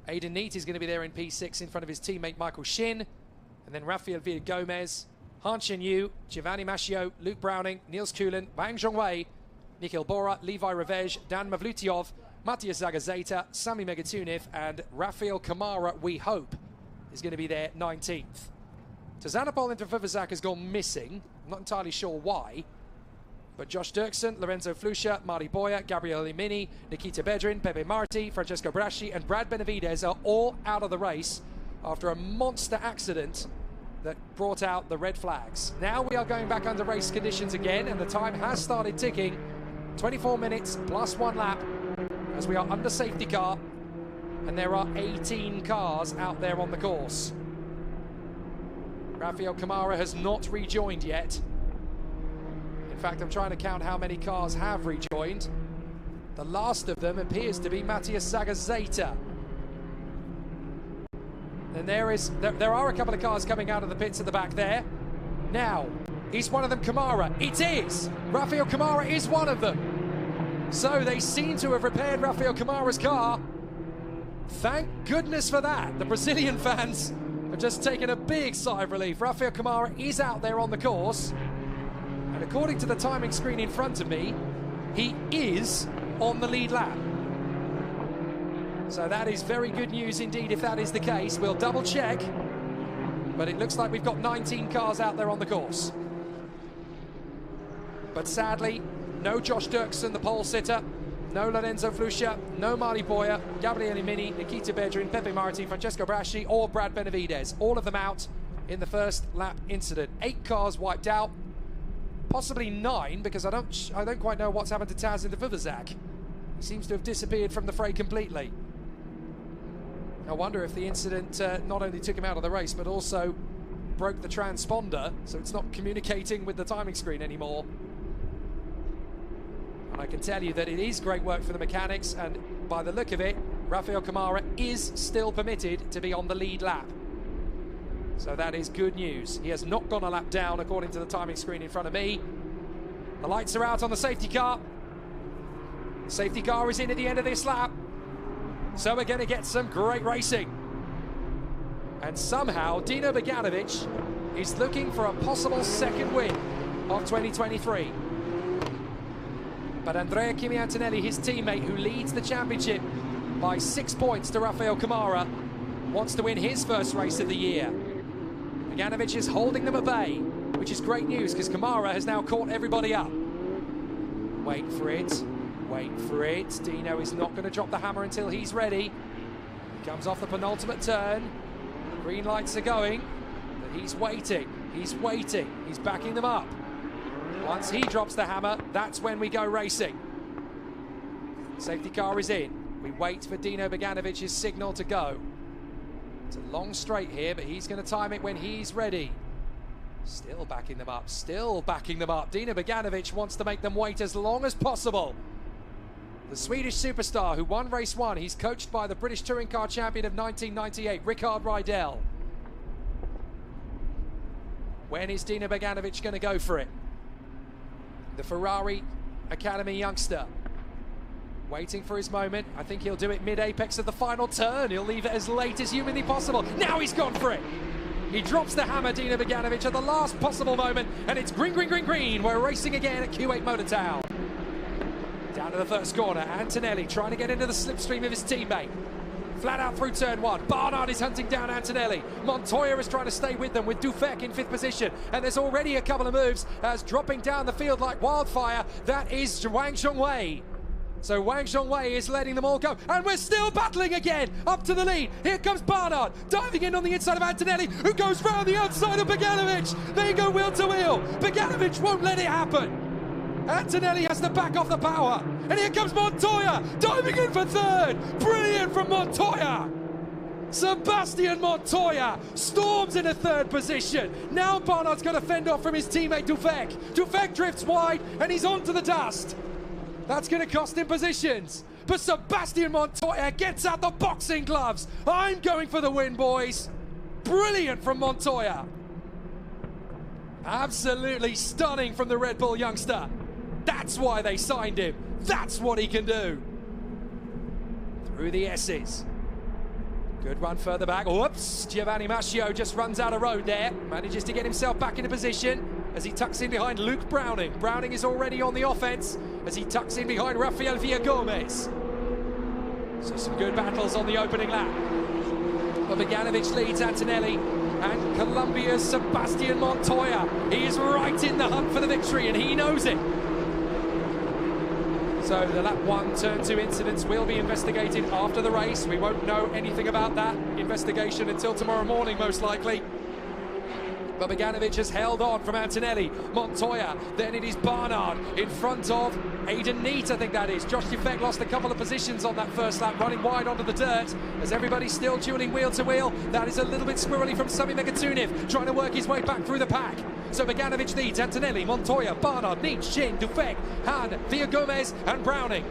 Aidan Neat is going to be there in P6 in front of his teammate Michael Shin. And then Rafael Villagomez, Han Shen-Yu, Giovanni Mascio, Luke Browning, Niels Kuhlen, Wang Zhongwei, Nikhil Bora, Levi Revej, Dan Mavlyutyov, Matthias Zagazeta, Sami Megatunev and Rafael Kamara, we hope, is going to be there 19th. Tzanapol Ndfuvzak has gone missing. I'm not entirely sure why. But Josh Dirksen, Lorenzo Flusha, Mari Boyer, Gabriele Mini, Nikita Bedrin, Pepe Marti, Francesco Braschi and Brad Benavides are all out of the race after a monster accident that brought out the red flags. Now we are going back under race conditions again, and the time has started ticking. 24 minutes plus 1 lap as we are under safety car, and there are 18 cars out there on the course. Rafael Kamara has not rejoined yet. In fact, I'm trying to count how many cars have rejoined. The last of them appears to be Matthias Zagazeta. And there are a couple of cars coming out of the pits at the back there. Now, is one of them Kamara? It is! Rafael Kamara is one of them. So they seem to have repaired Rafael Kamara's car. Thank goodness for that. The Brazilian fans have just taken a big sigh of relief. Rafael Kamara is out there on the course. And according to the timing screen in front of me, he is on the lead lap. So that is very good news indeed if that is the case. We'll double check, but it looks like we've got 19 cars out there on the course. But sadly, no Josh Dirksen, the pole sitter, no Lorenzo Fluscia, no Mari Boya, Gabriele Mini, Nikita Bedrin, Pepe Marti, Francesco Braschi, or Brad Benavides. All of them out in the first lap incident. 8 cars wiped out, possibly 9, because I don't quite know what's happened to Taz in the Vuvuzak. He seems to have disappeared from the fray completely. I wonder if the incident not only took him out of the race, but also broke the transponder, so it's not communicating with the timing screen anymore. And I can tell you that it is great work for the mechanics, and by the look of it, Rafael Kamara is still permitted to be on the lead lap. So that is good news. He has not gone a lap down according to the timing screen in front of me. The lights are out on the safety car. The safety car is in at the end of this lap. So we're going to get some great racing. And somehow Dino Beganovic is looking for a possible second win of 2023. But Andrea Kimi Antonelli, his teammate who leads the championship by 6 points to Rafael Kamara, wants to win his first race of the year. Beganovic is holding them at bay, which is great news because Kamara has now caught everybody up. Wait for it. Wait for it. Dino is not going to drop the hammer until he's ready. He comes off the penultimate turn. Green lights are going, but he's waiting. He's waiting. He's backing them up. Once he drops the hammer, that's when we go racing. Safety car is in. We wait for Dino Beganovic's signal to go. It's a long straight here, but he's going to time it when he's ready. Still backing them up. Still backing them up. Dino Beganovic wants to make them wait as long as possible. The Swedish superstar who won race 1, he's coached by the British touring car champion of 1998, Rickard Rydell. When is Dino Beganovic going to go for it? The Ferrari Academy youngster. Waiting for his moment. I think he'll do it mid-apex of the final turn. He'll leave it as late as humanly possible. Now he's gone for it. He drops the hammer, Dino Beganovic, at the last possible moment. And it's green, green, green, green. We're racing again at Kuwait Motor Town. Down to the first corner, Antonelli trying to get into the slipstream of his teammate. Flat out through turn 1. Barnard is hunting down Antonelli. Montoya is trying to stay with them with Dufek in 5th position. And there's already a couple of moves as dropping down the field like wildfire. That is Wang Zhongwei. So Wang Zhongwei is letting them all go. And we're still battling again up to the lead. Here comes Barnard diving in on the inside of Antonelli, who goes round the outside of Beganovic. They go wheel to wheel. Beganovic won't let it happen. Antonelli has to back off the power. And here comes Montoya, diving in for 3rd. Brilliant from Montoya. Sebastian Montoya storms into 3rd position. Now Barnard's going to fend off from his teammate Dufek. Dufek drifts wide and he's onto the dust. That's going to cost him positions. But Sebastian Montoya gets out the boxing gloves. I'm going for the win, boys. Brilliant from Montoya. Absolutely stunning from the Red Bull youngster. That's why they signed him. That's what he can do. Through the S's. Good run further back. Whoops, Giovanni Mascio just runs out of road there. Manages to get himself back into position as he tucks in behind Luke Browning. Browning is already on the offense as he tucks in behind Rafael Villagomez. So some good battles on the opening lap. But Beganovic leads Antonelli and Colombia's Sebastian Montoya. He is right in the hunt for the victory and he knows it. So the lap 1, turn 2 incidents will be investigated after the race. We won't know anything about that investigation until tomorrow morning, most likely. but Beganovic has held on from Antonelli. Montoya, then it is Barnard in front of Aidan Neat, I think that is. Josh Dufek lost a couple of positions on that first lap, running wide onto the dirt, as everybody's still dueling wheel to wheel. That is a little bit squirrely from Sami Megatuniv, trying to work his way back through the pack. So Beganovic leads Antonelli, Montoya, Barnard, Neat, Shin, Dufek, Han, Villagomez and Browning.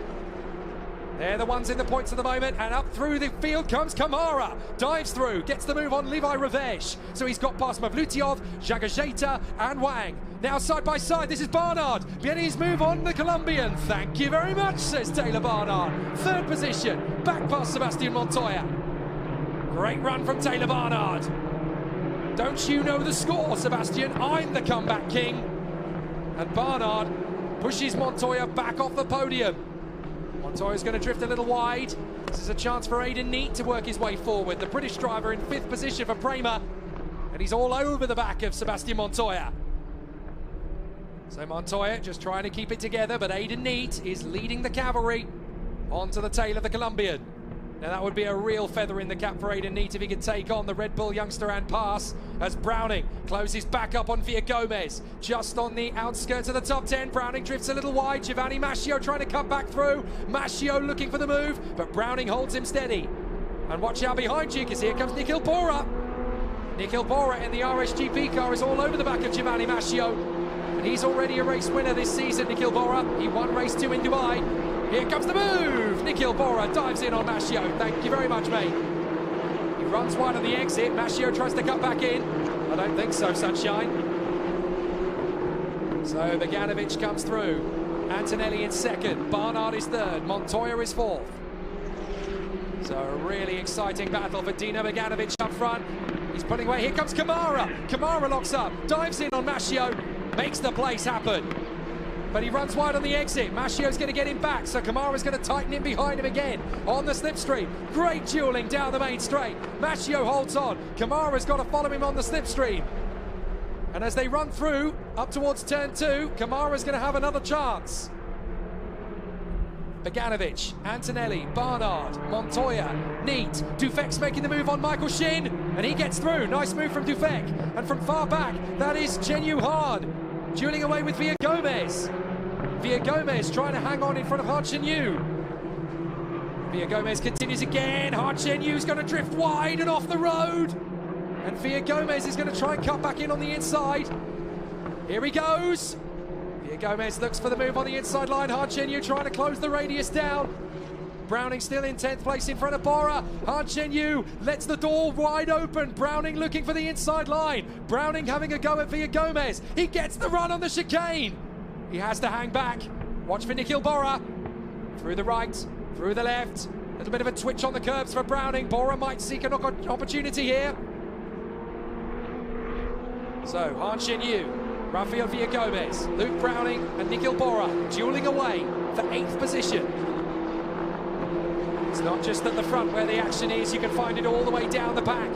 They're the ones in the points at the moment, and up through the field comes Kamara. Dives through, gets the move on Levi Ravesh. So he's got past Mavlutyov, Jagajeta and Wang. Now side by side, this is Barnard. Getting his move on the Colombian. Thank you very much, says Taylor Barnard. Third position, back past Sebastian Montoya. Great run from Taylor Barnard. Don't you know the score, Sebastian? I'm the comeback king. And Barnard pushes Montoya back off the podium. Montoya's going to drift a little wide. This is a chance for Aidan Neat to work his way forward. The British driver in 5th position for Prema. And he's all over the back of Sebastian Montoya. So Montoya just trying to keep it together, but Aidan Neat is leading the cavalry onto the tail of the Colombian. Now that would be a real feather in the cap for Aidan Neat if he could take on the Red Bull youngster and pass, as Browning closes back up on Villagomez. Just on the outskirts of the top 10, Browning drifts a little wide. Giovanni Mascio trying to cut back through. Mascio looking for the move, but Browning holds him steady. And watch out behind you, because here comes Nikhil Bora. Nikhil Bora in the RSGP car is all over the back of Giovanni Mascio. And he's already a race winner this season, Nikhil Bora. He won race 2 in Dubai. Here comes the move! Nikhil Bora dives in on Mascio. Thank you very much, mate. He runs wide on the exit. Mascio tries to cut back in. I don't think so, Sunshine. So Beganovic comes through. Antonelli in 2nd. Barnard is 3rd. Montoya is 4th. So a really exciting battle for Dino Beganovic up front. He's pulling away. Here comes Kamara. Kamara locks up. Dives in on Mascio. Makes the place happen. But he runs wide on the exit. Mascio's going to get him back, so Kamara's going to tighten in behind him again on the slipstream. Great dueling down the main straight. Mascio holds on. Kamara's got to follow him on the slipstream. And as they run through up towards turn 2, Kamara's going to have another chance. Beganovic, Antonelli, Barnard, Montoya, Neat. Dufek's making the move on Michael Shin, and he gets through. Nice move from Dufek. And from far back, that is Chen Yu Han. Dueling away with Villagomez. Villagomez trying to hang on in front of Han Chen Yu. Villagomez continues again. Han Chen Yu's going to drift wide and off the road. And Villagomez is going to try and cut back in on the inside. Here he goes. Villagomez looks for the move on the inside line. Han Chen Yu trying to close the radius down. Browning still in 10th place in front of Bora. Han Chen Yu lets the door wide open. Browning looking for the inside line. Browning having a go at Villagomez. He gets the run on the chicane. He has to hang back. Watch for Nikhil Bora. Through the right, through the left. A little bit of a twitch on the curbs for Browning. Bora might seek an opportunity here. So Han Chen Yu, Rafael Villagomez, Luke Browning and Nikhil Bora dueling away for 8th position. It's not just at the front where the action is, you can find it all the way down the back.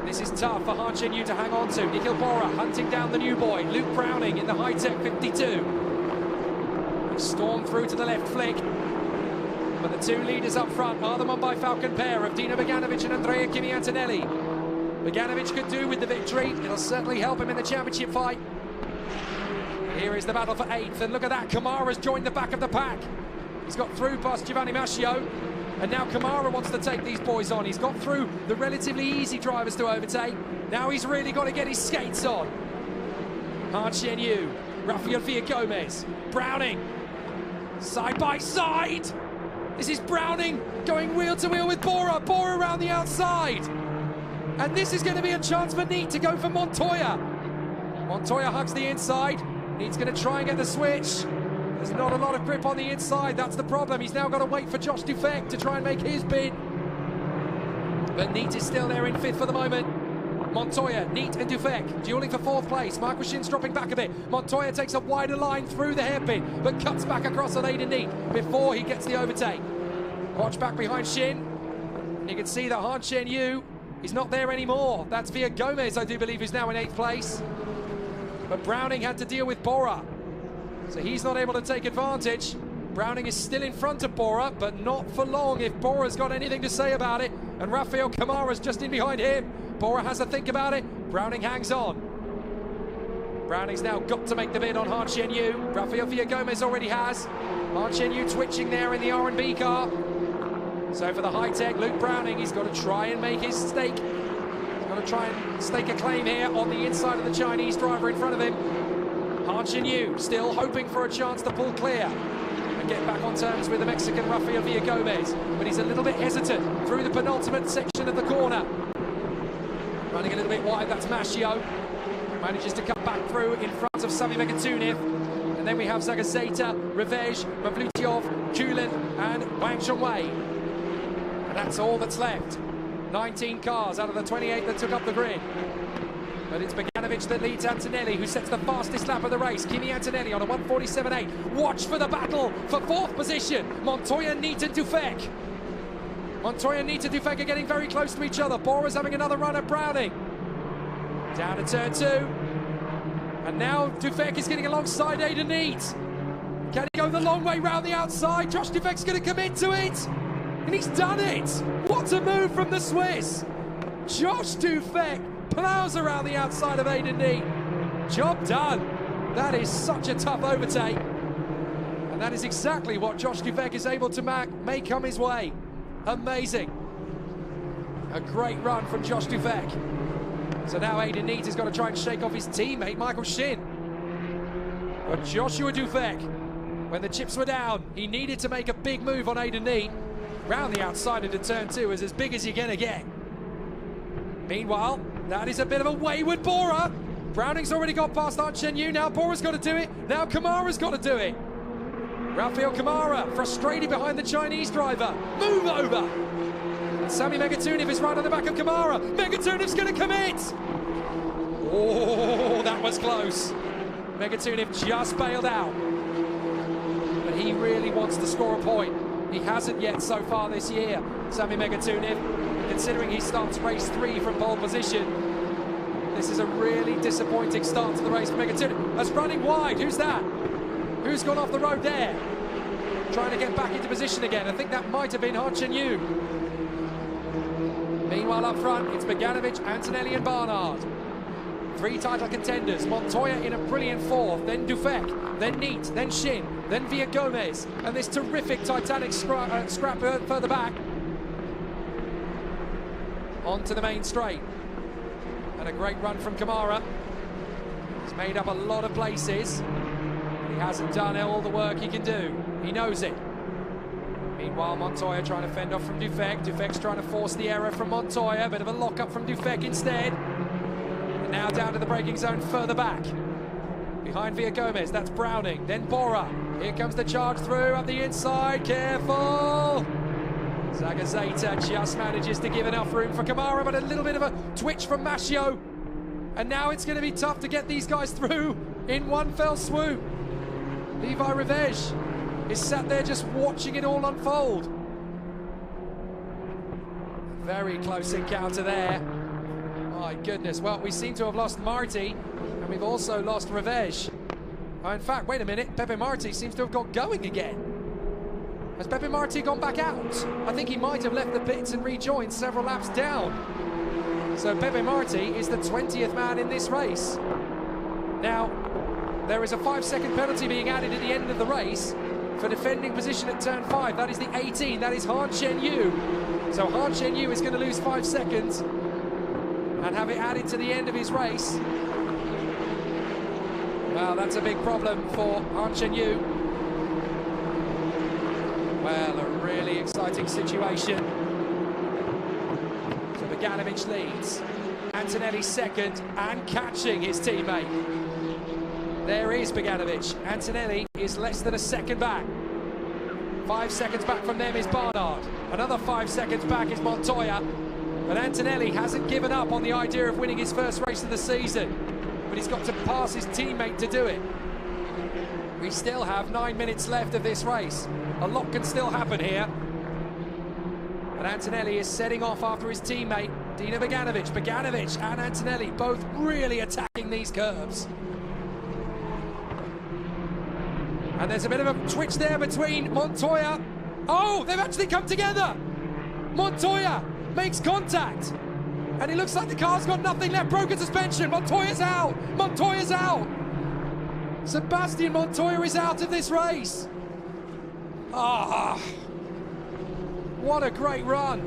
This is tough for Han Chen Yu to hang on to. Nikhil Bora hunting down the new boy. Luke Browning in the high-tech 52. He stormed through to the left flick. But the 2 leaders up front are the Mumbai Falcon pair of Dino Beganovic and Andrea Kimi Antonelli. Beganovic could do with the victory. It'll certainly help him in the championship fight. Here is the battle for 8th, and look at that, Kamara's joined the back of the pack. He's got through past Giovanni Mascio, and now Kamara wants to take these boys on. He's got through the relatively easy drivers to overtake. Now he's really got to get his skates on. Han Chen Yu, Rafael Villagomez, Browning, side by side. This is Browning going wheel to wheel with Bora. Bora around the outside. And this is going to be a chance for Neat to go for Montoya. Montoya hugs the inside. Neat's going to try and get the switch. There's not a lot of grip on the inside, that's the problem. He's now got to wait for Josh Dufek to try and make his bid. But Neat is still there in 5th for the moment. Montoya, Neat and Dufek dueling for 4th place. Michael Shin's dropping back a bit. Montoya takes a wider line through the hairpin, but cuts back across on Aidan Neat before he gets the overtake. Watch back behind Shin. And you can see that Han Chen Yu is not there anymore. That's Villagomez, I do believe, who's now in 8th place. But Browning had to deal with Bora. So he's not able to take advantage. Browning is still in front of Bora, but not for long if Bora's got anything to say about it. And Rafael Kamara's just in behind him. Bora has to think about it. Browning hangs on. Browning's now got to make the bid on Han Xianyu. Rafael Gomez already has. Han Xianyu twitching there in the R&B car. So for the high-tech Luke Browning, he's got to try and make his stake. He's got to try and stake a claim here on the inside of the Chinese driver in front of him. Han Xianyu still hoping for a chance to pull clear and get back on terms with the Mexican Rafael Gomez. But he's a little bit hesitant through the penultimate section of the corner. Running a little bit wide, that's Mashio. Manages to cut back through in front of Sami Megatuniv. And then we have Zagazeta, Revej, Mavlutyov, Kulin and Wang Zhongwei. And that's all that's left. 19 cars out of the 28 that took up the grid. But it's Beganovic that leads Antonelli, who sets the fastest lap of the race. Kimi Antonelli on a 1:47.8. Watch for the battle for fourth position. Montoya, Neat and Dufek. Montoya and Neat and Dufek are getting very close to each other. Bora's having another run at Browning. Down to turn 2. And now Dufek is getting alongside Aidan Neat. Can he go the long way round the outside? Josh Dufek's going to commit to it. And he's done it. What a move from the Swiss. Josh Dufek plows around the outside of Aidan Neat. Job done. That is such a tough overtake. And that is exactly what Josh Dufek is able to make come his way. Amazing. A great run from Josh Dufek. So now Aidan Neat has got to try and shake off his teammate, Michael Shin. But Joshua Dufek, when the chips were down, he needed to make a big move on Aidan Neat. Round the outside into turn 2 is as big as you're going to get. Meanwhile, that is a bit of a wayward Bora. Browning's already got past Han Xianyu. Now Bora's got to do it. Now Kamara's got to do it. Rafael Kamara, frustrated behind the Chinese driver. Move over. And Sami Megatuniv is right on the back of Kamara. Megatuniv's going to commit. Oh, that was close. Megatuniv just bailed out. But he really wants to score a point. He hasn't yet so far this year, Sami Megatuniv. Considering he starts race 3 from pole position, this is a really disappointing start to the race for Megatuniv. That's running wide. Who's that? Who's gone off the road there? Trying to get back into position again. I think that might have been Han Xianyu. Meanwhile, up front, it's Beganovic, Antonelli and Barnard. 3 title contenders. Montoya in a brilliant 4th, then Dufek, then Neat, then Shin, then Gomez, and this terrific Titanic scrap further back. Onto the main straight. And a great run from Kamara. He's made up a lot of places. He hasn't done all the work he can do. He knows it. Meanwhile, Montoya trying to fend off from Dufek. Dufek's trying to force the error from Montoya. Bit of a lock-up from Dufek instead. And now down to the braking zone further back. Behind Gomez, that's Browning. Then Bora. Here comes the charge through up the inside. Careful! Zagazeta just manages to give enough room for Kamara, but a little bit of a twitch from Mashio. And now it's going to be tough to get these guys through in one fell swoop. Levi Revej is sat there just watching it all unfold. Very close encounter there. My goodness. Well, we seem to have lost Marti, and we've also lost Revej. Oh, in fact, wait a minute. Pepe Marti seems to have got going again. Has Pepe Marti gone back out? I think he might have left the pits and rejoined several laps down. So Pepe Marti is the 20th man in this race. Now, there is a 5-second penalty being added at the end of the race for defending position at turn 5. That is the 18. That is Han Xianyu. So Han Xianyu is going to lose 5 seconds and have it added to the end of his race. Well, that's a big problem for Han Xianyu. Well, a really exciting situation. So Beganovic leads. Antonelli second and catching his teammate. There is Beganovic. Antonelli is less than a second back. 5 seconds back from them is Barnard. Another 5 seconds back is Montoya. But Antonelli hasn't given up on the idea of winning his first race of the season. But he's got to pass his teammate to do it. We still have 9 minutes left of this race. A lot can still happen here. And Antonelli is setting off after his teammate, Dino Beganovic. Beganovic and Antonelli both really attacking these curves. And there's a bit of a twitch there between Montoya. Oh, they've actually come together. Montoya makes contact. And it looks like the car's got nothing left. Broken suspension. Montoya's out. Montoya's out. Sebastian Montoya is out of this race. Ah, what a great run.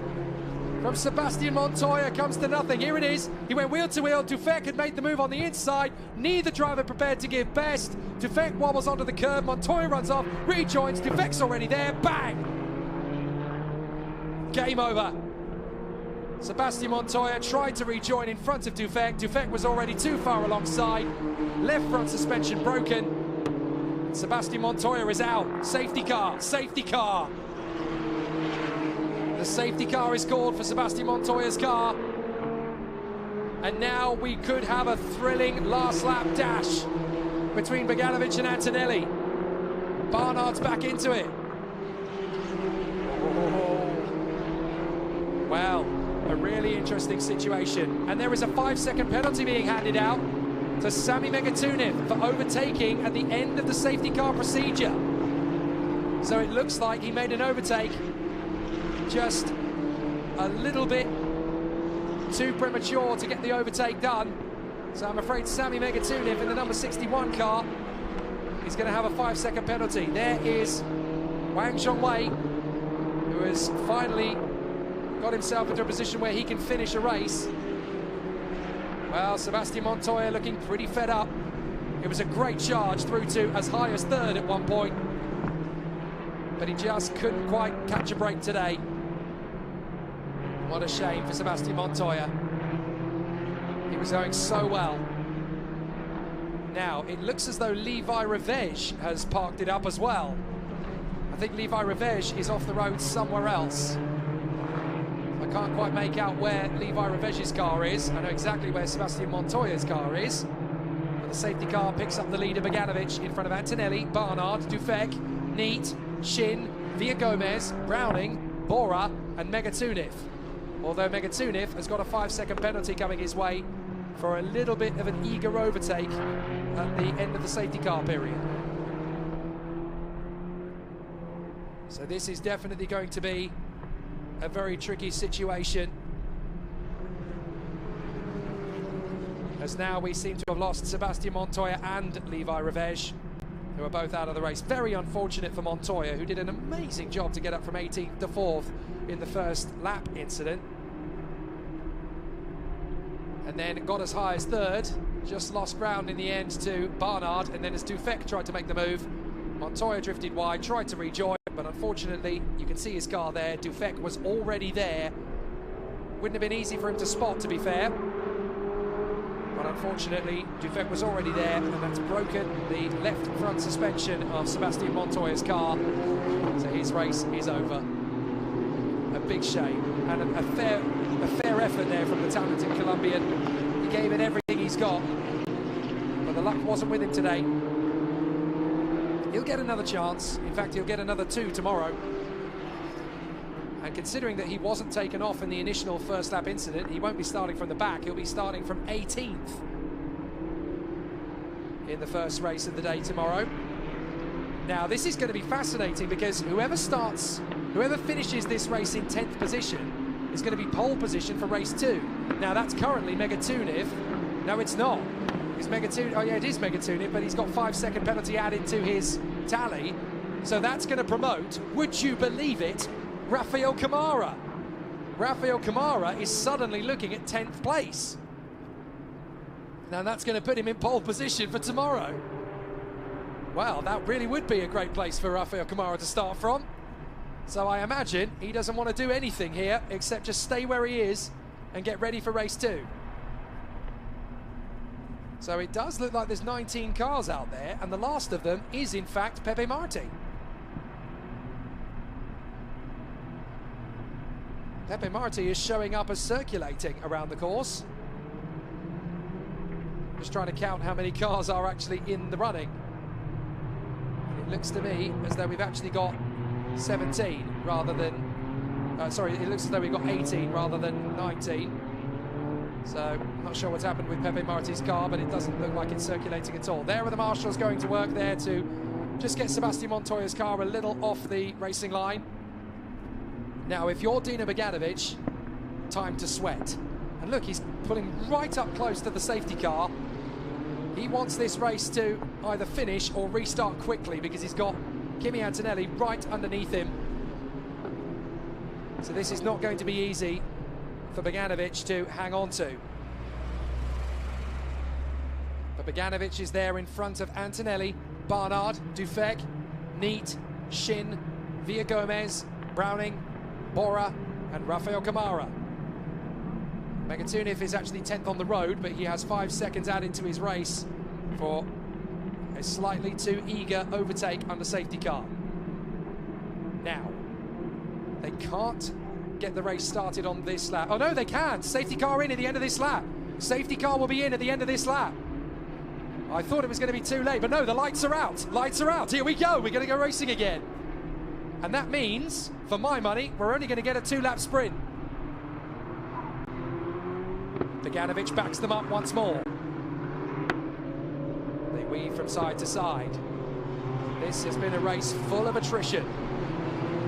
From Sebastian Montoya comes to nothing. Here it is. He went wheel to wheel. Dufek had made the move on the inside. Neither driver prepared to give best. Dufek wobbles onto the curb. Montoya runs off, rejoins. Dufek's already there. Bang! Game over. Sebastian Montoya tried to rejoin in front of Dufek. Dufek was already too far alongside. Left front suspension broken. Sebastian Montoya is out. Safety car, safety car. The safety car is called for Sebastian Montoya's car. And now we could have a thrilling last lap dash between Beganovic and Antonelli. Barnard's back into it. Oh. Well, a really interesting situation. And there is a 5-second penalty being handed out to Sami Megatuniv for overtaking at the end of the safety car procedure. So it looks like he made an overtake just a little bit too premature to get the overtake done. So I'm afraid Sami Megatuniv in the number 61 car is going to have a 5-second penalty. There is Wang Zhongwei, who has finally got himself into a position where he can finish a race. Well, Sebastian Montoya looking pretty fed up. It was a great charge through to as high as third at one point, but he just couldn't quite catch a break today. What a shame for Sebastian Montoya. He was going so well. Now, it looks as though Levi Revege has parked it up as well. I think Levi Revege is off the road somewhere else. I can't quite make out where Levi Revege's car is. I know exactly where Sebastian Montoya's car is. But the safety car picks up the lead of Beganovic in front of Antonelli, Barnard, Dufek, Neat, Shin, Villagomez, Browning, Bora and Megatuniv. Although Megatuniv has got a 5-second penalty coming his way for a little bit of an eager overtake at the end of the safety car period. So this is definitely going to be a very tricky situation, as now we seem to have lost Sebastian Montoya and Levi Revege, who are both out of the race. Very unfortunate for Montoya, who did an amazing job to get up from 18th to 4th in the first lap incident, and then got as high as third, just lost ground in the end to Barnard, and then as Dufek tried to make the move, Montoya drifted wide, tried to rejoin, but unfortunately, you can see his car there. Dufek was already there. Wouldn't have been easy for him to spot, to be fair. But unfortunately, Dufek was already there, and that's broken the left front suspension of Sebastian Montoya's car. So his race is over. A big shame, and a fair effort there from the talented Colombian. He gave it everything he's got, but the luck wasn't with him today. He'll get another chance. In fact, he'll get another 2 tomorrow. And considering that he wasn't taken off in the initial first lap incident, he won't be starting from the back. He'll be starting from 18th in the first race of the day tomorrow. Now, this is going to be fascinating because whoever finishes this race in 10th position is going to be pole position for race 2. Now, that's currently Megatuniv. No, it's not. Is Megatuniv? Oh yeah, it is Megatuniv, but he's got 5-second penalty added to his tally. So that's going to promote, would you believe it, Rafael Kamara. Rafael Kamara is suddenly looking at 10th place. Now that's going to put him in pole position for tomorrow. Well, that really would be a great place for Rafael Kamara to start from. So I imagine he doesn't want to do anything here except just stay where he is and get ready for race 2. So it does look like there's 19 cars out there, and the last of them is in fact Pepe Marti. Pepe Marti is showing up as circulating around the course. Just trying to count how many cars are actually in the running. And it looks to me as though we've actually got 17 rather than... sorry, it looks as though we've got 18 rather than 19. So, I'm not sure what's happened with Pepe Marti's car, but it doesn't look like it's circulating at all. There are the marshals going to work there to just get Sebastian Montoya's car a little off the racing line. Now, if you're Dino Beganovic, time to sweat. And look, he's pulling right up close to the safety car. He wants this race to either finish or restart quickly because he's got Kimi Antonelli right underneath him. So this is not going to be easy for Beganovic to hang on to. But Beganovic is there in front of Antonelli, Barnard, Dufek, Neat, Shin, Villa Gomez, Browning, Bora and Rafael Kamara. Megatuniv is actually 10th on the road, but he has 5 seconds added to his race for a slightly too eager overtake under safety car. Now, they can't get the race started on this lap. Oh no, they can! Safety car in at the end of this lap. Safety car will be in at the end of this lap. I thought it was going to be too late, but no, the lights are out. Lights are out. Here we go. We're going to go racing again. And that means, for my money, we're only going to get a 2-lap sprint. Beganovic backs them up once more. They weave from side to side. This has been a race full of attrition.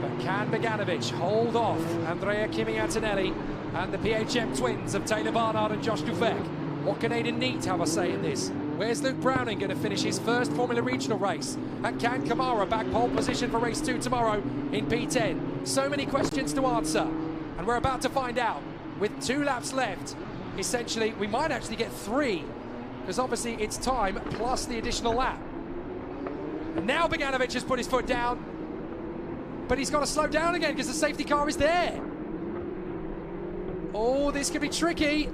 But can Beganovic hold off Andrea Kimi Antonelli and the PHM twins of Taylor Barnard and Josh Dufek? What can Aidan Neat have a say in this? Where's Luke Browning going to finish his first Formula Regional race? And can Kamara back pole position for race 2 tomorrow in P10? So many questions to answer, and we're about to find out. With 2 laps left, essentially, we might actually get 3, because obviously it's time plus the additional lap. And now Beganovic has put his foot down, but he's got to slow down again because the safety car is there. Oh, this could be tricky.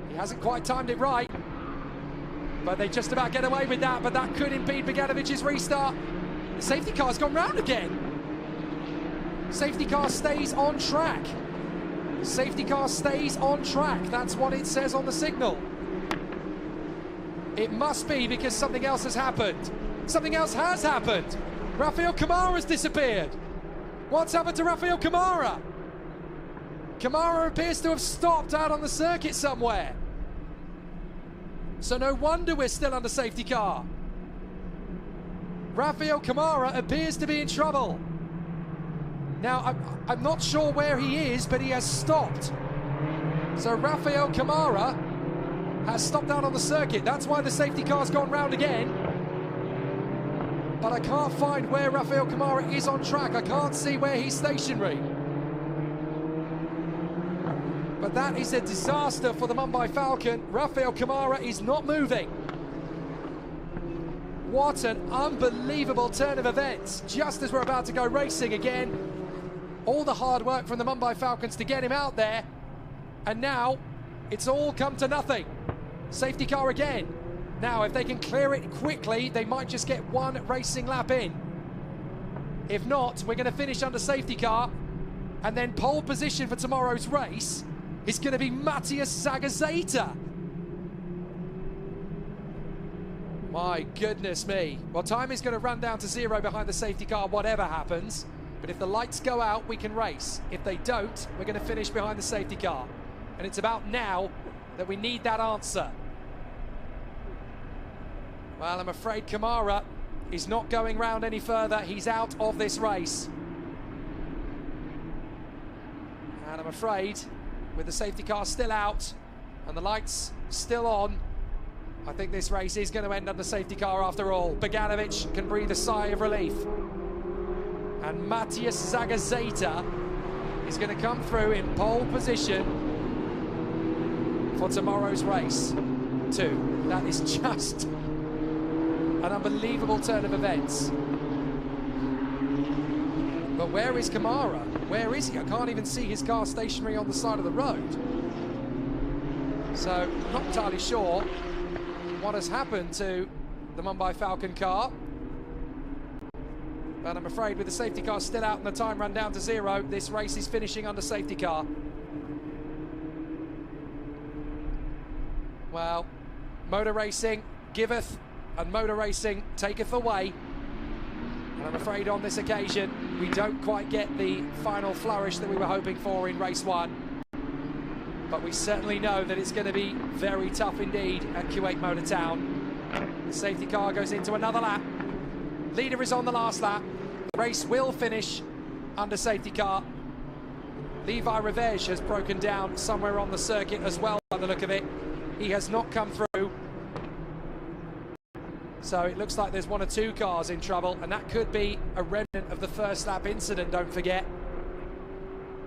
He hasn't quite timed it right, but they just about get away with that, but that could impede Beganovic's restart. The safety car's gone round again. Safety car stays on track. Safety car stays on track. That's what it says on the signal. It must be because something else has happened. Something else has happened. Rafael Kamara has disappeared. What's happened to Rafael Kamara? Kamara appears to have stopped out on the circuit somewhere. So no wonder we're still under safety car. Rafael Kamara appears to be in trouble. Now, I'm not sure where he is, but he has stopped. So Rafael Kamara has stopped out on the circuit. That's why the safety car's gone round again. But I can't find where Rafael Kamara is on track. I can't see where he's stationary. But that is a disaster for the Mumbai Falcon. Rafael Kamara is not moving. What an unbelievable turn of events. Just as we're about to go racing again. All the hard work from the Mumbai Falcons to get him out there. And now it's all come to nothing. Safety car again. Now, if they can clear it quickly, they might just get 1 racing lap in. If not, we're going to finish under safety car. And then pole position for tomorrow's race is going to be Matthias Zagazeta. My goodness me. Well, time is going to run down to 0 behind the safety car, whatever happens. But if the lights go out, we can race. If they don't, we're going to finish behind the safety car. And it's about now that we need that answer. Well, I'm afraid Kamara is not going round any further. He's out of this race. And I'm afraid, with the safety car still out and the lights still on, I think this race is going to end under safety car after all. Beganovic can breathe a sigh of relief. And Matthias Zagazeta is going to come through in pole position for tomorrow's race 2. That is just an unbelievable turn of events. But where is Kamara? Where is he? I can't even see his car stationary on the side of the road. So, not entirely sure what has happened to the Mumbai Falcon car. But I'm afraid with the safety car still out and the time run down to 0, this race is finishing under safety car. Well, motor racing giveth and motor racing taketh away. And I'm afraid on this occasion, we don't quite get the final flourish that we were hoping for in race 1. But we certainly know that it's going to be very tough indeed at Kuwait Motor Town. The safety car goes into another lap. Leader is on the last lap. The race will finish under safety car. Levi Revege has broken down somewhere on the circuit as well, by the look of it. He has not come through. So it looks like there's one or two cars in trouble, and that could be a remnant of the first lap incident, don't forget.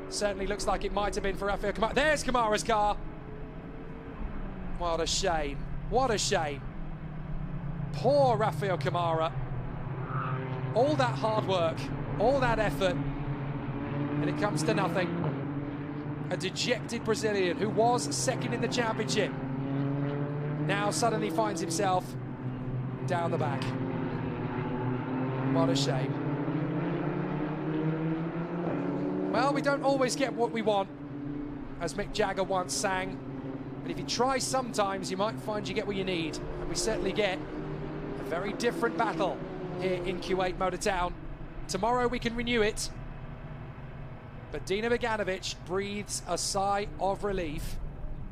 Certainly looks like it might have been for Rafael Kamara. There's Kamara's car. What a shame. What a shame. Poor Rafael Kamara. All that hard work, all that effort, and it comes to nothing. A dejected Brazilian who was second in the championship now suddenly finds himself down the back. What a shame. Well, we don't always get what we want, as Mick Jagger once sang, but if you try sometimes, you might find you get what you need, and we certainly get a very different battle here in Kuwait Motor Town. Tomorrow we can renew it, but Dino Beganovic breathes a sigh of relief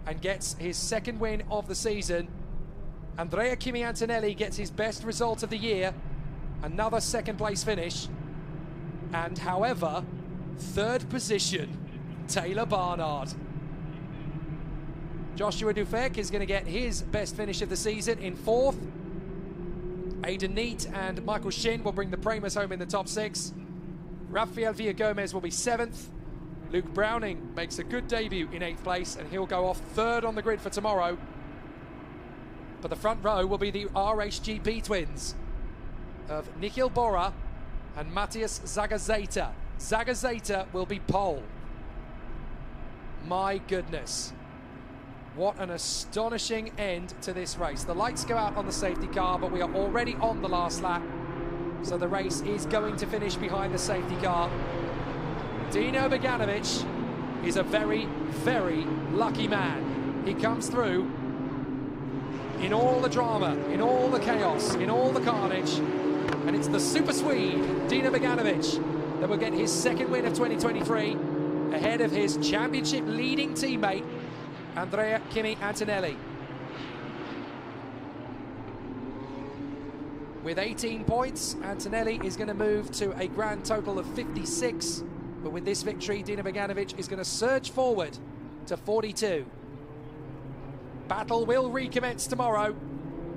and gets his second win of the season. Andrea Kimi Antonelli gets his best result of the year, another second place finish. And however, third position, Taylor Barnard. Joshua Dufek is going to get his best finish of the season in fourth. Aidan Neat and Michael Shin will bring the Premas home in the top six. Rafael Villagomez will be seventh. Luke Browning makes a good debut in eighth place, and he'll go off third on the grid for tomorrow. But the front row will be the RHGP twins of Nikhil Bora and Matthias Zagazeta. Zagazeta will be pole. My goodness. What an astonishing end to this race. The lights go out on the safety car, but we are already on the last lap. So the race is going to finish behind the safety car. Dino Beganovic is a very, very lucky man. He comes through in all the drama, in all the chaos, in all the carnage. And it's the Super Swede, Dino Beganovic, that will get his second win of 2023 ahead of his championship leading teammate, Andrea Kimi Antonelli. With 18 points, Antonelli is going to move to a grand total of 56. But with this victory, Dino Beganovic is going to surge forward to 42. Battle will recommence tomorrow,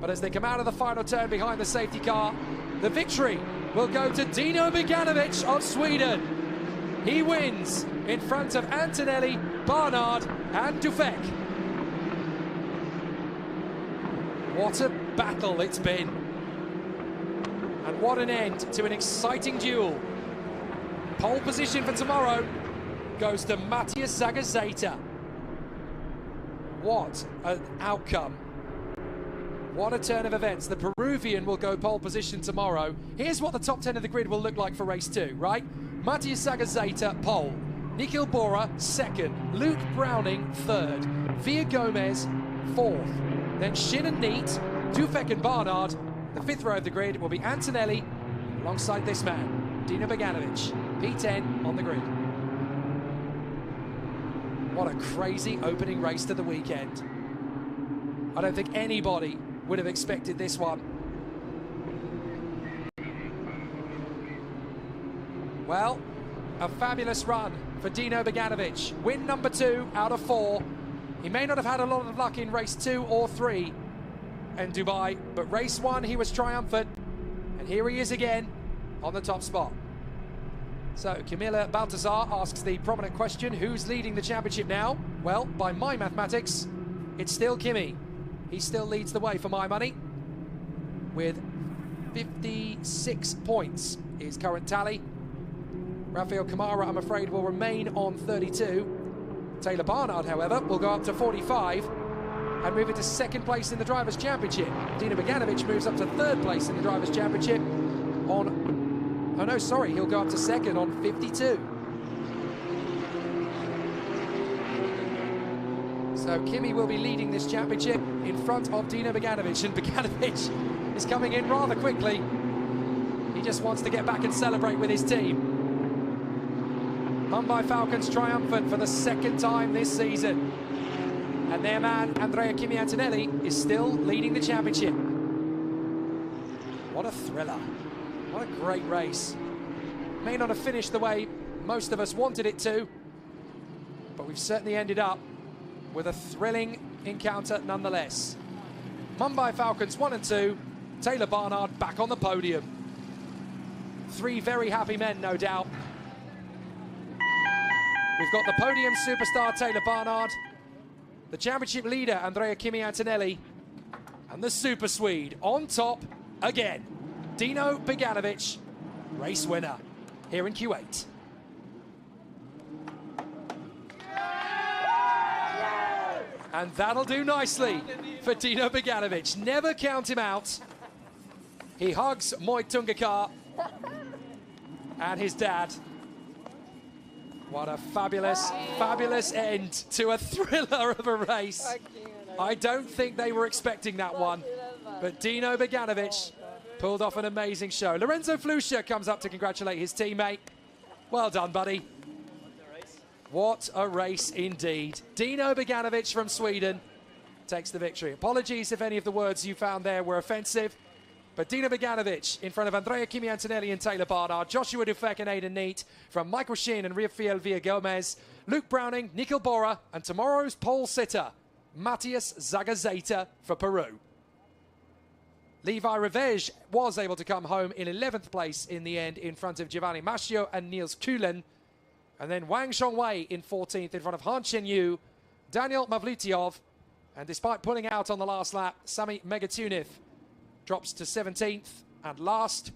but as they come out of the final turn behind the safety car, the victory will go to Dino Beganovic of Sweden. He wins in front of Antonelli, Barnard and Dufek. What a battle it's been. And what an end to an exciting duel. Pole position for tomorrow goes to Matthias Zagazeta. What an outcome. What a turn of events. The Peruvian will go pole position tomorrow. Here's what the top 10 of the grid will look like for race 2, right? Matthias Zagazeta, pole. Nikhil Bora, second. Luke Browning, third. Villagomez, fourth. Then Shin and Neat, Dufek and Barnard. The fifth row of the grid will be Antonelli alongside this man, Dino Beganovic, P10 on the grid. What a crazy opening race to the weekend. I don't think anybody would have expected this one. Well, a fabulous run for Dino Beganovic. Win number 2 out of 4. He may not have had a lot of luck in race 2 or 3 in Dubai, but race 1 he was triumphant, and here he is again on the top spot. So Camilla Baltazar asks the prominent question, who's leading the championship now? Well, by my mathematics, it's still Kimi. He still leads the way for my money with 56 points, his current tally. Rafael Kamara, I'm afraid, will remain on 32. Taylor Barnard, however, will go up to 45 and move into second place in the Drivers' Championship. Dino Beganovic moves up to third place in the Drivers' Championship on... Oh no, sorry, he'll go up to second on 52. So Kimi will be leading this championship in front of Dino Beganovic, and Beganovic is coming in rather quickly. He just wants to get back and celebrate with his team. Mumbai Falcons triumphant for the second time this season. And their man, Andrea Kimi Antonelli, is still leading the championship. What a thriller. What What a great race. May not have finished the way most of us wanted it to, but we've certainly ended up with a thrilling encounter nonetheless. Mumbai Falcons 1 and 2, Taylor Barnard back on the podium. 3 very happy men, no doubt. We've got the podium superstar Taylor Barnard, the championship leader Andrea Kimi Antonelli, and the super Swede on top again, Dino Beganovic, race winner here in Kuwait. And that'll do nicely for Dino Beganovic. Never count him out. He hugs Moy Tungakar and his dad. What a fabulous, fabulous end to a thriller of a race. I don't think they were expecting that one, but Dino Beganovic pulled off an amazing show. Lorenzo Flusha comes up to congratulate his teammate. Well done, buddy. What a race indeed. Dino Beganovic from Sweden takes the victory. Apologies if any of the words you found there were offensive, but Dino Beganovic in front of Andrea Kimi Antonelli and Taylor Barnard, Joshua Dufek and Aidan Neat, from Michael Shin and Rafael Villa-Gomez, Luke Browning, Nikhil Bora, and tomorrow's pole sitter, Matthias Zagazeta for Peru. Levi Revege was able to come home in 11th place in the end in front of Giovanni Maschio and Niels Kuhlen. And then Wang Zhongwei in 14th in front of Han Chen-Yu, Daniel Mavlyutyov, and despite pulling out on the last lap, Sami Megatuniv drops to 17th, and last,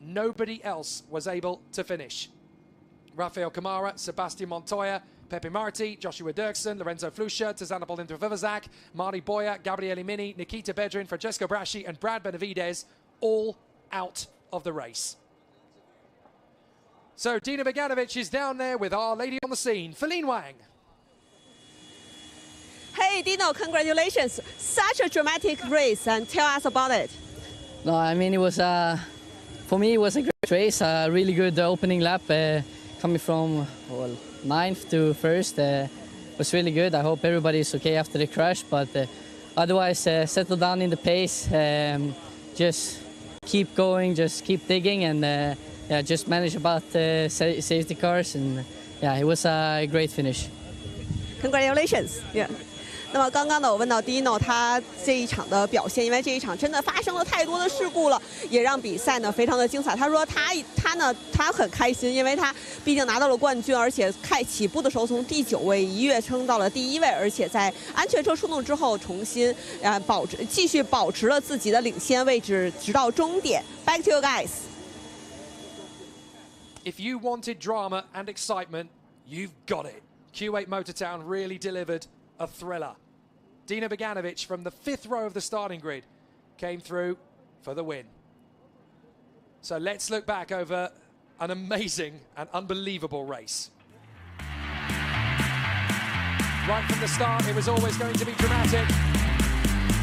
nobody else was able to finish. Rafael Kamara, Sebastian Montoya, Pepe Marti, Joshua Dirksen, Lorenzo Flusha, Tizana Bolindra-Vivazak, Marty Boya, Gabriele Mini, Nikita Bedrin, Francesco Braschi, and Brad Benavides, all out of the race. So Dino Beganovic is down there with our lady on the scene, Feline Wang. Hey Dino, congratulations. Such a dramatic race, and tell us about it. No, I mean, it was, for me, it was a great race, a really good opening lap, coming from 9th to 1st. Was really good. I hope everybody's okay after the crash, but otherwise, settle down in the pace, just keep going, just keep digging, and yeah, just manage about safety cars, and yeah, it was a great finish. Congratulations. Yeah. 那么刚刚呢，我问到 Dino 他这一场的表现，因为这一场真的发生了太多的事故了，也让比赛呢非常的精彩。他说他很开心，因为他毕竟拿到了冠军，而且起步的时候从第9位一跃升到了第1位，而且在安全车出动之后重新继续保持了自己的领先位置，直到终点。Back to you guys. If you wanted drama and excitement, you've got it. Kuwait Motor Town really delivered a thriller. Dino Beganovic from the 5th row of the starting grid came through for the win. So let's look back over an amazing and unbelievable race. Right from the start, it was always going to be dramatic.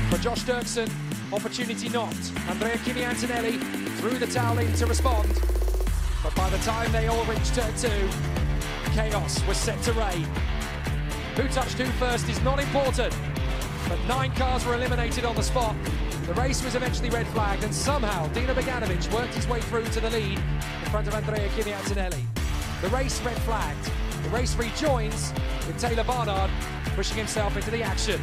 For Josh Dirksen, opportunity knocked. Andrea Kimi Antonelli threw the towel in to respond. But by the time they all reached turn 2, chaos was set to reign. Who touched who first is not important, but 9 cars were eliminated on the spot. The race was eventually red flagged, and somehow Dino Beganovic worked his way through to the lead in front of Andrea Kimi Antonelli. The race red flagged. The race rejoins with Taylor Barnard pushing himself into the action.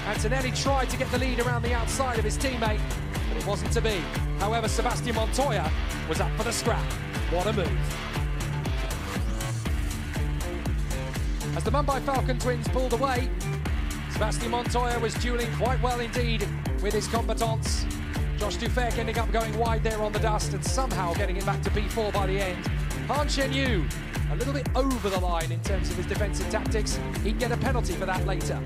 Antonelli tried to get the lead around the outside of his teammate, but it wasn't to be. However, Sebastian Montoya was up for the scrap. What a move. As the Mumbai Falcon twins pulled away, Sebastian Montoya was dueling quite well indeed with his combatants. Josh Dufek ending up going wide there on the dust and somehow getting it back to P4 by the end. Han Chen-Yu, a little bit over the line in terms of his defensive tactics. He'd get a penalty for that later.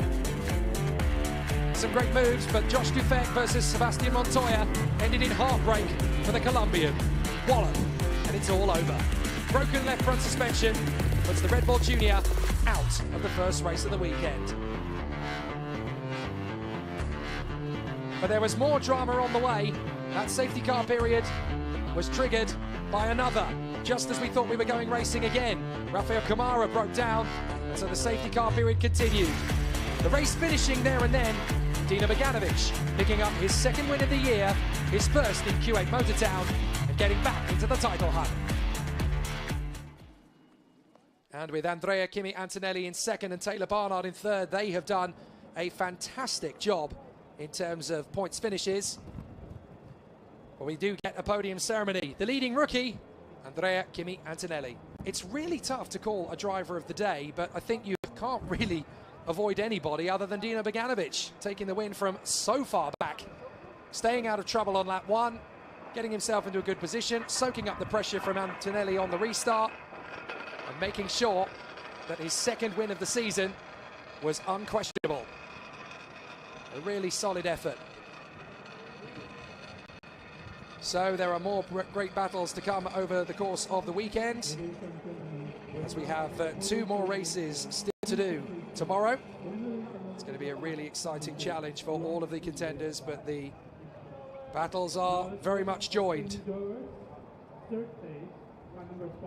Some great moves, but Josh Dufek versus Sebastian Montoya ended in heartbreak for the Colombian. Wallop, and it's all over. Broken left front suspension puts the Red Bull Junior out of the first race of the weekend. But there was more drama on the way. That safety car period was triggered by another, just as we thought we were going racing again. Rafael Kamara broke down, and so the safety car period continued. The race finishing there and then, Dino Beganovic picking up his 2nd win of the year, his first in Kuwait Motor Town, and getting back into the title hunt. And with Andrea Kimi Antonelli in second and Taylor Barnard in third, they have done a fantastic job in terms of points finishes. But we do get a podium ceremony. The leading rookie, Andrea Kimi Antonelli. It's really tough to call a driver of the day, but I think you can't really avoid anybody other than Dino Beganovic, taking the win from so far back, staying out of trouble on lap one, getting himself into a good position, soaking up the pressure from Antonelli on the restart, and making sure that his second win of the season was unquestionable. A really solid effort. So there are more great battles to come over the course of the weekend, as we have two more races still to do tomorrow. It's going to be a really exciting challenge for all of the contenders, but the battles are very much joined.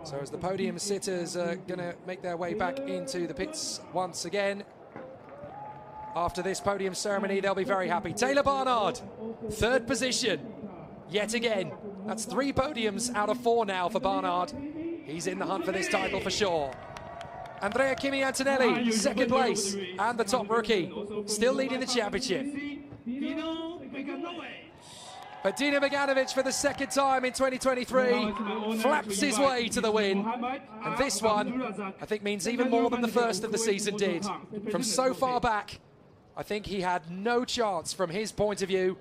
So as the podium sitters are going to make their way back into the pits once again, after this podium ceremony, they'll be very happy. Taylor Barnard, third position, yet again. That's 3 podiums out of 4 now for Barnard. He's in the hunt for this title for sure. Andrea Kimi Antonelli, second place, and the top rookie, still leading the championship. But Dino Beganovic, for the second time in 2023, flaps his way to the win. And this one, I think, means even more than the first of the season did. From so far back, I think he had no chance from his point of view,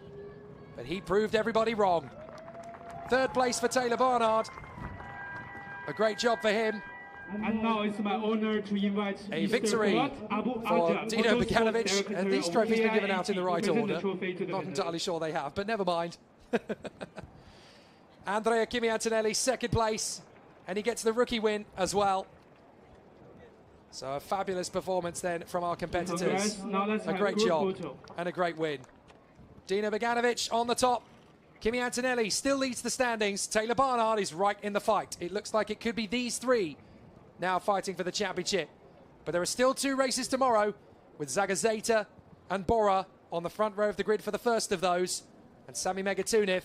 but he proved everybody wrong. Third place for Taylor Barnard. A great job for him. And now it's my honor to invite a victory for Dino Beganovic, and these trophies been given out in the right order. Not entirely sure they have, but never mind. Andrea Kimi Antonelli, second place, and he gets the rookie win as well. So a fabulous performance then from our competitors. A great job and a great win. Dino Beganovic on the top. Kimi Antonelli still leads the standings. Taylor Barnard is right in the fight. It looks like it could be these 3 now fighting for the championship. But there are still 2 races tomorrow, with Zagazeta and Bora on the front row of the grid for the first of those, and Sami Megatuniv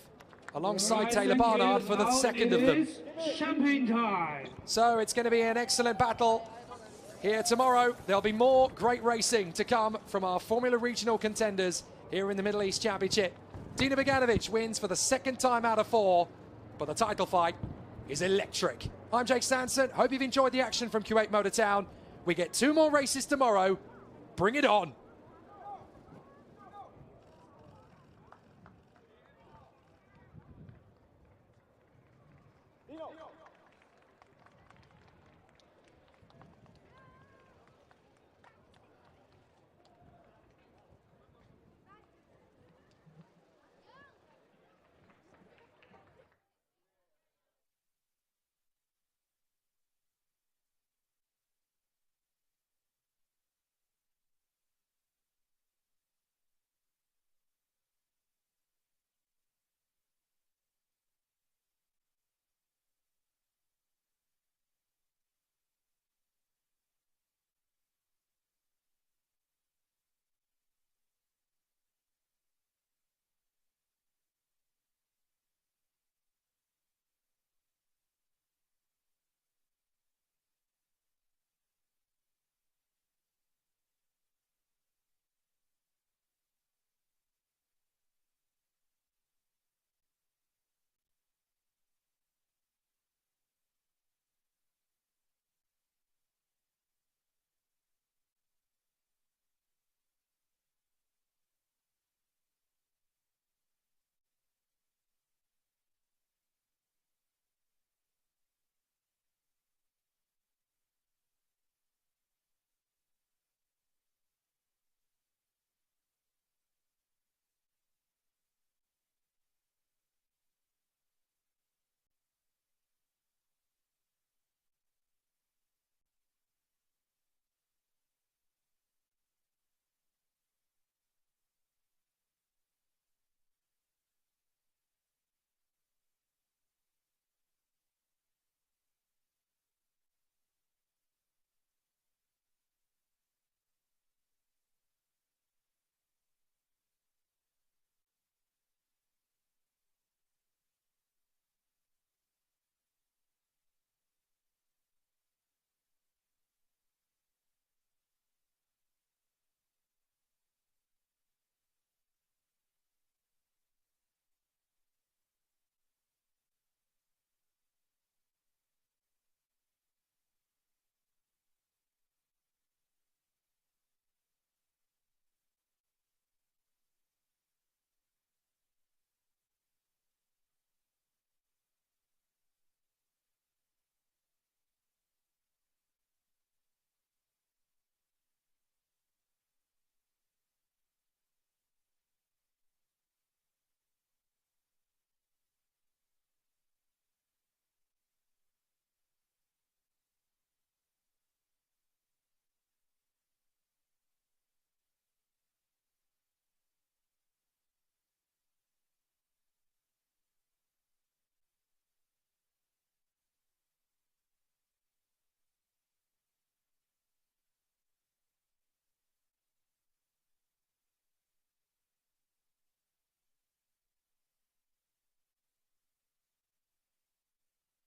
alongside Taylor Barnard for the second of them. Champagne time. So it's going to be an excellent battle here tomorrow. There'll be more great racing to come from our Formula Regional contenders here in the Middle East Championship. Dino Beganovic wins for the second time out of 4, but the title fight is electric. I'm Jake Sanson. Hope you've enjoyed the action from Kuwait Motor Town. We get 2 more races tomorrow. Bring it on.